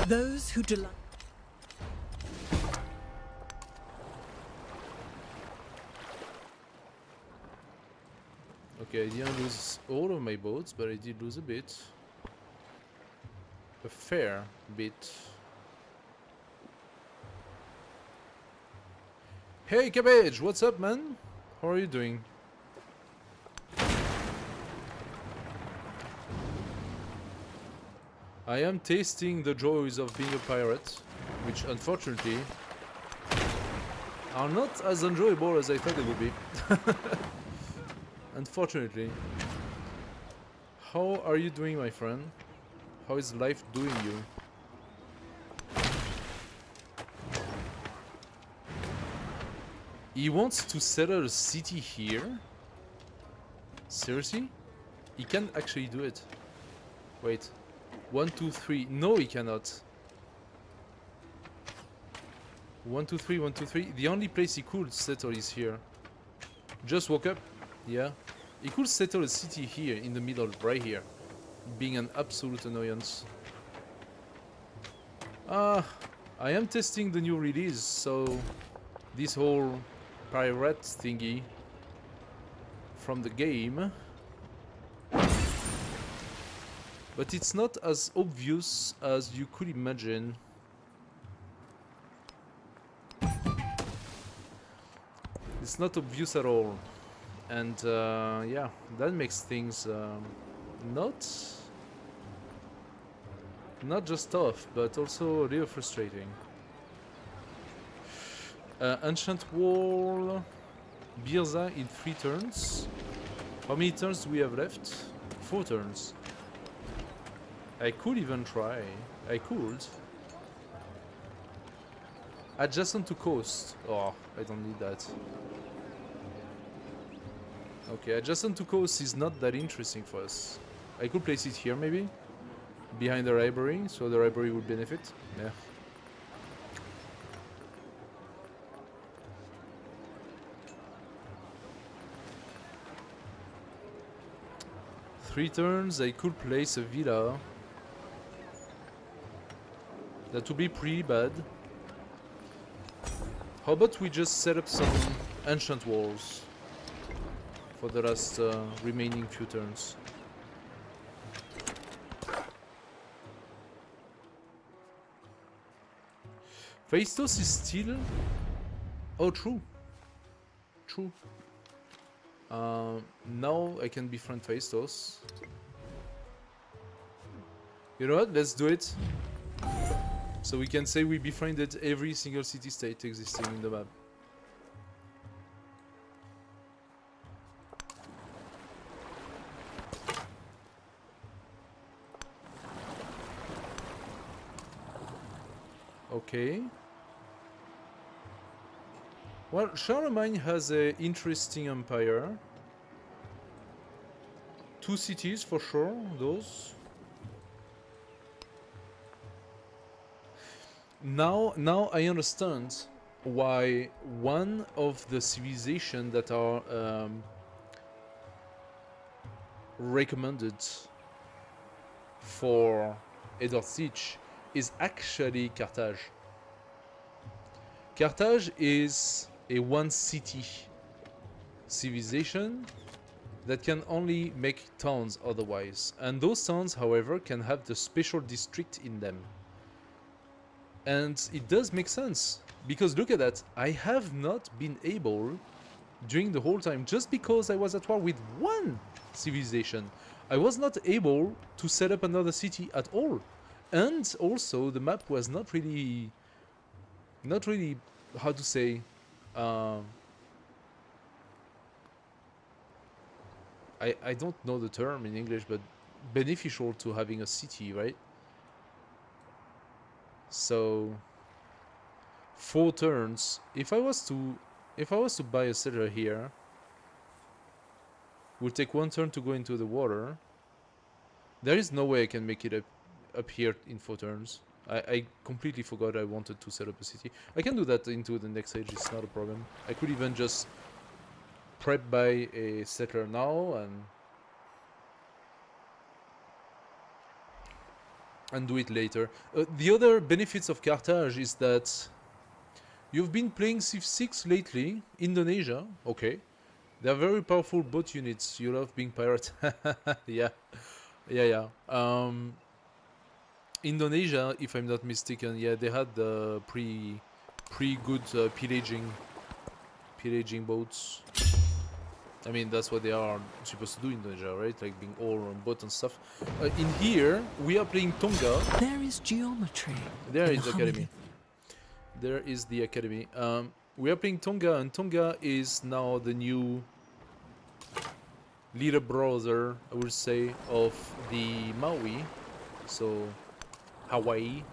Those who delight. Okay, I didn't lose all of my boats, but I did lose a bit. A fair bit. Hey Cabbage, what's up, man? How are you doing? I am tasting the joys of being a pirate, which unfortunately are not as enjoyable as I thought they would be. Unfortunately. How are you doing, my friend? How is life doing you? He wants to settle a city here? Seriously? He can actually do it. Wait. 1, 2, 3. No, he cannot. 1, 2, 3, 1, 2, 3. The only place he could settle is here. Just woke up. Yeah. He could settle a city here in the middle, right here. Being an absolute annoyance. I am testing the new release, so this whole pirate thingy from the game. But it's not as obvious as you could imagine. It's not obvious at all. And yeah, that makes things not just tough, but also a little frustrating. Ancient Wall, Birza in 3 turns. How many turns do we have left? 4 turns. I could even try. I could. Adjacent to coast. Oh, I don't need that. Okay, adjacent to coast is not that interesting for us. I could place it here maybe, behind the library, so the library would benefit. Yeah. 3 turns, I could place a villa. That would be pretty bad. How about we just set up some ancient walls for the last remaining few turns? Phaistos is still... Oh, true. True. Now I can befriend Phaistos. You know what? Let's do it. So we can say we befriended every single city-state existing in the map. Okay. Well, Charlemagne has an interesting empire. 2 cities for sure, those. Now I understand why one of the civilizations that are recommended for Edward's siege is actually Carthage. Carthage is a one city civilization that can only make towns otherwise, and those towns, however, can have the special district in them. And it does make sense, because look at that, I have not been able during the whole time, just because I was at war with one civilization, I was not able to set up another city at all. And also the map was not really, how to say, I don't know the term in English, but beneficial to having a city, right? So 4 turns. If I was to buy a settler here, will take 1 turn to go into the water. There is no way I can make it up here in 4 turns. I completely forgot I wanted to set up a city. I can do that into the next stage, it's not a problem. I could even just prep by a settler now and do it later. The other benefits of Carthage is that you've been playing Civ 6 lately, Indonesia, okay. They're very powerful boat units, you love being pirate. Yeah. Indonesia, if I'm not mistaken, yeah, they had pretty good pillaging boats. I mean, that's what they are supposed to do in Indonesia, right? Like being all on boat and stuff. In here, we are playing Tonga. There is geometry. There in is the academy. There is the academy. We are playing Tonga, and Tonga is now the new little brother, I would say, of the Maui. So, Hawaii.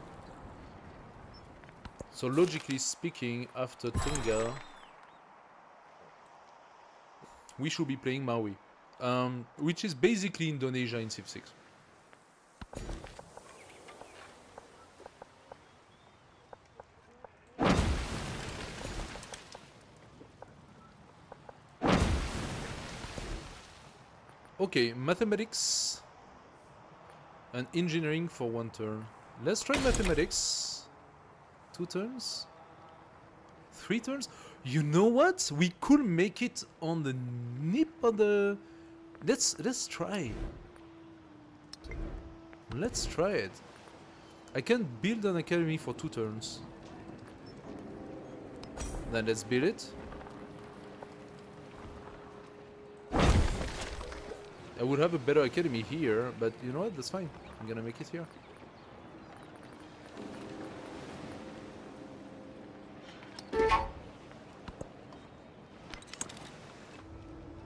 So logically speaking, after Tonga, we should be playing Maui, which is basically Indonesia in Civ 6. Okay, mathematics and engineering for 1 turn. Let's try mathematics. 2 turns? 3 turns? You know what? We could make it on the nip of the... Let's try. Let's try it. I can build an academy for 2 turns. Then let's build it. I would have a better academy here, but you know what? That's fine. I'm gonna make it here.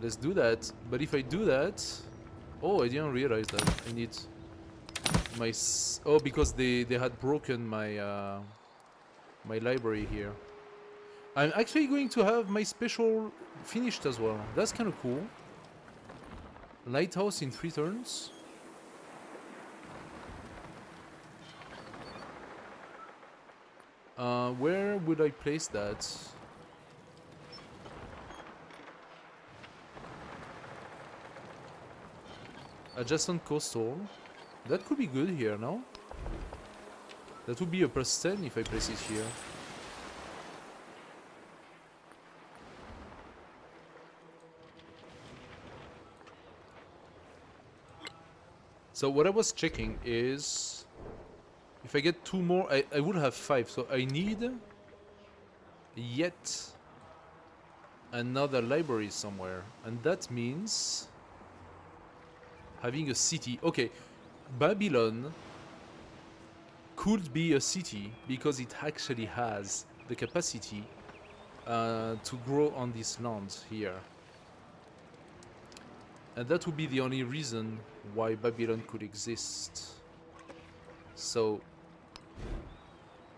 Let's do that. But if I do that... Oh, I didn't realize that. I need my... Oh, because they had broken my my library here. I'm actually going to have my special finished as well. That's kind of cool. Lighthouse in 3 turns. Where would I place that? Adjacent coastal. That could be good here, no? That would be a +10 if I place it here. So what I was checking is if I get 2 more, I would have 5. So I need yet another library somewhere, and that means having a city. Okay, Babylon could be a city because it actually has the capacity to grow on this land here. And that would be the only reason why Babylon could exist. So,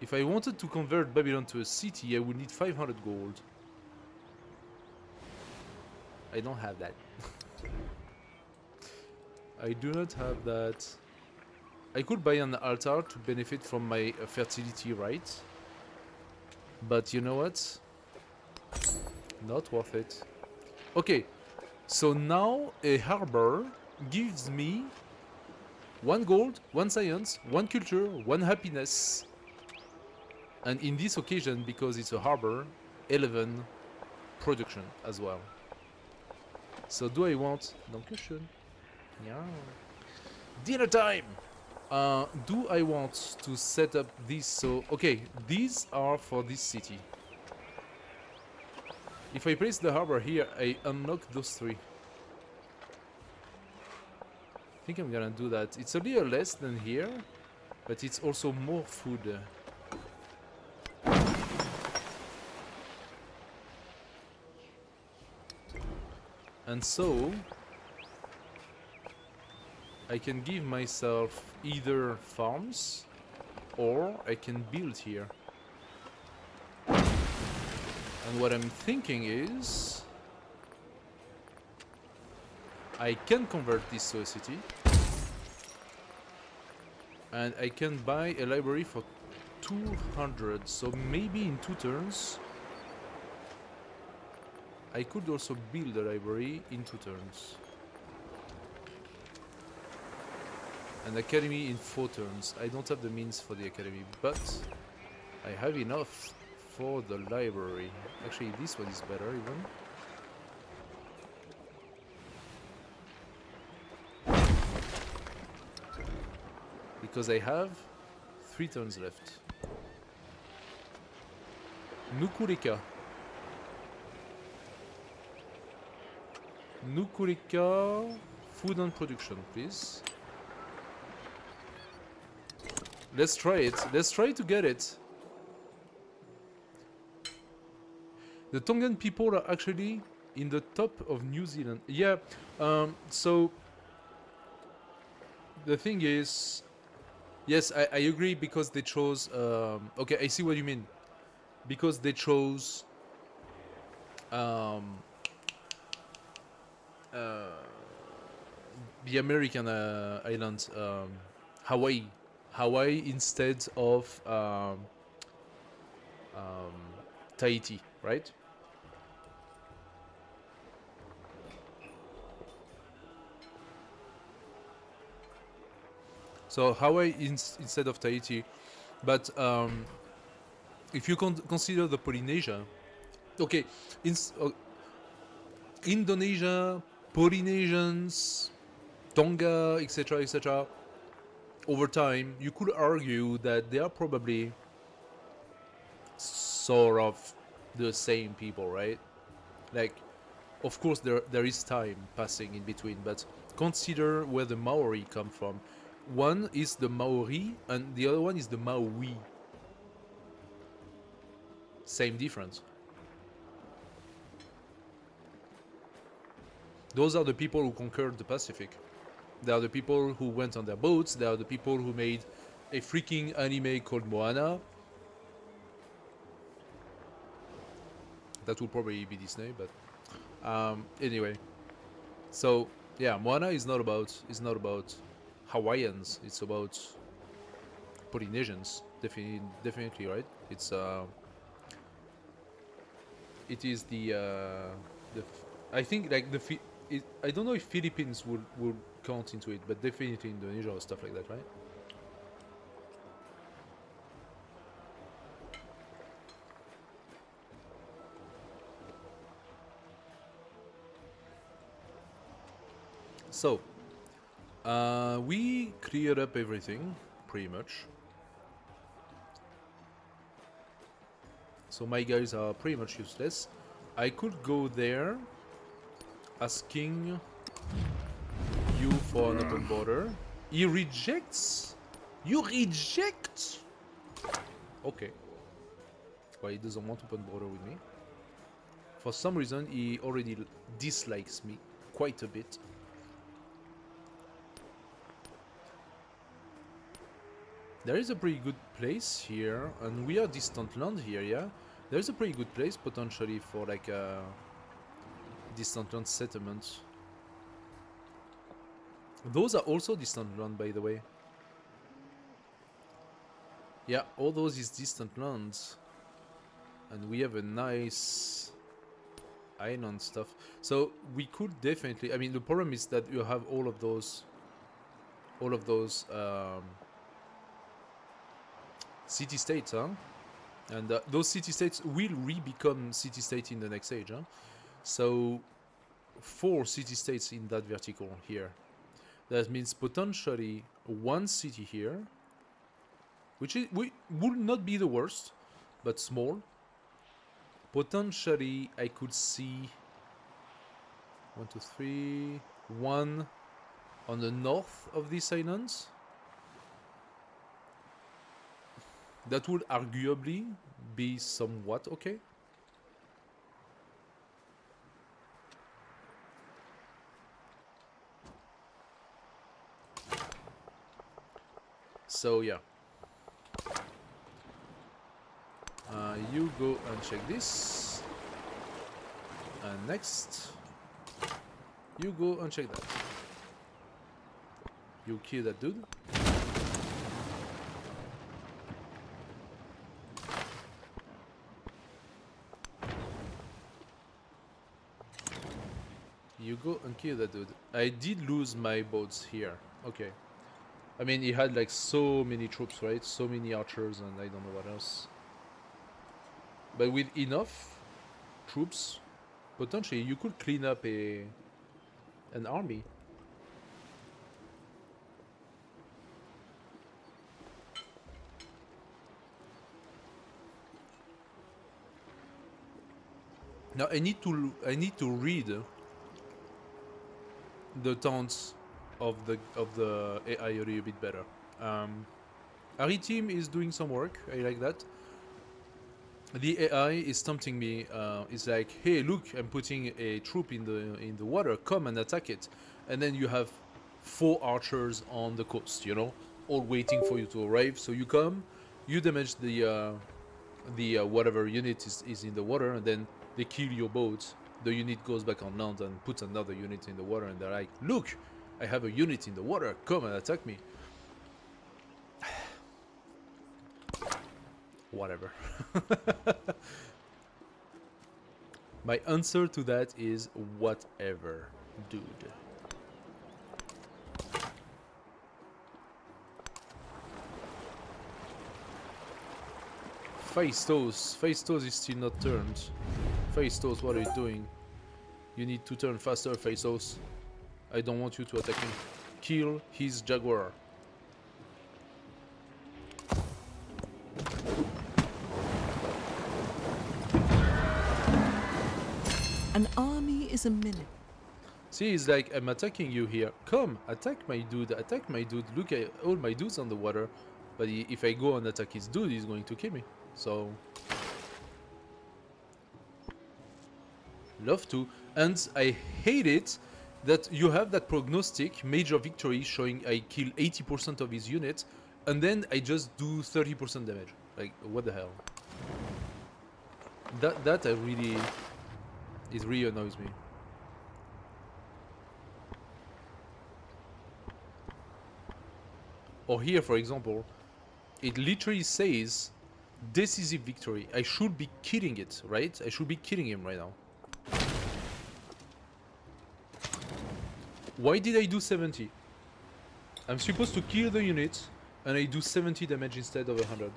if I wanted to convert Babylon to a city, I would need 500 gold. I don't have that. I do not have that. I could buy an altar to benefit from my fertility right. But you know what? Not worth it. Okay, so now a harbor gives me 1 gold, 1 science, 1 culture, 1 happiness. And in this occasion, because it's a harbor, 11 production as well. So do I want... Dankeschön. Yeah. Dinner time! Do I want to set up these? So, okay, these are for this city. If I place the harbor here, I unlock those 3. I think I'm gonna do that. It's a little less than here, but it's also more food. And so, I can give myself either farms or I can build here. And what I'm thinking is I can convert this to a city and I can buy a library for 200. So maybe in 2 turns I could also build a library in 2 turns. An academy in 4 turns. I don't have the means for the academy, but I have enough for the library. Actually, this one is better even. Because I have 3 turns left. Nukurika. Nukurika, food and production, please. Let's try it. Let's try to get it. The Tongan people are actually in the top of New Zealand. Yeah, so the thing is, yes, I agree because they chose, okay, I see what you mean. Because they chose the American island, Hawaii. Hawaii instead of Tahiti, right? So Hawaii instead of Tahiti, but if you consider the Polynesia, okay, Indonesia, Polynesians, Tonga, etc., etc. Over time, you could argue that they are probably sort of the same people, right? Like, of course, there is time passing in between, but consider where the Maori come from. One is the Maori, and the other one is the Maui. Same difference. Those are the people who conquered the Pacific. They are the people who went on their boats. They are the people who made a freaking anime called Moana. That will probably be Disney, but anyway. So yeah, Moana is not about Hawaiians. It's about Polynesians. Definitely, right? It's it is the I think like I don't know if Philippines would count into it, but definitely Indonesia or stuff like that, right? So, we cleared up everything, pretty much. So my guys are pretty much useless. I could go there, asking you for an open border. He rejects? You reject? Okay. Well, he doesn't want open border with me. For some reason, he already dislikes me quite a bit. There is a pretty good place here, and we are distant land here, yeah? There's a pretty good place, potentially, for like a distant land settlement. Those are also distant land, by the way. Yeah, all those is distant lands. And we have a nice island stuff. So we could definitely, I mean, the problem is that you have all of those city-states, huh? And those city-states will re-become city-state in the next age, huh? So 4 city-states in that vertical here. That means potentially 1 city here, which would not be the worst, but small. Potentially I could see 1, 2, 3, 1 on the north of these islands. That would arguably be somewhat okay. So yeah. You go and check this. And next, you go and check that. You kill that dude. You go and kill that dude. I did lose my boats here. Okay. I mean, he had like so many troops, right? So many archers and I don't know what else. But with enough troops, potentially you could clean up an army. Now I need to read the taunts of the AI a little bit better. Ari team is doing some work. I like that. The AI is tempting me. It's like, hey, look, I'm putting a troop in the water. Come and attack it. And then you have 4 archers on the coast, you know, all waiting for you to arrive. So you come, you damage the whatever unit is in the water, and then they kill your boat. The unit goes back on land and puts another unit in the water, and they're like, look, I have a unit in the water. Come and attack me. Whatever. My answer to that is whatever, dude. Faistos is still not turned. Faistos, what are you doing? You need to turn faster, Faistos. I don't want you to attack him. Kill his jaguar. An army is a minute. See, it's like, I'm attacking you here. Come, attack my dude, attack my dude. Look at all my dudes on the water. But if I go and attack his dude, he's going to kill me. So... love to. And I hate it that you have that prognostic major victory showing I kill 80% of his units, and then I just do 30% damage. Like, what the hell? That I really... it really annoys me. Or here, for example, it literally says decisive victory. I should be killing it, right? I should be killing him right now. Why did I do 70? I'm supposed to kill the unit, and I do 70 damage instead of 100.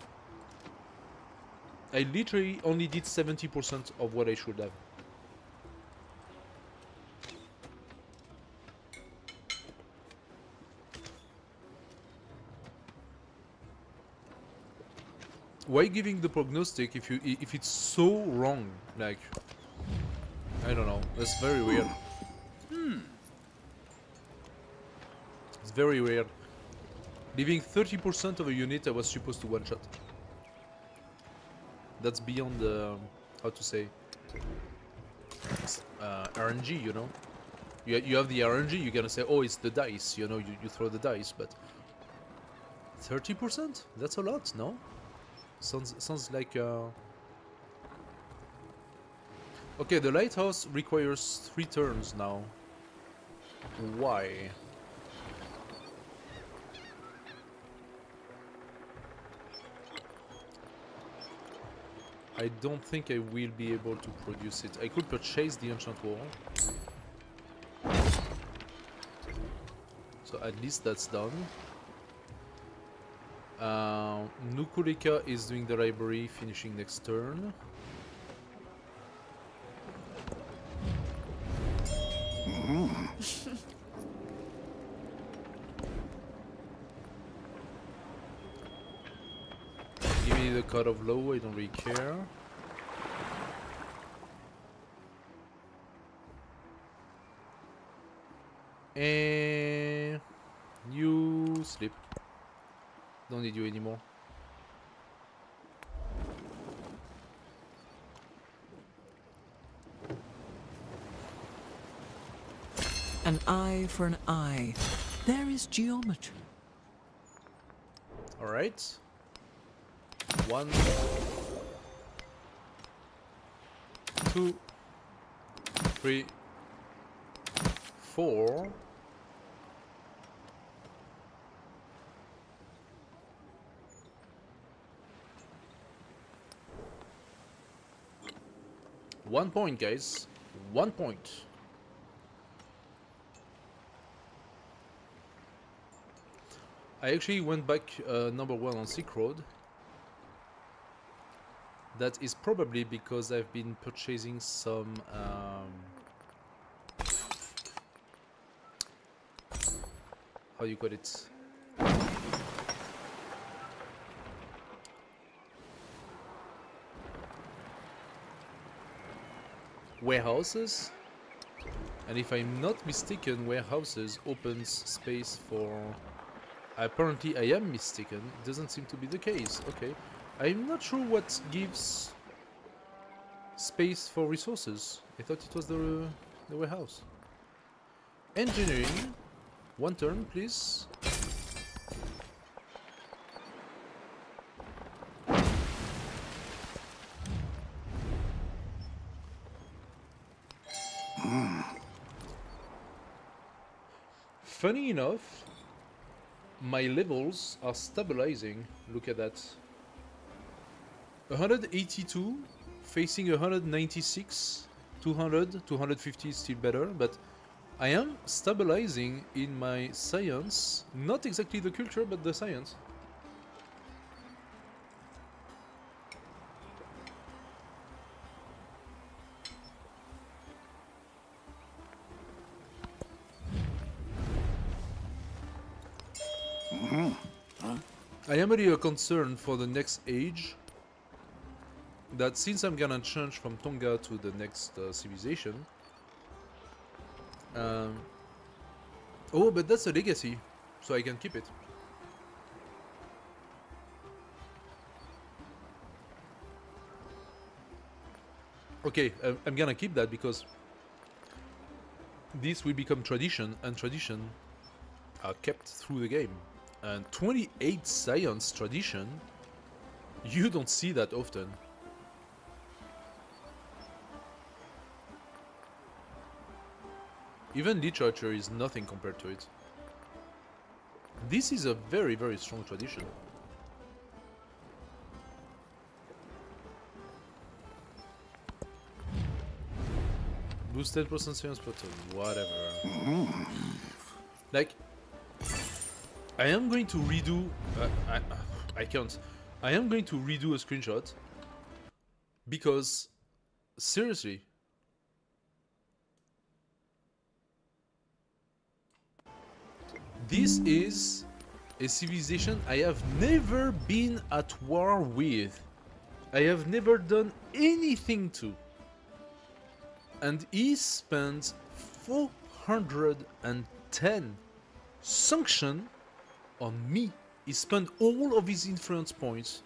I literally only did 70% of what I should have. Why giving the prognostic if it's so wrong? Like, I don't know. That's very weird. It's very weird. Leaving 30% of a unit I was supposed to one-shot. That's beyond how to say RNG, you know. You have the RNG. You're gonna say, oh, it's the dice. You know, you throw the dice, but 30%? That's a lot, no? Sounds like okay, the lighthouse requires 3 turns now. Why? I don't think I will be able to produce it. I could purchase the ancient wall. So at least that's done. Nukuleka is doing the library, finishing next turn. Give me the cut of low, I don't really care. And you sleep. Don't need you anymore. An eye for an eye. There is geometry. All right. 1, 2, 3, 4. One point, guys. 1 point. I actually went back number 1 on Silk Road. That is probably because I've been purchasing some how you call it? Warehouses. And if I'm not mistaken, warehouses opens space for... Apparently I am mistaken. It doesn't seem to be the case. Okay. I'm not sure what gives space for resources. I thought it was the warehouse. Engineering. 1 turn, please. Funny enough, my levels are stabilizing. Look at that. 182 facing 196, 200, 250 is still better, but I am stabilizing in my science. Not exactly the culture, but the science. I am really concerned for the next age that since I'm gonna change from Tonga to the next civilization. Oh, but that's a legacy, so I can keep it. Okay, I'm gonna keep that because this will become tradition, and tradition are kept through the game. And 28 science tradition, you don't see that often. Even literature is nothing compared to it. This is a very, very strong tradition. Boost 10% science per turn, whatever. Like, I am going to redo. I can't. I am going to redo a screenshot because seriously, this is a civilization I have never been at war with. I have never done anything to. And he spent 410 sanction on me. He spent all of his influence points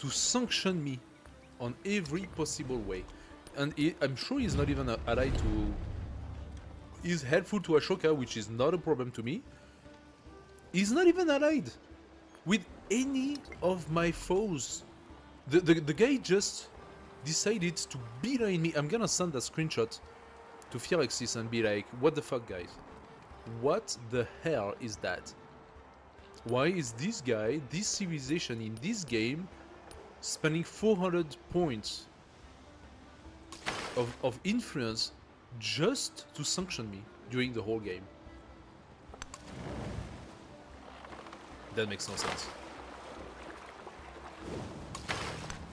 to sanction me on every possible way. And I'm sure he's not even allied to... He's helpful to Ashoka, which is not a problem to me. He's not even allied with any of my foes. The guy just decided to beeline me. I'm gonna send a screenshot to Phyrexis and be like, what the fuck, guys? What the hell is that? Why is this guy, this civilization in this game, spending 400 points of influence just to sanction me during the whole game? That makes no sense.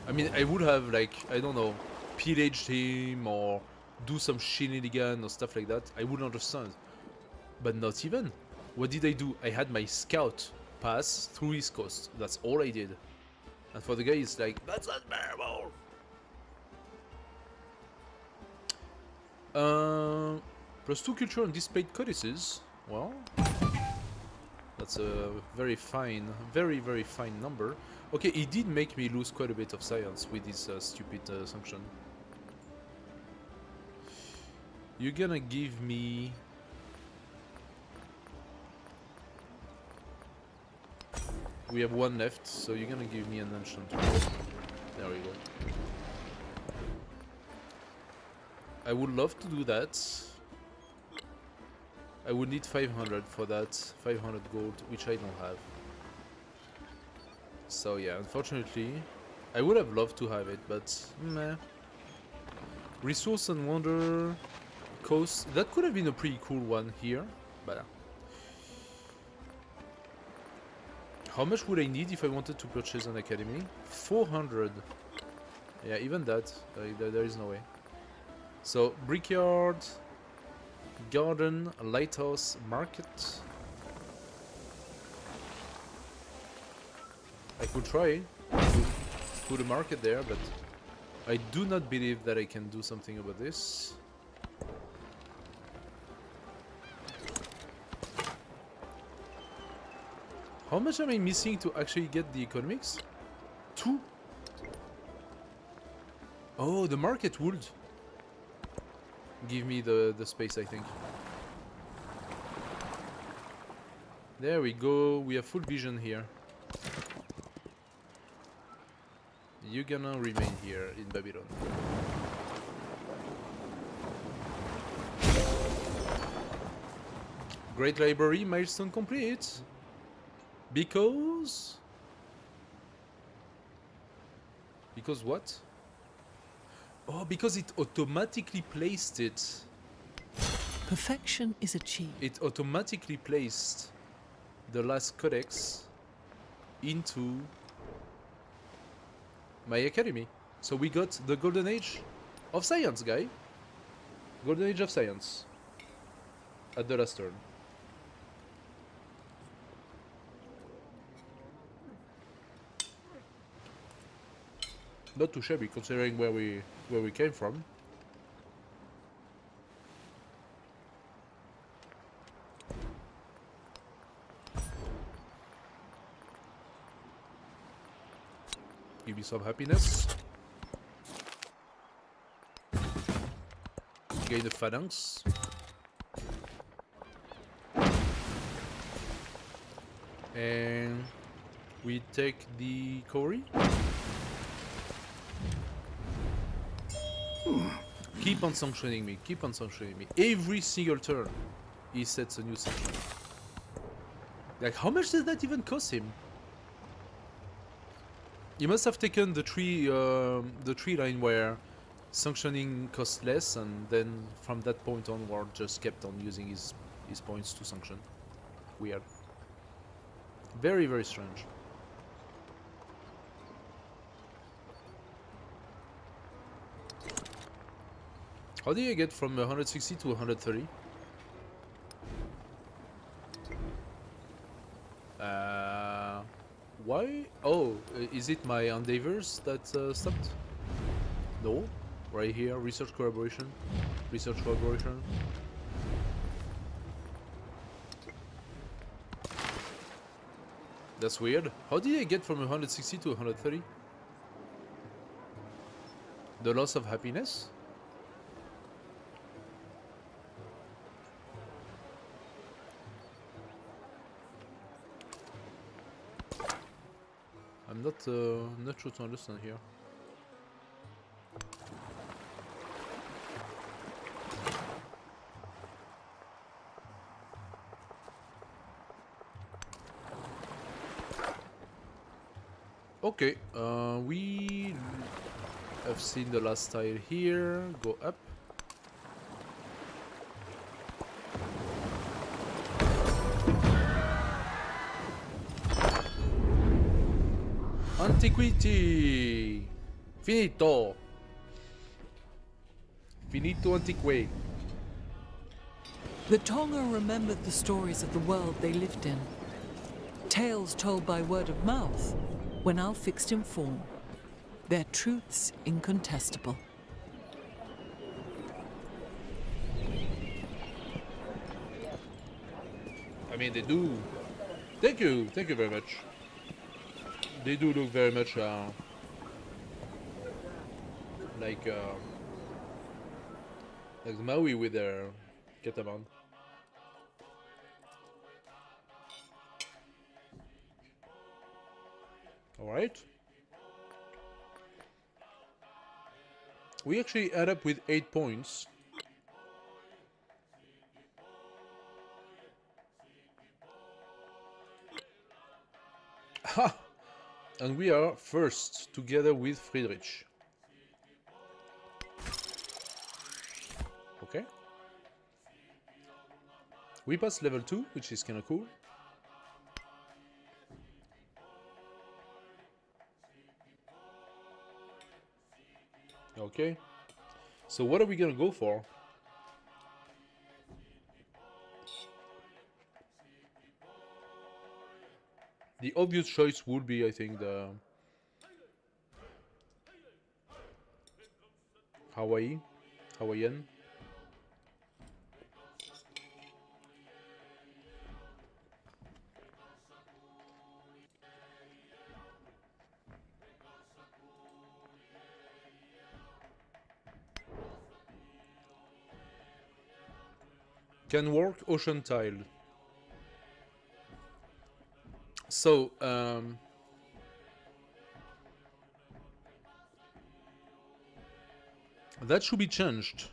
I mean, I would have, like, I don't know, pillaged him or do some shenanigan or stuff like that. I would understand. But not even. What did I do? I had my scout pass through his coast. That's all I did. And for the guy, it's like, that's unbearable. +2 culture and displayed codices. Well, that's a very fine, very fine number. Okay, he did make me lose quite a bit of science with this stupid sanction. You're gonna give me... We have one left, so you're gonna give me an ancient. There we go. I would love to do that. I would need 500 for that, 500 gold, which I don't have. So yeah, unfortunately, I would have loved to have it, but meh. Resource and Wonder Coast, that could have been a pretty cool one here, but how much would I need if I wanted to purchase an academy? 400. Yeah, even that, there is no way. So, Brickyard, Garden, Lighthouse, Market. I could try to put a market there, but I do not believe that I can do something about this. How much am I missing to actually get the economics? 2. Oh, the market would give me the space, I think. There we go, we have full vision here. You're gonna remain here in Babylon. Great Library, milestone complete. Because what? Oh, because it automatically placed it. Perfection is achieved. It automatically placed the last codex into my academy. So we got the Golden Age of Science, guy. Golden Age of Science. At the last turn. Not too shabby considering where we came from. Give me some happiness. Gain the phalanx. And we take the Cory. Keep on sanctioning me, keep on sanctioning me. Every single turn, he sets a new sanction. Like, how much does that even cost him? He must have taken the tree line where sanctioning cost less, and then from that point onward just kept on using his points to sanction. Weird. Very, very strange. How do you get from 160 to 130? Why? Oh, is it my endeavors that stopped? No. Right here, research collaboration. Research collaboration. That's weird. How did I get from 160 to 130? The loss of happiness? I'm not sure to understand here. Okay, we have seen the last tile here. Go up. Antiquity! Finito! Finito antique. The Tonga remembered the stories of the world they lived in. Tales told by word of mouth, when all fixed in form. Their truths incontestable. I mean, they do. Thank you very much. They do look very much like Maui with their Ketaban. All right. We actually add up with 8 points. Ha! And we are first, together with Friedrich. Okay. We passed level 2, which is kinda cool. Okay. So what are we gonna go for? The obvious choice would be, I think, the Hawaiian. Can work ocean tile. So, that should be changed.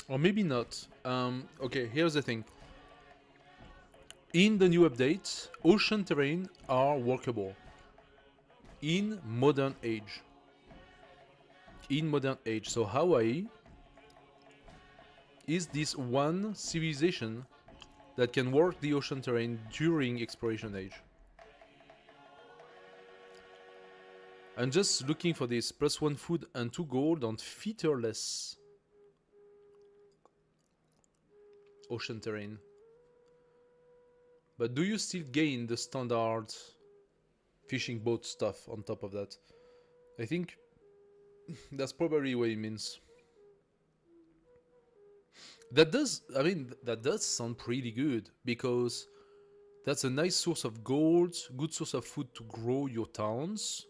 Or maybe not. Okay, here's the thing. In the new update, ocean terrain are workable. In modern age. So Hawaii is this one civilization that can work the ocean terrain during exploration age. I'm just looking for this +1 food and 2 gold on featureless ocean terrain. But do you still gain the standard fishing boat stuff on top of that? I think that's probably what it means. That does sound pretty good, because that's a nice source of gold, good source of food to grow your towns.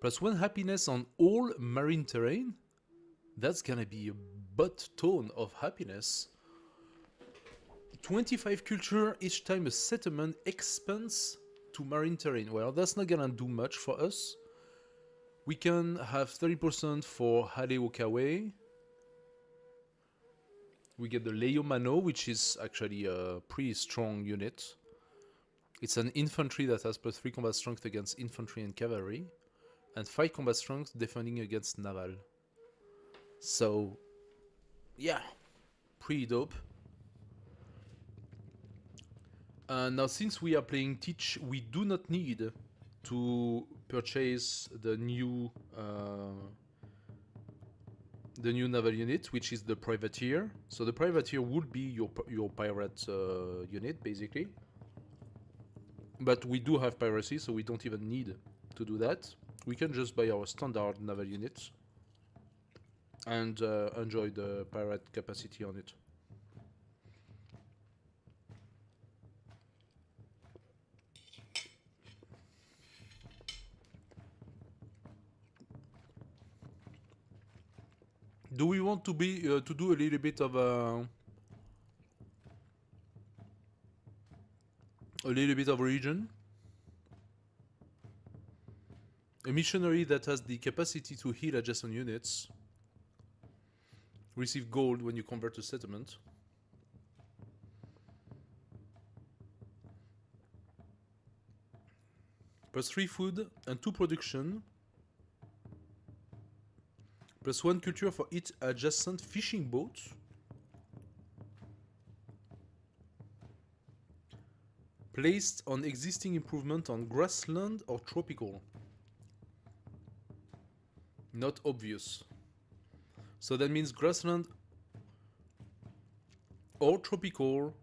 +1 happiness on all marine terrain. That's gonna be a butt ton of happiness. 25 culture each time a settlement expands to marine terrain. Well, that's not gonna do much for us. We can have 30% for Haleokawe. We get the Leomano, which is actually a pretty strong unit. It's an infantry that has +3 combat strength against infantry and cavalry, and 5 combat strength defending against naval. So, yeah, pretty dope. Now, since we are playing Teach, we do not need to purchase the new naval unit, which is the privateer. So the privateer would be your pirate unit, basically. But we do have piracy, so we don't even need to do that. We can just buy our standard naval units and enjoy the pirate capacity on it. Do we want to be to do a little bit of religion? A missionary that has the capacity to heal adjacent units receive gold when you convert a settlement. +3 food and 2 production. +1 culture for each adjacent fishing boat. Placed on existing improvement on grassland or tropical. Not obvious. So that means grassland or tropical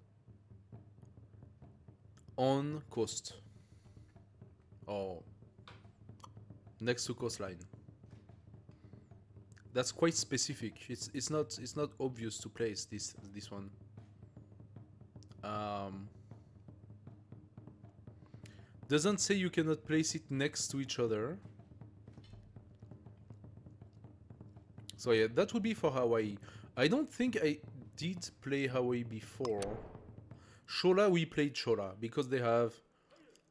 on coast. Or next to coastline. That's quite specific. It's not obvious to place this one. Doesn't say you cannot place it next to each other. So yeah, that would be for Hawaii. I don't think I did play Hawaii before. Shola, we played Shola because they have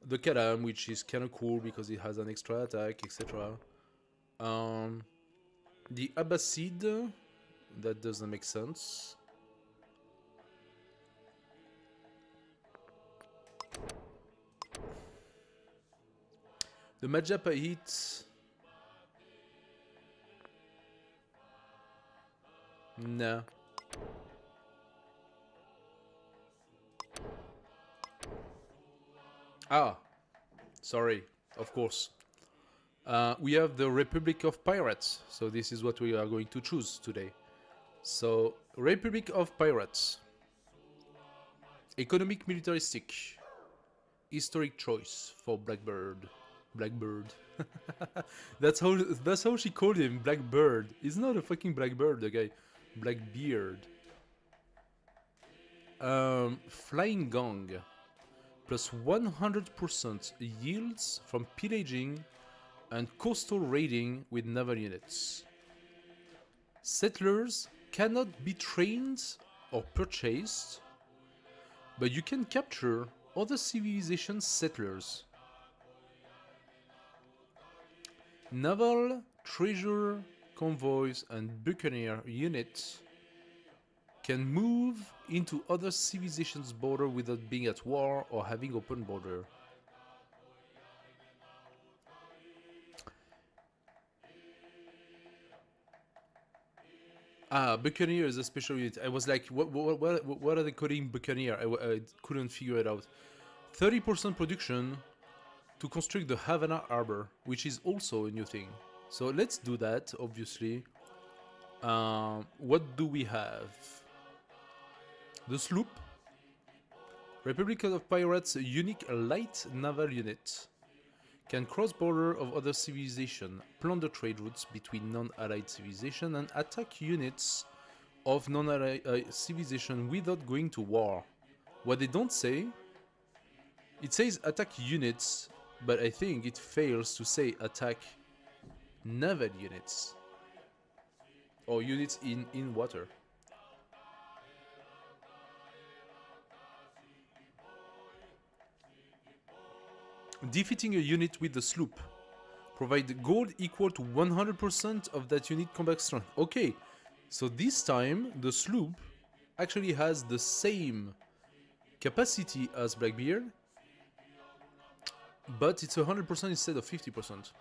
the Kalam, which is kind of cool because it has an extra attack, etc. The Abbasid, that doesn't make sense. The Majapahit. Nah. Ah, sorry, of course. We have the Republic of Pirates, so this is what we are going to choose today. So, Republic of Pirates. Economic militaristic. Historic choice for Blackbird. Blackbird. That's how she called him, Blackbird. He's not a fucking Blackbird, the guy. Blackbeard. Flying Gong. Plus 100% yields from pillaging and coastal raiding with naval units. Settlers cannot be trained or purchased, but you can capture other civilizations' settlers. Naval, treasure, convoys, and buccaneer units can move into other civilizations' border without being at war or having open border. Ah, Buccaneer is a special unit. I was like, what are they calling Buccaneer? I couldn't figure it out. 30% production to construct the Havana Harbor, which is also a new thing. So let's do that, obviously. What do we have? The sloop. Republic of Pirates, a unique light naval unit. Can cross border of other civilization, plunder trade routes between non-allied civilization, and attack units of non-allied civilization without going to war. What they don't say, it says attack units, but I think it fails to say attack naval units. Or units in water. Defeating a unit with the sloop. Provide gold equal to 100% of that unit combat strength. Okay, so this time the sloop actually has the same capacity as Blackbeard, but it's 100% instead of 50%.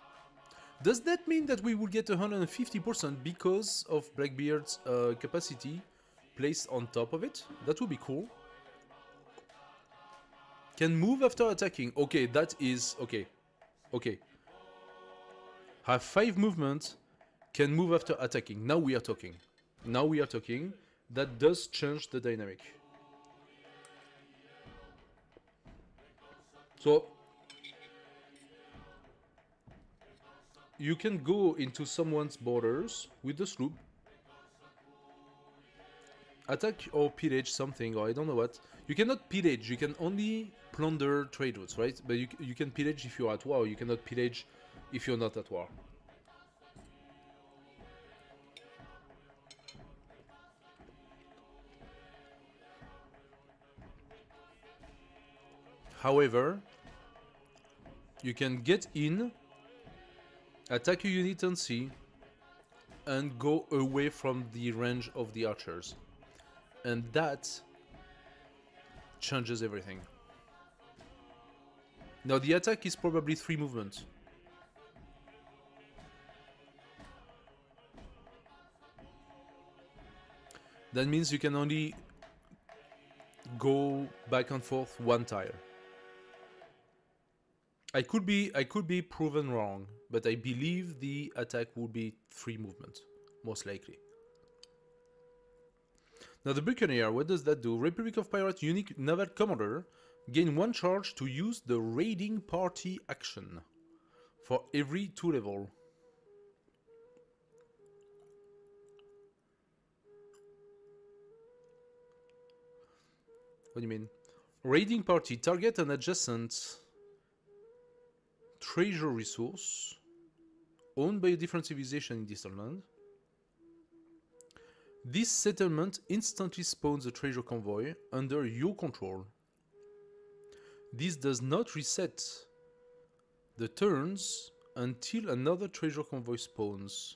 Does that mean that we will get 150% because of Blackbeard's capacity placed on top of it? That would be cool. Can move after attacking. Okay, that is... okay. Okay. Have 5 movement. Can move after attacking. Now we are talking. Now we are talking. That does change the dynamic. So... you can go into someone's borders with the sloop. Attack or pillage something, or I don't know what. You cannot pillage, you can only plunder trade routes, right? But you can pillage if you're at war, you cannot pillage if you're not at war. However, you can get in, attack a unit on sea, and go away from the range of the archers. And that changes everything. Now the attack is probably 3 movements. That means you can only go back and forth 1 tile. I could be proven wrong, but I believe the attack will be 3 movements, most likely. Now the Buccaneer, what does that do? Republic of Pirates unique naval commander gain 1 charge to use the raiding party action for every 2 level. What do you mean? Raiding party, target an adjacent treasure resource owned by a different civilization in distant land. This settlement instantly spawns a treasure convoy under your control. This does not reset the turns until another treasure convoy spawns.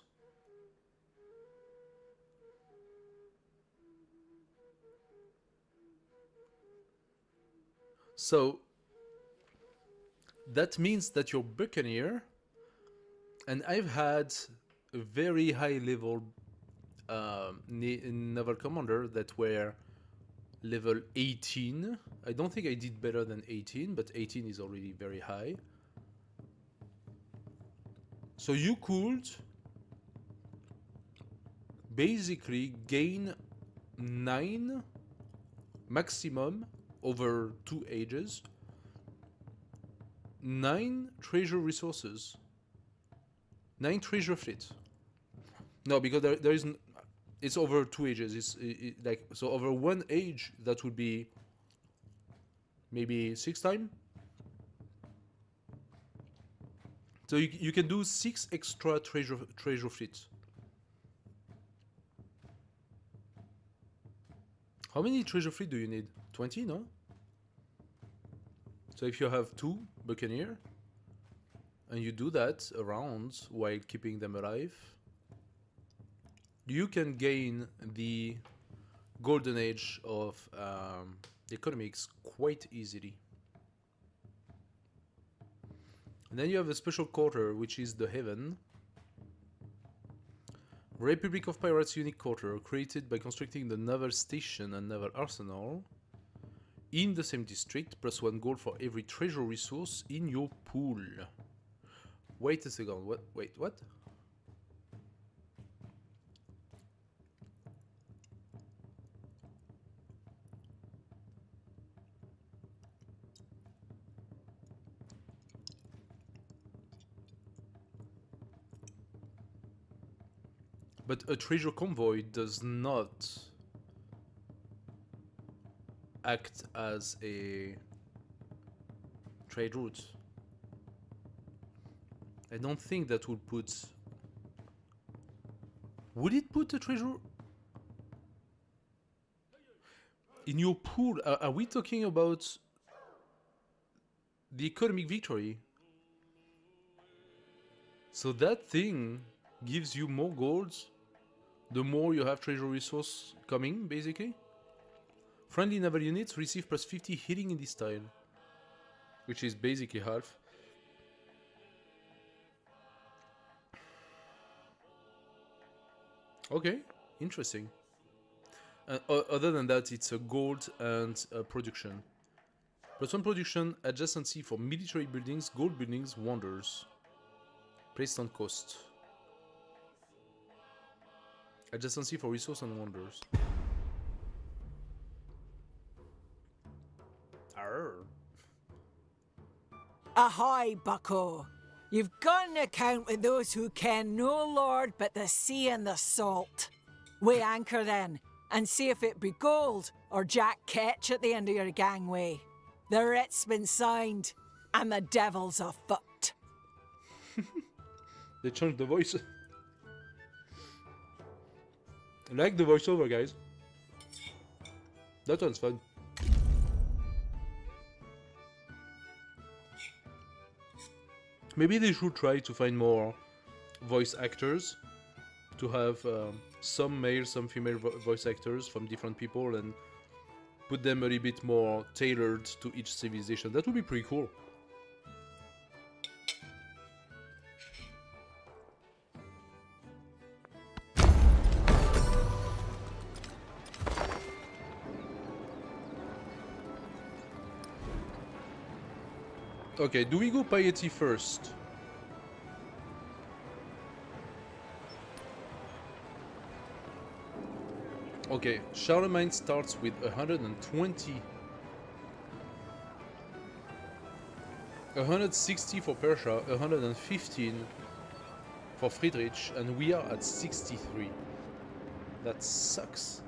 So that means that your Buccaneer, and I've had a very high level naval commander that were level 18. I don't think I did better than 18, but 18 is already very high. So you could basically gain 9 maximum over 2 ages. 9 treasure resources. 9 treasure fleet. No, because there isn't. It's over 2 ages. It's like, so over 1 age that would be maybe 6 times. So you can do 6 extra treasure fleets. How many treasure fleet do you need? 20, no? So if you have 2 Buccaneer and you do that around while keeping them alive, you can gain the golden age of economics quite easily. And then you have a special quarter, which is the Heaven. Republic of Pirates unique quarter, created by constructing the naval station and naval arsenal in the same district, plus 1 gold for every treasure resource in your pool. Wait a second, what? Wait, what? But a treasure convoy does not act as a trade route. I don't think that would put... Would it put a treasure... In your pool? Are we talking about the economic victory? So that thing gives you more golds the more you have treasure resource coming, basically. Friendly naval units receive plus 50 healing in this tile, which is basically half. Okay, interesting. Other than that, it's a gold and production. +1 production, adjacency for military buildings, gold buildings, wonders. Placed on coast. Adjacency for resource and wonders. Arr. Ahoy, bucko! You've got an account with those who ken no lord but the sea and the salt. Weigh anchor then, and see if it be gold or Jack Ketch at the end of your gangway. The writ's been signed, and the devil's afoot. They changed the voice. I like the voiceover, guys. That one's fun. Maybe they should try to find more voice actors, to have some male, some female voice actors from different people and put them a little bit more tailored to each civilization. That would be pretty cool. Okay, do we go piety first? Okay, Charlemagne starts with 120. 160 for Persia, 115 for Friedrich, and we are at 63. That sucks.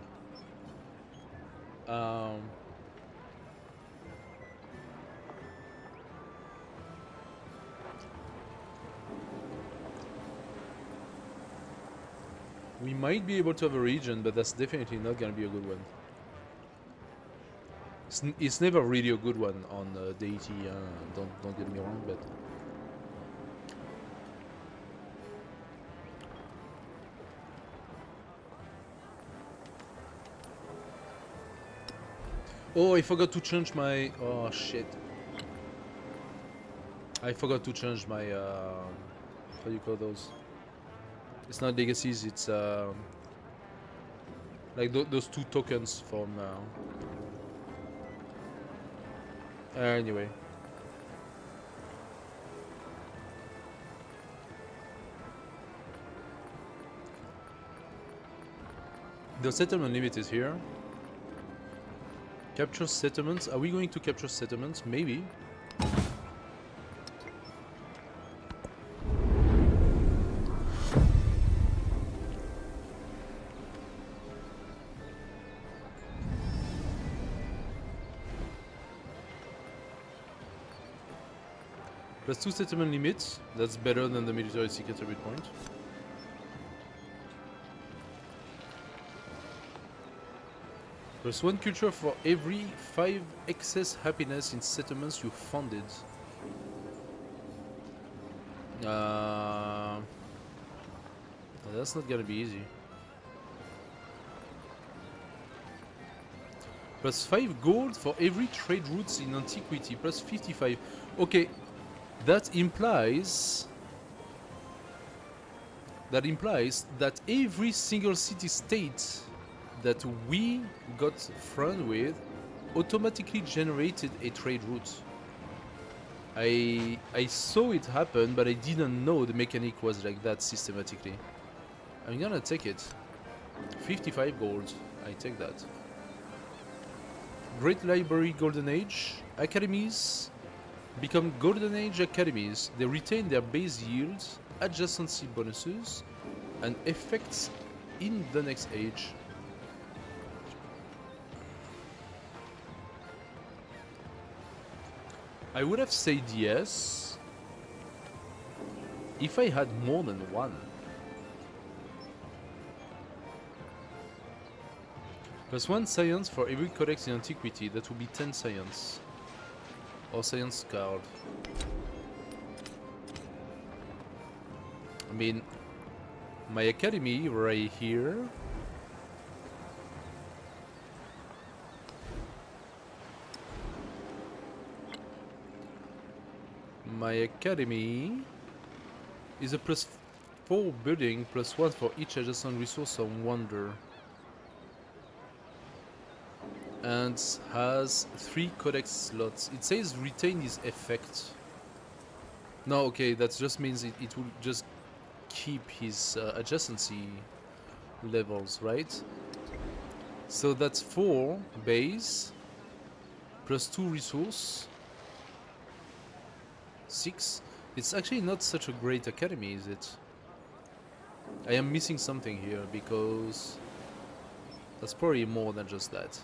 We might be able to have a region, but that's definitely not gonna be a good one. It's never really a good one on deity. Don't get me wrong, but oh, I forgot to change my. Oh shit! I forgot to change my. How do you call those? It's not legacies. It's like those two tokens from. Anyway. The settlement limit is here. Capture settlements. Are we going to capture settlements? Maybe. +2 settlement limits. That's better than the military secretary point. +1 culture for every 5 excess happiness in settlements you funded. That's not gonna be easy. +5 gold for every trade routes in antiquity. +55. Okay. That implies that every single city-state that we got friend with automatically generated a trade route. I saw it happen, but I didn't know the mechanic was like that systematically. I'm gonna take it. 55 gold. I take that. Great Library Golden Age. Academies become Golden Age academies. They retain their base yields, adjacency bonuses, and effects in the next age. I would have said yes if I had more than one. +1 science for every codex in antiquity. That would be 10 science. Or science card. I mean, my academy right here. My academy is a 4 building plus 1 for each adjacent resource on wonder. And has 3 codex slots. It says retain his effect. No, okay, that just means it will just keep his adjacency levels, right? So that's 4 base plus 2 resource. 6. It's actually not such a great academy, is it? I am missing something here because that's probably more than just that.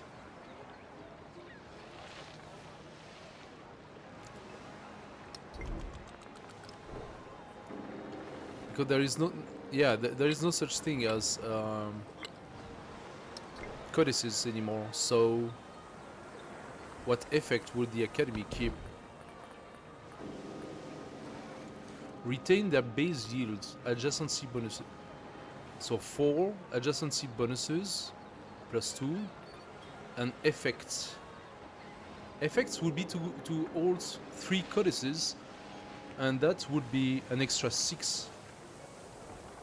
Because there is no, yeah, there is no such thing as codices anymore. So, what effect would the academy keep? Retain their base yields, adjacency bonuses. So 4 adjacency bonuses plus 2, and effects. Effects would be to all 3 codices, and that would be an extra 6.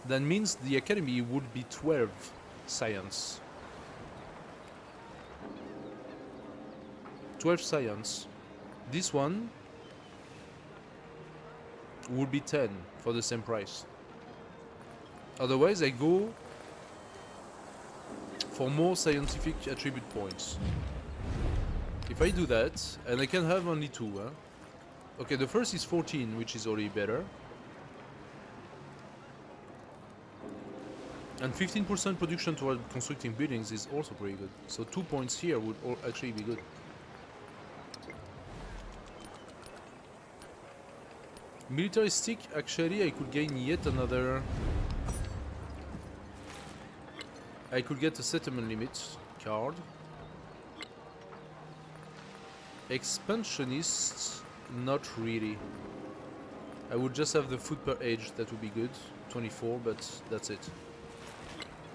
That means the academy would be 12 science. 12 science. This one would be 10 for the same price. Otherwise, I go for more scientific attribute points. If I do that, and I can have only 2, huh? Okay, the first is 14, which is already better. And 15% production toward constructing buildings is also pretty good. So 2 points here would actually be good. Militaristic, actually I could gain yet another... I could get a settlement limit card. Expansionist, not really. I would just have the food per age, that would be good. 24, but that's it.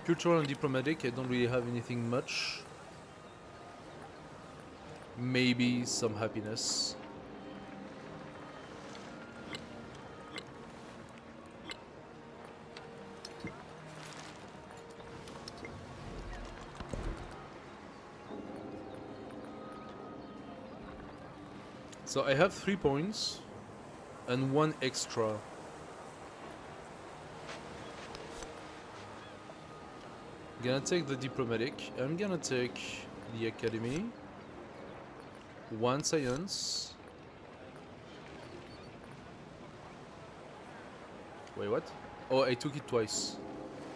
Cultural and diplomatic, I don't really have anything much. Maybe some happiness. So I have 3 points and 1 extra. Gonna take the diplomatic. I'm gonna take the academy. 1 science. Wait, what? Oh, I took it twice.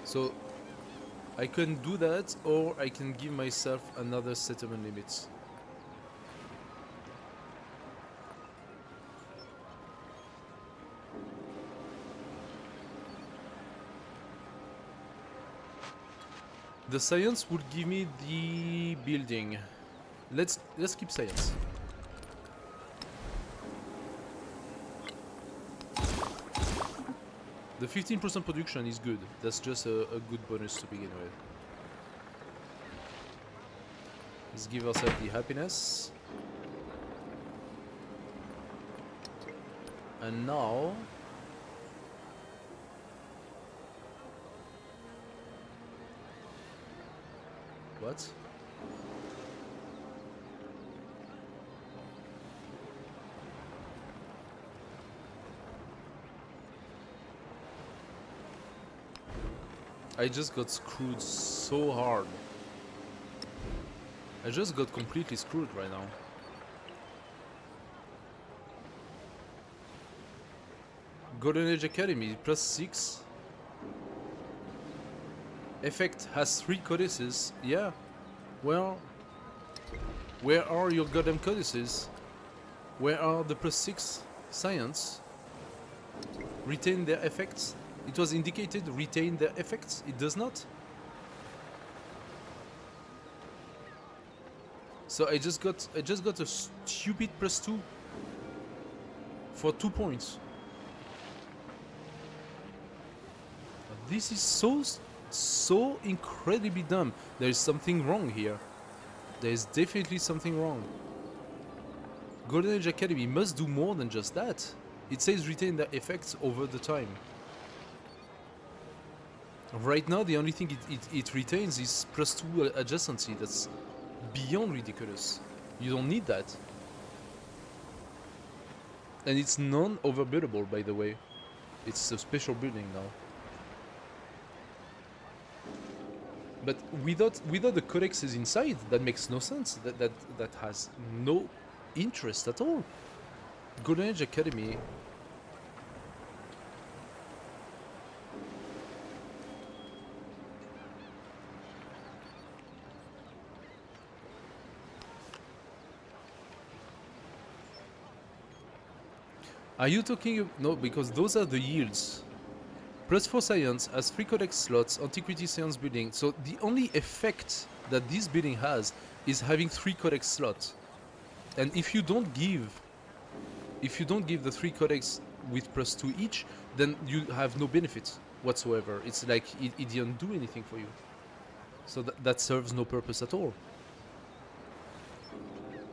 So I can do that, or I can give myself another settlement limit. The science would give me the building. Let's keep science. The 15% production is good. That's just a good bonus to begin with. Let's give ourselves the happiness. And now... What? I just got screwed so hard. I just got completely screwed right now. Golden Age Academy, +6. Effect has 3 codices. Yeah. Well, where are your goddamn codices? Where are the +6 science? Retain their effects. It was indicated retain their effects. It does not. So I just got a stupid +2 for 2 points. This is so incredibly dumb. There is something wrong here. There is definitely something wrong. Golden Age Academy must do more than just that. It says retain their effects over the time. Right now, the only thing it retains is +2 adjacency. That's beyond ridiculous. You don't need that. And it's non-overbuildable, by the way. It's a special building now. But without the codexes inside, that makes no sense. That has no interest at all. Golden Age Academy. Are you talking? No, because those are the yields. +4 science has 3 codex slots, antiquity science building. So the only effect that this building has is having 3 codex slots. And if you don't give the 3 codex with +2 each, then you have no benefit whatsoever. It's like it didn't do anything for you. So that serves no purpose at all.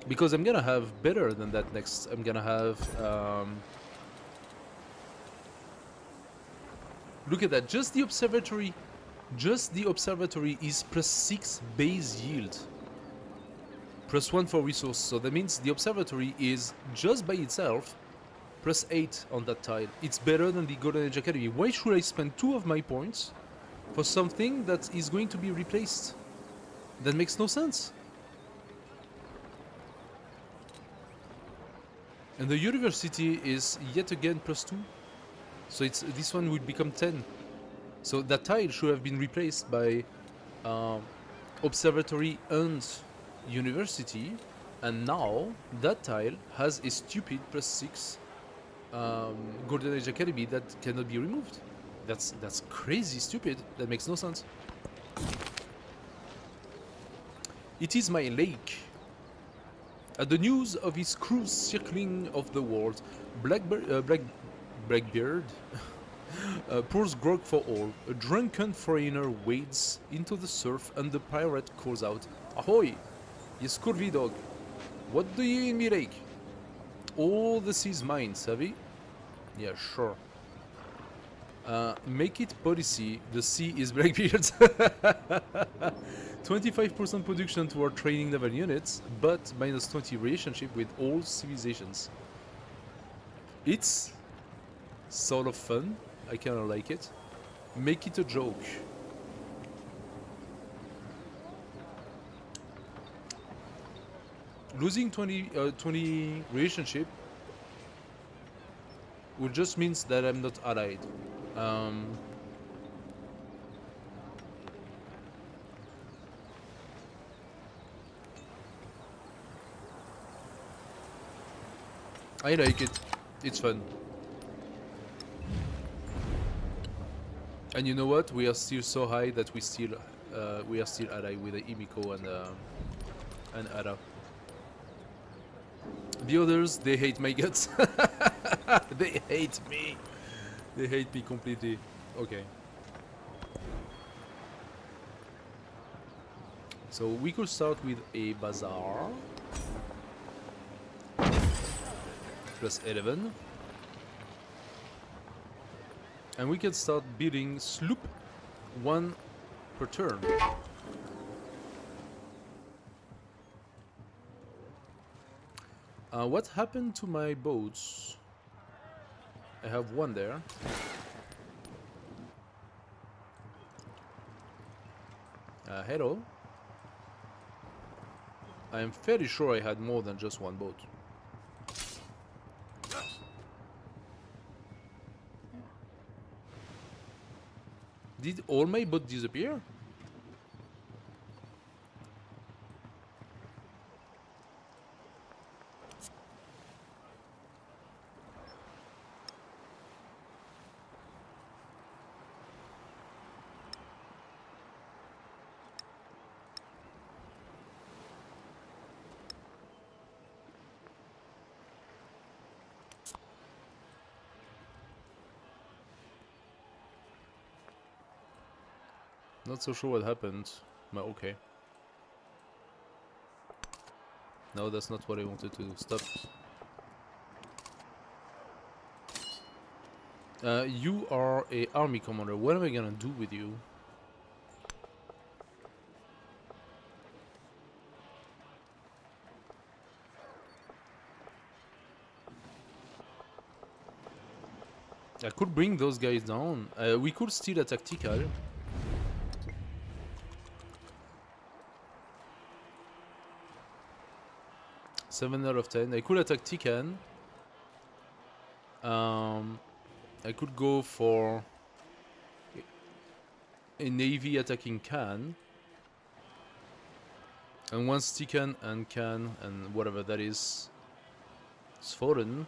Because I'm gonna have better than that next. I'm gonna have look at that, just the observatory is +6 base yield. +1 for resource, so that means the observatory is just by itself +8 on that tile. It's better than the Golden Age Academy. Why should I spend 2 of my points for something that is going to be replaced? That makes no sense. And the university is yet again +2. So this one would become 10. So that tile should have been replaced by observatory and university, and now that tile has a stupid +6 Golden Age Academy that cannot be removed. That's crazy stupid. That makes no sense. It is my lake. At the news of his cruise circling of the world, Blackbeard pours grog for all. A drunken foreigner wades into the surf and the pirate calls out, "Ahoy, ye scurvy dog! What do ye in me lake? All the sea's mine, savvy?" Yeah, sure. Make it policy, the sea is Blackbeard's. 25% production toward training naval units, but -20 relationship with all civilizations. It's sort of fun. I kind of like it. Make it a joke. Losing 20 relationship would just means that I'm not allied. I like it. It's fun. And you know what? We are still so high that we are still allied with Imiko and Ada. The others, they hate my guts. They hate me. They hate me completely. Okay. So we could start with a bazaar. +11. And we can start building sloop 1 per turn. What happened to my boats? I have 1 there. Hello. I am fairly sure I had more than just 1 boat. Did all my boats disappear? Not so sure what happened, but okay. No, that's not what I wanted to do. Stop. You are a army commander. What am I gonna do with you? I could bring those guys down. We could steal a tactical. Seven out of 10. I could attack Tikan. I could go for a navy attacking Khan. And once Tikan and Khan and whatever that is fallen,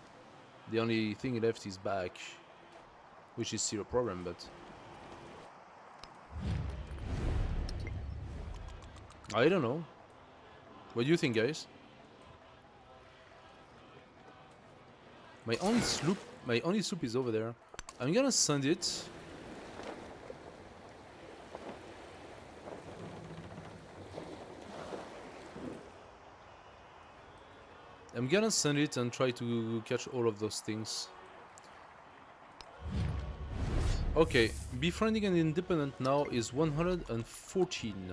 the only thing left is back, which is still a problem, but I don't know. What do you think, guys? My only sloop is over there. I'm gonna send it. I'm gonna send it and try to catch all of those things. Okay, befriending an independent now is 114.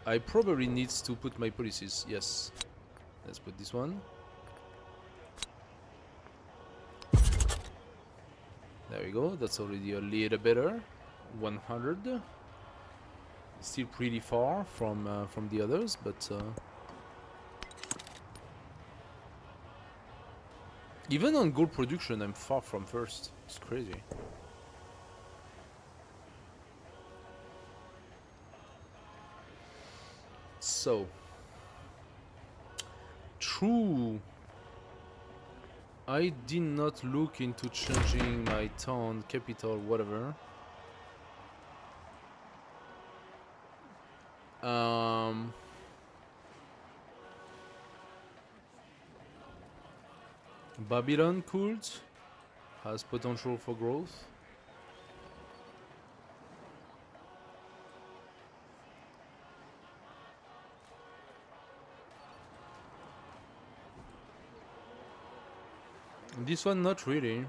I probably need to put my policies. Yes. Let's put this one. There we go. That's already a little better. 100. Still pretty far from the others, but even on gold production, I'm far from first. It's crazy. So, true. I did not look into changing my town, capital, whatever. Babylon cult has potential for growth. This one not really.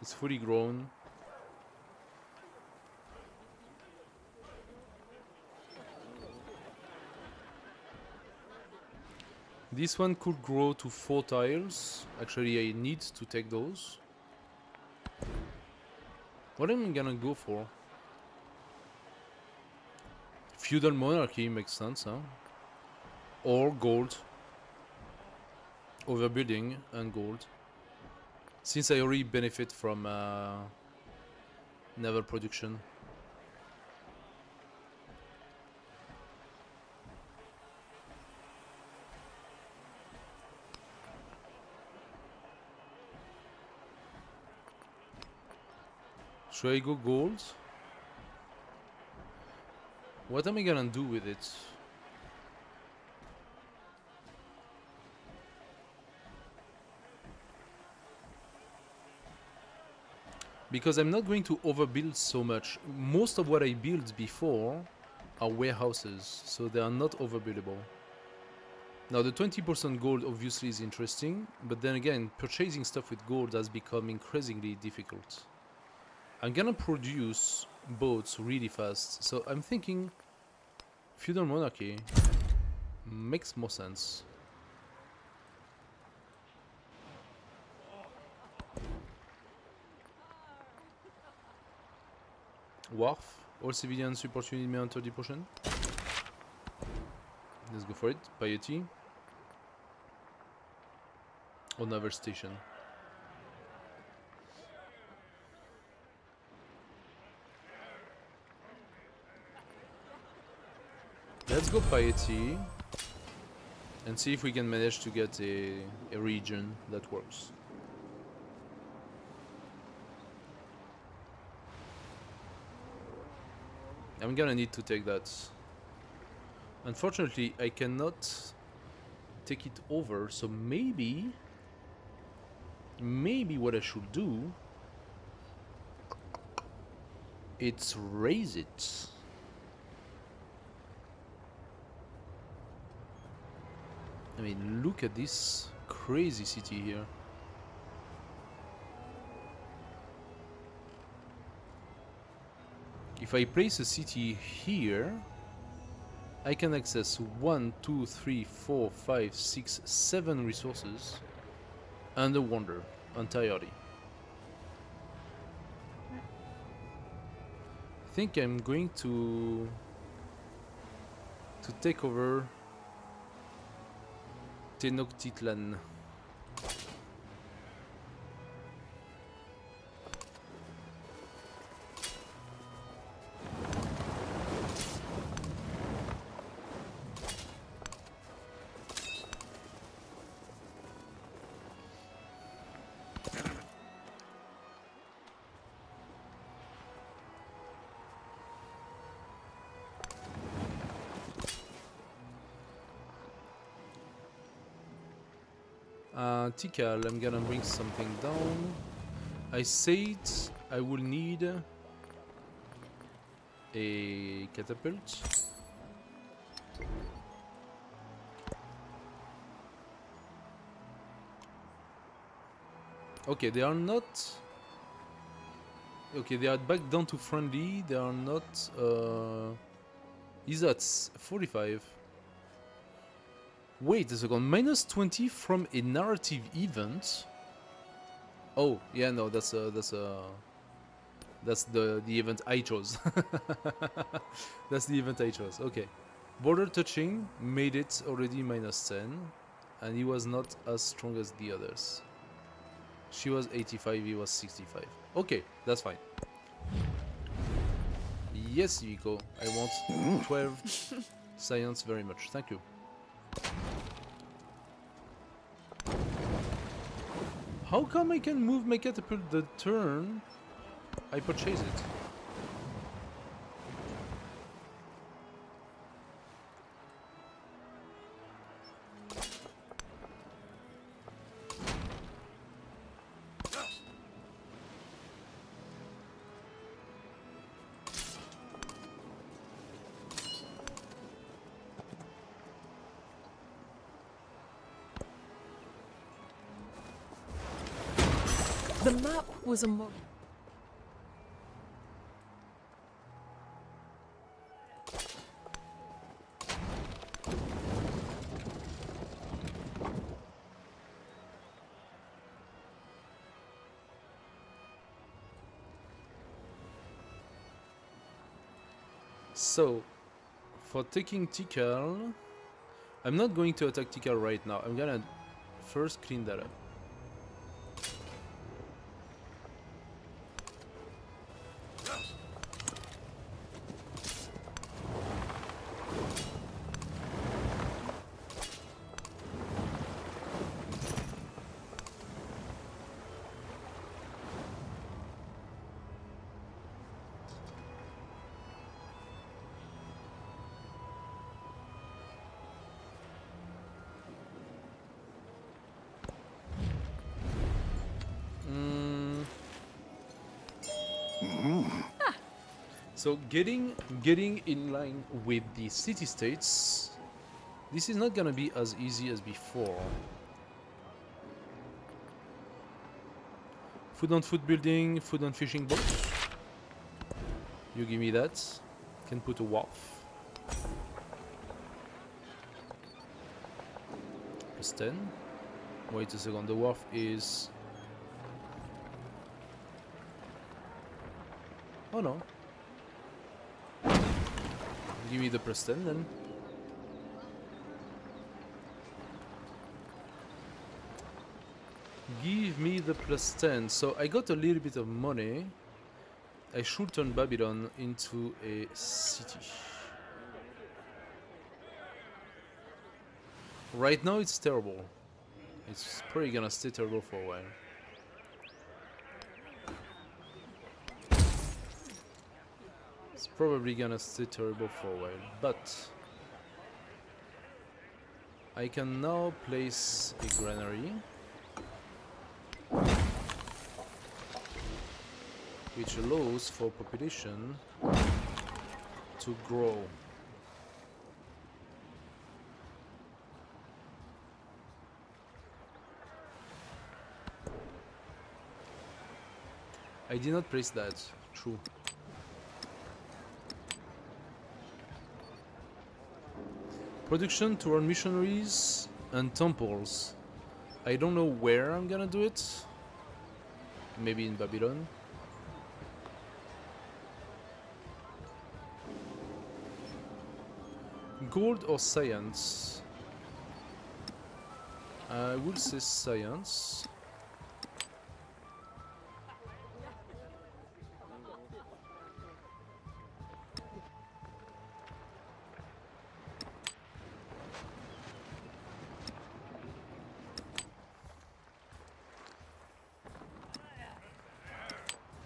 It's fully grown. This one could grow to 4 tiles. Actually, I need to take those. What am I gonna go for? Feudal monarchy makes sense, huh? Or gold. Overbuilding and gold. Since I already benefit from naval production. Should I go gold? What am I gonna do with it? Because I'm not going to overbuild so much. Most of what I built before are warehouses, so they are not overbuildable. Now the 20% gold obviously is interesting, but then again, purchasing stuff with gold has become increasingly difficult. I'm gonna produce boats really fast, so I'm thinking feudal monarchy makes more sense. Wharf, all civilian support unit may enter the portion. Let's go for it. Piety. Or naval station. Let's go Piety and see if we can manage to get a region that works. I'm gonna need to take that. Unfortunately, I cannot take it over, so maybe what I should do is raise it. I mean, look at this crazy city here. If I place a city here, I can access 1, 2, 3, 4, 5, 6, 7 resources and a wonder entirely. think I'm going to take over Tenochtitlan. Tikal, I'm gonna bring something down. I said I will need a catapult. Okay, they are not... Okay, they are back down to friendly. They are not... Is that 45? Wait a second, minus 20 from a narrative event? Oh, yeah, no, that's the event I chose. That's the event I chose, okay. Border touching made it already minus 10, and he was not as strong as the others. She was 85, he was 65. Okay, that's fine. Yes, Yiko, I want 12 science very much, thank you. How come I can move my catapult the turn I purchase it? The map was a So, for taking Tikal, I'm not going to attack Tikal right now. I'm gonna first clean that up. So getting in line with the city-states, this is not gonna be as easy as before. Food on food building, food on fishing boat. You give me that. Can put a wharf. Plus 10. Wait a second, the wharf is... Oh no. Give me the plus 10 then. Give me the plus 10. So I got a little bit of money. I should turn Babylon into a city. Right now it's terrible. It's probably gonna stay terrible for a while. It's probably gonna stay terrible for a while, but I can now place a granary, which allows for population to grow. I did not place that, true. Production to run missionaries and temples. I don't know where I'm gonna do it. Maybe in Babylon. Gold or science? I would say science.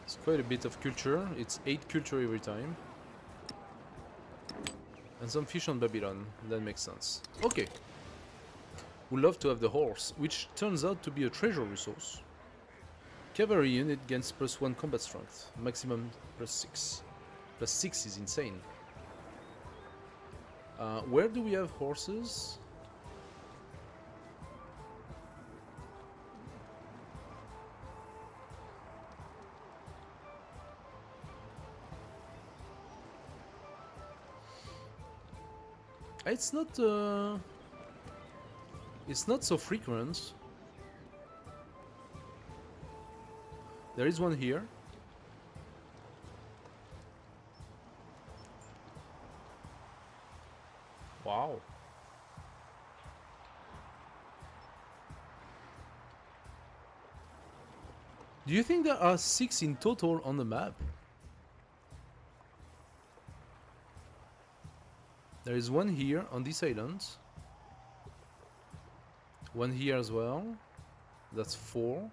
It's quite a bit of culture. It's 8 culture every time. And some fish on Babylon. That makes sense. Okay. Would love to have the horse, which turns out to be a treasure resource. Cavalry unit gains +1 combat strength, maximum +6. +6 is insane. Where do we have horses? It's not so frequent. There is one here. Wow. Do you think there are 6 in total on the map? There is one here on this island. One here as well. That's 4.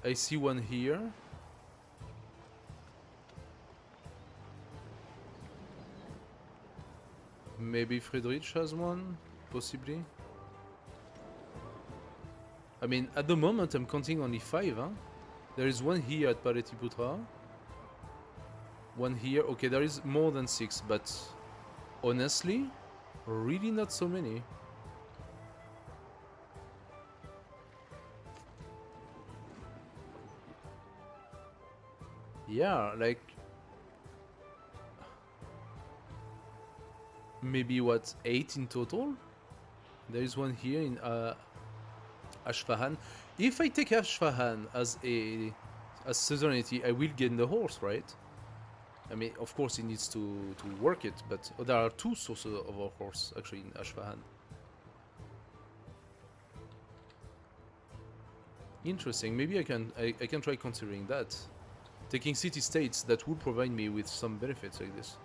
I see one here. Maybe Friedrich has one, possibly. I mean, at the moment I'm counting only 5, huh? There is one here at Paretiputra. One here. Okay, there is more than 6, but honestly, really not so many. Yeah, like maybe what, 8 in total? There is one here in Ashfahan. If I take Ashfahan as suzerainty, I will gain the horse, right? I mean, of course, he needs to work it, but there are 2 sources of a horse actually in Ashfahan. Interesting. Maybe I can try considering that. Taking city-states that would provide me with some benefits like this.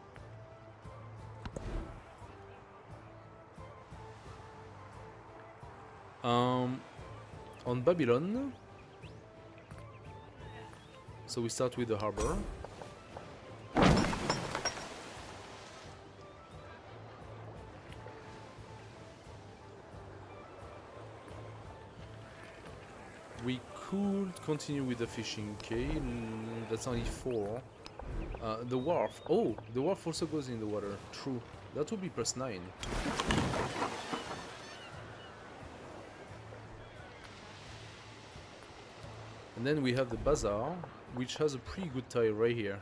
On Babylon, so we start with the harbor. We could continue with the fishing quay. That's only 4. The wharf. Oh, the wharf also goes in the water. True. That would be +9. And then we have the bazaar, which has a pretty good tie right here.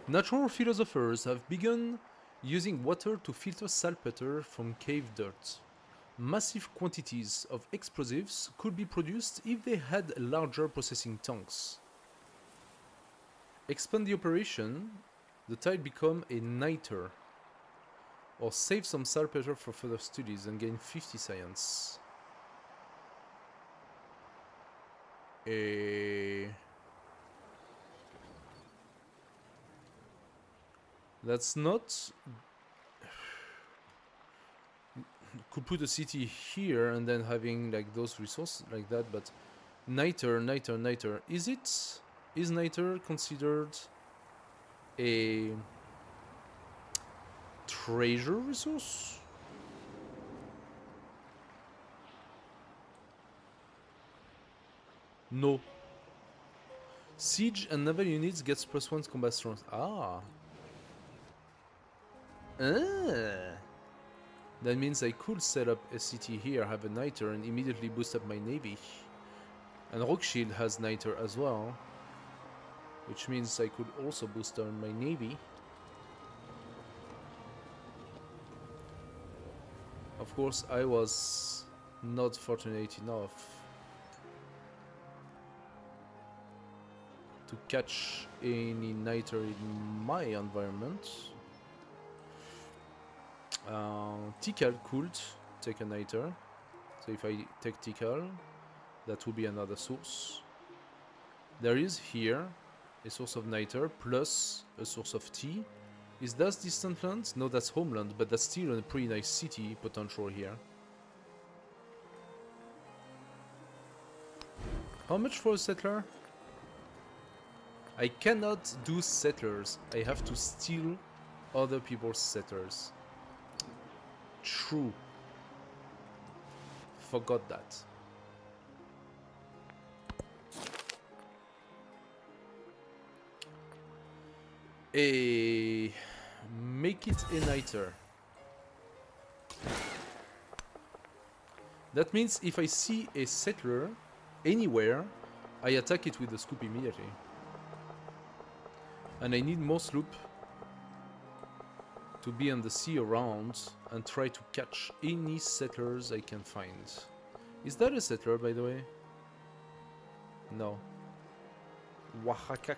Natural philosophers have begun using water to filter saltpeter from cave dirt. Massive quantities of explosives could be produced if they had larger processing tanks. Expand the operation, the tide become a niter. Or save some saltpeter for further studies and gain 50 science. That's not... Could put a city here and then having like those resources like that, but niter. Is niter considered a treasure resource? No. Siege and naval units gets +1 combat strength. That means I could set up a city here, have a niter, and immediately boost up my navy. And Rothschild has niter as well, which means I could also boost on my navy. Of course, I was not fortunate enough to catch any niter in my environment. Tikal could take a niter, so if I take Tikal, that will be another source. There is here a source of niter plus a source of tea. Is that distant land? No, that's homeland, but that's still a pretty nice city potential here. How much for a settler? I cannot do settlers. I have to steal other people's settlers. True. Forgot that. Make it a niter. That means if I see a settler anywhere, I attack it with the scoop immediately. And I need more sloop to be on the sea around and try to catch any settlers I can find. Is that a settler, by the way? No. Oaxaca.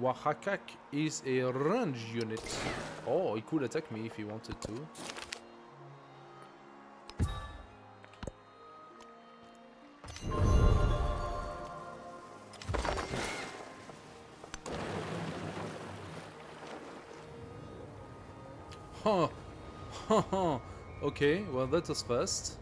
Oaxaca is a range unit. Oh, he could attack me if he wanted to. Huh. Okay, well that was fast.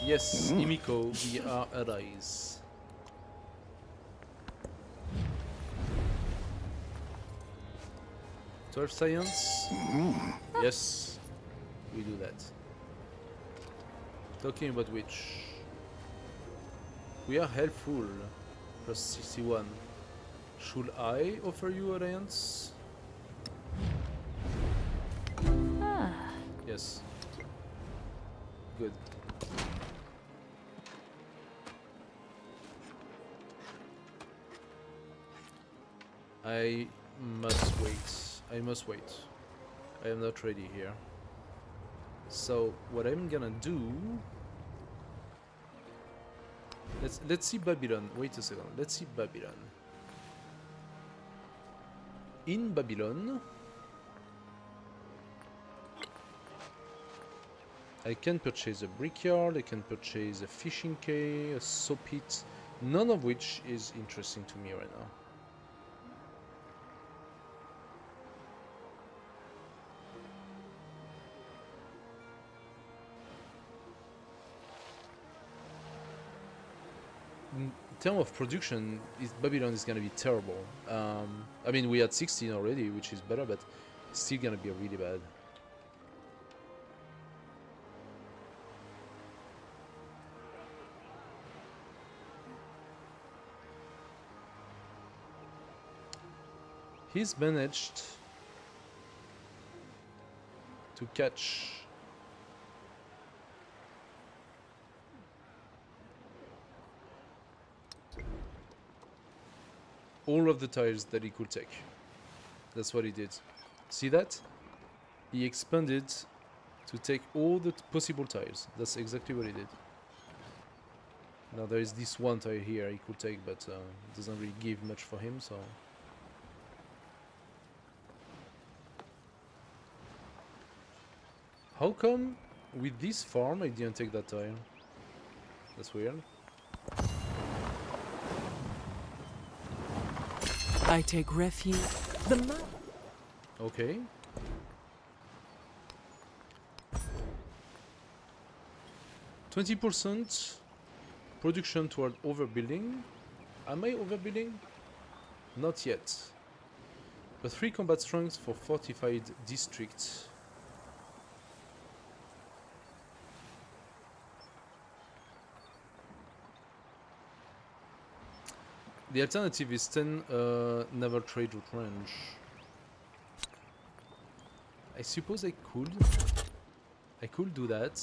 Yes, Imiko, we are allies. Turf science? Yes, we do that. Talking about which, we are helpful. Plus 61. Should I offer you alliance? Yes. Good. I must wait. I must wait. I am not ready here. So what I'm gonna do? Let's see Babylon. Wait a second. Let's see Babylon. In Babylon, I can purchase a brickyard. I can purchase a fishing quay, a soap pit. None of which is interesting to me right now. In terms of production, Babylon is gonna be terrible. I mean, we had 16 already, which is better, but it's still gonna be really bad. He's managed to catch all of the tiles that he could take. That's what he did. See that? He expanded to take all the possible tiles. That's exactly what he did. Now there is this one tile here he could take, but it doesn't really give much for him, so... How come with this farm, I didn't take that tile. That's weird. I take refuge. The map. Okay. %20 production toward overbuilding. Am I overbuilding? Not yet. But 3 combat strengths for fortified districts. The alternative is 10 naval trade route range. I suppose I could do that.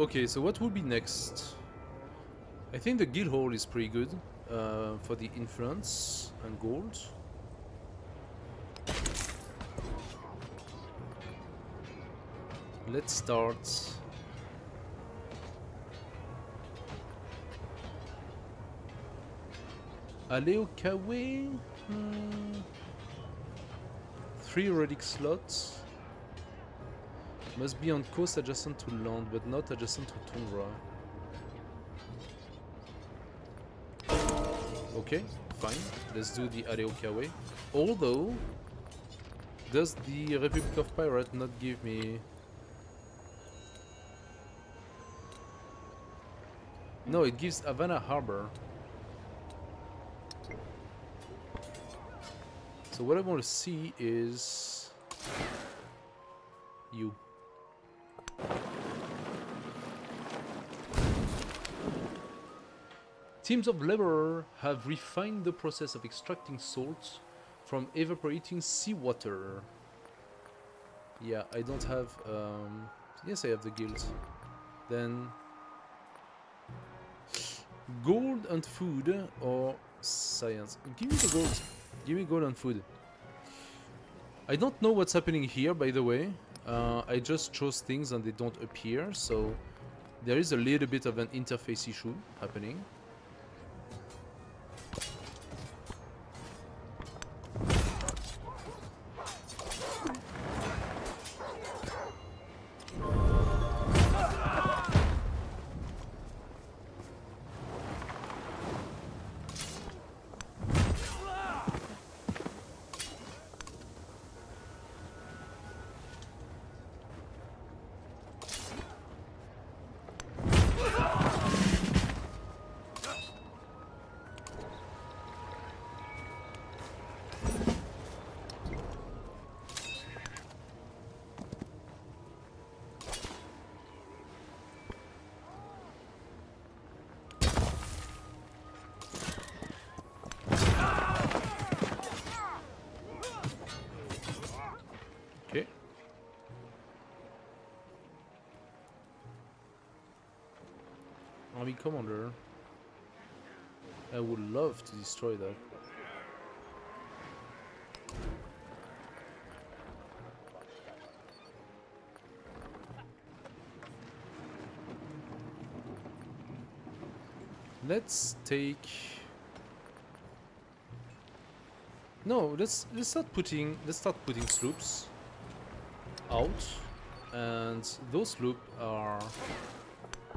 Okay, so what will be next? I think the guild hall is pretty good for the influence and gold. Let's start. Aleo Kawe? 3 relic slots. Must be on coast adjacent to land, but not adjacent to tundra. Okay, fine. Let's do the Areoka way. Although, does the Republic of Pirate not give me... No, it gives Havana Harbor. So what I want to see is... you. Teams of laborers have refined the process of extracting salt from evaporating seawater. Yeah, I don't have... yes, I have the guild. Then... gold and food or science. Give me the gold. Give me gold and food. I don't know what's happening here, by the way. I just chose things and they don't appear, so there is a little bit of an interface issue happening. Okay. Army Commander. I would love to destroy that. Let's take... No, let's start putting sloops out, and those sloops are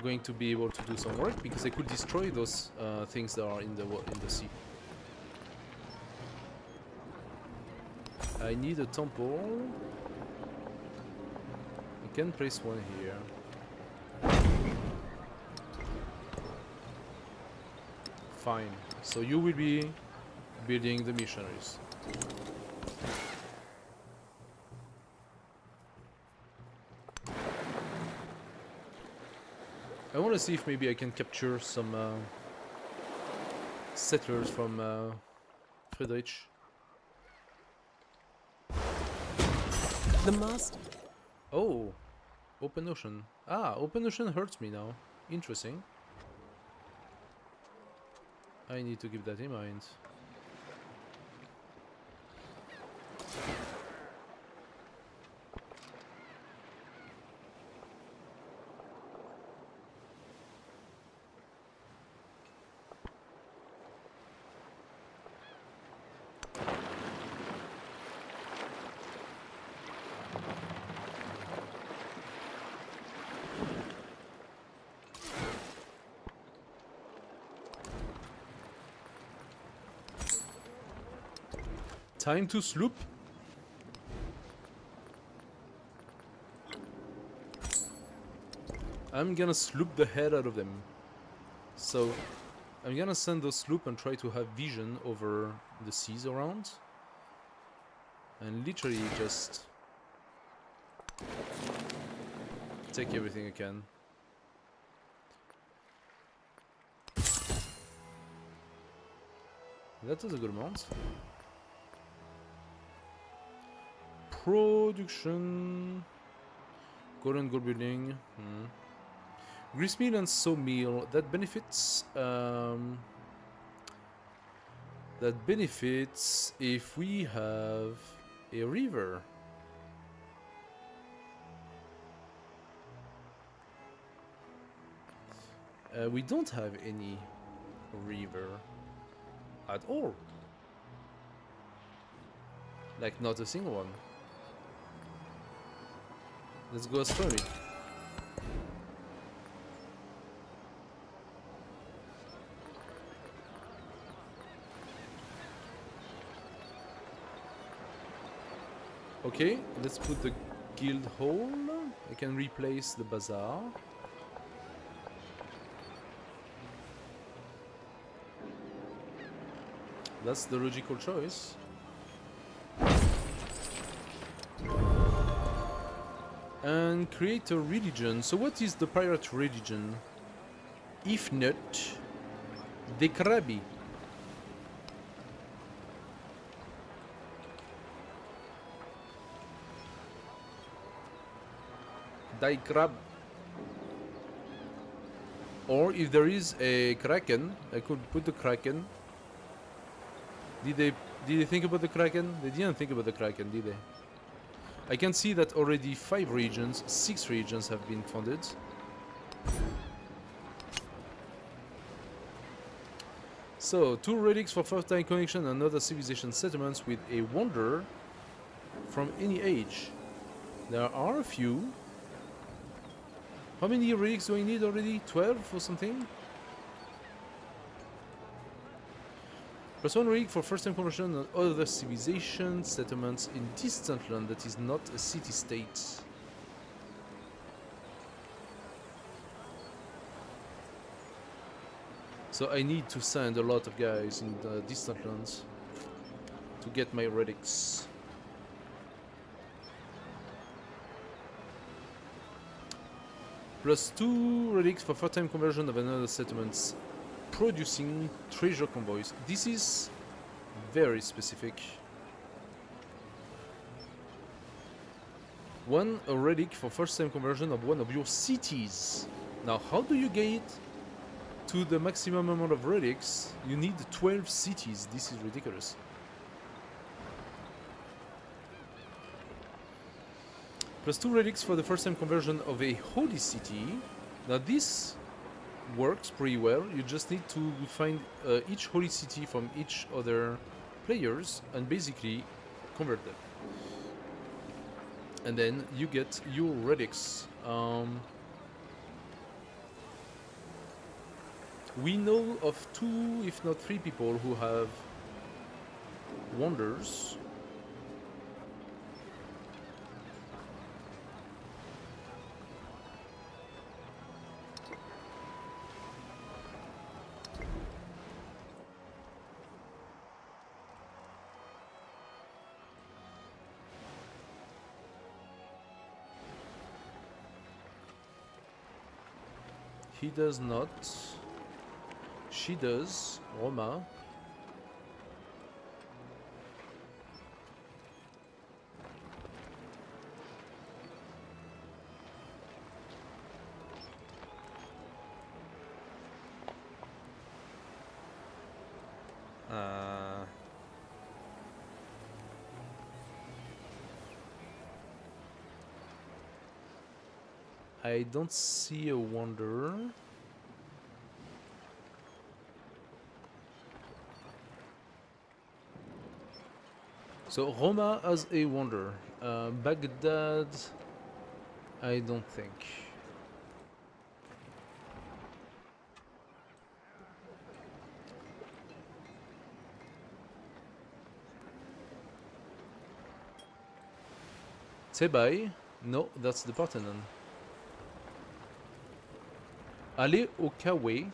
going to be able to do some work because they could destroy those things that are in the sea. I need a temple. I can place one here. Fine. So you will be building the missionaries. I want to see if maybe I can capture some settlers from Friedrich. The master. Oh, open ocean. Ah, open ocean hurts me now. Interesting. I need to keep that in mind. Time to sloop. I'm gonna sloop the head out of them. So I'm gonna send those sloop and try to have vision over the seas around. And literally just take everything I can. That is a good amount. Production. Gold and gold building. Gristmill and sawmill. That benefits. That benefits if we have a river. We don't have any river at all. Like, not a single one. Let's go slowly. Okay, let's put the guild hall. I can replace the bazaar. That's the logical choice. And create a religion. So what is the pirate religion? If not, the Krabi. Die crab. Or if there is a kraken, I could put the kraken. Did they think about the kraken? They didn't think about the kraken, did they? I can see that already 6 regions have been founded. So 2 relics for first-time connection and other civilization settlements with a wonder from any age. There are a few. How many relics do I need already? 12 or something? +1 relic for first-time conversion on other civilization settlements in distant land that is not a city-state. So I need to send a lot of guys in the distant lands to get my relics. +2 relics for first-time conversion of another settlements producing treasure convoys. This is very specific. A relic for first-time conversion of one of your cities. Now, how do you get to the maximum amount of relics? You need 12 cities. This is ridiculous. +2 relics for the first-time conversion of a holy city. Now, this works pretty well. You just need to find each holy city from each other players and basically convert them. And then you get your relics. We know of 2, if not 3 people who have wonders. He does not. she does, Roma. I don't see a wonder. So Roma has a wonder. Baghdad, I don't think. Tebai, no, that's the Parthenon. Allez au Kawe.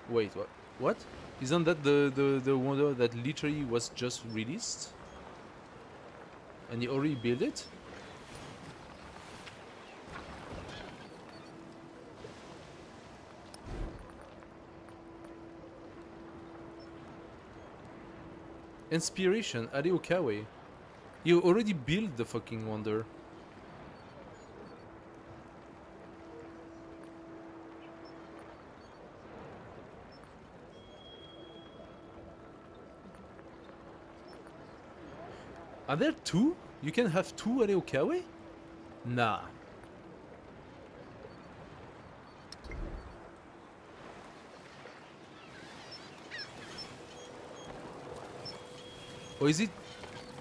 Wait, what? What? Isn't that the wonder that literally was just released? And you already built it? Inspiration, Allez au Kawe. You already built the fucking wonder. Are there two? You can have two Allez au Kawe? Nah. Or is it?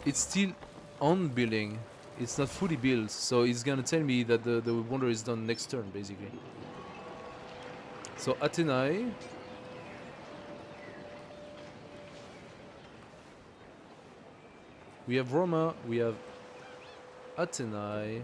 It's still on building. It's not fully built, so it's gonna tell me that the wonder is done next turn, basically. So Athenai. We have Roma, we have Athenai.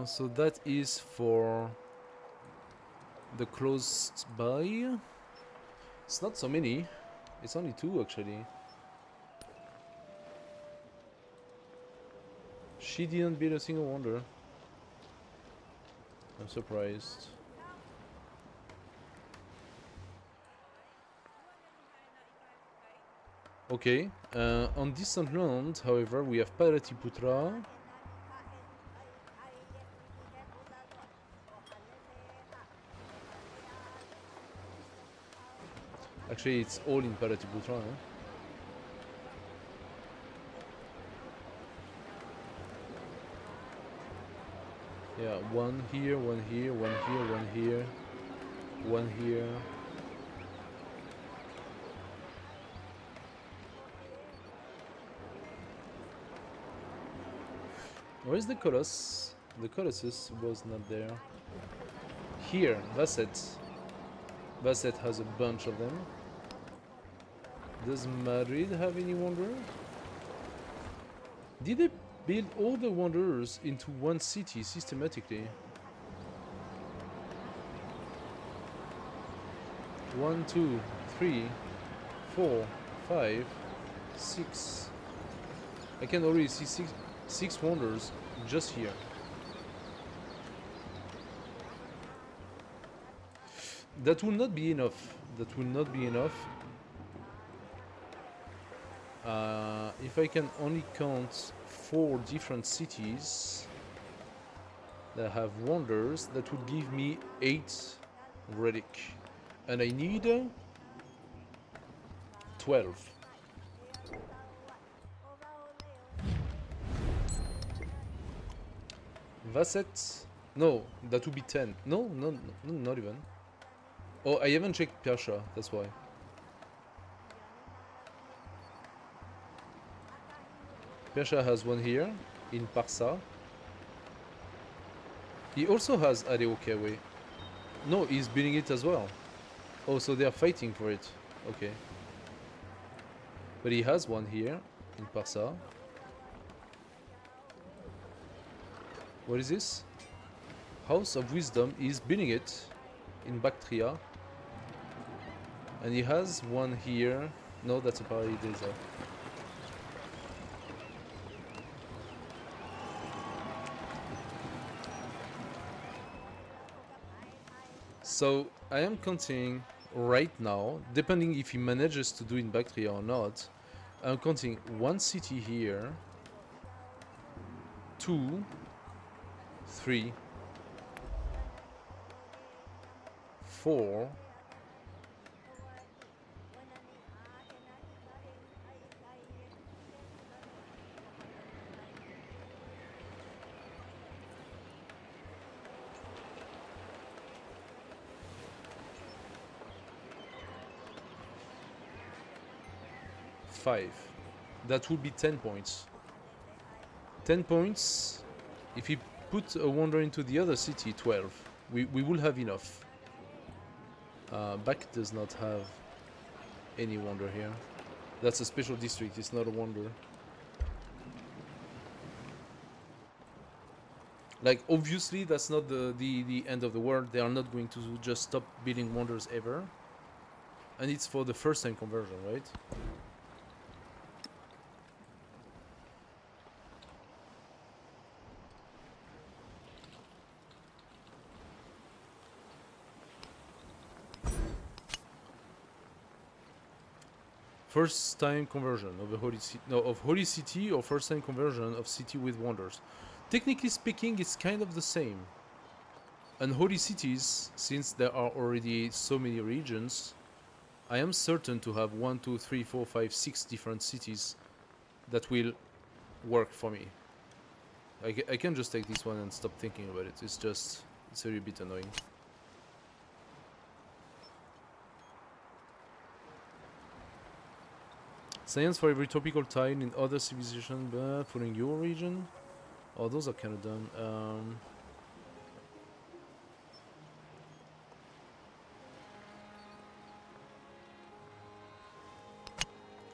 So that is for the closed by. It's not so many. It's only two actually. She didn't build a single wonder. I'm surprised. Okay. On distant land, however, we have Paratiputra. Actually, it's all in Paratiputra. Eh? Yeah, one here, one here, one here, one here, one here. Where's the Colossus? The Colossus was not there. Here, Vasset. Vasset has a bunch of them. Does Madrid have any wonder? Did they build all the wanderers into one city systematically? 1, 2, 3, 4, 5, 6. I can already see six wonders just here. That will not be enough. That will not be enough. If I can only count 4 different cities that have wonders, that would give me 8 relic. And I need 12. Vasset? No, that would be 10. No, not even. Oh, I haven't checked Persia, that's why. Persia has one here, in Parsa. He also has Allez au Kawe. No, he's building it as well. Oh, so they are fighting for it. Okay. But he has one here in Parsa. What is this? House of Wisdom is building it in Bactria. And he has one here. No, that's a Paradisa. So I am counting right now, depending if he manages to do in Bactria or not. I'm counting one city here, 2, 3, 4, 5. That would be 10 points. 10 points. If he put a wonder into the other city, 12. We will have enough. Back does not have any wonder here. That's a special district, it's not a wonder. Like, obviously, that's not the end of the world. They are not going to just stop building wonders ever. And it's for the first time conversion, right? First time conversion of a holy city, no, of holy city, or first time conversion of city with wonders. Technically speaking, it's kind of the same. And holy cities, since there are already so many regions, I am certain to have 1, 2, 3, 4, 5, 6 different cities that will work for me. I can just take this one and stop thinking about it. It's just, it's a little bit annoying. Science for every tropical tile in other civilization, but following your region. Oh, those are kind of done.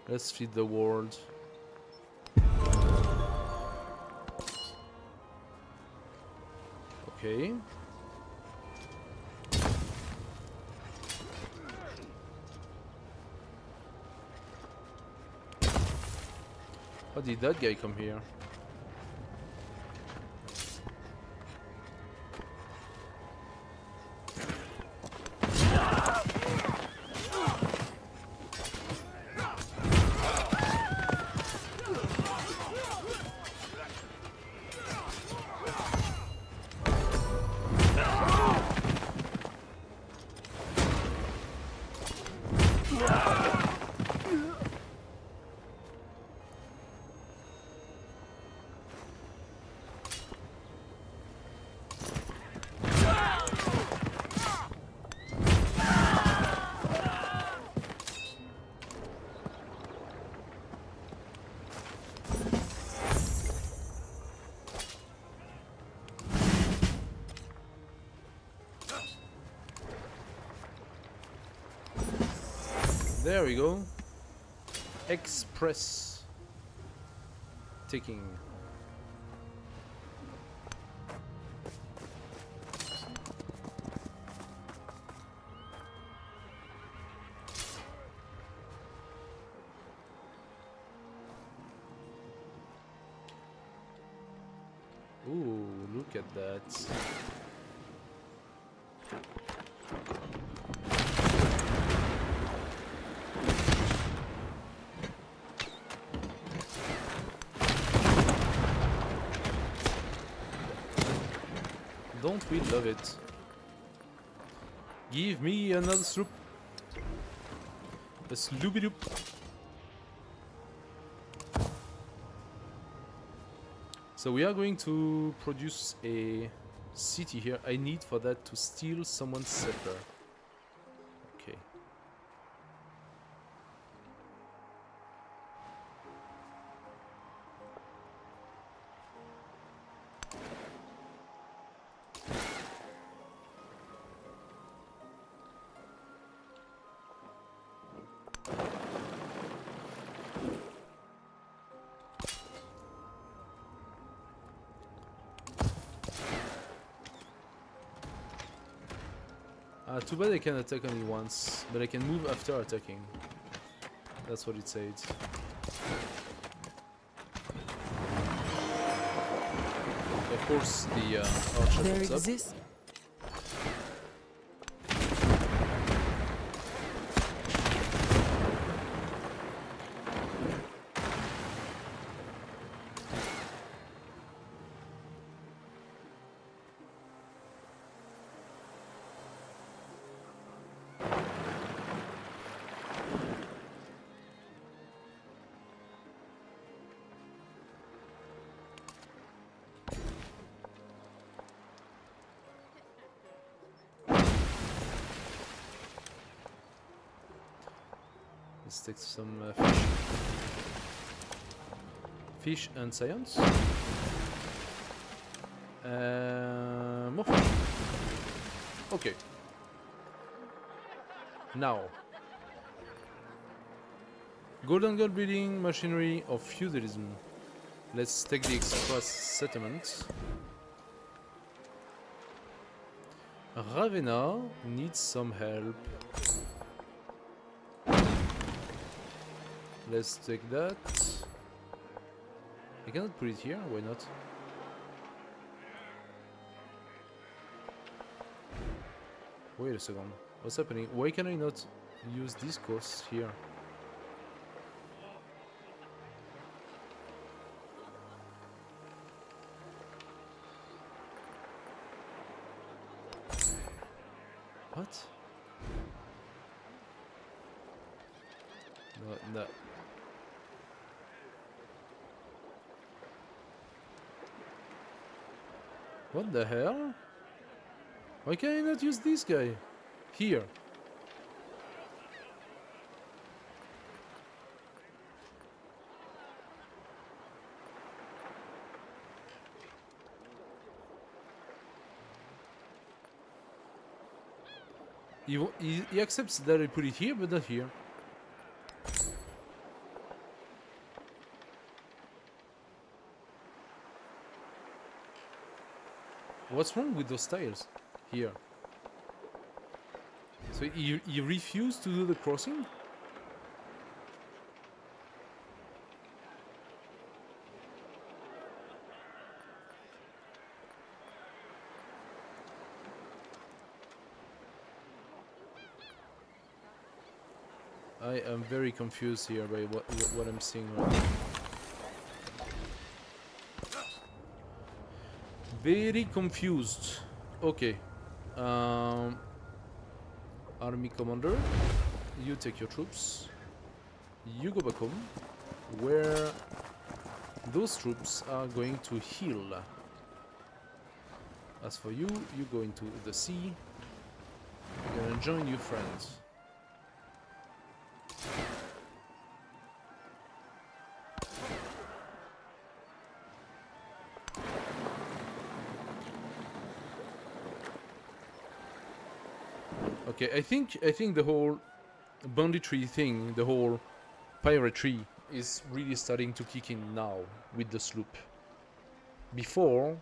Let's feed the world. Okay. How did that guy come here? There we go. Express taking. Ooh, look at that. Don't we love it? Give me another sloop. A sloopy-doop. So we are going to produce a city here. I need for that to steal someone's settler. Okay. Too bad I can attack only once, but I can move after attacking. That's what it said. Of course, the archer There comes up. exists. Let's take some fish. Fish and science. More fish. Okay. Now. Golden gold breeding, machinery, or feudalism. Let's take the express settlement. Ravenna needs some help. Let's take that. I cannot put it here, why not? Wait a second, what's happening? Why can I not use this course here? What? No, no. What the hell? Why can I not use this guy? Here. He accepts that I put it here, but not here. What's wrong with those tiles here? So he refused to do the crossing? I am very confused here by what I'm seeing right now. Very confused. Okay. Army commander, you take your troops. You go back home, where those troops are going to heal. As for you, you go into the sea. You're gonna join your friends. Okay, I think the whole banditry thing, the whole piratery is really starting to kick in now with the sloop. Before,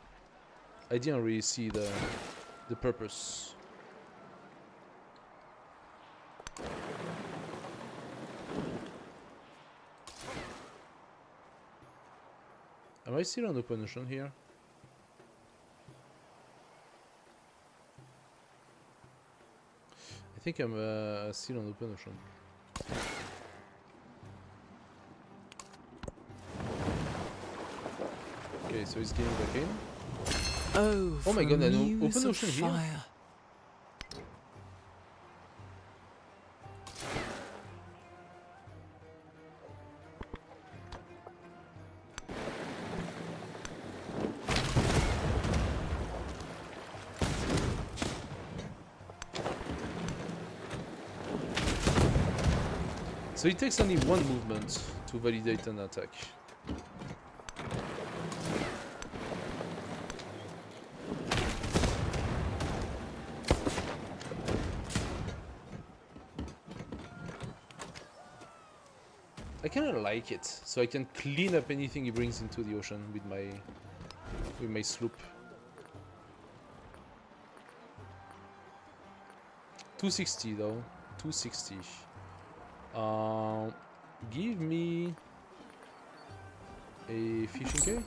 I didn't really see the purpose. Am I still on open ocean here? I think I'm still on open ocean. Okay, so he's getting back in. Oh my god, no, open of ocean here? fire. So it takes only one movement to validate an attack. I kinda like it, so I can clean up anything he brings into the ocean with my sloop. 260 though. 260. Give me a fishing cage.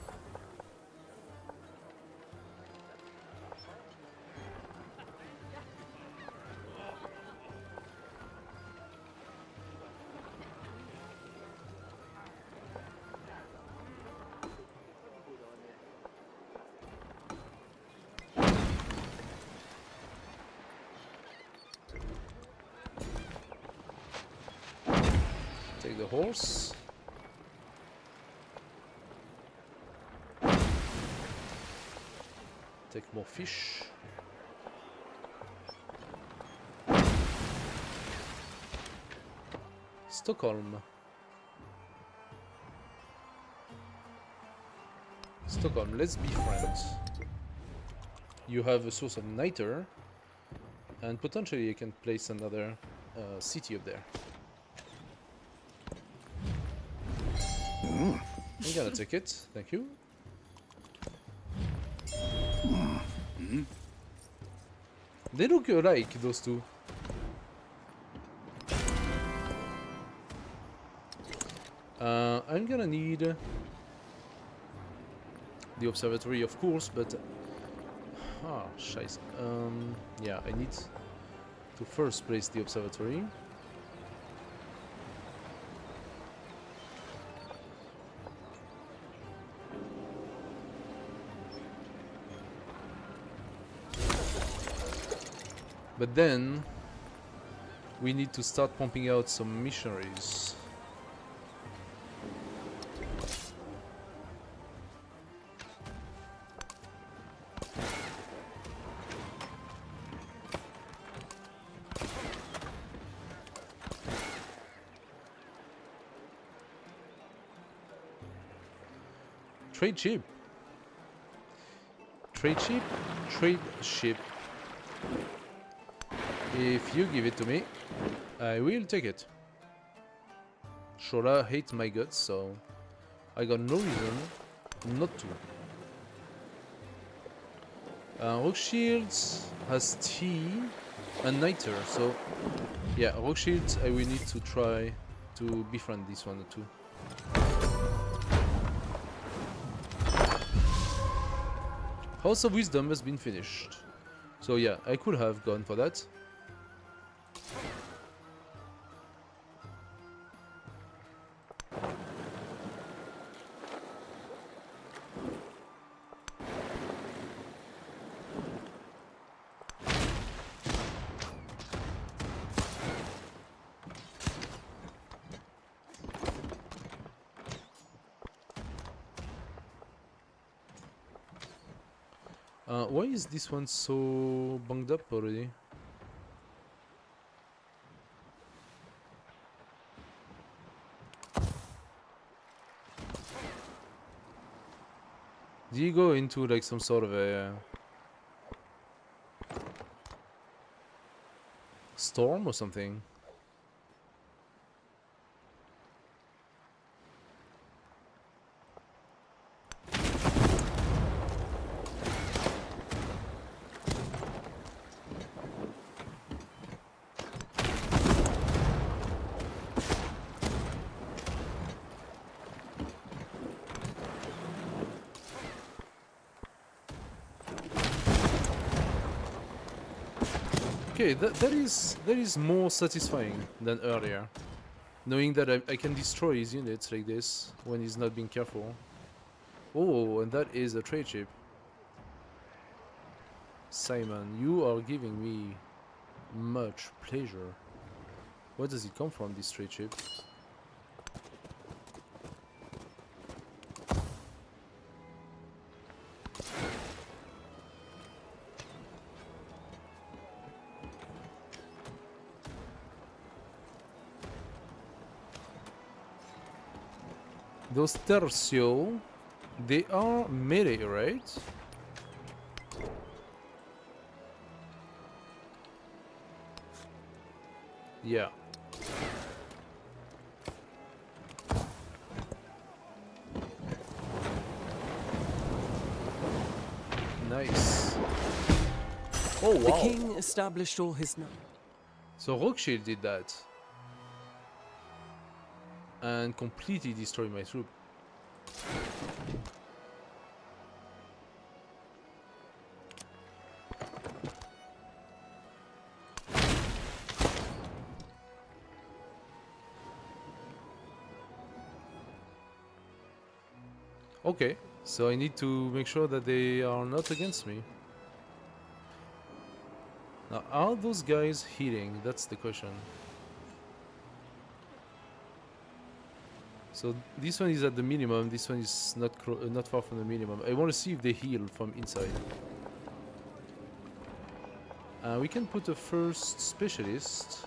Take the horse. Take more fish. Stockholm. Stockholm, let's be friends. You have a source of niter, and potentially you can place another city up there. I'm gonna take it, thank you. They look alike, those two. I'm gonna need the observatory, of course, but scheiße. Yeah, I need to first place the observatory. But then we need to start pumping out some missionaries. Trade ship. Trade ship. Trade ship. If you give it to me, I will take it. Shola hates my guts, so I got no reason not to. Rockshields has tea and niter, so yeah, Rockshields I will need to try to befriend this one too. House of Wisdom has been finished. So yeah, I could have gone for that. Why is this one so bunged up already? Did you go into like some sort of a storm or something? Okay, that is more satisfying than earlier, knowing that I can destroy his units like this when he's not being careful. Oh, and that is a trade ship. Simon, you are giving me much pleasure. Where does it come from, this trade ship? Those tercio, they are melee, right? Yeah. Nice. Oh wow. The king established all his So Rock Shield did that. And completely destroyed my troop. Okay, so I need to make sure that they are not against me. Now, are those guys healing? That's the question. So this one is at the minimum, this one is not far from the minimum. I want to see if they heal from inside. We can put a first specialist.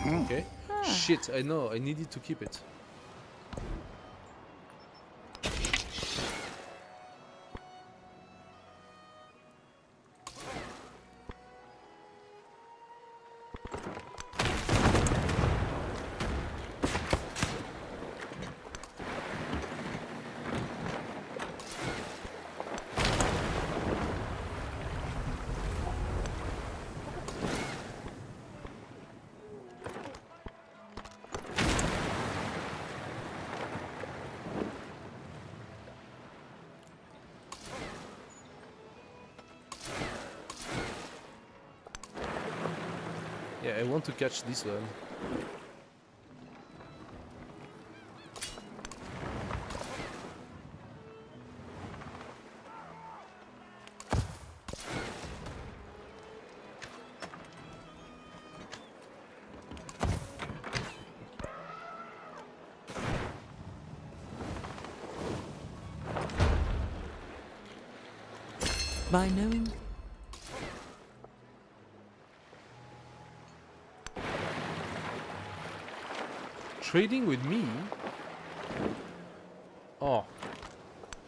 Okay. Shit, I know, I needed to keep it. Yeah, I want to catch this one. By knowing Trading with me? Oh.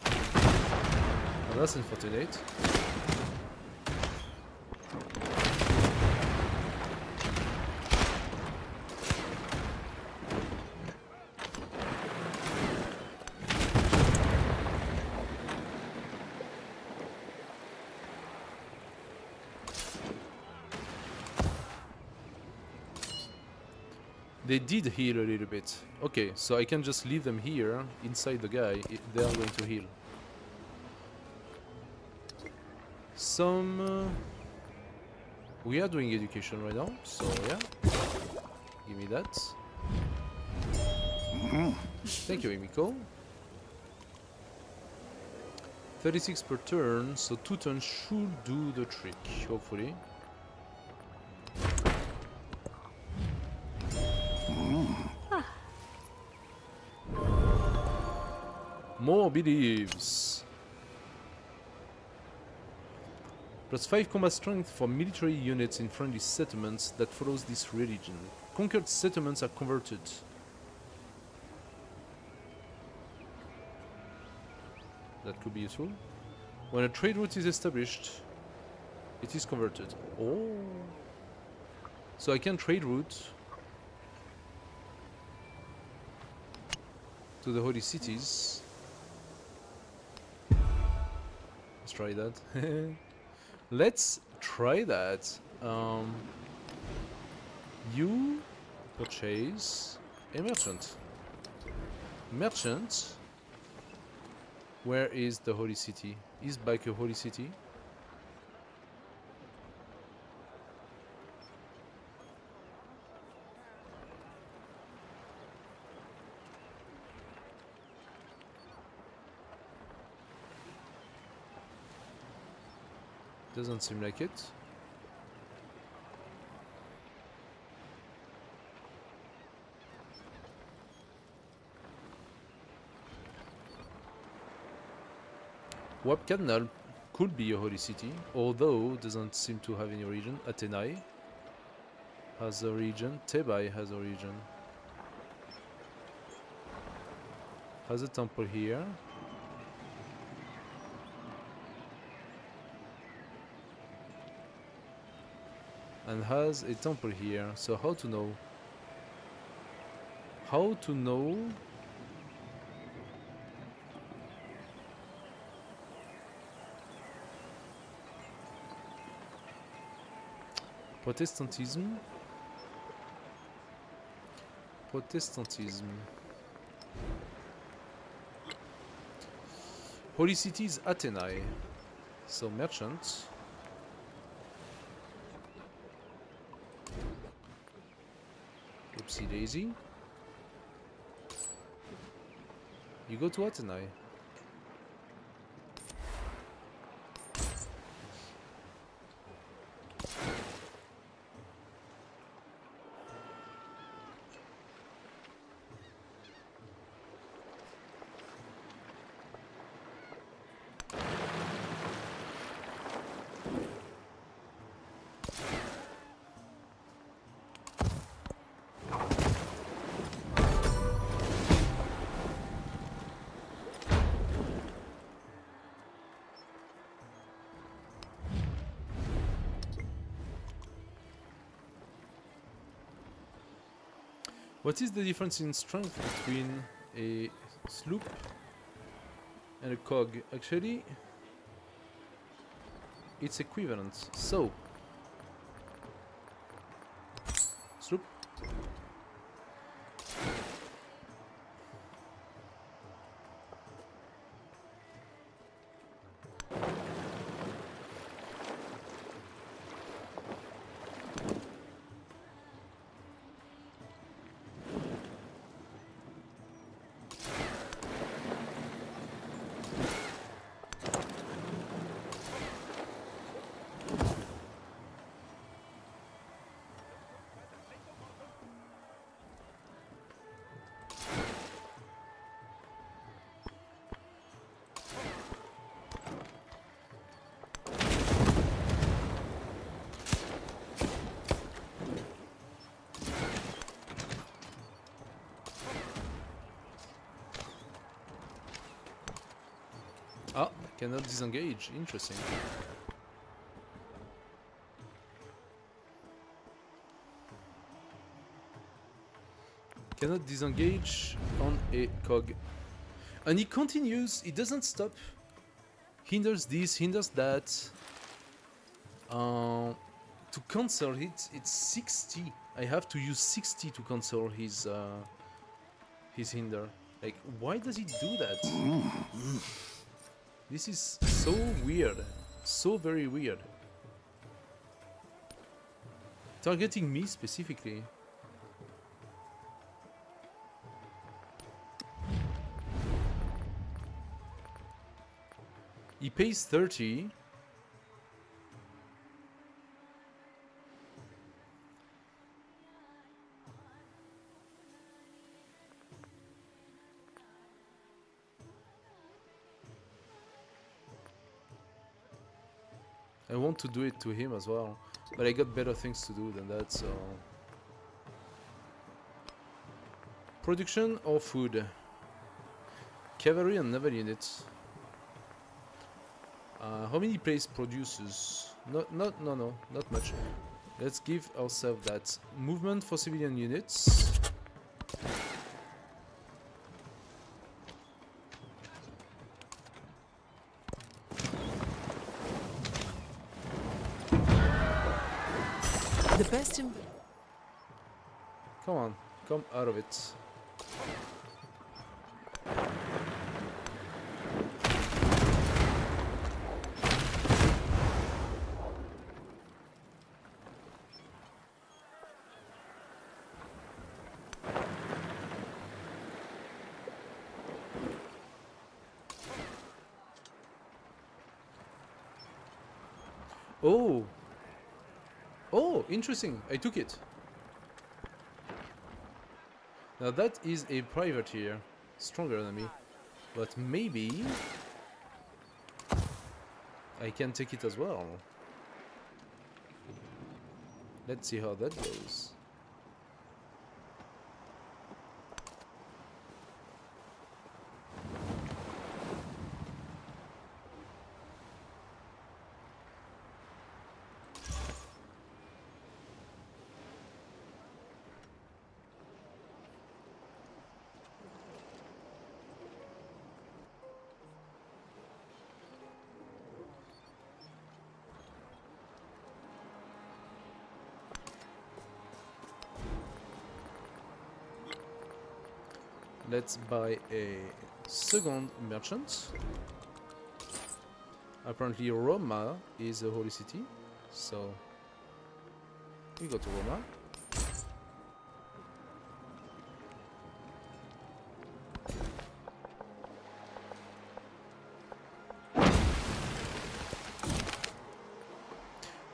Well, that's unfortunate. They did heal a little bit. Okay, so I can just leave them here, inside the guy. They are going to heal. We are doing education right now, so yeah. Give me that. Thank you, Emiko. 36 per turn, so 2 turns should do the trick, hopefully. More beliefs. Plus 5 combat strength for military units in friendly settlements that follows this religion. Conquered settlements are converted. That could be useful. When a trade route is established, it is converted. Oh. So I can trade route to the holy cities. Let's try that. Let's try that. You purchase a merchant. Merchant. Where is the holy city? Is back a holy city? Doesn't seem like it. Wap Cardinal could be a holy city, although doesn't seem to have any region. Athenai has a region. Thebai has a region. Has a temple here. And has a temple here. So how to know? How to know? Protestantism. Protestantism. Holy city is Athenae. So merchant. Oopsie daisy. You go to Athenae. What is the difference in strength between a sloop and a cog? Actually, it's equivalent. So, sloop. Ah, cannot disengage. Interesting. Cannot disengage on a cog. And he continues, he doesn't stop. Hinders this, hinders that. To cancel it, it's 60. I have to use 60 to cancel his hinder. Like, why does he do that? This is so weird. So very weird. Targeting me specifically. He pays 30. I want to do it to him as well, but I got better things to do than that, so... Production or food? Cavalry and naval units. How many place produces? No, not much. Let's give ourselves that. Movement for civilian units. The best in... Come on, come out of it. Oh! Oh, interesting. I took it. Now that is a privateer. Stronger than me. But maybe... I can take it as well. Let's see how that goes. Let's buy a second merchant. Apparently Roma is a holy city, so we go to Roma.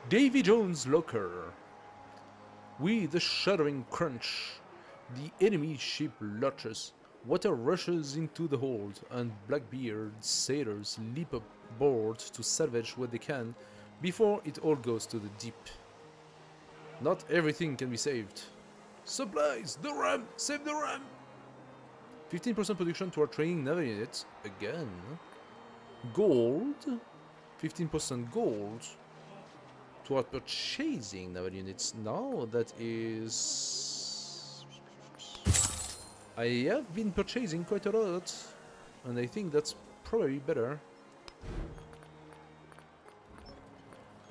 Davy Jones' locker. With a shuddering crunch, the enemy ship lurches. Water rushes into the hold, and Blackbeard sailors leap aboard to salvage what they can before it all goes to the deep. Not everything can be saved. Supplies! The ram! Save the ram! 15% production to our training naval units. Again. Gold. 15% gold to our purchasing naval units. Now that is... I have been purchasing quite a lot, and I think that's probably better.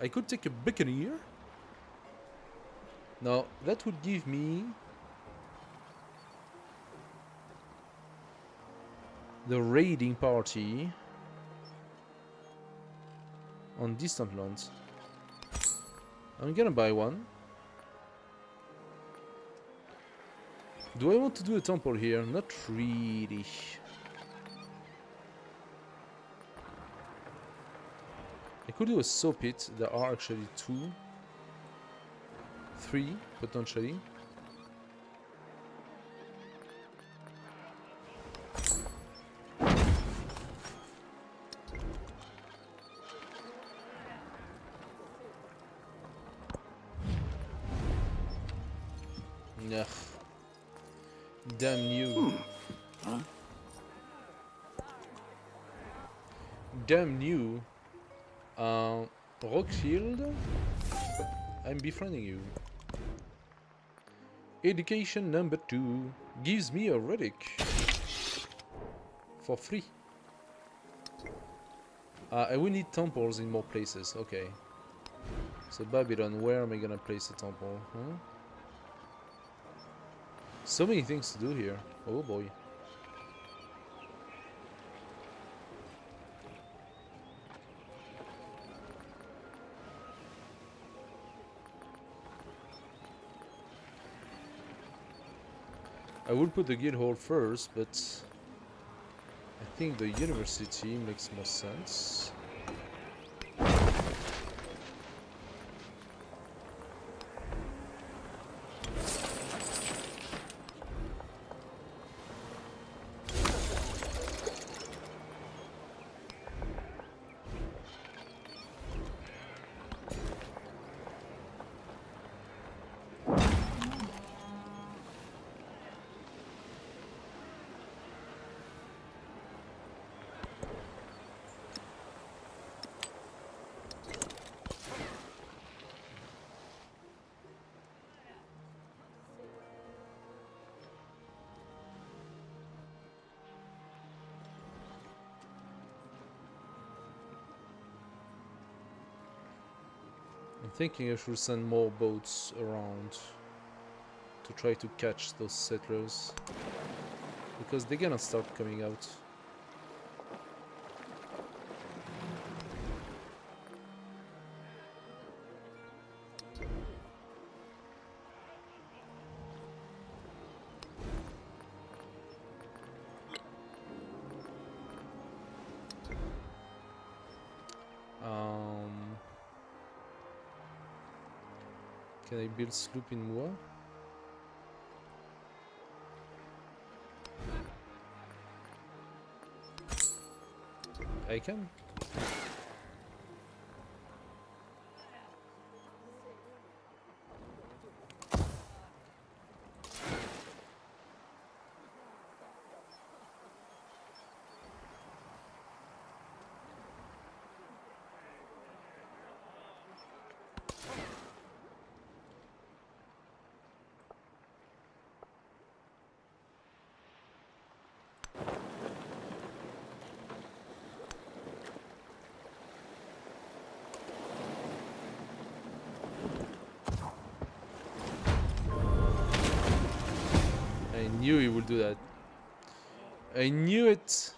I could take a buccaneer. Now, that would give me the raiding party on distant lands. I'm gonna buy one. Do I want to do a temple here? Not really. I could do a saw pit. There are actually 2. 3 potentially. Ugh. Damn you. Damn you. Rockfield. I'm befriending you. Education number 2 gives me a relic for free. I will need temples in more places. Okay. So Babylon, where am I gonna place a temple? Huh? So many things to do here. Oh boy. I would put the guild hall first, but I think the university makes more sense. I'm thinking I should send more boats around to try to catch those settlers, because they're gonna start coming out. Can I build sloop in Mua? I can. I knew he would do that. I knew it!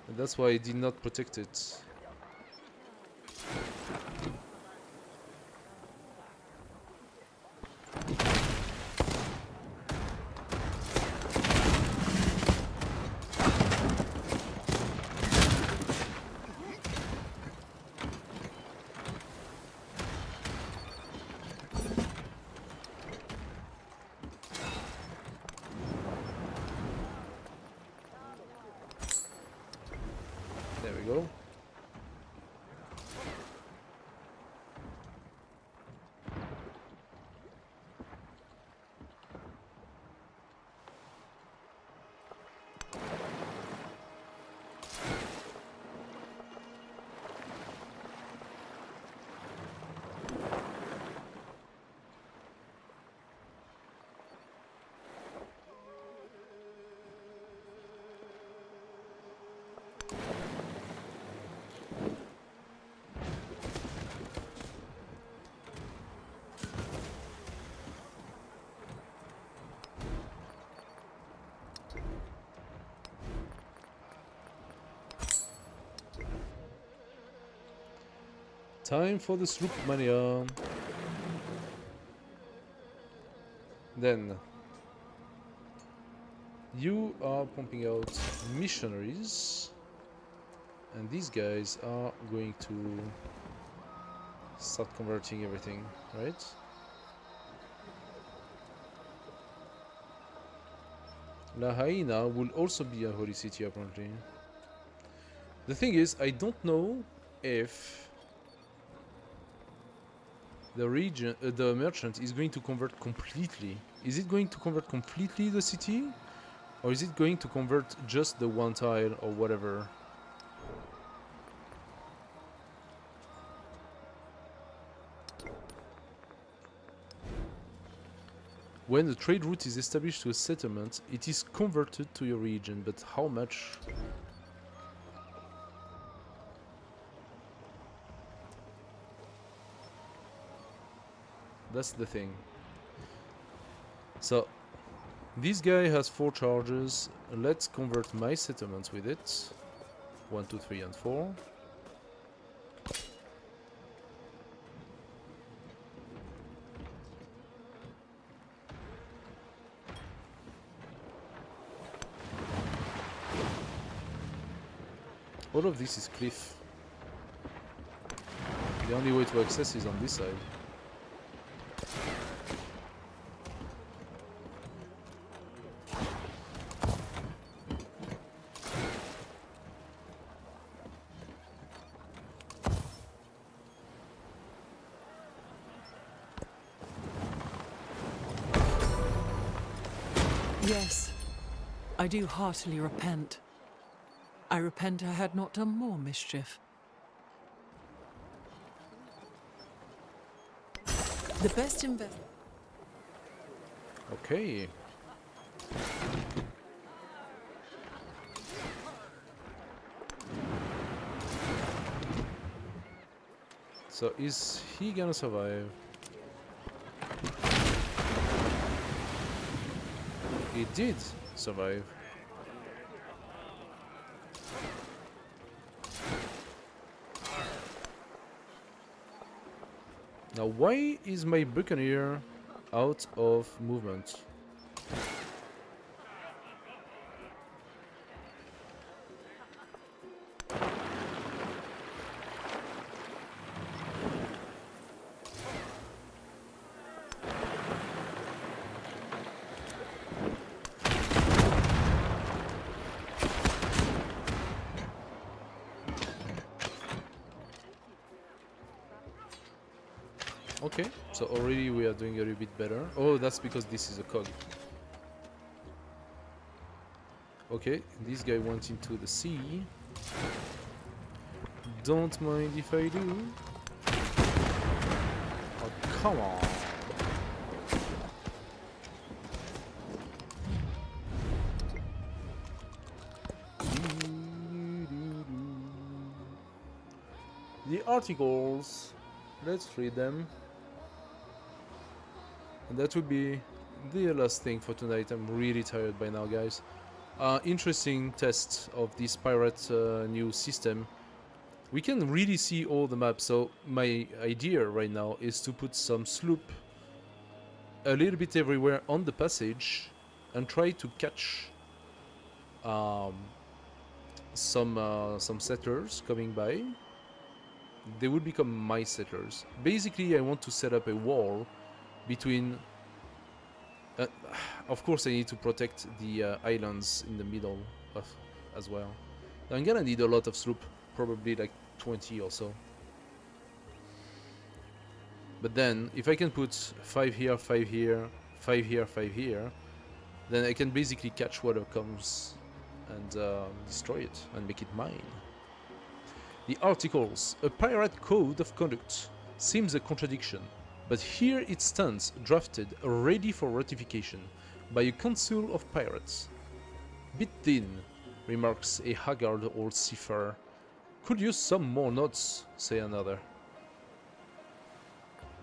And that's why I did not protect it. There we go. Time for the sloop mania. Then you are pumping out missionaries, and these guys are going to start converting everything, right? La Haina will also be a holy city apparently. The thing is, I don't know if the merchant is going to convert completely. Is it going to convert completely the city? Or is it going to convert just the one tile or whatever? When the trade route is established to a settlement, it is converted to your region, but how much? That's the thing. So, this guy has 4 charges. Let's convert my settlements with it. 1, 2, 3, and 4. All of this is cliff. The only way to access is on this side. Yes, I do heartily repent. I repent I had not done more mischief. The best investment. Okay. So is he gonna survive? He did survive. Now why is my buccaneer out of movement? Okay, so already we are doing a little bit better. Oh, that's because this is a cog. Okay, this guy went into the sea. Don't mind if I do. Oh, come on. The articles. Let's read them. And that would be the last thing for tonight. I'm really tired by now, guys. interesting test of this pirate new system. We can really see all the maps, so my idea right now is to put some sloop a little bit everywhere on the passage and try to catch some settlers coming by. They would become my settlers. Basically, I want to set up a wall between... of course, I need to protect the islands in the middle as well. I'm gonna need a lot of sloop, probably like 20 or so. But then, if I can put 5 here, 5 here, 5 here, 5 here, then I can basically catch whatever comes and destroy it and make it mine. The articles, a pirate code of conduct, seems a contradiction, but here it stands, drafted, ready for ratification by a council of pirates. Bit thin, remarks a haggard old seafarer. Could use some more knots, say another.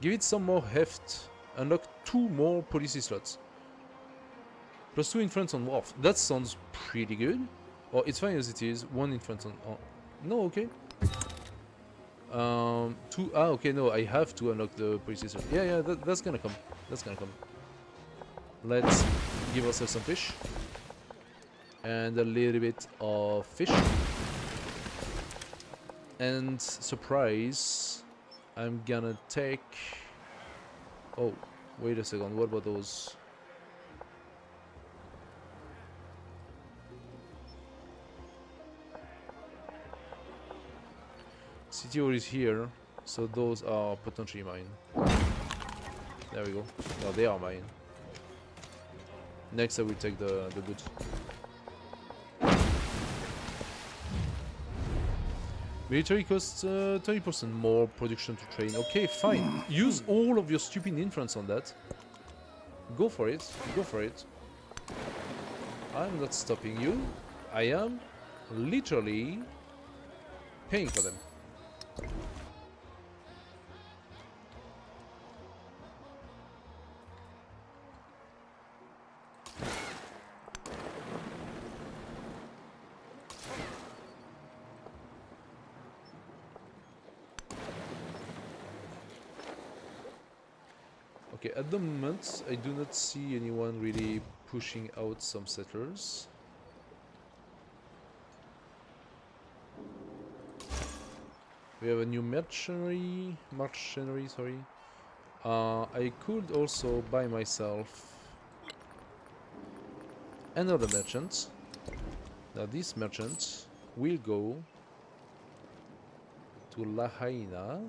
Give it some more heft. Unlock 2 more policy slots. +2 influence on wharf. That sounds pretty good. Or it's fine as it is. 1 influence on... no, okay. 2... Ah, okay, no, I have to unlock the policy slot. Yeah, that's gonna come. That's gonna come. Let's give ourselves some fish. And a little bit of fish. And surprise, I'm gonna take... Oh, wait a second, what about those? CTO is here, so those are potentially mine. There we go. No, they are mine. Next I will take the goods. Military costs 30% more production to train. Okay, fine. Use all of your stupid influence on that. Go for it. Go for it. I'm not stopping you. I am literally paying for them. Okay, at the moment, I do not see anyone really pushing out some settlers. We have a new mercenary, sorry. I could also buy myself another merchant. Now this merchant will go to Lahaina.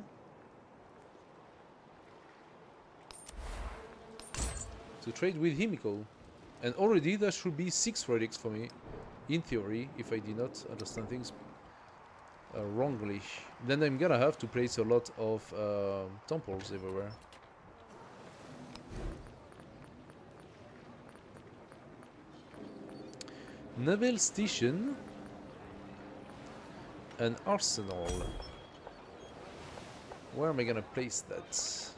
To trade with Himiko, and already there should be 6 relics for me, in theory, if I did not understand things wrongly. Then I'm gonna have to place a lot of temples everywhere. Naval station, an arsenal. Where am I gonna place that?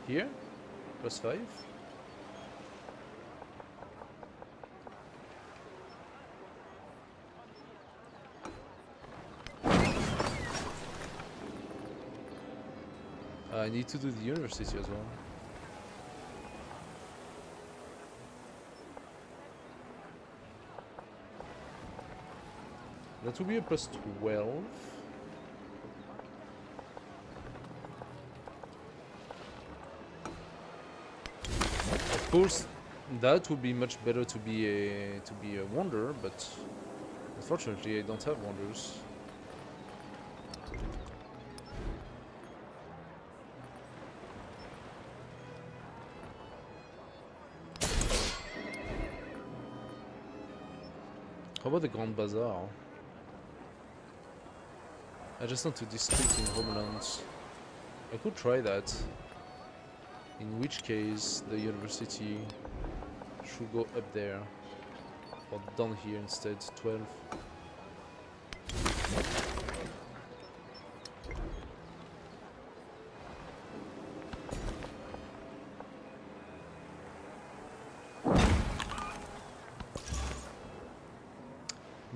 Here, +5. I need to do the university as well. That will be a +12. Of course, that would be much better to be a wonder, but unfortunately, I don't have wonders. How about the Grand Bazaar? Adjacent to district in Homeland. I could try that. In which case, the university should go up there. Or down here instead, 12.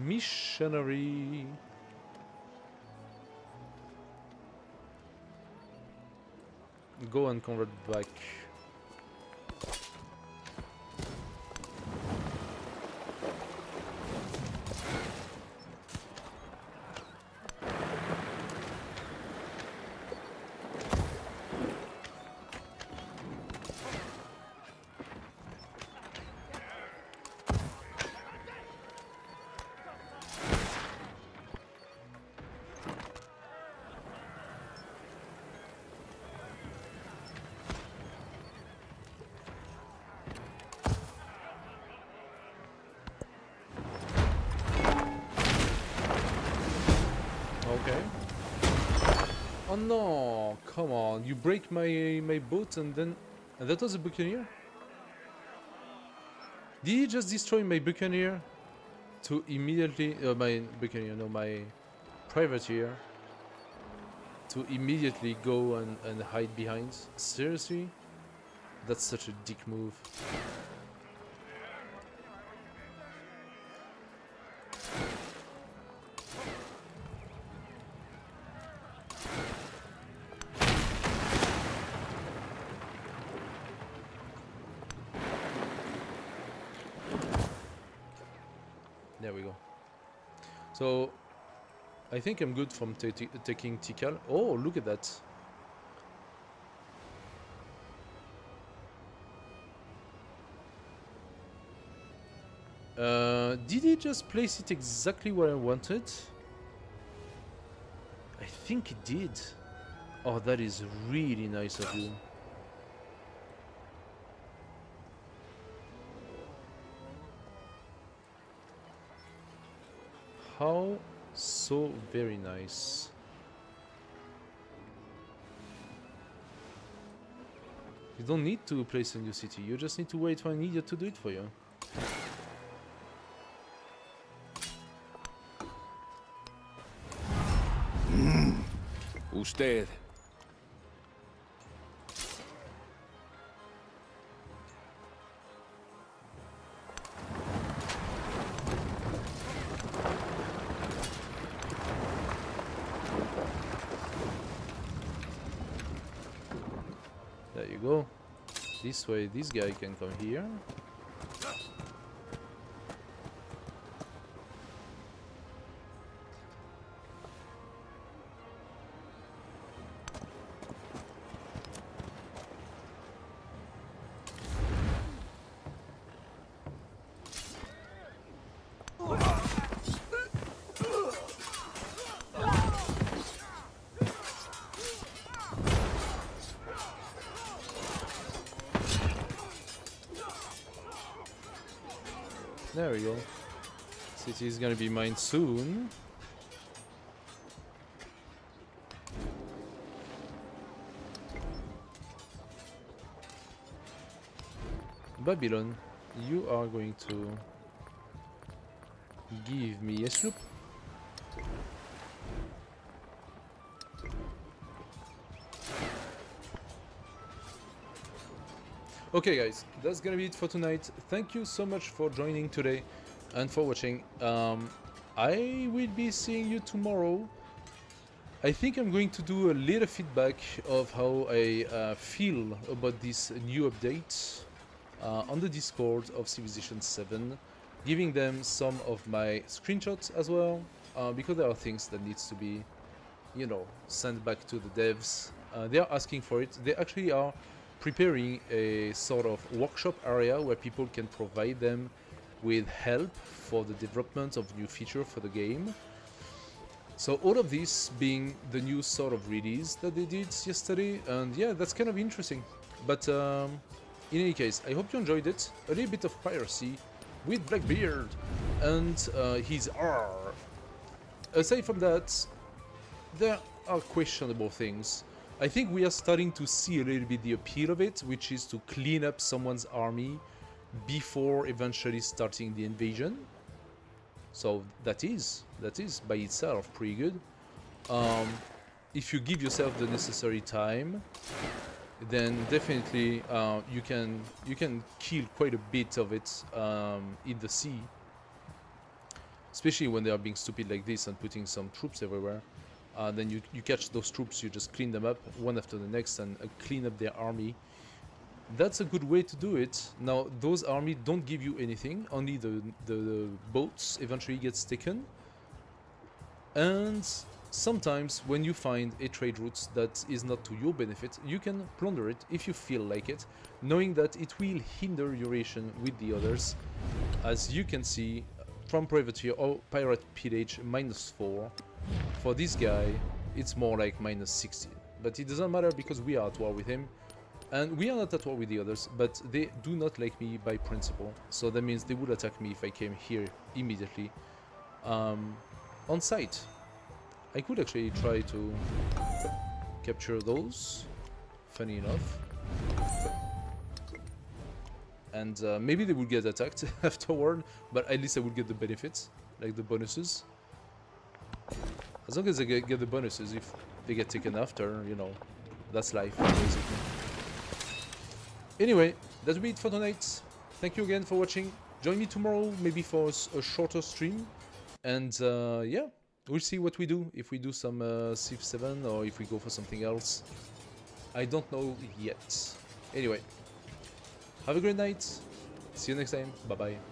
Missionary. Go and convert back. Okay. Oh no! Come on! You break my boat and then... And that was a buccaneer? Did he just destroy my buccaneer? To immediately... my buccaneer, no, my privateer. To immediately go and hide behind? Seriously? That's such a dick move. There we go. So, I think I'm good from taking Tikal. Oh, look at that. Did he just place it exactly where I wanted? I think he did. Oh, that is really nice of you. How so very nice. You don't need to place a new city, you just need to wait for an idiot to do it for you. Usted. There you go. This way, this guy can come here. There we go. City is gonna be mine soon. Babylon, you are going to give me a sloop. Okay guys, that's gonna be it for tonight. Thank you so much for joining today and for watching. I will be seeing you tomorrow. I think I'm going to do a little feedback of how I feel about this new update on the Discord of Civilization 7, giving them some of my screenshots as well, because there are things that needs to be, you know, sent back to the devs. They are asking for it. They actually are preparing a sort of workshop area where people can provide them with help for the development of new feature for the game. So all of this being the new sort of release that they did yesterday, and yeah, that's kind of interesting. But in any case, I hope you enjoyed it. A little bit of piracy with Blackbeard and his R. Aside from that, there are questionable things. I think we are starting to see a little bit the appeal of it, which is to clean up someone's army before eventually starting the invasion. So that is by itself pretty good. If you give yourself the necessary time, then definitely you can kill quite a bit of it in the sea. especially when they are being stupid like this and putting some troops everywhere. Then you catch those troops, you just clean them up one after the next and clean up their army. That's a good way to do it. Now, those armies don't give you anything, only the boats eventually gets taken. And sometimes when you find a trade route that is not to your benefit, you can plunder it if you feel like it, knowing that it will hinder your relation with the others. As you can see, from privateer or pirate pillage -4. For this guy, it's more like -16. But it doesn't matter because we are at war with him. And we are not at war with the others, but they do not like me by principle. So that means they would attack me if I came here immediately. On site. I could actually try to capture those, funny enough. And maybe they would get attacked afterward, but at least I would get the benefits, like the bonuses. As long as I get the bonuses, if they get taken after, you know, that's life, basically. Anyway, that'll be it for tonight. Thank you again for watching. Join me tomorrow, maybe for a shorter stream. And yeah, we'll see what we do. If we do some Civ 7 or if we go for something else. I don't know yet. Anyway, have a great night. See you next time. Bye-bye.